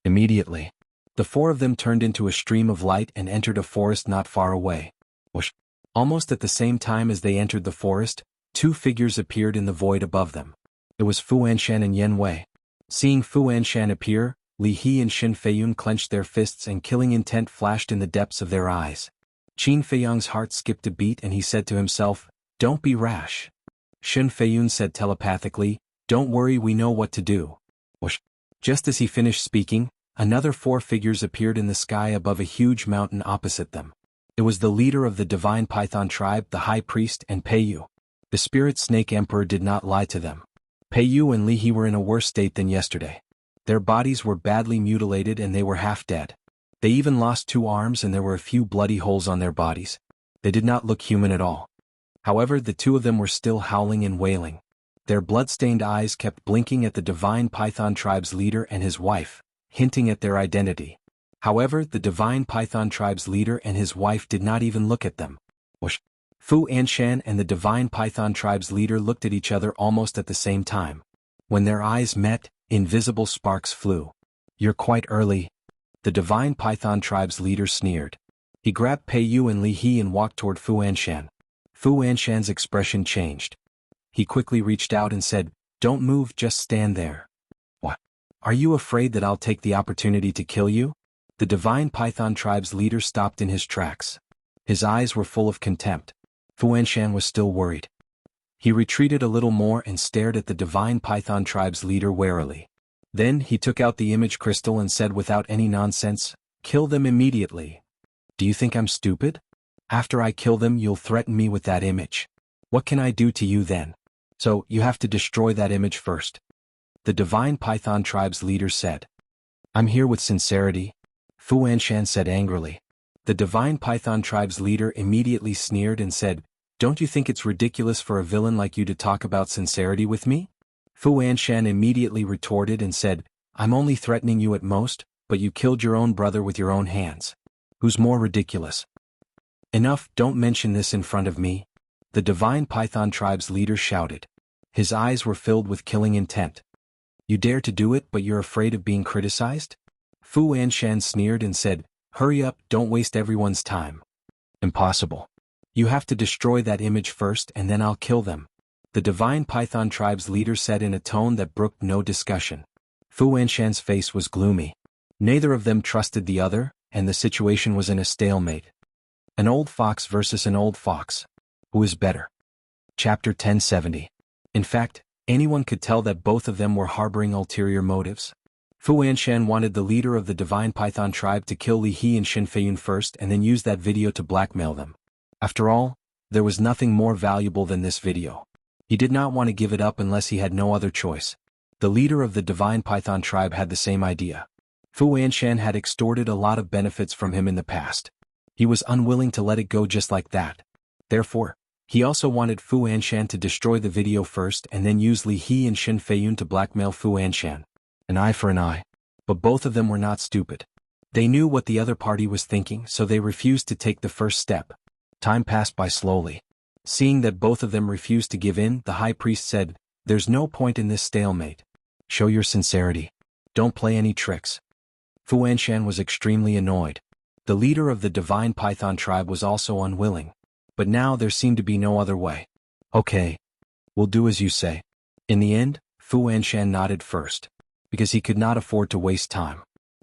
Immediately, the four of them turned into a stream of light and entered a forest not far away. Whoosh. Almost at the same time as they entered the forest, two figures appeared in the void above them. It was Fu Anshan and Yen Wei. Seeing Fu Anshan appear, Li He and Shin Feiyun clenched their fists and killing intent flashed in the depths of their eyes. Qin Feiyang's heart skipped a beat and he said to himself, don't be rash. Shin Feiyun said telepathically, don't worry, we know what to do. Whoosh. Just as he finished speaking, another four figures appeared in the sky above a huge mountain opposite them. It was the leader of the divine python tribe, the high priest, and Pei Yu. The spirit snake emperor did not lie to them. Pei Yu and Li He were in a worse state than yesterday. Their bodies were badly mutilated and they were half dead. They even lost two arms and there were a few bloody holes on their bodies. They did not look human at all. However, the two of them were still howling and wailing. Their blood-stained eyes kept blinking at the divine python tribe's leader and his wife, hinting at their identity. However, the divine python tribe's leader and his wife did not even look at them. Whoosh. Fu Anshan and the divine python tribe's leader looked at each other almost at the same time. When their eyes met, invisible sparks flew. You're quite early. The divine python tribe's leader sneered. He grabbed Pei Yu and Li He and walked toward Fu Anshan. Fu Anshan's expression changed. He quickly reached out and said, don't move, just stand there. What? Are you afraid that I'll take the opportunity to kill you? The divine python tribe's leader stopped in his tracks. His eyes were full of contempt. Fu Anshan was still worried. He retreated a little more and stared at the divine python tribe's leader warily. Then he took out the image crystal and said without any nonsense, kill them immediately. Do you think I'm stupid? After I kill them you'll threaten me with that image. What can I do to you then? So, you have to destroy that image first. The divine python tribe's leader said. I'm here with sincerity. Fu Anshan said angrily. The divine python tribe's leader immediately sneered and said, don't you think it's ridiculous for a villain like you to talk about sincerity with me? Fu Anshan immediately retorted and said, I'm only threatening you at most, but you killed your own brother with your own hands. Who's more ridiculous? Enough, don't mention this in front of me. The divine python tribe's leader shouted. His eyes were filled with killing intent. You dare to do it but you're afraid of being criticized? Fu Anshan sneered and said, hurry up, don't waste everyone's time. Impossible. You have to destroy that image first and then I'll kill them. The divine python tribe's leader said in a tone that brooked no discussion. Fu Anshan's face was gloomy. Neither of them trusted the other, and the situation was in a stalemate. An old fox versus an old fox. Who is better? Chapter 1070. In fact, anyone could tell that both of them were harboring ulterior motives. Fu Anshan wanted the leader of the divine python tribe to kill Li He and Shin Feiyun first and then use that video to blackmail them. After all, there was nothing more valuable than this video. He did not want to give it up unless he had no other choice. The leader of the divine python tribe had the same idea. Fu Anshan had extorted a lot of benefits from him in the past. He was unwilling to let it go just like that. Therefore, he also wanted Fu Anshan to destroy the video first and then use Li He and Shen Feiyun to blackmail Fu Anshan. An eye for an eye. But both of them were not stupid. They knew what the other party was thinking, so they refused to take the first step. Time passed by slowly. Seeing that both of them refused to give in, the high priest said, "There's no point in this stalemate. Show your sincerity. Don't play any tricks." Fu Anshan was extremely annoyed. The leader of the Divine Python tribe was also unwilling. But now there seemed to be no other way. "Okay. We'll do as you say." In the end, Fu Anshan nodded first, because he could not afford to waste time.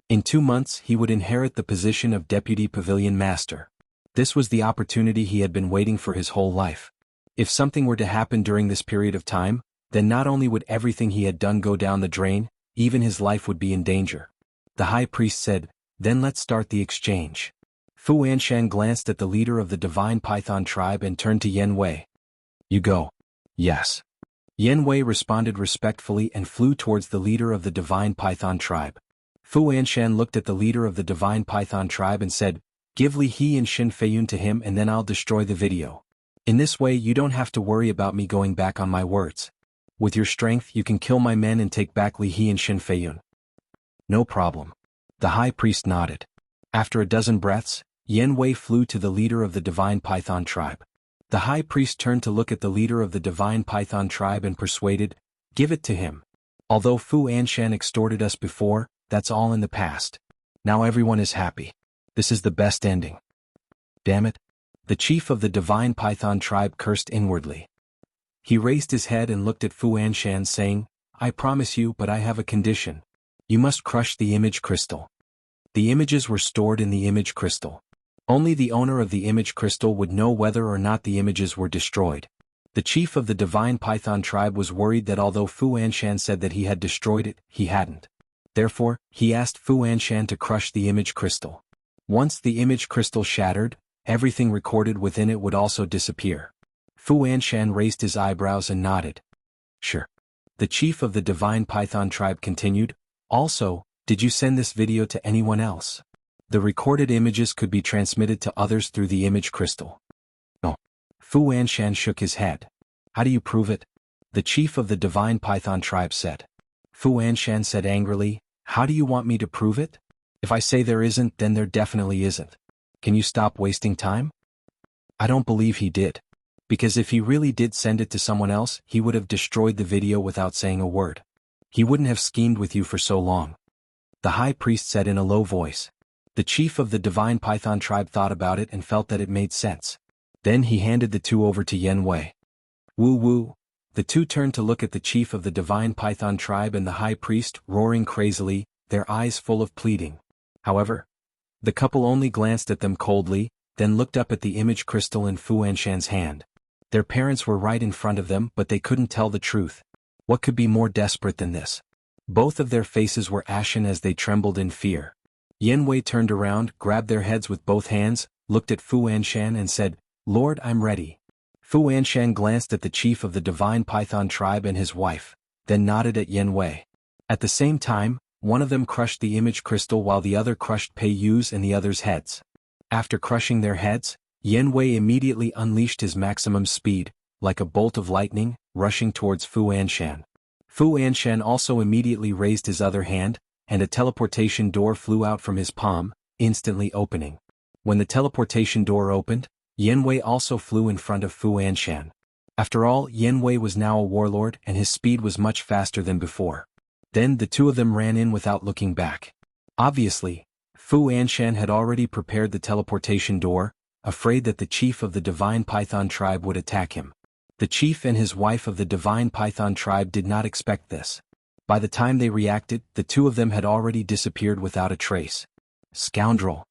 In 2 months he would inherit the position of Deputy Pavilion Master. This was the opportunity he had been waiting for his whole life. If something were to happen during this period of time, then not only would everything he had done go down the drain, even his life would be in danger. The high priest said, "Then let's start the exchange." Fu Anshan glanced at the leader of the Divine Python tribe and turned to Yen Wei. "You go." "Yes." Yen Wei responded respectfully and flew towards the leader of the Divine Python tribe. Fu Anshan looked at the leader of the Divine Python tribe and said, "Give Li He and Shen Feiyun to him and then I'll destroy the video. In this way you don't have to worry about me going back on my words. With your strength you can kill my men and take back Li He and Shen Feiyun." "No problem." The high priest nodded. After a dozen breaths, Yen Wei flew to the leader of the Divine Python tribe. The high priest turned to look at the leader of the Divine Python tribe and persuaded, "Give it to him. Although Fu Anshan extorted us before, that's all in the past. Now everyone is happy. This is the best ending." "Damn it." The chief of the Divine Python tribe cursed inwardly. He raised his head and looked at Fu Anshan saying, "I promise you, but I have a condition. You must crush the image crystal." The images were stored in the image crystal. Only the owner of the image crystal would know whether or not the images were destroyed. The chief of the Divine Python tribe was worried that although Fu Anshan said that he had destroyed it, he hadn't. Therefore, he asked Fu Anshan to crush the image crystal. Once the image crystal shattered, everything recorded within it would also disappear. Fu Anshan raised his eyebrows and nodded. "Sure." The chief of the Divine Python tribe continued, "Also, did you send this video to anyone else? The recorded images could be transmitted to others through the image crystal." "No." Fu Anshan shook his head. "How do you prove it?" The chief of the Divine Python tribe said. Fu Anshan said angrily, "How do you want me to prove it? If I say there isn't, then there definitely isn't. Can you stop wasting time?" "I don't believe he did. Because if he really did send it to someone else, he would have destroyed the video without saying a word. He wouldn't have schemed with you for so long." The high priest said in a low voice. The chief of the Divine Python tribe thought about it and felt that it made sense. Then he handed the two over to Yen Wei. "Woo woo." The two turned to look at the chief of the Divine Python tribe and the high priest, roaring crazily, their eyes full of pleading. However, the couple only glanced at them coldly, then looked up at the image crystal in Fu Anshan's hand. Their parents were right in front of them, but they couldn't tell the truth. What could be more desperate than this? Both of their faces were ashen as they trembled in fear. Yen Wei turned around, grabbed their heads with both hands, looked at Fu Anshan and said, "Lord, I'm ready." Fu Anshan glanced at the chief of the Divine Python tribe and his wife, then nodded at Yen Wei. At the same time, one of them crushed the image crystal while the other crushed Pei Yu's and the other's heads. After crushing their heads, Yen Wei immediately unleashed his maximum speed, like a bolt of lightning, rushing towards Fu Anshan. Fu Anshan also immediately raised his other hand, and a teleportation door flew out from his palm, instantly opening. When the teleportation door opened, Yen Wei also flew in front of Fu Anshan. After all, Yen Wei was now a warlord and his speed was much faster than before. Then the two of them ran in without looking back. Obviously, Fu Anshan had already prepared the teleportation door, afraid that the chief of the Divine Python tribe would attack him. The chief and his wife of the Divine Python tribe did not expect this. By the time they reacted, the two of them had already disappeared without a trace. Scoundrel!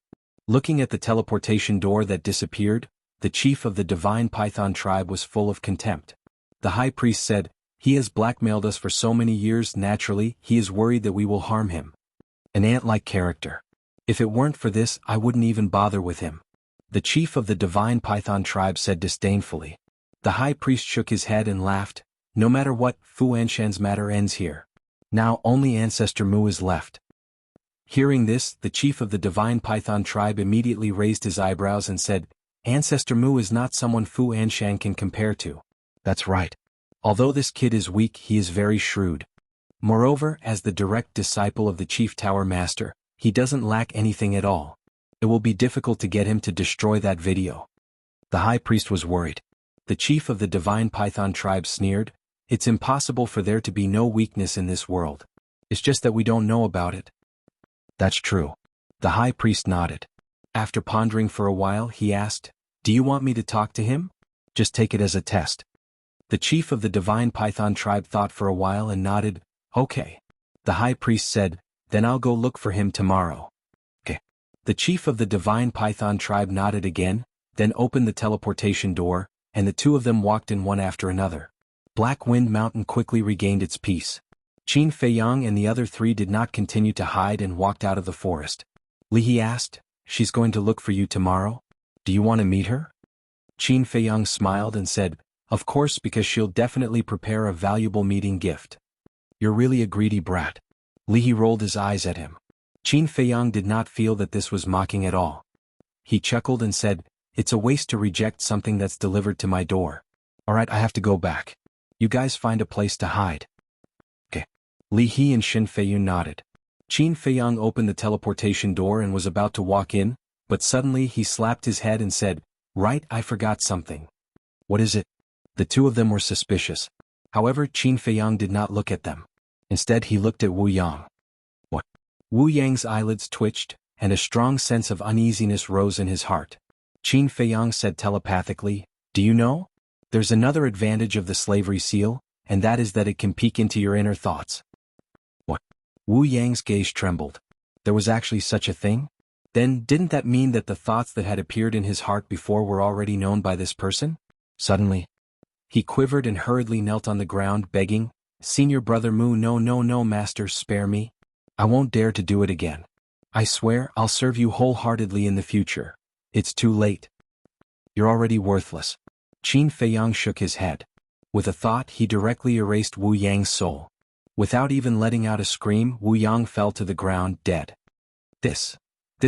Looking at the teleportation door that disappeared, the chief of the Divine Python tribe was full of contempt. The high priest said, "He has blackmailed us for so many years, naturally, he is worried that we will harm him. An ant-like character. If it weren't for this, I wouldn't even bother with him." The chief of the Divine Python tribe said disdainfully. The high priest shook his head and laughed. "No matter what, Fu Anshan's matter ends here. Now only Ancestor Mu is left." Hearing this, the chief of the divine python tribe immediately raised his eyebrows and said, Ancestor Mu is not someone Fu Anshan can compare to. That's right. Although this kid is weak, he is very shrewd. Moreover, as the direct disciple of the chief tower master, he doesn't lack anything at all. It will be difficult to get him to destroy that video. The high priest was worried. The chief of the divine python tribe sneered, It's impossible for there to be no weakness in this world. It's just that we don't know about it. That's true. The high priest nodded. After pondering for a while, he asked, Do you want me to talk to him? Just take it as a test. The chief of the divine python tribe thought for a while and nodded, Okay. The high priest said, Then I'll go look for him tomorrow. Okay. The chief of the divine python tribe nodded again, then opened the teleportation door, and the two of them walked in one after another. Black Wind Mountain quickly regained its peace. Qin Feiyang and the other three did not continue to hide and walked out of the forest. Li He asked, She's going to look for you tomorrow? Do you want to meet her? Qin Feiyang smiled and said, Of course, because she'll definitely prepare a valuable meeting gift. You're really a greedy brat. Li He rolled his eyes at him. Qin Feiyang did not feel that this was mocking at all. He chuckled and said, It's a waste to reject something that's delivered to my door. Alright, I have to go back. You guys find a place to hide. Okay. Li He and Shin Feiyun nodded. Qin Feiyang opened the teleportation door and was about to walk in, but suddenly he slapped his head and said, Right, I forgot something. What is it? The two of them were suspicious. However, Qin Feiyang did not look at them. Instead, he looked at Wu Yang. What? Wu Yang's eyelids twitched, and a strong sense of uneasiness rose in his heart. Qin Feiyang said telepathically, Do you know? There's another advantage of the slavery seal, and that is that it can peek into your inner thoughts. What? Wu Yang's gaze trembled. There was actually such a thing? Then, didn't that mean that the thoughts that had appeared in his heart before were already known by this person? Suddenly, he quivered and hurriedly knelt on the ground, begging, Senior Brother Mu, no, Master, spare me. I won't dare to do it again. I swear I'll serve you wholeheartedly in the future. It's too late. You're already worthless. Qin Feiyang shook his head. With a thought, he directly erased Wu Yang's soul. Without even letting out a scream, Wu Yang fell to the ground, dead. This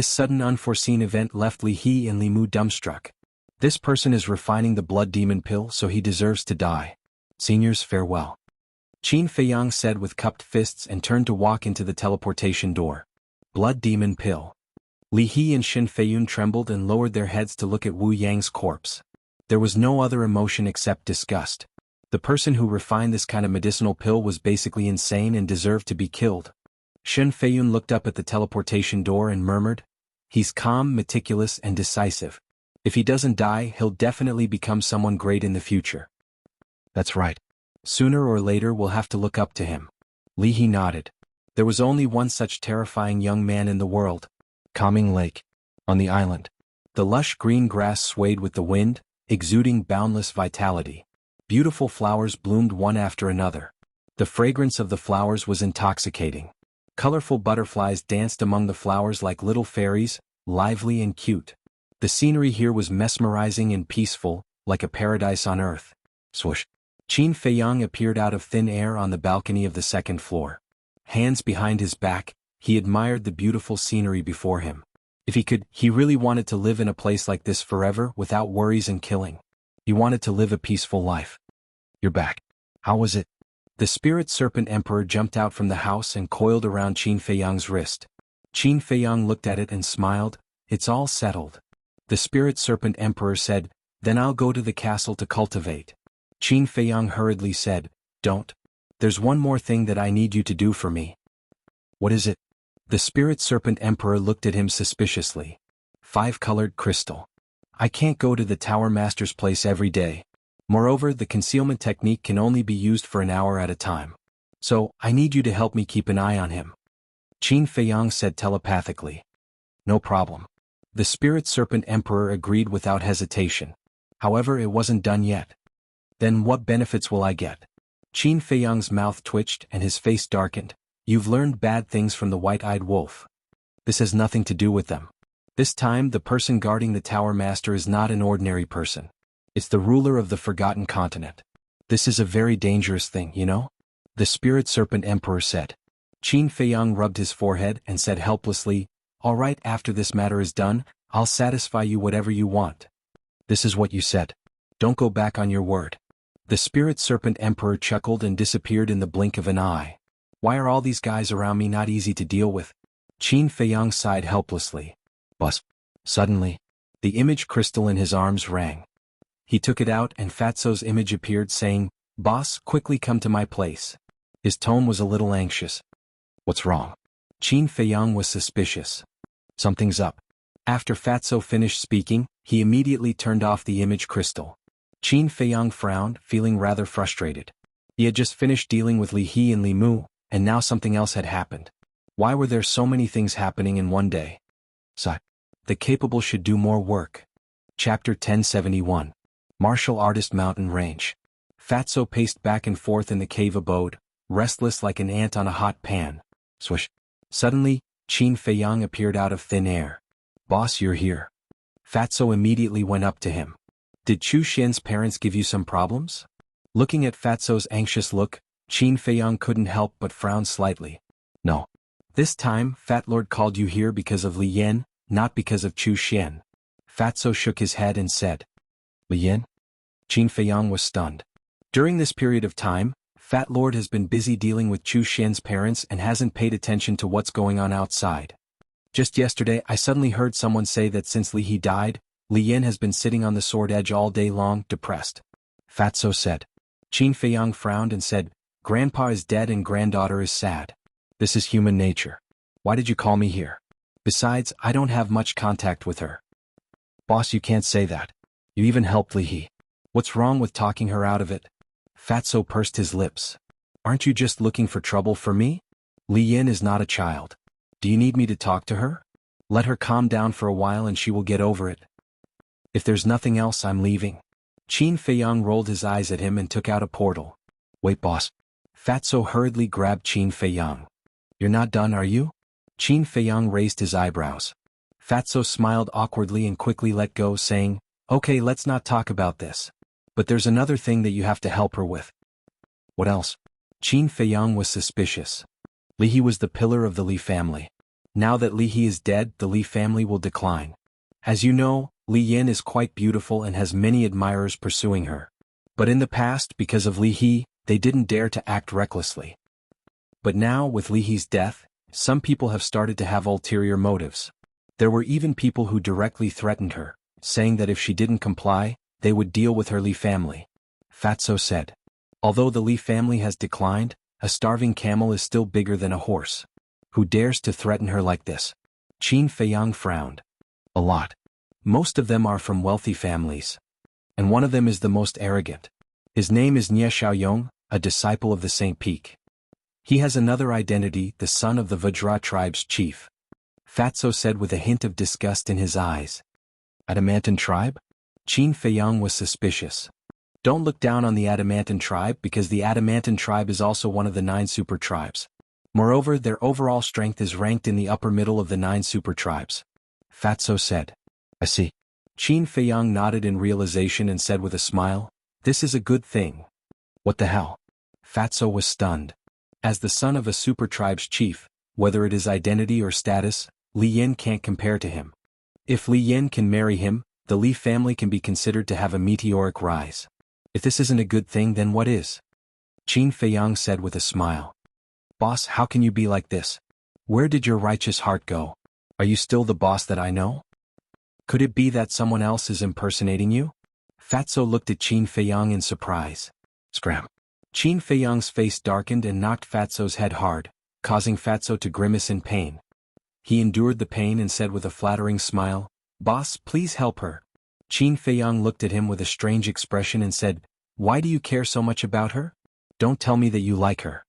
sudden unforeseen event left Li He and Li Mu dumbstruck. This person is refining the blood demon pill, so he deserves to die. Seniors, farewell. Qin Feiyang said with cupped fists and turned to walk into the teleportation door. Blood demon pill. Li He and Shin Feiyun trembled and lowered their heads to look at Wu Yang's corpse. There was no other emotion except disgust. The person who refined this kind of medicinal pill was basically insane and deserved to be killed. Shin Feiyun looked up at the teleportation door and murmured, He's calm, meticulous, and decisive. If he doesn't die, he'll definitely become someone great in the future. That's right. Sooner or later we'll have to look up to him. Li He nodded. There was only one such terrifying young man in the world. Calming Lake. On the island. The lush green grass swayed with the wind, exuding boundless vitality. Beautiful flowers bloomed one after another. The fragrance of the flowers was intoxicating. Colorful butterflies danced among the flowers like little fairies, lively and cute. The scenery here was mesmerizing and peaceful, like a paradise on earth. Swoosh. Qin Feiyang appeared out of thin air on the balcony of the second floor. Hands behind his back, he admired the beautiful scenery before him. If he could, he really wanted to live in a place like this forever without worries and killing. He wanted to live a peaceful life. You're back. How was it? The spirit serpent emperor jumped out from the house and coiled around Qin Feiyang's wrist. Qin Feiyang looked at it and smiled. It's all settled. The spirit serpent emperor said, Then I'll go to the castle to cultivate. Qin Feiyang hurriedly said, Don't. There's one more thing that I need you to do for me. What is it? The spirit serpent emperor looked at him suspiciously. 5-colored crystal. I can't go to the tower master's place every day. Moreover, the concealment technique can only be used for an hour at a time. So, I need you to help me keep an eye on him. Qin Feiyang said telepathically. No problem. The spirit serpent emperor agreed without hesitation. However, it wasn't done yet. Then what benefits will I get? Qin Feiyang's mouth twitched and his face darkened. You've learned bad things from the white-eyed wolf. This has nothing to do with them. This time, the person guarding the tower master is not an ordinary person. It's the ruler of the forgotten continent. This is a very dangerous thing, you know? The spirit serpent emperor said. Qin Feiyang rubbed his forehead and said helplessly, "All right, after this matter is done, I'll satisfy you whatever you want." "This is what you said. Don't go back on your word." The spirit serpent emperor chuckled and disappeared in the blink of an eye. "Why are all these guys around me not easy to deal with?" Qin Feiyang sighed helplessly. "Boss." Suddenly, the image crystal in his arms rang. He took it out and Fatso's image appeared saying, "Boss, quickly come to my place." His tone was a little anxious. "What's wrong?" Qin Feiyang was suspicious. "Something's up." After Fatso finished speaking, he immediately turned off the image crystal. Qin Feiyang frowned, feeling rather frustrated. He had just finished dealing with Li He and Li Mu, and now something else had happened. Why were there so many things happening in one day? Sigh. The capable should do more work. Chapter 1071. Martial Artist Mountain Range. Fatso paced back and forth in the cave abode, restless like an ant on a hot pan. Swish. Suddenly, Qin Feiyang appeared out of thin air. "Boss, you're here." Fatso immediately went up to him. "Did Chu Xian's parents give you some problems?" Looking at Fatso's anxious look, Qin Feiyang couldn't help but frown slightly. "No. This time, Fat Lord called you here because of Li Yan, not because of Chu Xian." Fatso shook his head and said, "Li Yan?" Qin Feiyang was stunned. During this period of time, Fat Lord has been busy dealing with Chu Xian's parents and hasn't paid attention to what's going on outside. Just yesterday I suddenly heard someone say that since Li He died, Li Yan has been sitting on the sword edge all day long, depressed. Fatso said. Qin Feiyang frowned and said, "Grandpa is dead and granddaughter is sad. This is human nature. Why did you call me here? Besides, I don't have much contact with her." "Boss, you can't say that. You even helped Li He. What's wrong with talking her out of it?" Fatso pursed his lips. "Aren't you just looking for trouble for me? Li Yan is not a child. Do you need me to talk to her? Let her calm down for a while and she will get over it. If there's nothing else, I'm leaving." Qin Feiyang rolled his eyes at him and took out a portal. "Wait, boss." Fatso hurriedly grabbed Qin Feiyang. "You're not done, are you?" Qin Feiyang raised his eyebrows. Fatso smiled awkwardly and quickly let go, saying, "Okay, let's not talk about this. But there's another thing that you have to help her with." "What else?" Qin Feiyang was suspicious. Li He was the pillar of the Li family. Now that Li He is dead, the Li family will decline. As you know, Li Yan is quite beautiful and has many admirers pursuing her. But in the past, because of Li He, they didn't dare to act recklessly. But now, with Li He's death, some people have started to have ulterior motives. There were even people who directly threatened her, saying that if she didn't comply, they would deal with her Li family. Fatso said. Although the Li family has declined, a starving camel is still bigger than a horse. Who dares to threaten her like this? Qin Feiyang frowned. A lot. Most of them are from wealthy families. And one of them is the most arrogant. His name is Nie Xiaoyong, a disciple of the Saint Peak. He has another identity, the son of the Vajra tribe's chief. Fatso said with a hint of disgust in his eyes. Adamantine tribe? Qin Feiyang was suspicious. Don't look down on the Adamantine tribe because the Adamantine tribe is also one of the 9 super tribes. Moreover, their overall strength is ranked in the upper middle of the 9 super tribes. Fatso said. I see. Qin Feiyang nodded in realization and said with a smile, "This is a good thing." What the hell? Fatso was stunned. As the son of a super tribe's chief, whether it is identity or status, Li Yan can't compare to him. If Li Yan can marry him, the Li family can be considered to have a meteoric rise. If this isn't a good thing, then what is? Qin Feiyang said with a smile. Boss, how can you be like this? Where did your righteous heart go? Are you still the boss that I know? Could it be that someone else is impersonating you? Fatso looked at Qin Feiyang in surprise. Scram. Qin Feiyang's face darkened and knocked Fatso's head hard, causing Fatso to grimace in pain. He endured the pain and said with a flattering smile, "Boss, please help her." Qin Feiyang looked at him with a strange expression and said, "Why do you care so much about her? Don't tell me that you like her."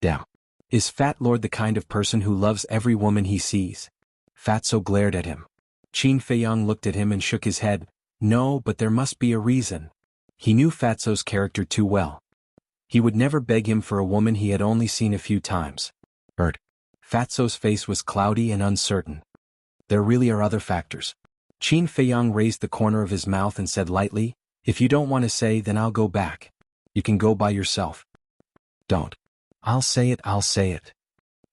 Damn. Is Fat Lord the kind of person who loves every woman he sees? Fatso glared at him. Qin Feiyang looked at him and shook his head. No, but there must be a reason. He knew Fatso's character too well. He would never beg him for a woman he had only seen a few times. Fatso's face was cloudy and uncertain. There really are other factors. Qin Feiyang raised the corner of his mouth and said lightly, "If you don't want to say, then I'll go back. You can go by yourself." Don't. I'll say it.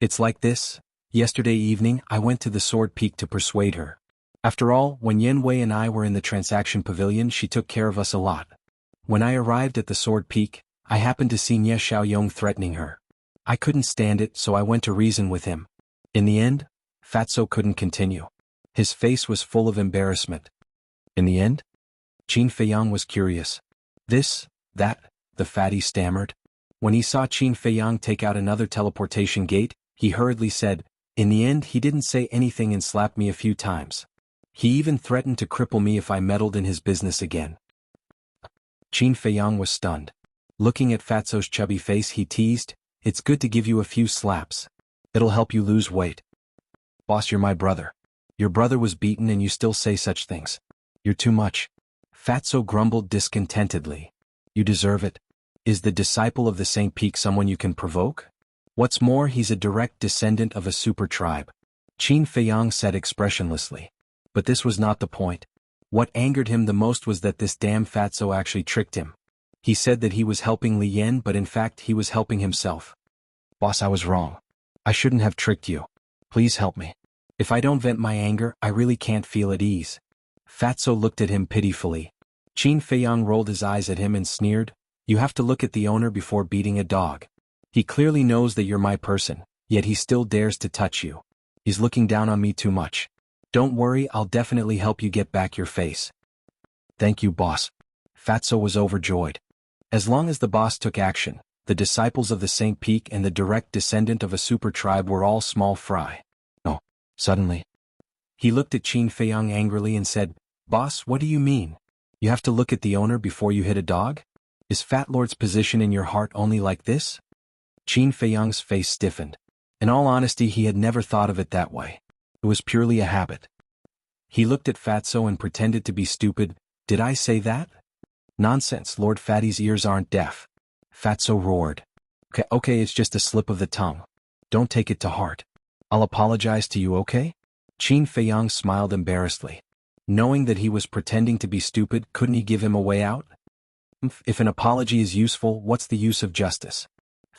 It's like this. Yesterday evening I went to the Sword Peak to persuade her. After all, when Yen Wei and I were in the transaction pavilion she took care of us a lot. When I arrived at the Sword Peak, I happened to see Nie Xiaoyong threatening her. I couldn't stand it, so I went to reason with him. In the end, Fatso couldn't continue. His face was full of embarrassment. In the end? Qin Feiyang was curious. This, that, the fatty stammered. When he saw Qin Feiyang take out another teleportation gate, he hurriedly said, in the end he didn't say anything and slapped me a few times. He even threatened to cripple me if I meddled in his business again. Qin Feiyang was stunned. Looking at Fatso's chubby face he teased, it's good to give you a few slaps. It'll help you lose weight. Boss, you're my brother. Your brother was beaten and you still say such things. You're too much. Fatso grumbled discontentedly. You deserve it. Is the disciple of the Saint Peak someone you can provoke? What's more, he's a direct descendant of a super tribe. Qin Feiyang said expressionlessly. But this was not the point. What angered him the most was that this damn Fatso actually tricked him. He said that he was helping Li Yan, but in fact he was helping himself. Boss, I was wrong. I shouldn't have tricked you. Please help me. If I don't vent my anger, I really can't feel at ease. Fatso looked at him pitifully. Qin Feiyang rolled his eyes at him and sneered, you have to look at the owner before beating a dog. He clearly knows that you're my person, yet he still dares to touch you. He's looking down on me too much. Don't worry, I'll definitely help you get back your face. Thank you, boss. Fatso was overjoyed. As long as the boss took action, the disciples of the Saint Peak and the direct descendant of a super tribe were all small fry. Oh, suddenly. He looked at Qin Feiyang angrily and said, Boss, what do you mean? You have to look at the owner before you hit a dog? Is Fat Lord's position in your heart only like this? Qin Feiyang's face stiffened. In all honesty, he had never thought of it that way. It was purely a habit. He looked at Fatso and pretended to be stupid. Did I say that? Nonsense, Lord Fatty's ears aren't deaf. Fatso roared. Okay, it's just a slip of the tongue. Don't take it to heart. I'll apologize to you, okay? Qin Feiyang smiled embarrassedly. Knowing that he was pretending to be stupid, couldn't he give him a way out? If an apology is useful, what's the use of justice?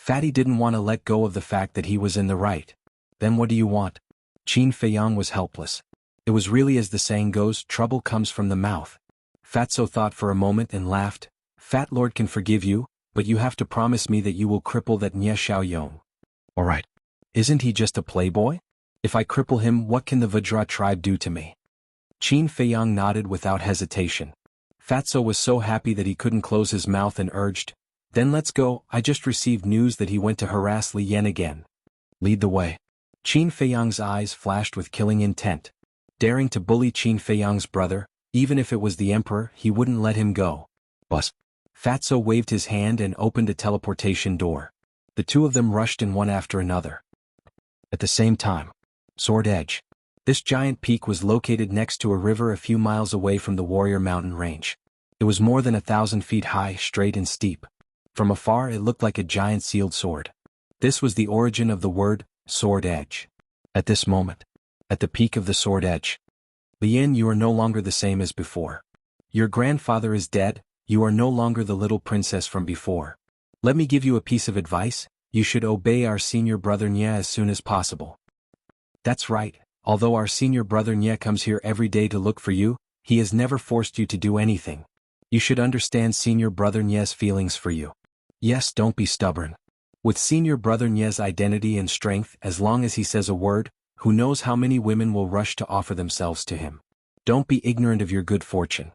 Fatty didn't want to let go of the fact that he was in the right. Then what do you want? Qin Feiyang was helpless. It was really as the saying goes, trouble comes from the mouth. Fatso thought for a moment and laughed. Fat Lord can forgive you, but you have to promise me that you will cripple that Nie Xiaoyong. All right. Isn't he just a playboy? If I cripple him, what can the Vajra tribe do to me? Qin Feiyang nodded without hesitation. Fatso was so happy that he couldn't close his mouth and urged, then let's go, I just received news that he went to harass Li Yan again. Lead the way. Qin Feiyang's eyes flashed with killing intent. Daring to bully Qin Feiyang's brother, even if it was the emperor, he wouldn't let him go. Bus. Fatso waved his hand and opened a teleportation door. The two of them rushed in one after another. At the same time. Sword Edge. This giant peak was located next to a river a few miles away from the Warrior Mountain Range. It was more than 1,000 feet high, straight and steep. From afar it looked like a giant sealed sword. This was the origin of the word, Sword Edge. At this moment. At the peak of the Sword Edge. Li Yan, you are no longer the same as before. Your grandfather is dead, you are no longer the little princess from before. Let me give you a piece of advice, you should obey our senior brother Nie as soon as possible. That's right, although our senior brother Nie comes here every day to look for you, he has never forced you to do anything. You should understand senior brother Nie's feelings for you. Yes, don't be stubborn. With senior brother Nie's identity and strength, as long as he says a word, who knows how many women will rush to offer themselves to him. Don't be ignorant of your good fortune.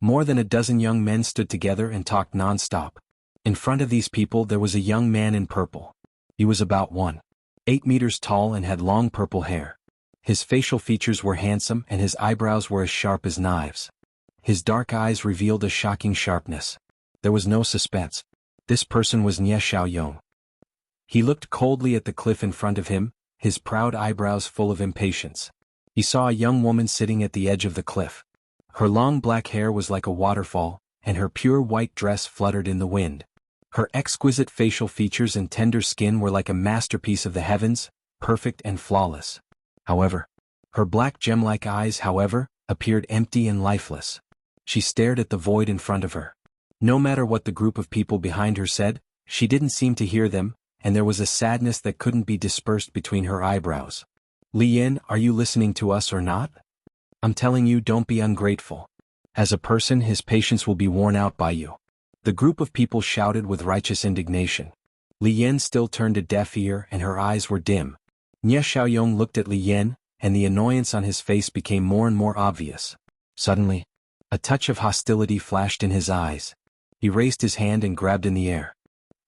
More than a dozen young men stood together and talked non-stop. In front of these people there was a young man in purple. He was about 1.8 meters tall and had long purple hair. His facial features were handsome and his eyebrows were as sharp as knives. His dark eyes revealed a shocking sharpness. There was no suspense. This person was Nie Xiaoyong. He looked coldly at the cliff in front of him, his proud eyebrows full of impatience. He saw a young woman sitting at the edge of the cliff. Her long black hair was like a waterfall, and her pure white dress fluttered in the wind. Her exquisite facial features and tender skin were like a masterpiece of the heavens, perfect and flawless. However, her black gem-like eyes, appeared empty and lifeless. She stared at the void in front of her. No matter what the group of people behind her said, she didn't seem to hear them, and there was a sadness that couldn't be dispersed between her eyebrows. Li Yin, are you listening to us or not? I'm telling you, don't be ungrateful. As a person, his patience will be worn out by you. The group of people shouted with righteous indignation. Li Yin still turned a deaf ear and her eyes were dim. Nie Xiaoyong looked at Li Yin, and the annoyance on his face became more and more obvious. Suddenly, a touch of hostility flashed in his eyes. He raised his hand and grabbed in the air.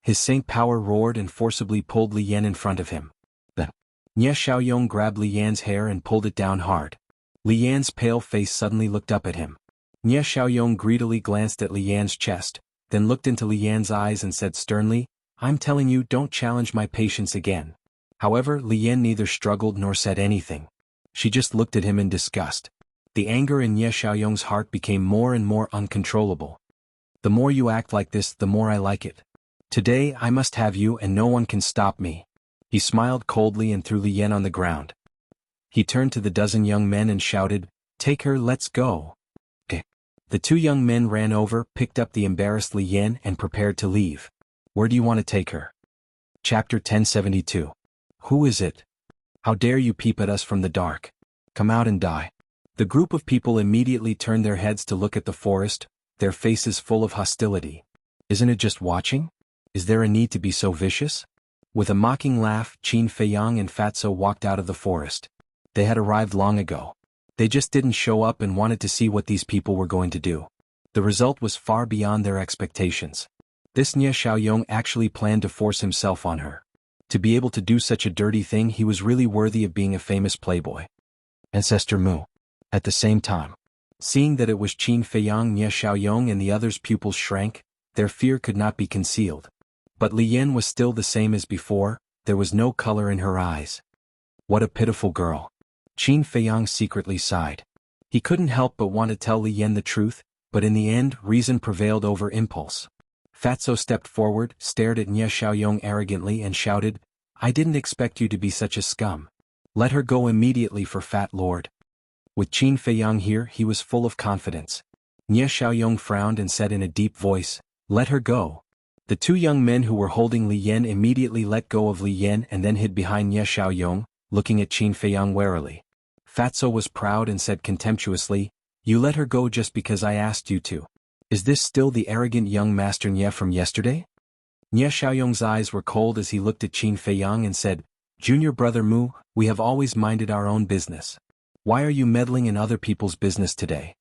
His saint power roared and forcibly pulled Li Yan in front of him. Then, Nie Xiaoyong grabbed Li Yan's hair and pulled it down hard. Li Yan's pale face suddenly looked up at him. Nie Xiaoyong greedily glanced at Li Yan's chest, then looked into Li Yan's eyes and said sternly, I'm telling you, don't challenge my patience again. However, Li Yan neither struggled nor said anything. She just looked at him in disgust. The anger in Nie Xiaoyong's heart became more and more uncontrollable. The more you act like this, the more I like it. Today I must have you and no one can stop me. He smiled coldly and threw Li Yan on the ground. He turned to the dozen young men and shouted, Take her, let's go. The two young men ran over, picked up the embarrassed Li Yan and prepared to leave. Where do you want to take her? Chapter 1072. Who is it? How dare you peep at us from the dark? Come out and die. The group of people immediately turned their heads to look at the forest, their faces full of hostility. Isn't it just watching? Is there a need to be so vicious? With a mocking laugh, Qin Feiyang and Fatso walked out of the forest. They had arrived long ago. They just didn't show up and wanted to see what these people were going to do. The result was far beyond their expectations. This Nie Xiaoyong actually planned to force himself on her. To be able to do such a dirty thing, he was really worthy of being a famous playboy. Ancestor Mu. At the same time, seeing that it was Qin Feiyang, Nie Xiaoyong and the others' pupils shrank, their fear could not be concealed. But Li Yan was still the same as before, there was no color in her eyes. What a pitiful girl. Qin Feiyang secretly sighed. He couldn't help but want to tell Li Yan the truth, but in the end, reason prevailed over impulse. Fatso stepped forward, stared at Nie Xiaoyong arrogantly and shouted, I didn't expect you to be such a scum. Let her go immediately for Fat Lord. With Qin Feiyang here, he was full of confidence. Nie Xiaoyong frowned and said in a deep voice, Let her go. The two young men who were holding Li Yan immediately let go of Li Yan and then hid behind Nie Xiaoyong, looking at Qin Feiyang warily. Fatso was proud and said contemptuously, You let her go just because I asked you to. Is this still the arrogant young Master Nie from yesterday? Nie Xiaoyong's eyes were cold as he looked at Qin Feiyang and said, Junior brother Mu, we have always minded our own business. Why are you meddling in other people's business today?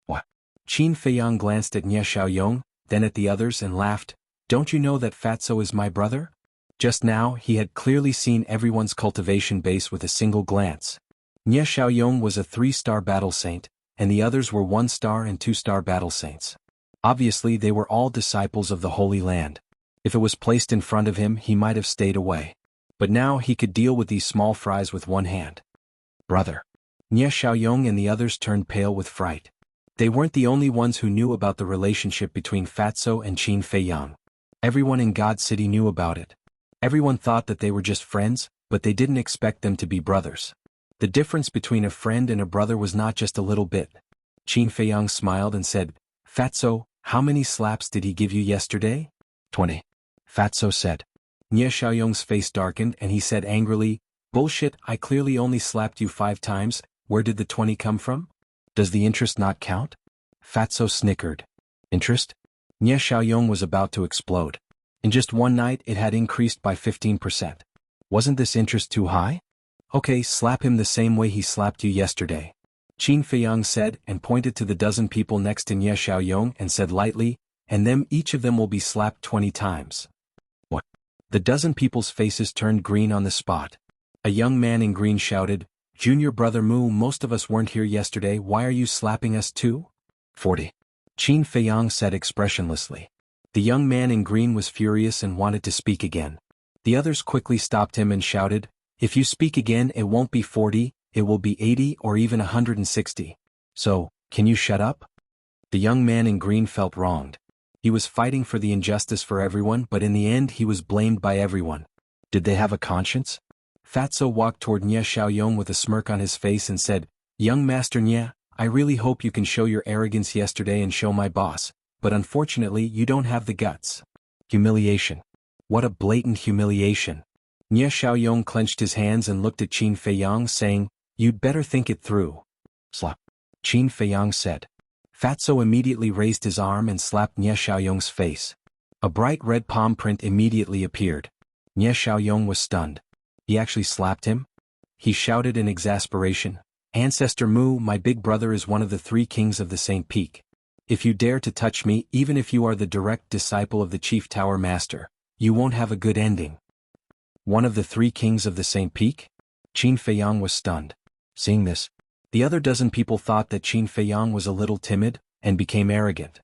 What? Qin Feiyang glanced at Nie Xiaoyong, then at the others and laughed, Don't you know that Fatso is my brother? Just now he had clearly seen everyone's cultivation base with a single glance. Nie Xiaoyong was a 3-star battle saint, and the others were 1-star and 2-star battle saints. Obviously they were all disciples of the Holy Land. If it was placed in front of him, he might have stayed away. But now he could deal with these small fries with one hand. Brother. Nie Xiaoyong and the others turned pale with fright. They weren't the only ones who knew about the relationship between Fatso and Qin Feiyang. Everyone in God City knew about it. Everyone thought that they were just friends, but they didn't expect them to be brothers. The difference between a friend and a brother was not just a little bit. Qin Feiyang smiled and said, Fatso, how many slaps did he give you yesterday? 20. Fatso said. Nie Xiaoyong's face darkened and he said angrily, Bullshit, I clearly only slapped you 5 times, where did the 20 come from? Does the interest not count? Fatso snickered. Interest? Nie Xiaoyong was about to explode. In just one night it had increased by 15%. Wasn't this interest too high? Okay, slap him the same way he slapped you yesterday. Qin Feiyang said and pointed to the dozen people next to Nie Xiaoyong and said lightly, and then each of them will be slapped 20 times. What? The dozen people's faces turned green on the spot. A young man in green shouted, Junior brother Mu, most of us weren't here yesterday, why are you slapping us too? 40. Qin Feiyang said expressionlessly. The young man in green was furious and wanted to speak again. The others quickly stopped him and shouted, If you speak again it won't be 40, it will be 80 or even 160. So, can you shut up? The young man in green felt wronged. He was fighting for the injustice for everyone, but in the end he was blamed by everyone. Did they have a conscience? Fatso walked toward Nie Xiaoyong with a smirk on his face and said, Young Master Nie, I really hope you can show your arrogance yesterday and show my boss, but unfortunately you don't have the guts. Humiliation. What a blatant humiliation. Nie Xiaoyong clenched his hands and looked at Qin Feiyang saying, "You'd better think it through." Slap. Qin Feiyang said. Fatso immediately raised his arm and slapped Nie Xiaoyong's face. A bright red palm print immediately appeared. Nie Xiaoyong was stunned. He actually slapped him? He shouted in exasperation, "Ancestor Mu, my big brother is one of the 3 kings of the St. Peak. If you dare to touch me, even if you are the direct disciple of the Chief Tower Master, you won't have a good ending." One of the 3 kings of the St. Peak? Qin Feiyang was stunned. Seeing this, the other dozen people thought that Qin Feiyang was a little timid, and became arrogant.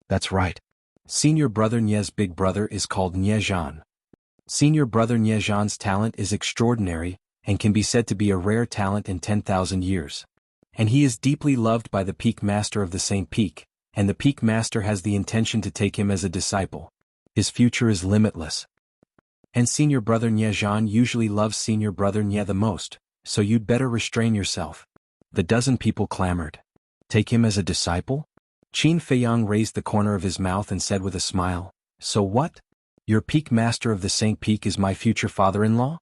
That's right. Senior brother Nie's big brother is called Nie Zhan. Senior brother Nie Zhan's talent is extraordinary, and can be said to be a rare talent in 10,000 years. And he is deeply loved by the Peak Master of the St. Peak, and the Peak Master has the intention to take him as a disciple. His future is limitless. And senior brother Nie Zhan usually loves senior brother Nie the most, so you'd better restrain yourself. The dozen people clamored. Take him as a disciple? Qin Feiyang raised the corner of his mouth and said with a smile, "So what? Your Peak Master of the St. Peak is my future father-in-law?"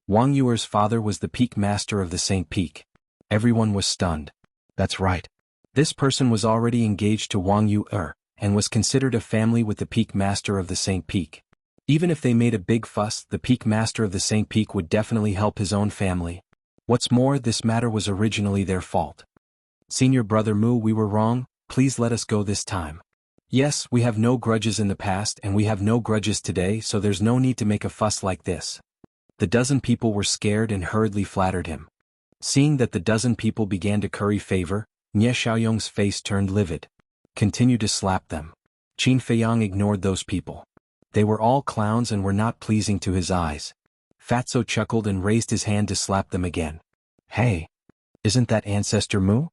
Wang Yuer's father was the Peak Master of the St. Peak. Everyone was stunned. That's right. This person was already engaged to Wang Yuer, and was considered a family with the Peak Master of the St. Peak. Even if they made a big fuss, the Peak Master of the St. Peak would definitely help his own family. What's more, this matter was originally their fault. Senior brother Mu, we were wrong, please let us go this time. Yes, we have no grudges in the past and we have no grudges today, so there's no need to make a fuss like this. The dozen people were scared and hurriedly flattered him. Seeing that the dozen people began to curry favor, Nie Xiaoyong's face turned livid. Continue to slap them. Qin Feiyang ignored those people. They were all clowns and were not pleasing to his eyes. Fatso chuckled and raised his hand to slap them again. Hey! Isn't that Ancestor Mu?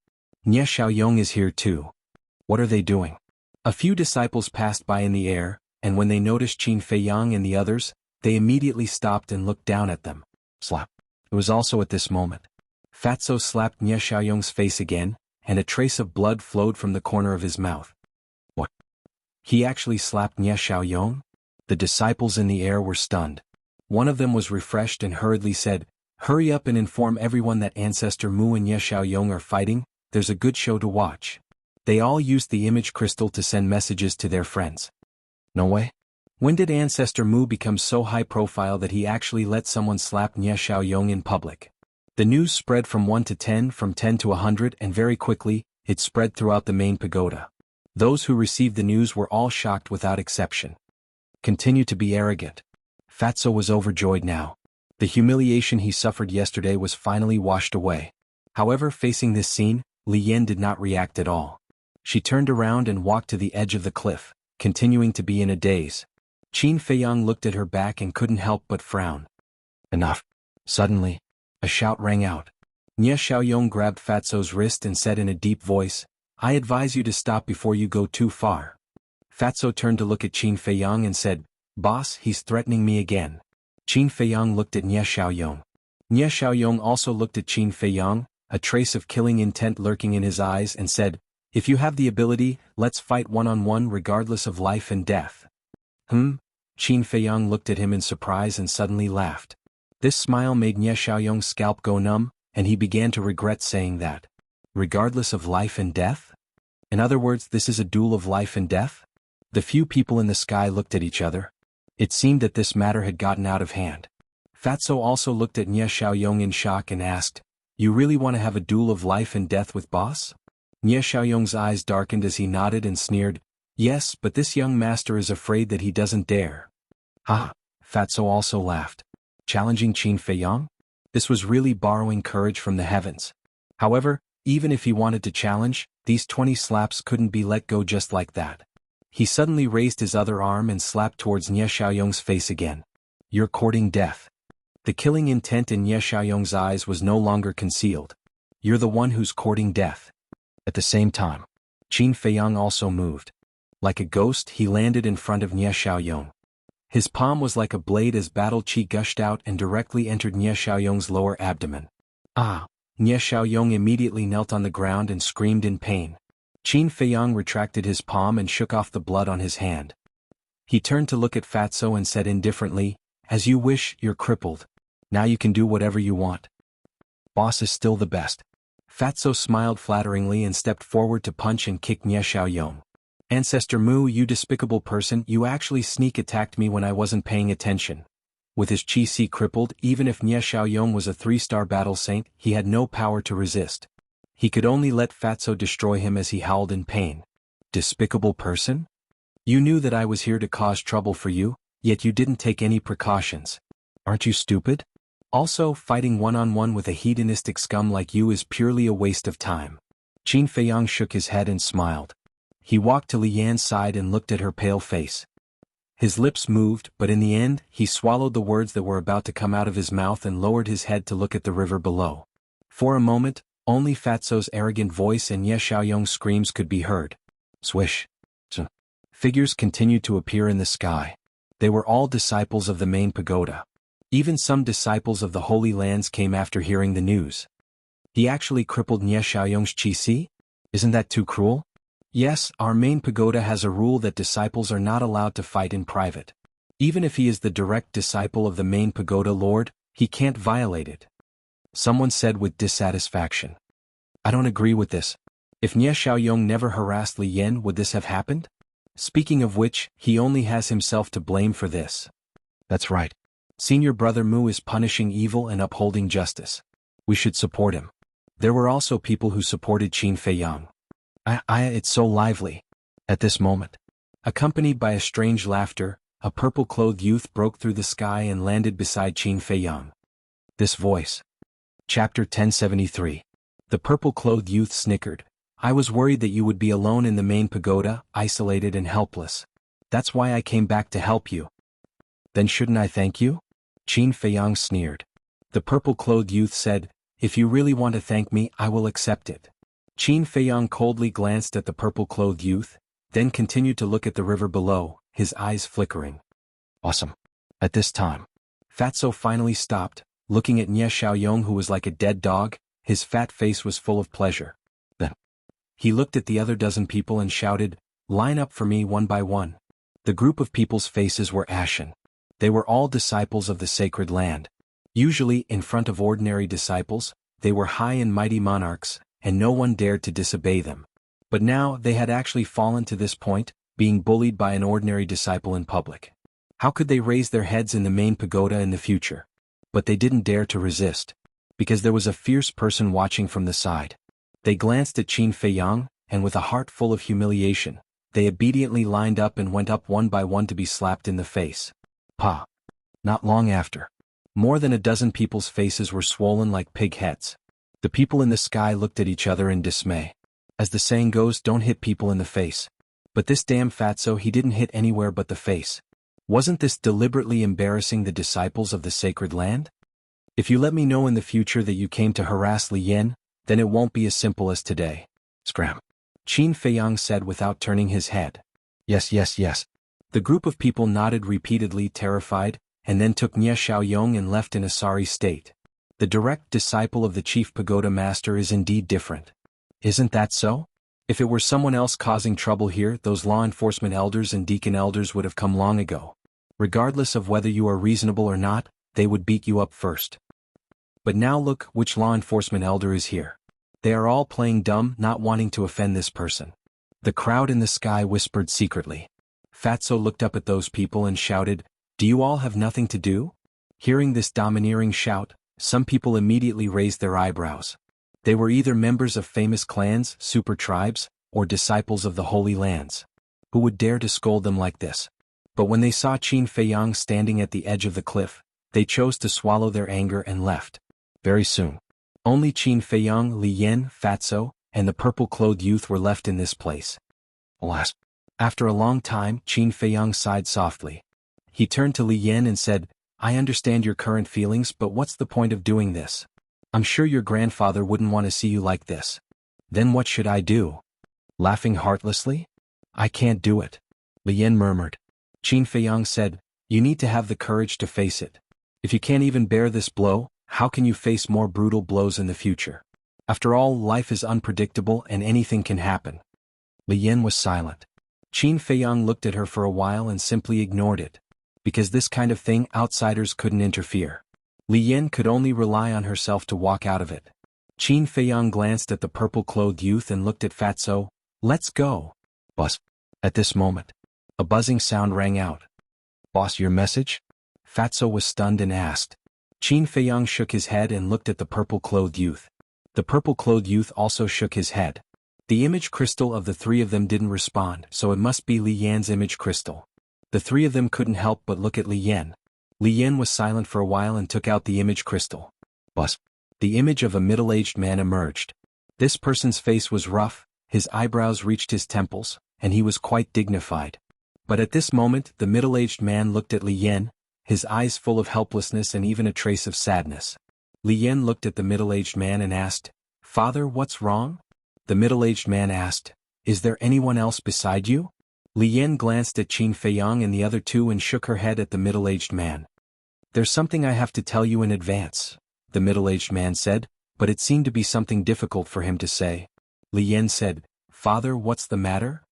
Nie Xiaoyong is here too. What are they doing? A few disciples passed by in the air, and when they noticed Qin Feiyang and the others, they immediately stopped and looked down at them. Slap. It was also at this moment. Fatso slapped Nie Xiaoyong's face again, and a trace of blood flowed from the corner of his mouth. What? He actually slapped Nie Xiaoyong? The disciples in the air were stunned. One of them was refreshed and hurriedly said, "Hurry up and inform everyone that Ancestor Mu and Nie Xiaoyong are fighting, there's a good show to watch." They all used the image crystal to send messages to their friends. No way. When did Ancestor Mu become so high profile that he actually let someone slap Nie Xiaoyong in public? The news spread from 1 to 10, from 10 to 100, and very quickly, it spread throughout the main pagoda. Those who received the news were all shocked without exception. Continue to be arrogant. Fatso was overjoyed now. The humiliation he suffered yesterday was finally washed away. However, facing this scene, Li Yan did not react at all. She turned around and walked to the edge of the cliff, continuing to be in a daze. Qin Feiyang looked at her back and couldn't help but frown. Enough. Suddenly, a shout rang out. Nie Xiaoyong grabbed Fatso's wrist and said in a deep voice, "I advise you to stop before you go too far." Fatso turned to look at Qin Feiyang and said, "Boss, he's threatening me again." Qin Feiyang looked at Nie Xiaoyong. Nie Xiaoyong also looked at Qin Feiyang, a trace of killing intent lurking in his eyes, and said, "If you have the ability, let's fight one-on-one regardless of life and death." Qin Feiyang looked at him in surprise and suddenly laughed. This smile made Nie Xiaoyong's scalp go numb, and he began to regret saying that. Regardless of life and death? In other words, this is a duel of life and death? The few people in the sky looked at each other. It seemed that this matter had gotten out of hand. Fatso also looked at Nie Xiaoyong in shock and asked, "You really want to have a duel of life and death with boss?" Nie Xiaoyong's eyes darkened as he nodded and sneered, "Yes, but this young master is afraid that he doesn't dare." Ha! Fatso also laughed. Challenging Qin Feiyang? This was really borrowing courage from the heavens. However, even if he wanted to challenge, these 20 slaps couldn't be let go just like that. He suddenly raised his other arm and slapped towards Nie Xiaoyong's face again. "You're courting death." The killing intent in Nie Xiaoyong's eyes was no longer concealed. "You're the one who's courting death." At the same time, Qin Feiyang also moved. Like a ghost, he landed in front of Nie Xiaoyong. His palm was like a blade as battle chi gushed out and directly entered Nie Xiaoyong's lower abdomen. Ah! Nie Xiaoyong immediately knelt on the ground and screamed in pain. Qin Feiyang retracted his palm and shook off the blood on his hand. He turned to look at Fatso and said indifferently, "As you wish, you're crippled. Now you can do whatever you want. Boss is still the best." Fatso smiled flatteringly and stepped forward to punch and kick Nie Xiaoyong. "Ancestor Mu, you despicable person, you actually sneak attacked me when I wasn't paying attention." With his Chi-Si crippled, even if Nie Xiaoyong was a 3-star battle saint, he had no power to resist. He could only let Fatso destroy him as he howled in pain. "Despicable person? You knew that I was here to cause trouble for you, yet you didn't take any precautions. Aren't you stupid? Also, fighting one-on-one with a hedonistic scum like you is purely a waste of time." Qin Feiyang shook his head and smiled. He walked to Li Yan's side and looked at her pale face. His lips moved, but in the end, he swallowed the words that were about to come out of his mouth and lowered his head to look at the river below. For a moment, only Fatso's arrogant voice and Ye Xiaoyong's screams could be heard. Swish. Figures continued to appear in the sky. They were all disciples of the main pagoda. Even some disciples of the Holy Lands came after hearing the news. He actually crippled Nie Xiaoyong's Qi-Si? Isn't that too cruel? Yes, our main pagoda has a rule that disciples are not allowed to fight in private. Even if he is the direct disciple of the main pagoda lord, he can't violate it. Someone said with dissatisfaction. I don't agree with this. If Nie Xiaoyong never harassed Li Yan, would this have happened? Speaking of which, he only has himself to blame for this. That's right. Senior brother Mu is punishing evil and upholding justice. We should support him. There were also people who supported Qin Feiyang. It's so lively. At this moment, accompanied by a strange laughter, a purple-clothed youth broke through the sky and landed beside Qin Feiyang. This voice. Chapter 1073. The purple-clothed youth snickered. I was worried that you would be alone in the main pagoda, isolated and helpless. That's why I came back to help you. Then shouldn't I thank you? Qin Feiyang sneered. The purple-clothed youth said, If you really want to thank me, I will accept it. Qin Feiyang coldly glanced at the purple-clothed youth, then continued to look at the river below, his eyes flickering. Awesome. At this time, Fatso finally stopped, looking at Nie Xiaoyong who was like a dead dog. His fat face was full of pleasure. Then he looked at the other dozen people and shouted, Line up for me one by one. The group of people's faces were ashen. They were all disciples of the sacred land. Usually, in front of ordinary disciples, they were high and mighty monarchs, and no one dared to disobey them. But now they had actually fallen to this point, being bullied by an ordinary disciple in public. How could they raise their heads in the main pagoda in the future? But they didn't dare to resist, because there was a fierce person watching from the side. They glanced at Qin Feiyang, and with a heart full of humiliation, they obediently lined up and went up one by one to be slapped in the face. Pa! Not long after, more than a dozen people's faces were swollen like pig heads. The people in the sky looked at each other in dismay. As the saying goes, don't hit people in the face. But this damn fatso, he didn't hit anywhere but the face. Wasn't this deliberately embarrassing the disciples of the sacred land? If you let me know in the future that you came to harass Li Yan, then it won't be as simple as today. Scram. Qin Feiyang said without turning his head. Yes, yes, yes. The group of people nodded repeatedly, terrified, and then took Nie Xiaoyong and left in a sorry state. The direct disciple of the chief pagoda master is indeed different. Isn't that so? If it were someone else causing trouble here, those law enforcement elders and deacon elders would have come long ago. Regardless of whether you are reasonable or not, they would beat you up first. But now look, which law enforcement elder is here. They are all playing dumb, not wanting to offend this person. The crowd in the sky whispered secretly. Fatso looked up at those people and shouted, Do you all have nothing to do? Hearing this domineering shout, some people immediately raised their eyebrows. They were either members of famous clans, super tribes, or disciples of the Holy Lands. Who would dare to scold them like this? But when they saw Qin Feiyang standing at the edge of the cliff, they chose to swallow their anger and left. Very soon, only Qin Feiyang, Li Yan, Fatso, and the purple-clothed youth were left in this place. Alas! After a long time, Qin Feiyang sighed softly. He turned to Li Yan and said, I understand your current feelings, but what's the point of doing this? I'm sure your grandfather wouldn't want to see you like this. Then what should I do? Laughing heartlessly? I can't do it. Li Yan murmured. Qin Feiyang said, You need to have the courage to face it. If you can't even bear this blow, how can you face more brutal blows in the future? After all, life is unpredictable and anything can happen. Li Yan was silent. Qin Feiyang looked at her for a while and simply ignored it. Because this kind of thing outsiders couldn't interfere. Li Yan could only rely on herself to walk out of it. Qin Feiyang glanced at the purple-clothed youth and looked at Fatso. Let's go. Boss. At this moment, a buzzing sound rang out. Boss, your message? Fatso was stunned and asked. Qin Feiyang shook his head and looked at the purple-clothed youth. The purple-clothed youth also shook his head. The image crystal of the three of them didn't respond, so it must be Li Yan's image crystal. The three of them couldn't help but look at Li Yan. Li Yan was silent for a while and took out the image crystal. Boss. The image of a middle-aged man emerged. This person's face was rough, his eyebrows reached his temples, and he was quite dignified. But at this moment the middle-aged man looked at Li Yan, his eyes full of helplessness and even a trace of sadness. Li Yan looked at the middle-aged man and asked, Father, what's wrong? The middle-aged man asked, Is there anyone else beside you? Li Yan glanced at Qin Feiyang and the other two and shook her head at the middle-aged man. There's something I have to tell you in advance, the middle-aged man said, but it seemed to be something difficult for him to say. Li Yan said, Father, what's the matter?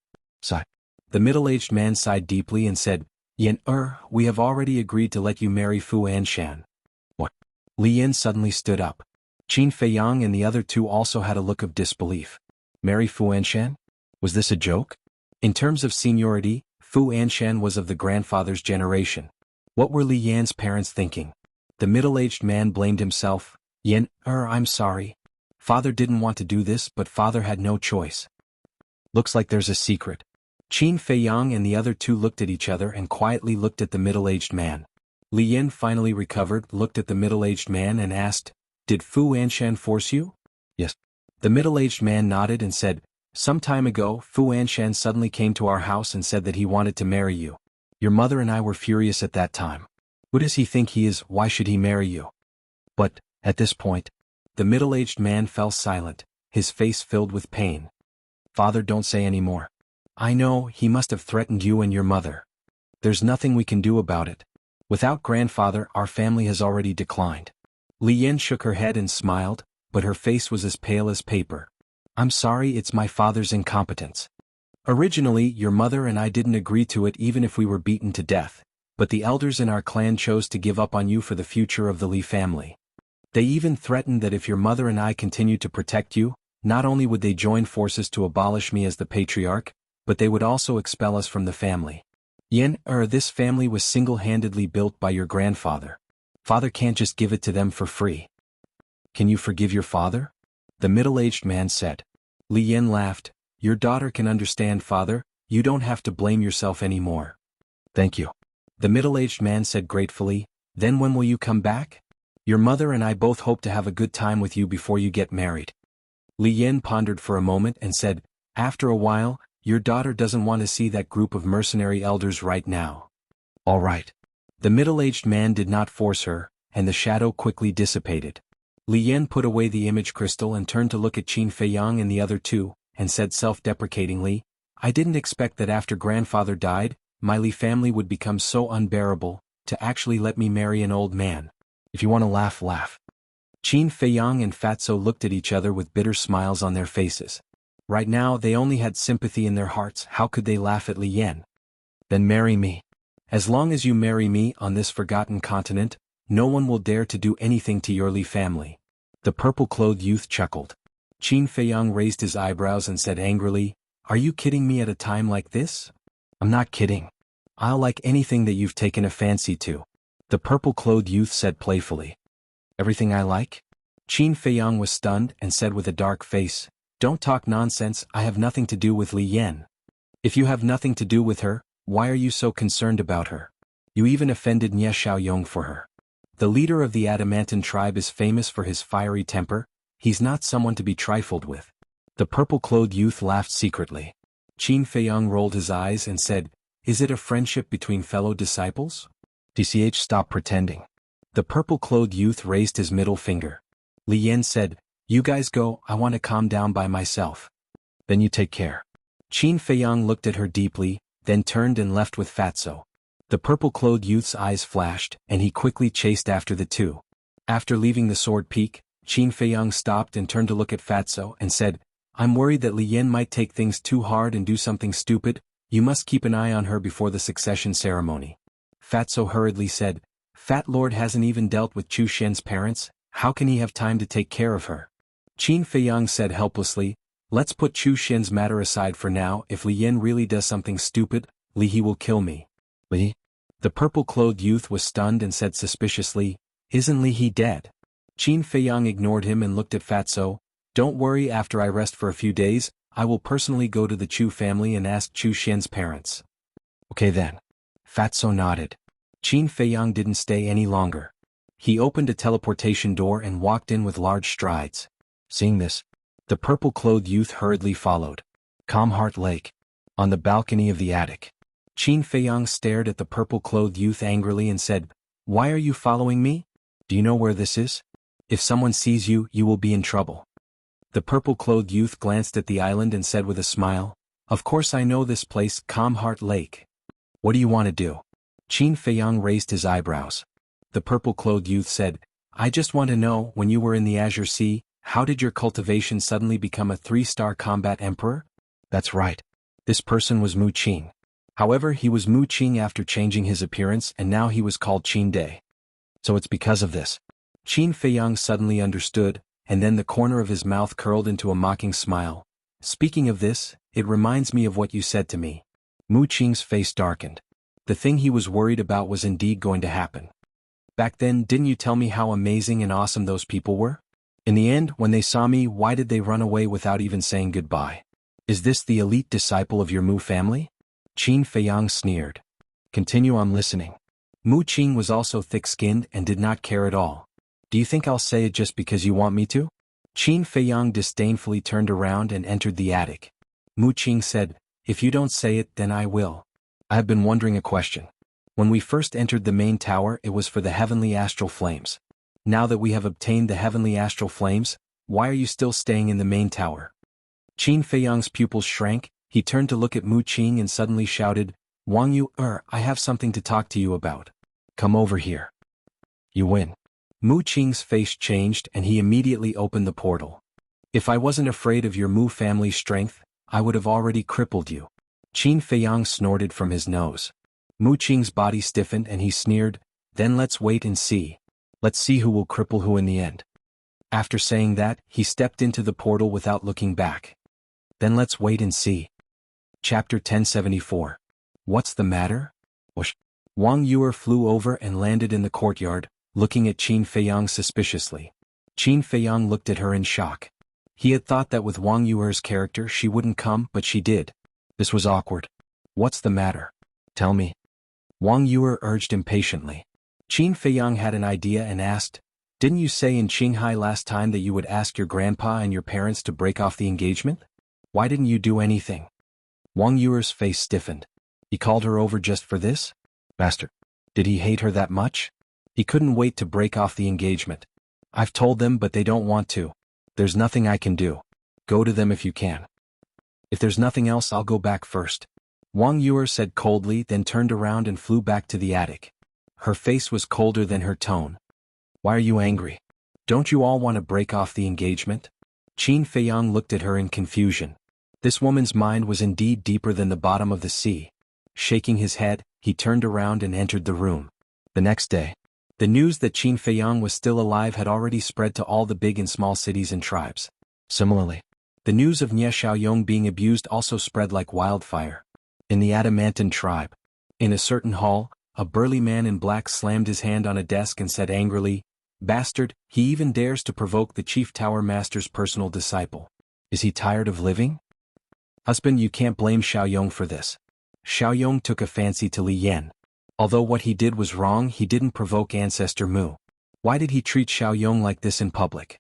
Sigh. The middle-aged man sighed deeply and said, Yan, we have already agreed to let you marry Fu Anshan. What? Li Yan suddenly stood up. Qin Feiyang and the other two also had a look of disbelief. Marry Fu Anshan? Was this a joke? In terms of seniority, Fu Anshan was of the grandfather's generation. What were Li Yan's parents thinking? The middle-aged man blamed himself. Yan, I'm sorry. Father didn't want to do this, but father had no choice. Looks like there's a secret. Qin Feiyang and the other two looked at each other and quietly looked at the middle-aged man. Li Yan finally recovered, looked at the middle-aged man and asked, Did Fu Anshan force you? Yes. The middle-aged man nodded and said, Some time ago, Fu Anshan suddenly came to our house and said that he wanted to marry you. Your mother and I were furious at that time. Who does he think he is? Why should he marry you? But, at this point, the middle-aged man fell silent, his face filled with pain. Father, don't say any more. I know, he must have threatened you and your mother. There's nothing we can do about it. Without grandfather, our family has already declined. Li Yan shook her head and smiled, but her face was as pale as paper. I'm sorry, it's my father's incompetence. Originally, your mother and I didn't agree to it even if we were beaten to death, but the elders in our clan chose to give up on you for the future of the Li family. They even threatened that if your mother and I continued to protect you, not only would they join forces to abolish me as the patriarch, but they would also expel us from the family. Yan, this family was single-handedly built by your grandfather. Father can't just give it to them for free. Can you forgive your father? The middle-aged man said. Li Yan laughed. Your daughter can understand, father, you don't have to blame yourself anymore. Thank you. The middle-aged man said gratefully, Then when will you come back? Your mother and I both hope to have a good time with you before you get married. Li Yan pondered for a moment and said, After a while, your daughter doesn't want to see that group of mercenary elders right now. All right. The middle-aged man did not force her, and the shadow quickly dissipated. Li Yan put away the image crystal and turned to look at Qin Feiyang and the other two, and said self-deprecatingly, I didn't expect that after grandfather died, my Li family would become so unbearable, to actually let me marry an old man. If you want to laugh, laugh. Qin Feiyang and Fatso looked at each other with bitter smiles on their faces. Right now they only had sympathy in their hearts. How could they laugh at Li Yan? Then marry me. As long as you marry me on this forgotten continent, no one will dare to do anything to your Li family. The purple-clothed youth chuckled. Qin Feiyang raised his eyebrows and said angrily, Are you kidding me at a time like this? I'm not kidding. I'll like anything that you've taken a fancy to. The purple-clothed youth said playfully. Everything I like? Qin Feiyang was stunned and said with a dark face, Don't talk nonsense, I have nothing to do with Li Yan. If you have nothing to do with her, why are you so concerned about her? You even offended Nye Xiaoyong for her. The leader of the Adamantine tribe is famous for his fiery temper, he's not someone to be trifled with. The purple-clothed youth laughed secretly. Qin Feiyang rolled his eyes and said, Is it a friendship between fellow disciples? Stop pretending. The purple-clothed youth raised his middle finger. Li Yan said, You guys go, I want to calm down by myself. Then you take care. Qin Feiyang looked at her deeply, then turned and left with Fatso. The purple-clothed youth's eyes flashed, and he quickly chased after the two. After leaving the sword peak, Qin Feiyang stopped and turned to look at Fatso and said, I'm worried that Li Yan might take things too hard and do something stupid, You must keep an eye on her before the succession ceremony. Fatso hurriedly said, Fat Lord hasn't even dealt with Chu Xian's parents, how can he have time to take care of her? Qin Feiyang said helplessly, let's put Chu Xian's matter aside for now. If Li Yan really does something stupid, he will kill me. Li? The purple-clothed youth was stunned and said suspiciously, isn't he dead? Qin Feiyang ignored him and looked at Fatso, don't worry, after I rest for a few days, I will personally go to the Chu family and ask Chu Xian's parents. Okay then. Fatso nodded. Qin Feiyang didn't stay any longer. He opened a teleportation door and walked in with large strides. Seeing this, the purple-clothed youth hurriedly followed. Calm Heart Lake. On the balcony of the attic. Qin Feiyang stared at the purple-clothed youth angrily and said, why are you following me? Do you know where this is? If someone sees you, you will be in trouble. The purple-clothed youth glanced at the island and said with a smile, of course I know this place, Calm Heart Lake. What do you want to do? Qin Feiyang raised his eyebrows. The purple-clothed youth said, I just want to know, when you were in the Azure Sea, how did your cultivation suddenly become a 3-star combat emperor? That's right. This person was Mu Qing. However, he was Mu Qing after changing his appearance and now he was called Qin Day. So it's because of this. Qin Feiyang suddenly understood, and then the corner of his mouth curled into a mocking smile. Speaking of this, it reminds me of what you said to me. Mu Qing's face darkened. The thing he was worried about was indeed going to happen. Back then, didn't you tell me how amazing and awesome those people were? In the end, when they saw me, why did they run away without even saying goodbye? Is this the elite disciple of your Mu family? Qin Feiyang sneered. Continue on listening. Mu Qing was also thick-skinned and did not care at all. Do you think I'll say it just because you want me to? Qin Feiyang disdainfully turned around and entered the attic. Mu Qing said, if you don't say it, then I will. I have been wondering a question. When we first entered the main tower, it was for the heavenly astral flames. Now that we have obtained the heavenly astral flames, why are you still staying in the main tower? Qin Feiyang's pupils shrank, he turned to look at Mu Qing and suddenly shouted, Wang Yu, I have something to talk to you about. Come over here. You win. Mu Qing's face changed and he immediately opened the portal. If I wasn't afraid of your Mu family's strength, I would have already crippled you. Qin Feiyang snorted from his nose. Mu Qing's body stiffened and he sneered, then let's wait and see. Let's see who will cripple who in the end. After saying that, he stepped into the portal without looking back. Then let's wait and see. Chapter 1074. What's the matter? Whoosh. Wang Yuer flew over and landed in the courtyard, looking at Qin Feiyang suspiciously. Qin Feiyang looked at her in shock. He had thought that with Wang Yuer's character she wouldn't come, but she did. This was awkward. What's the matter? Tell me. Wang Yuer urged impatiently. Qin Feiyang had an idea and asked, didn't you say in Qinghai last time that you would ask your grandpa and your parents to break off the engagement? Why didn't you do anything? Wang Yuer's face stiffened. He called her over just for this? Bastard. Did he hate her that much? He couldn't wait to break off the engagement. I've told them but they don't want to. There's nothing I can do. Go to them if you can. If there's nothing else, I'll go back first. Wang Yuer said coldly, then turned around and flew back to the attic. Her face was colder than her tone. Why are you angry? Don't you all want to break off the engagement? Qin Feiyang looked at her in confusion. This woman's mind was indeed deeper than the bottom of the sea. Shaking his head, he turned around and entered the room. The next day, the news that Qin Feiyang was still alive had already spread to all the big and small cities and tribes. Similarly, the news of Nie Xiaoyong being abused also spread like wildfire. In the Adamantine tribe, in a certain hall, a burly man in black slammed his hand on a desk and said angrily, Bastard, he even dares to provoke the chief tower master's personal disciple. Is he tired of living? Husband, you can't blame Xiaoyong for this. Xiaoyong took a fancy to Li Yan. Although what he did was wrong, he didn't provoke Ancestor Mu. Why did he treat Xiaoyong like this in public?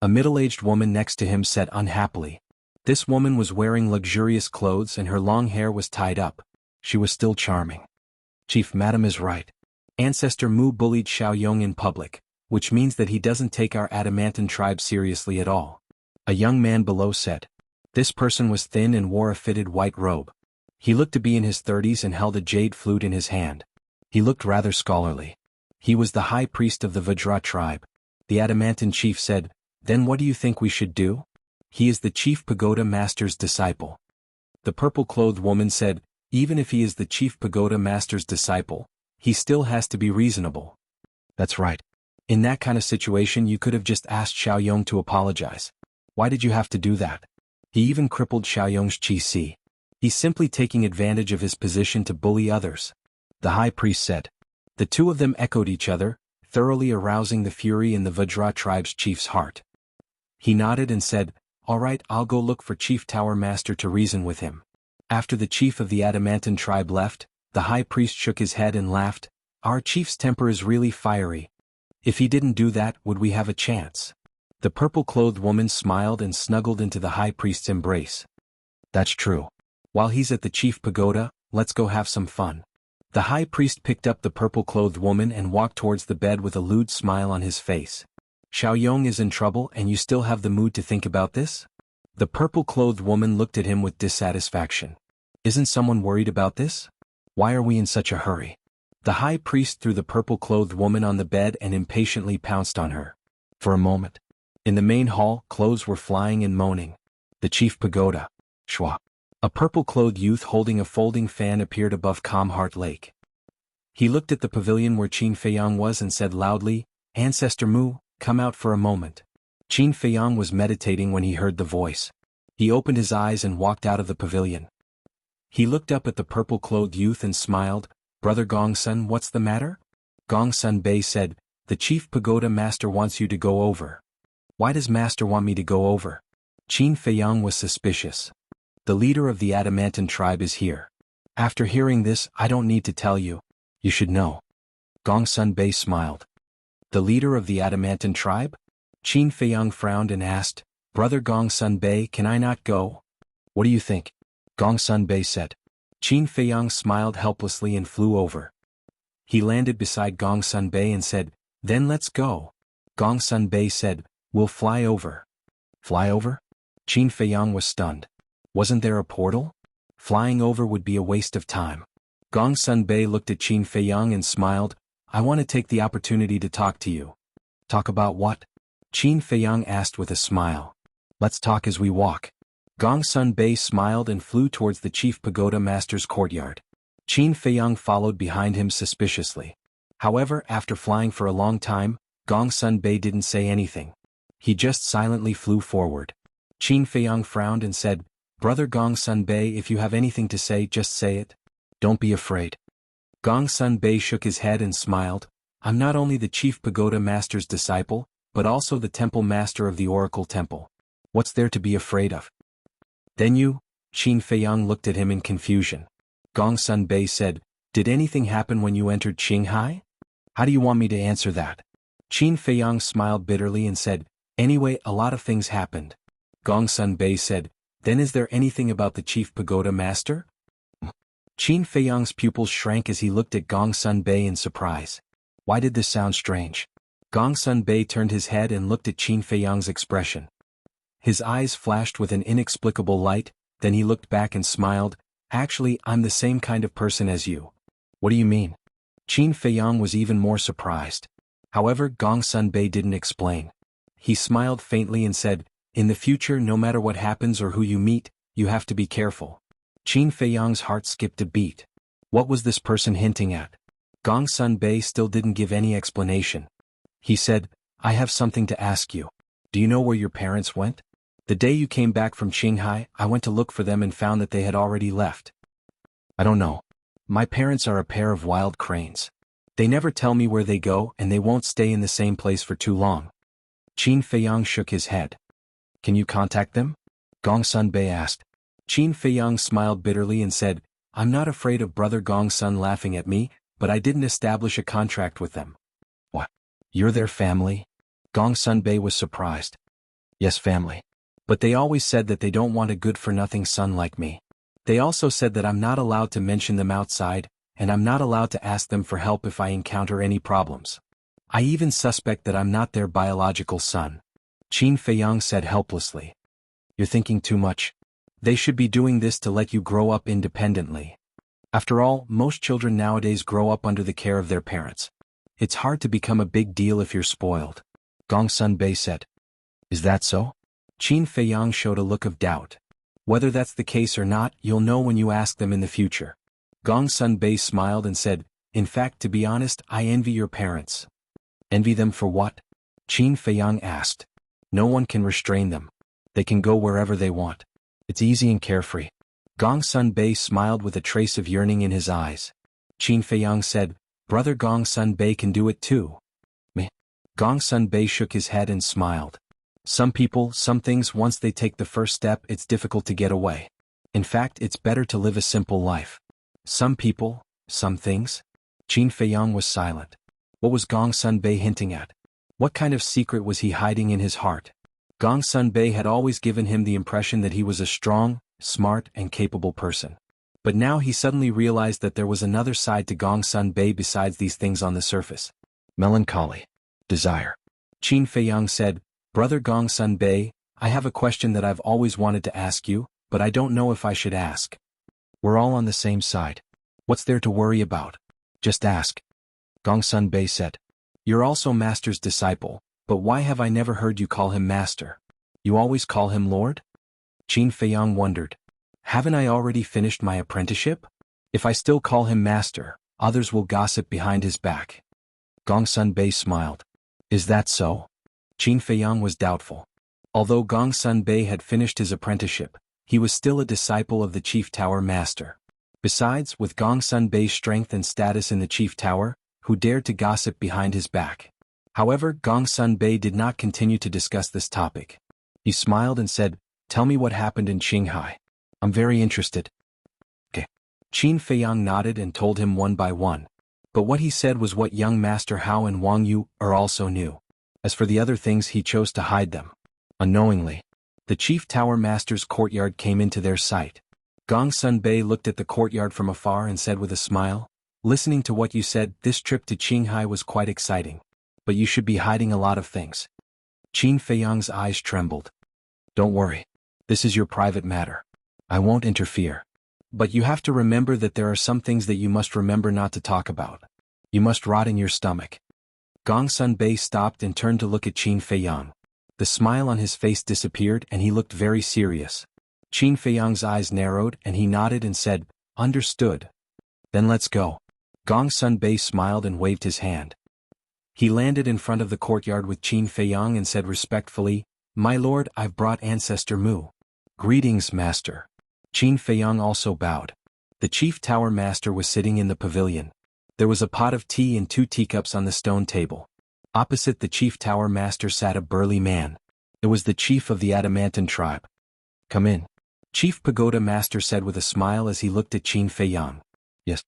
A middle-aged woman next to him said unhappily. This woman was wearing luxurious clothes and her long hair was tied up. She was still charming. Chief, Madam is right. Ancestor Mu bullied Xiaoyong in public, which means that he doesn't take our Adamantine tribe seriously at all. A young man below said. This person was thin and wore a fitted white robe. He looked to be in his 30s and held a jade flute in his hand. He looked rather scholarly. He was the high priest of the Vajra tribe. The Adamantine chief said, Then what do you think we should do? He is the chief pagoda master's disciple. The purple-clothed woman said, Even if he is the chief pagoda master's disciple, he still has to be reasonable. That's right. In that kind of situation you could have just asked Xiaoyong to apologize. Why did you have to do that? He even crippled Xiaoyong's qi. He's simply taking advantage of his position to bully others. The high priest said. The two of them echoed each other, thoroughly arousing the fury in the Vajra tribe's chief's heart. He nodded and said, "All right, I'll go look for Chief Tower Master to reason with him." After the chief of the Adamantine tribe left, the high priest shook his head and laughed. Our chief's temper is really fiery. If he didn't do that, would we have a chance? The purple-clothed woman smiled and snuggled into the high priest's embrace. That's true. While he's at the chief pagoda, let's go have some fun. The high priest picked up the purple-clothed woman and walked towards the bed with a lewd smile on his face. Xiaoyong is in trouble and you still have the mood to think about this? The purple-clothed woman looked at him with dissatisfaction. Isn't someone worried about this? Why are we in such a hurry? The high priest threw the purple-clothed woman on the bed and impatiently pounced on her. For a moment. In the main hall, clothes were flying and moaning. The chief pagoda. Shwa. A purple-clothed youth holding a folding fan appeared above Calm Heart Lake. He looked at the pavilion where Qin Feiyang was and said loudly, "Ancestor Mu, come out for a moment." Qin Feiyang was meditating when he heard the voice. He opened his eyes and walked out of the pavilion. He looked up at the purple-clothed youth and smiled. "Brother Gongsun, what's the matter?" Gongsun Bei said, "The chief pagoda master wants you to go over." "Why does master want me to go over?" Qin Feiyang was suspicious. "The leader of the Adamantine tribe is here." After hearing this, "I don't need to tell you. You should know." Gongsun Bei smiled. "The leader of the Adamantine tribe?" Qin Feiyang frowned and asked, "Brother Gongsun Bei, can I not go?" "What do you think?" Gongsun Bei said. Qin Feiyang smiled helplessly and flew over. He landed beside Gongsun Bei and said, "Then let's go." Gongsun Bei said, "We'll fly over." Fly over? Qin Feiyang was stunned. Wasn't there a portal? Flying over would be a waste of time. Gongsun Bei looked at Qin Feiyang and smiled. "I want to take the opportunity to talk to you." "Talk about what?" Qin Feiyang asked with a smile. "Let's talk as we walk." Gongsun Bei smiled and flew towards the chief pagoda master's courtyard. Qin Feiyang followed behind him suspiciously. However, after flying for a long time, Gongsun Bei didn't say anything. He just silently flew forward. Qin Feiyang frowned and said, "Brother Gongsun Bei, if you have anything to say, just say it. Don't be afraid." Gongsun Bei shook his head and smiled. "I'm not only the chief pagoda master's disciple, but also the temple master of the Oracle Temple. What's there to be afraid of?" "Then you?" Qin Feiyang looked at him in confusion. Gongsun Bei said, "Did anything happen when you entered Qinghai?" "How do you want me to answer that?" Qin Feiyang smiled bitterly and said, "Anyway, a lot of things happened." Gongsun Bei said, "Then is there anything about the chief pagoda master?" Qin Feiyang's pupils shrank as he looked at Gongsun Bei in surprise. Why did this sound strange? Gongsun Bei turned his head and looked at Qin Feiyang's expression. His eyes flashed with an inexplicable light, then he looked back and smiled. "Actually, I'm the same kind of person as you." "What do you mean?" Qin Feiyang was even more surprised. However, Gongsun Bei didn't explain. He smiled faintly and said, "In the future, no matter what happens or who you meet, you have to be careful." Qin Feiyang's heart skipped a beat. What was this person hinting at? Gongsun Bei still didn't give any explanation. He said, "I have something to ask you. Do you know where your parents went? The day you came back from Qinghai, I went to look for them and found that they had already left." "I don't know. My parents are a pair of wild cranes. They never tell me where they go and they won't stay in the same place for too long." Qin Feiyang shook his head. "Can you contact them?" Gongsun Bei asked. Qin Feiyang smiled bitterly and said, "I'm not afraid of Brother Gongsun laughing at me, but I didn't establish a contract with them." "What? You're their family?" Gongsun Bei was surprised. "Yes, family. But they always said that they don't want a good-for-nothing son like me. They also said that I'm not allowed to mention them outside, and I'm not allowed to ask them for help if I encounter any problems. I even suspect that I'm not their biological son." Qin Feiyang said helplessly. "You're thinking too much. They should be doing this to let you grow up independently. After all, most children nowadays grow up under the care of their parents. It's hard to become a big deal if you're spoiled." Gongsun Bei said. "Is that so?" Qin Feiyang showed a look of doubt. "Whether that's the case or not, you'll know when you ask them in the future." Gong Sun Bei smiled and said, in fact, to be honest, I envy your parents. Envy them for what? Qin Feiyang asked. No one can restrain them. They can go wherever they want. It's easy and carefree. Gong Sun Bei smiled with a trace of yearning in his eyes. Qin Feiyang said, brother Gong Sun Bei can do it too. Meh. Gong Sun Bei shook his head and smiled. Some people, some things, once they take the first step, it's difficult to get away. In fact, it's better to live a simple life. Some people, some things? Qin Feiyang was silent. What was Gong Sun Bei hinting at? What kind of secret was he hiding in his heart? Gong Sun Bei had always given him the impression that he was a strong, smart, and capable person. But now he suddenly realized that there was another side to Gong Sun Bei besides these things on the surface. Melancholy. Desire. Qin Feiyang said, brother Gong Sun Bei, I have a question that I've always wanted to ask you, but I don't know if I should ask. We're all on the same side. What's there to worry about? Just ask. Gong Sun Bei said. You're also Master's disciple, but why have I never heard you call him Master? You always call him Lord? Qin Feiyang wondered. Haven't I already finished my apprenticeship? If I still call him Master, others will gossip behind his back. Gong Sun Bei smiled. Is that so? Qin Feiyang was doubtful. Although Gong Sun Bei had finished his apprenticeship, he was still a disciple of the Chief Tower Master. Besides, with Gong Sun Bei's strength and status in the Chief Tower, who dared to gossip behind his back? However, Gong Sun Bei did not continue to discuss this topic. He smiled and said, tell me what happened in Qinghai. I'm very interested. Okay. Qin Feiyang nodded and told him one by one. But what he said was what young Master Hao and Wang Yu also knew. As for the other things, he chose to hide them. Unknowingly, the Chief Tower Master's courtyard came into their sight. Gong Sun Bei looked at the courtyard from afar and said with a smile, listening to what you said, this trip to Qinghai was quite exciting. But you should be hiding a lot of things. Qin Feiyang's eyes trembled. Don't worry. This is your private matter. I won't interfere. But you have to remember that there are some things that you must remember not to talk about. You must rot in your stomach. Gong Sun Bei stopped and turned to look at Qin Feiyang. The smile on his face disappeared and he looked very serious. Qin Feiyang's eyes narrowed and he nodded and said, understood. Then let's go. Gong Sun Bei smiled and waved his hand. He landed in front of the courtyard with Qin Feiyang and said respectfully, my lord, I've brought Ancestor Mu. Greetings, Master. Qin Feiyang also bowed. The Chief Tower Master was sitting in the pavilion. There was a pot of tea and 2 teacups on the stone table. Opposite the Chief Tower Master sat a burly man. It was the chief of the Adamantine tribe. Come in. Chief Pagoda Master said with a smile as he looked at Qin Feiyang. Yes.